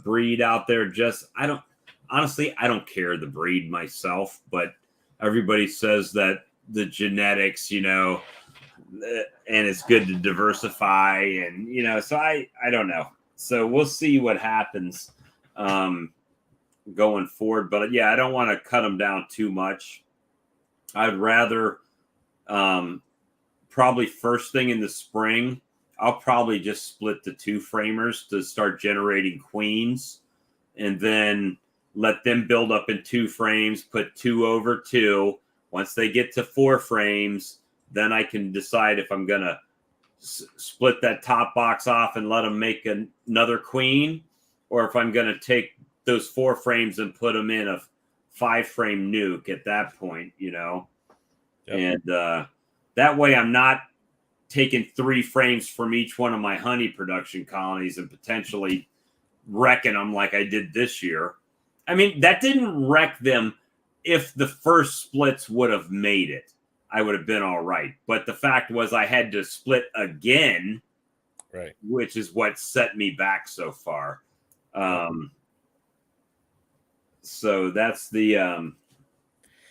breed out there. I don't care the breed myself, but everybody says that the genetics, and it's good to diversify, and so I don't know. So we'll see what happens going forward. But yeah, I don't want to cut them down too much. I'd rather probably first thing in the spring, I'll probably just split the 2 framers to start generating queens, and then let them build up in 2 frames, put 2 over 2. Once they get to 4 frames, then I can decide if I'm going to split that top box off and let them make another queen, or if I'm going to take those 4 frames and put them in a 5 frame nuke at that point, Yep. And that way I'm not taking 3 frames from each one of my honey production colonies and potentially wrecking them like I did this year. I mean, that didn't wreck them. If the first splits would have made it, I would have been all right. But the fact was I had to split again, right, which is what set me back so far. So that's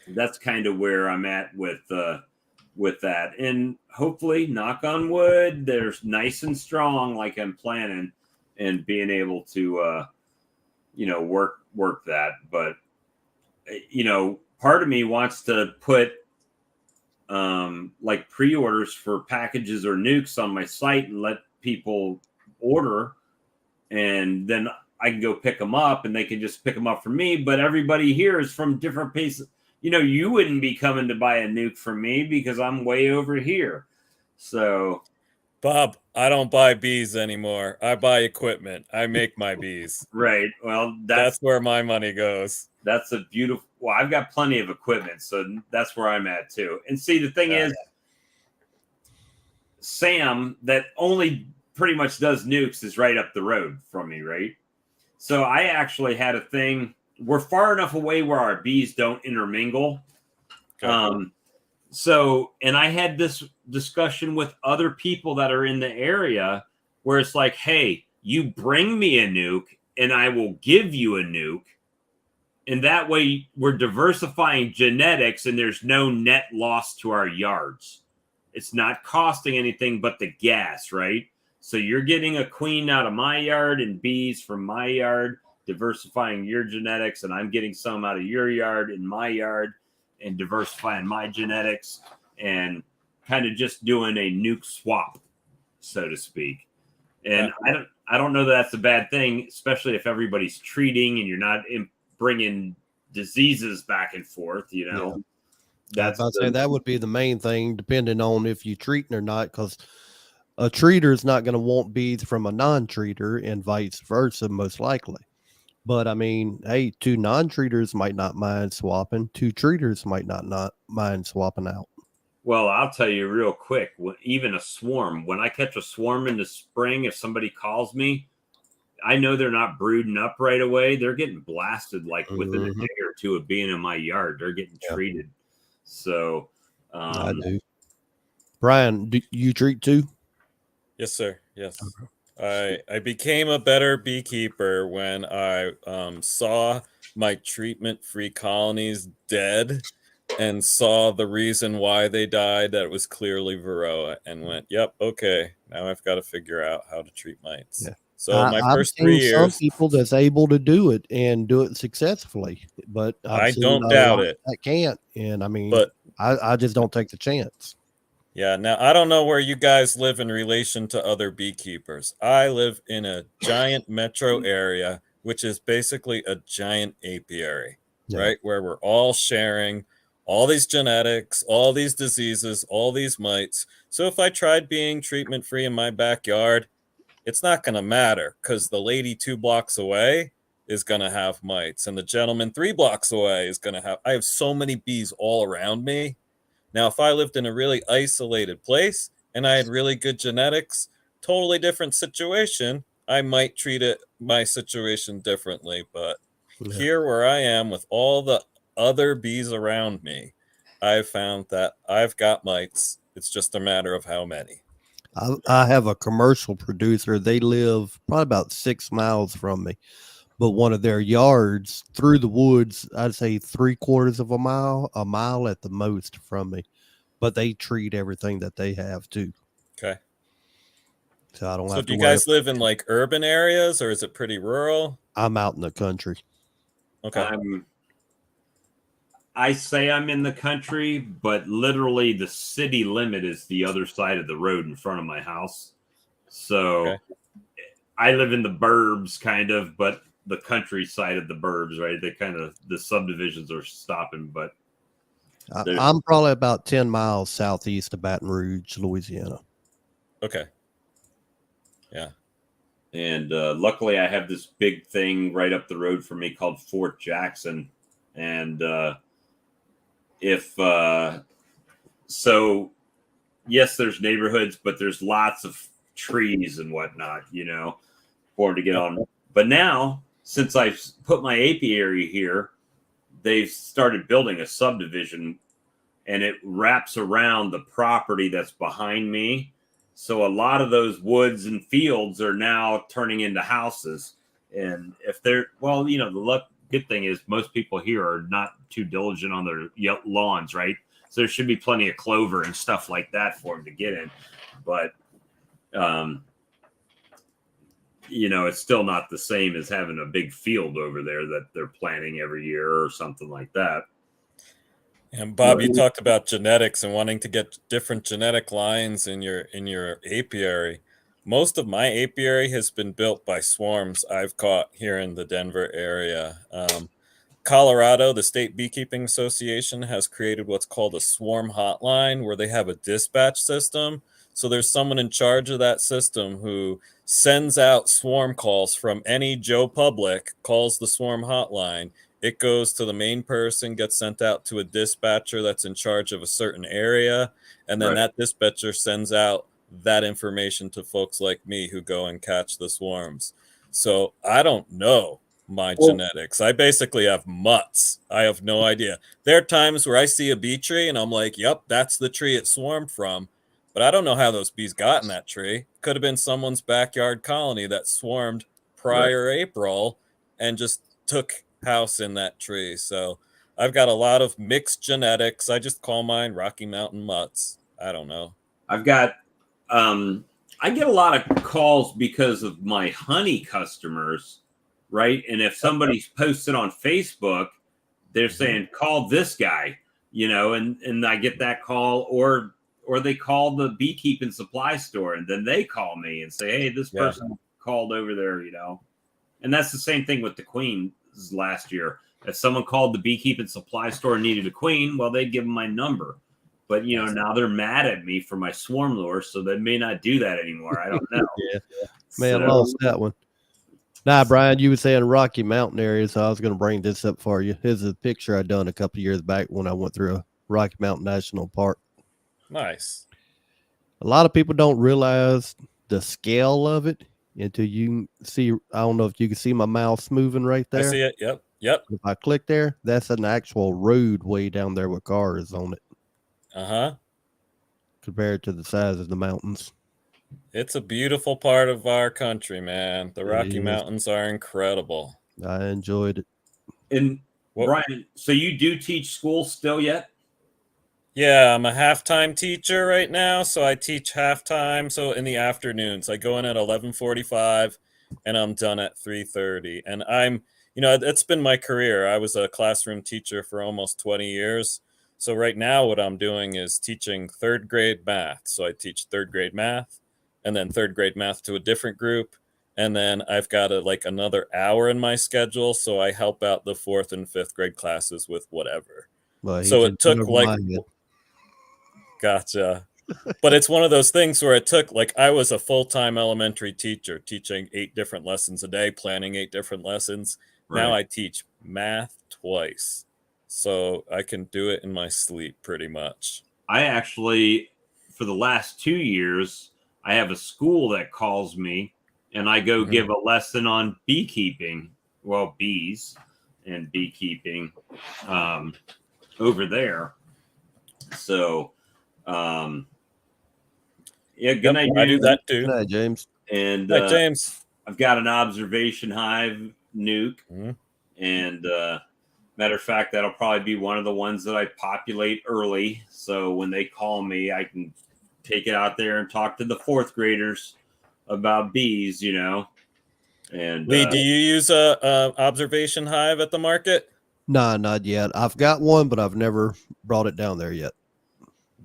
that's kind of where I'm at with that. And hopefully, knock on wood, they're nice and strong like I'm planning, and being able to work that. But part of me wants to put like pre-orders for packages or nukes on my site and let people order, and then I can go pick them up and they can just pick them up from me. But everybody here is from different places. You wouldn't be coming to buy a nuke from me because I'm way over here. So, Bob, I don't buy bees anymore. I buy equipment. I make my bees. Right. Well, that's where my money goes. That's a beautiful. Well, I've got plenty of equipment, so that's where I'm at too. And see, the thing is, Sam, that only pretty much does nukes, is right up the road from me, right? So I actually had a thing. We're far enough away where our bees don't intermingle. Okay. So, and I had this discussion with other people that are in the area where it's like, hey, you bring me a nuke and I will give you a nuke. And that way we're diversifying genetics and there's no net loss to our yards. It's not costing anything but the gas, right? So you're getting a queen out of my yard and bees from my yard, diversifying your genetics, and I'm getting some out of your yard in my yard and diversifying my genetics and kind of just doing a nuke swap, so to speak. And I don't know that that's a bad thing, especially if everybody's treating and you're not bringing diseases back and forth, you know. Yeah. That's I'd say that would be the main thing, depending on if you treating or not, because a treater is not going to want bees from a non-treater and vice versa, most likely. But I mean, hey, 2 non-treaters might not mind swapping. 2 treaters might not mind swapping out. Well, I'll tell you real quick, even a swarm, when I catch a swarm in the spring, if somebody calls me, I know they're not brooding up right away. They're getting blasted like within a day or two of being in my yard. They're getting treated. So I do. Brian, do you treat too? Yes, sir. Yes. I became a better beekeeper when I saw my treatment-free colonies dead and saw the reason why they died, that it was clearly Varroa, and went, yep, okay, now I've got to figure out how to treat mites. Yeah. So my first 3 years, some people that's able to do it and do it successfully, but I don't doubt it. I can't, and I mean, but I just don't take the chance. Yeah, now I don't know where you guys live in relation to other beekeepers. I live in a giant metro area, which is basically a giant apiary, right? Where we're all sharing all these genetics, all these diseases, all these mites. So if I tried being treatment free in my backyard, it's not going to matter because the lady 2 blocks away is going to have mites and the gentleman 3 blocks away is going to have. I have so many bees all around me. Now, if I lived in a really isolated place and I had really good genetics, totally different situation, I might treat my situation differently. But here where I am with all the other bees around me, I've found that I've got mites. It's just a matter of how many. I have a commercial producer. They live probably about 6 miles from me. But one of their yards through the woods, I'd say 3/4 of a mile at the most from me. But they treat everything that they have too. Okay. So I don't have to. So do you guys live in like urban areas or is it pretty rural? I'm out in the country. Okay. I say I'm in the country, but literally the city limit is the other side of the road in front of my house. So I live in the burbs kind of, but the countryside of the burbs, right? They kind of, the subdivisions are stopping, but I'm probably about 10 miles southeast of Baton Rouge, Louisiana. Okay. Yeah. And luckily I have this big thing right up the road from me called Fort Jackson. And so yes, there's neighborhoods, but there's lots of trees and whatnot, you know, for them to get on. But now, since I've put my apiary here, they've started building a subdivision and it wraps around the property that's behind me. So a lot of those woods and fields are now turning into houses. And if they're, well, you know, the good thing is most people here are not too diligent on their lawns, right? So there should be plenty of clover and stuff like that for them to get in. But, you know, it's still not the same as having a big field over there that they're planting every year or something like that. And Bob, you talked about genetics and wanting to get different genetic lines in your apiary. Most of my apiary has been built by swarms I've caught here in the Denver area. Colorado, the State Beekeeping Association, has created what's called a swarm hotline where they have a dispatch system. So there's someone in charge of that system who sends out swarm calls from any Joe Public, calls the swarm hotline. It goes to the main person, gets sent out to a dispatcher that's in charge of a certain area. And then that dispatcher sends out that information to folks like me who go and catch the swarms. So I don't know my Well- genetics. I basically have mutts. I have no idea. There are times where I see a bee tree and I'm like, yep, that's the tree it swarmed from. But I don't know how those bees got in that tree. Could have been someone's backyard colony that swarmed prior April and just took house in that tree. So I've got a lot of mixed genetics. I just call mine Rocky Mountain mutts. I don't know. I've got I get a lot of calls because of my honey customers, right? And if somebody's posted on Facebook, they're saying call this guy, and I get that call, or they call the beekeeping supply store, and then they call me and say, hey, this person called over there, and that's the same thing with the queens last year. If someone called the beekeeping supply store and needed a queen, well, they'd give them my number. But now they're mad at me for my swarm lure, so they may not do that anymore. I don't know. Man, I lost that one. Nah, Brian, you were saying Rocky Mountain area, so I was going to bring this up for you. Here's a picture I done a couple of years back when I went through a Rocky Mountain National Park. Nice. A lot of people don't realize the scale of it until you see. I don't know if you can see my mouse moving right there. I see it. Yep. If I click there, that's an actual road way down there with cars on it. Compared to the size of the mountains. It's a beautiful part of our country, man. The Rocky Mountains are incredible. I enjoyed it. And Brian, so you do teach school still yet? Yeah, I'm a halftime teacher right now, so I teach halftime. So in the afternoons, I go in at 11:45 and I'm done at 3:30. And it's been my career. I was a classroom teacher for almost 20 years. So right now what I'm doing is teaching third grade math. So I teach third grade math and then third grade math to a different group. And then I've got another hour in my schedule. So I help out the fourth and fifth grade classes with whatever. Well, so it took gotcha. But it's one of those things where it took I was a full-time elementary teacher teaching 8 different lessons a day, planning 8 different lessons. Right. Now I teach math twice. So I can do it in my sleep pretty much. I actually, for the last 2 years, I have a school that calls me and I go give a lesson on beekeeping, well, bees and beekeeping over there. So, good night, I do that too. Good night, James. And James. I've got an observation hive nuke. And matter of fact, that'll probably be one of the ones that I populate early. So when they call me, I can take it out there and talk to the 4th graders about bees, And Lee, do you use a observation hive at the market? Nah, not yet. I've got one, but I've never brought it down there yet.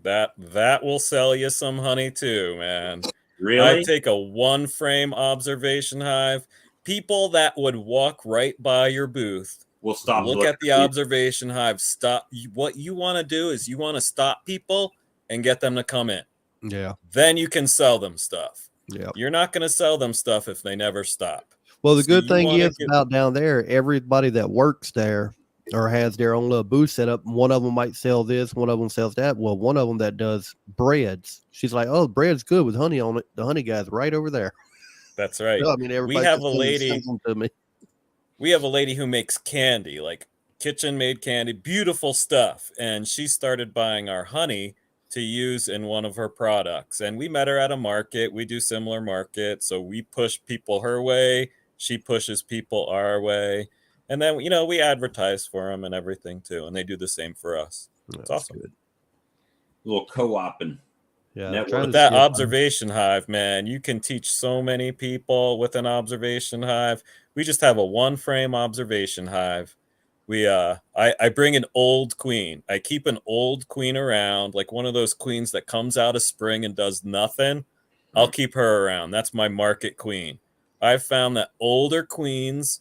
That will sell you some honey too, man. Really? I take a 1-frame observation hive. People that would walk right by your booth will stop. Look at the observation hive. Stop. What you want to do is you want to stop people and get them to come in. Yeah. Then you can sell them stuff. Yeah. You're not going to sell them stuff if they never stop. Well, the good thing is about down there, everybody that works there or has their own little booth set up, one of them might sell this, one of them sells that. Well, one of them that does breads, she's like, oh, bread's good with honey on it. The honey guy's right over there. That's right. So, I mean, everybody we have a lady to me. We have a lady who makes candy, kitchen made candy, beautiful stuff. And she started buying our honey to use in one of her products. And we met her at a market. We do similar markets. So we push people her way. She pushes people our way. And then, we advertise for them and everything too. And they do the same for us. It's awesome. Good. A little co-oping. Yeah. With that observation hive, man, you can teach so many people with an observation hive. We just have a 1-frame observation hive. I bring an old queen. I keep an old queen around, like one of those queens that comes out of spring and does nothing. I'll keep her around. That's my market queen. I've found that older queens,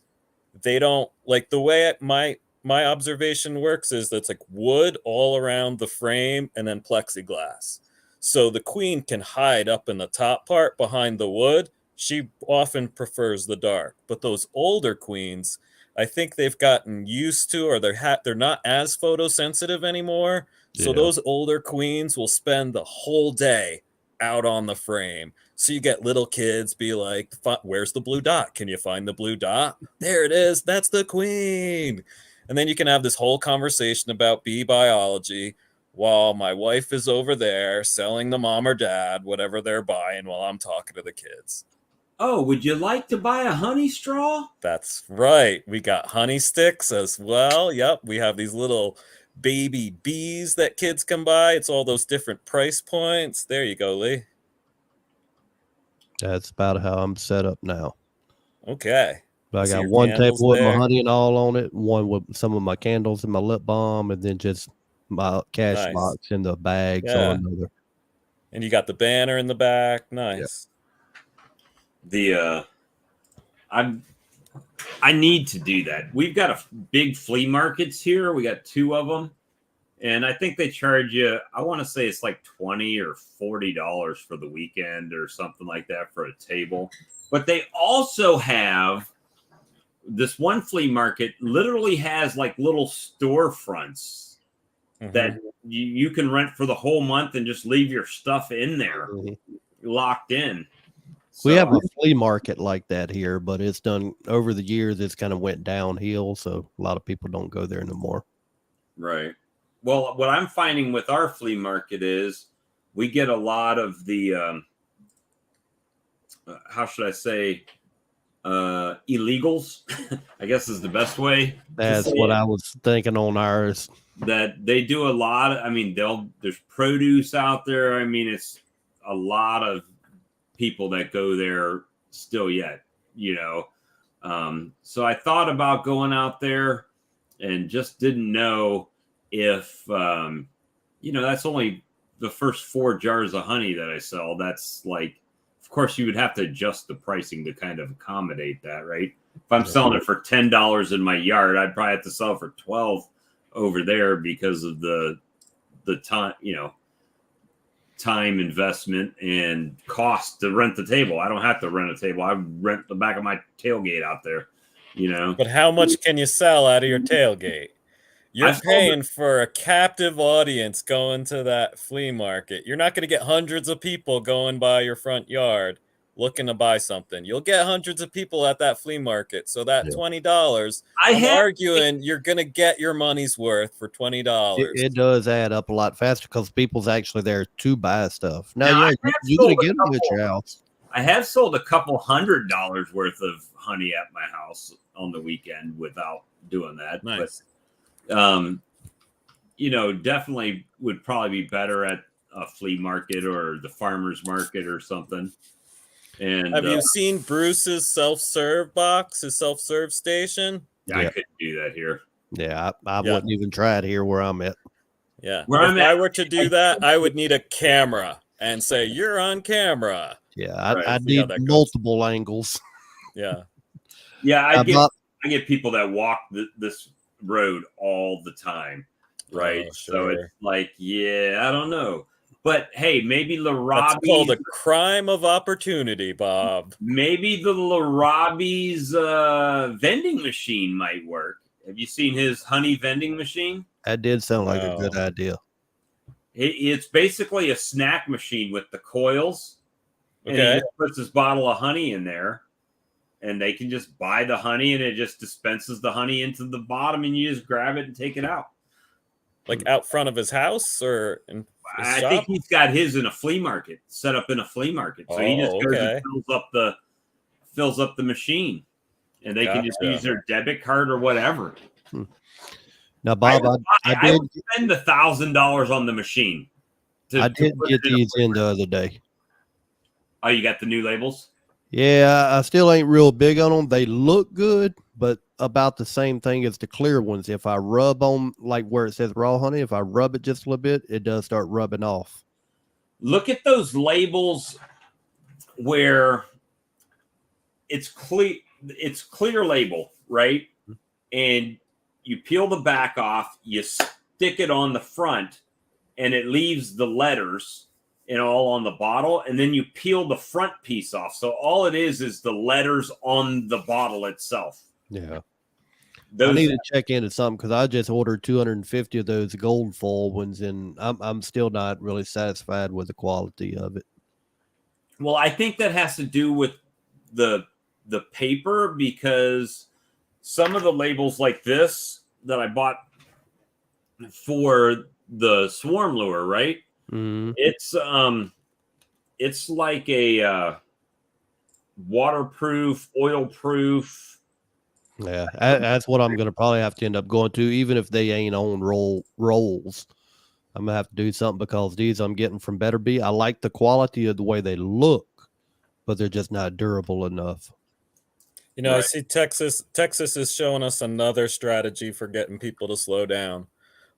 they don't like the way my observation works is that it's like wood all around the frame and then plexiglass. So the queen can hide up in the top part behind the wood. She often prefers the dark. But those older queens, I think they've gotten used to, or they're not as photosensitive anymore. So those older queens will spend the whole day out on the frame. So you get little kids be like, where's the blue dot? Can you find the blue dot? There it is. That's the queen. And then you can have this whole conversation about bee biology while my wife is over there selling the mom or dad whatever they're buying while I'm talking to the kids. Oh, would you like to buy a honey straw? That's right. We got honey sticks as well. Yep. We have these little baby bees that kids can buy. It's all those different price points. There you go, Lee. That's about how I'm set up now. Okay. But I See got your one candles table with my there. honey and all on it, one with some of my candles and my lip balm, and then just my cash Nice. box and the bags Yeah. on another. And you got the banner in the back. Nice. I need to do that. We've got a big flea markets here. We got 2 of them. And I think they charge you, I want to say it's like $20 or $40 for the weekend or something like that for a table. But they also have this one flea market literally has like little storefronts that you can rent for the whole month and just leave your stuff in there locked in. We have a flea market like that here, but it's done over the years. It's kind of went downhill. So a lot of people don't go there anymore. Right. Well, what I'm finding with our flea market is we get a lot of the, how should I say, illegals, I guess is the best way. That's what I was thinking on ours. That they do a lot of, I mean, there's produce out there. I mean, it's a lot of people that go there still yet, you know. So I thought about going out there and just didn't know if, you know, that's only the first 4 jars of honey that I sell. That's like, of course, you would have to adjust the pricing to kind of accommodate that, right? If I'm selling it for $10 in my yard, I'd probably have to sell it for $12 over there because of the time, you know, time investment and cost to rent the table. I don't have to rent a table. I rent the back of my tailgate out there, you know. But how much can you sell out of your tailgate? You're paying for a captive audience going to that flea market. You're not going to get hundreds of people going by your front yard looking to buy something. You'll get hundreds of people at that flea market. So that $20, I'm arguing you're going to get your money's worth for $20. It does add up a lot faster because people's actually there to buy stuff. Now, you're going to get them at your house. I have sold a couple $100 worth of honey at my house on the weekend without doing that. Nice. But, you know, definitely would probably be better at a flea market or the farmer's market or something. And have you seen Bruce's self-serve box, his self-serve station? I couldn't do that here. Yeah, I wouldn't even try it here where I'm at. Yeah. If I were to do that, I would need a camera and say, you're on camera. Yeah, I need multiple angles. Yeah. Yeah, I get people that walk this road all the time, right? Oh, sure. So it's like, yeah, I don't know. But hey, maybe Larabi's... That's called a crime of opportunity, Bob. Maybe the Larabi's vending machine might work. Have you seen his honey vending machine? That did sound like a good idea. It's basically a snack machine with the coils. And he just puts his bottle of honey in there. And they can just buy the honey and it just dispenses the honey into the bottom and you just grab it and take it out. Like out front of his house or in his shop? Think he's got his in a flea market, set up in a flea market. So he just goes and fills up the machine. And they can just use their debit card or whatever. Now, Bob, I would spend $1,000 on the machine. I did get these in the other day. Oh, you got the new labels? Yeah, I still ain't real big on them. They look good, but about the same thing as the clear ones. If I rub on, like where it says raw honey, if I rub it just a little bit, it does start rubbing off. Look at those labels where it's clear label, right? And you peel the back off, you stick it on the front, and it leaves the letters and all on the bottle, and then you peel the front piece off. So all it is the letters on the bottle itself. Yeah. I need to check into something because I just ordered 250 of those gold foil ones, and I'm still not really satisfied with the quality of it. Well, I think that has to do with the paper, because some of the labels like this that I bought for the swarm lure, right? Mm. It's like a waterproof, oil proof. Yeah, that's what I'm going to probably have to end up going to, even if they ain't on rolls. I'm going to have to do something because these I'm getting from Better Be. I like the quality of the way they look, but they're just not durable enough. You know, I Right. see Texas is showing us another strategy for getting people to slow down.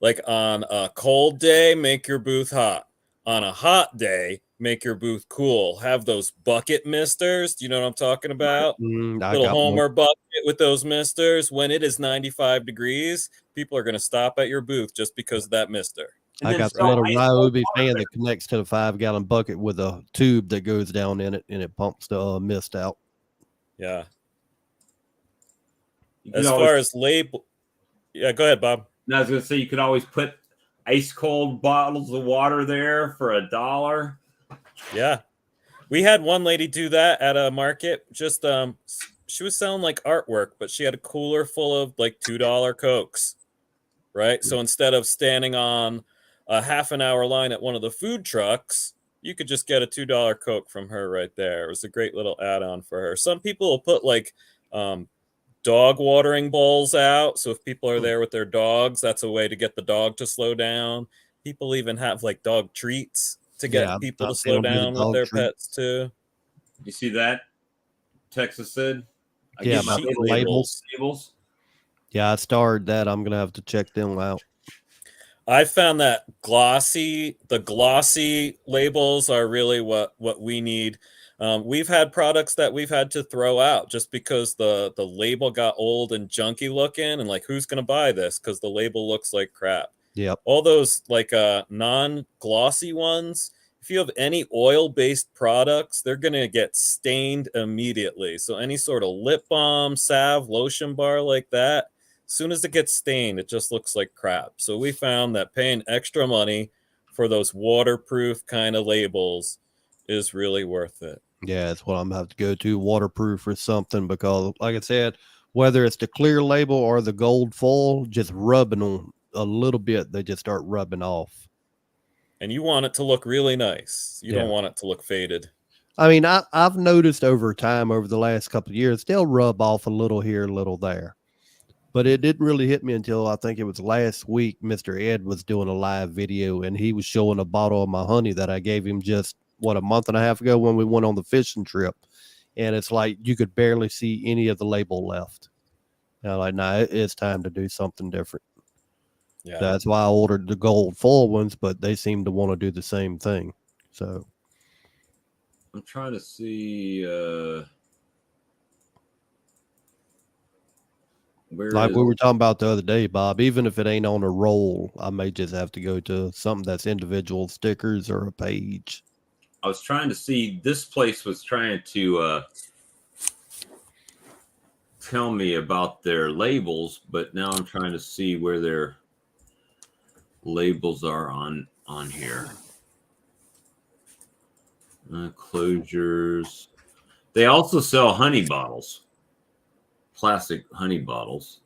Like on a cold day, make your booth hot. On a hot day, make your booth cool. Have those bucket misters. Do you know what I'm talking about? I Little got one. Homer bucket with those misters. When it is 95 degrees, people are going to stop at your booth just because of that mister. And I then got the sell little ice cold Ryobi water fan there. that connects to the 5-gallon bucket with a tube that goes down in it, and it pumps the mist out. Yeah. You could As always, far as label, yeah, go ahead, Bob. I was going to say, you could always put ice cold bottles of water there for $1. Yeah. We had one lady do that at a market. Just she was selling like artwork, but she had a cooler full of like $2 Cokes. Right? So instead of standing on a half an hour line at one of the food trucks, you could just get a $2 Coke from her right there. It was a great little add-on for her. Some people will put like dog watering bowls out. So if people are there with their dogs, that's a way to get the dog to slow down. People even have like dog treats to Yeah, get people to I've seen slow them do the down with dog their treat. pets too. You see that? Texas said. I Yeah, give my about Sheet the labels. labels. Yeah, I started that. I'm gonna have to check them out. I found that the glossy labels are really what we need. We've had products that we've had to throw out just because the label got old and junky looking, and like, who's going to buy this because the label looks like crap. Yep. All those like non-glossy ones, if you have any oil-based products, they're going to get stained immediately. So any sort of lip balm, salve, lotion bar like that, as soon as it gets stained, it just looks like crap. So we found that paying extra money for those waterproof kind of labels is really worth it. Yeah, that's what I'm gonna have to go to, waterproof or something, because like I said, whether it's the clear label or the gold foil, just rubbing them a little bit, they just start rubbing off. And you want it to look really nice. You Yeah. don't want it to look faded. I mean, I've noticed over time, over the last couple of years, they'll rub off a little here, a little there. But it didn't really hit me until I think it was last week. Mr. Ed was doing a live video, and he was showing a bottle of my honey that I gave him just, a month and a half ago when we went on the fishing trip. And it's like you could barely see any of the label left. And I'm like, nah, it's time to do something different. Yeah. That's why I ordered the gold foil ones, but they seem to want to do the same thing. So I'm trying to see where like is we were talking about the other day, Bob, even if it ain't on a roll, I may just have to go to something that's individual stickers or a page. I was trying to see, this place was trying to tell me about their labels, but now I'm trying to see where their labels are on here. Closures. They also sell honey bottles, plastic honey bottles.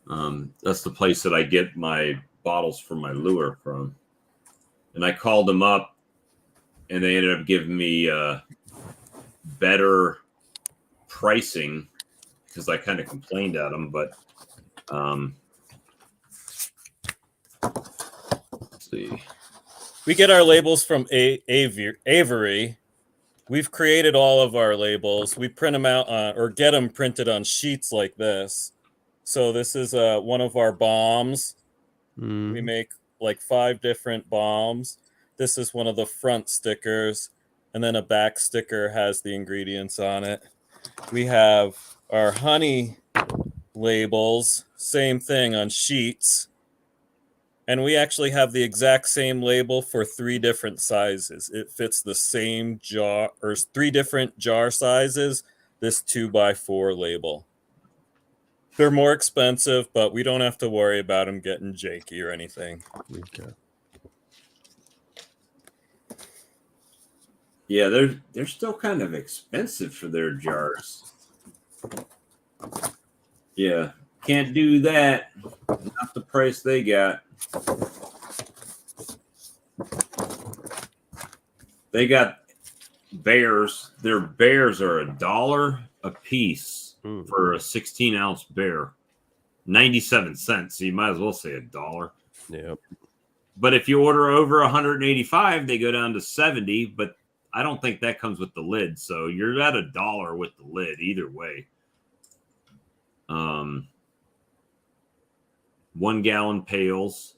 That's the place that I get my bottles for my lure from. And I called them up, and they ended up giving me better pricing because I kind of complained at them. But let's see. We get our labels from Avery. We've created all of our labels. We print them out or get them printed on sheets like this. So this is one of our bombs. We make like 5 different bombs. This is one of the front stickers. And then a back sticker has the ingredients on it. We have our honey labels. Same thing on sheets. And we actually have the exact same label for 3 different sizes. It fits the same jar, or 3 different jar sizes, this 2x4 label. They're more expensive, but we don't have to worry about them getting janky or anything. Okay. Yeah, they're still kind of expensive for their jars. Yeah, can't do that. Not the price they got. They got bears. Their bears are $1 a piece for a 16-ounce bear. 97 cents. So you might as well say $1. Yep. But if you order over 185, they go down to 70. But I don't think that comes with the lid. So you're at $1 with the lid either way. 1 gallon pails.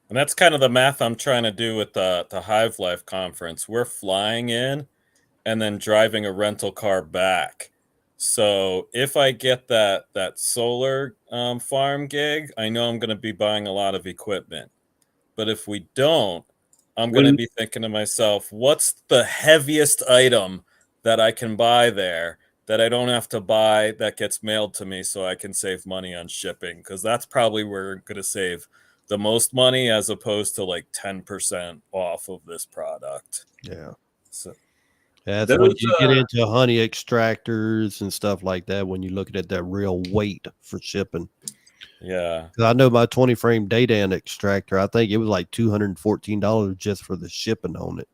And that's kind of the math I'm trying to do with the Hive Life conference. We're flying in and then driving a rental car back. So if I get that solar farm gig, I know I'm going to be buying a lot of equipment. But if we don't, I'm going to be thinking to myself, what's the heaviest item that I can buy there that I don't have to buy that gets mailed to me so I can save money on shipping? Because that's probably where we're going to save the most money as opposed to like 10% off of this product. Yeah. So that's when you get into honey extractors and stuff like that, when you're looking at that real weight for shipping. Yeah. I know my 20 frame Daydan extractor, I think it was like $214 just for the shipping on it.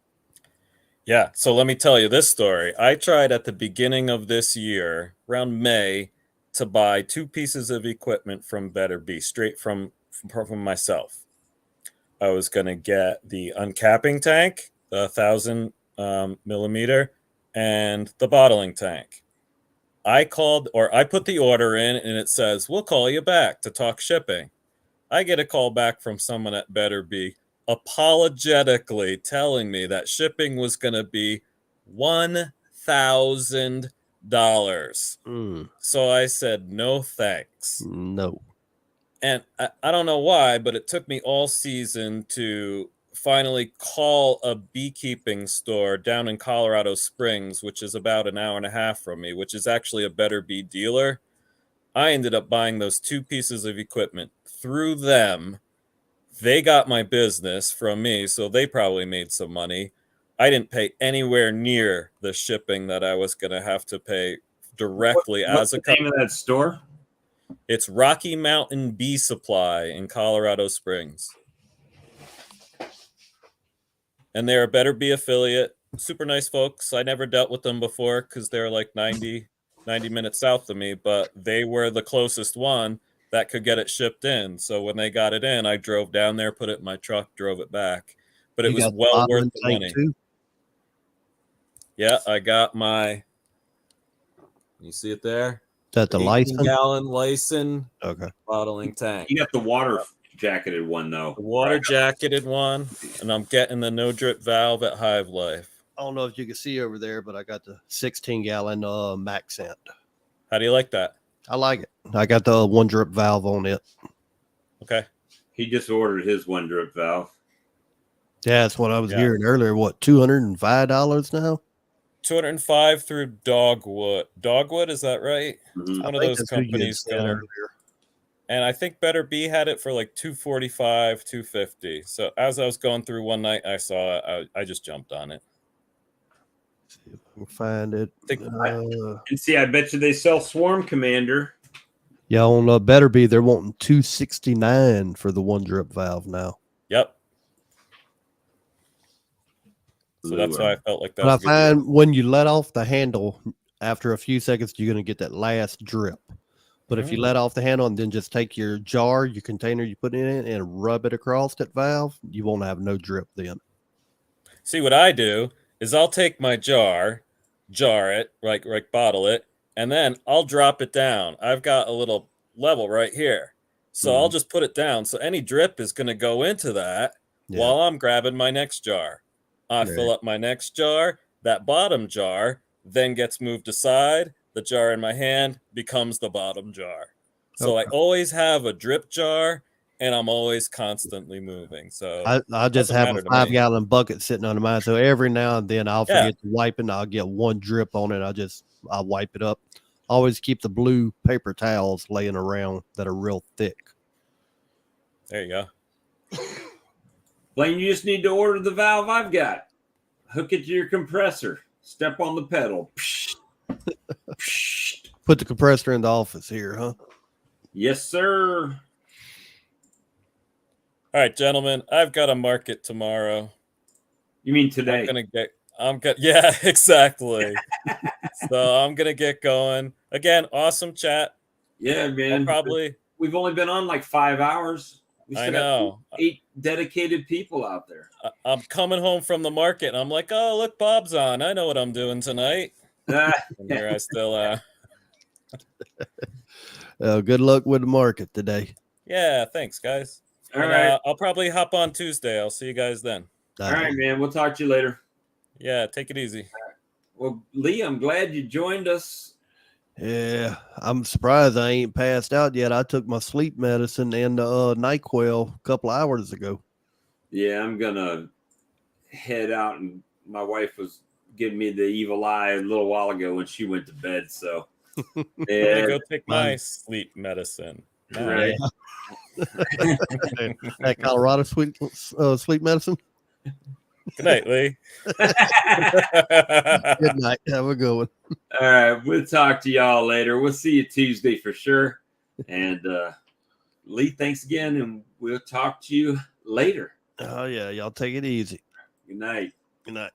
Yeah. So let me tell you this story. I tried at the beginning of this year, around May, to buy 2 pieces of equipment from Better Bee, straight from myself. I was going to get the uncapping tank, the 1,000 millimeter, and the bottling tank. I put the order in and it says, we'll call you back to talk shipping. I get a call back from someone at Better Bee apologetically telling me that shipping was going to be $1,000. So I said, no thanks. No. And I don't know why, but it took me all season to finally call a beekeeping store down in Colorado Springs, which is about an hour and a half from me, which is actually a Better Bee dealer. I ended up buying those 2 pieces of equipment through them. They got my business from me, so they probably made some money. I didn't pay anywhere near the shipping that I was going to have to pay directly What's as a the name of that store? It's Rocky Mountain Bee Supply in Colorado Springs. And they're a Better Bee affiliate. Super nice folks. I never dealt with them before because they're like 90 minutes south of me, but they were the closest one that could get it shipped in. So when they got it in, I drove down there, put it in my truck, drove it back. But it was well worth the money. Too? Yeah, I got my, you see it there? Is that the license? 18-gallon license bottling tank. You got the water jacketed one, though. The water jacketed one, and I'm getting the no drip valve at Hive Life. I don't know if you can see over there, but I got the 16-gallon max scent. How do you like that? I like it. I got the 1 drip valve on it. Okay. He just ordered his 1 drip valve. Yeah, that's what I was hearing earlier. What, $205 now? $205 through Dogwood. Dogwood, is that right? Mm-hmm. One of those companies going. And I think Better Bee had it for like $245, $250. So as I was going through one night, I saw it. I just jumped on it. See if I can find it. And see, I bet you they sell Swarm Commander. Yeah, on Better Bee, they're wanting $269 for the 1 drip valve now. Yep. So that's why I felt like that. But I find when you let off the handle, after a few seconds, you're going to get that last drip. But if you let off the handle and then just take your jar, your container you put in it, and rub it across that valve, you won't have no drip then. See, what I do is I'll take my jar it, like bottle it, and then I'll drop it down. I've got a little level right here. So I'll just put it down. So any drip is going to go into that while I'm grabbing my next jar. I fill up my next jar. That bottom jar then gets moved aside. The jar in my hand becomes the bottom jar. So I always have a drip jar, and I'm always constantly moving. So I just have a 5-gallon bucket sitting under mine. So every now and then I'll forget to wipe it, and I'll get 1 drip on it. I'll wipe it up. Always keep the blue paper towels laying around that are real thick. There you go. Blaine, you just need to order the valve I've got. Hook it to your compressor. Step on the pedal. Psh, psh. Put the compressor in the office here, huh? Yes, sir. All right, gentlemen, I've got a market tomorrow. You mean today? Yeah, exactly. So I'm gonna get going. Again, awesome chat. Yeah, man. We've only been on like 5 hours. We still got 8 dedicated people out there. I'm coming home from the market and I'm like, oh, look, Bob's on. I know what I'm doing tonight. And here I still am. Good luck with the market today. Yeah, thanks, guys. All right. I'll probably hop on Tuesday. I'll see you guys then. All right, man. We'll talk to you later. Yeah, take it easy. Well, Lee, I'm glad you joined us. Yeah, I'm surprised I ain't passed out yet. I took my sleep medicine and NyQuil a couple hours ago. Yeah, I'm gonna head out, and my wife was giving me the evil eye a little while ago when she went to bed. So, yeah, go take my sleep medicine. Right. That Colorado sleep medicine. Good night, Lee. Good night. Have a good one. All right, we'll talk to y'all later. We'll see you Tuesday for sure. And Lee, thanks again, and we'll talk to you later. Oh yeah, y'all take it easy. Good night. Good night.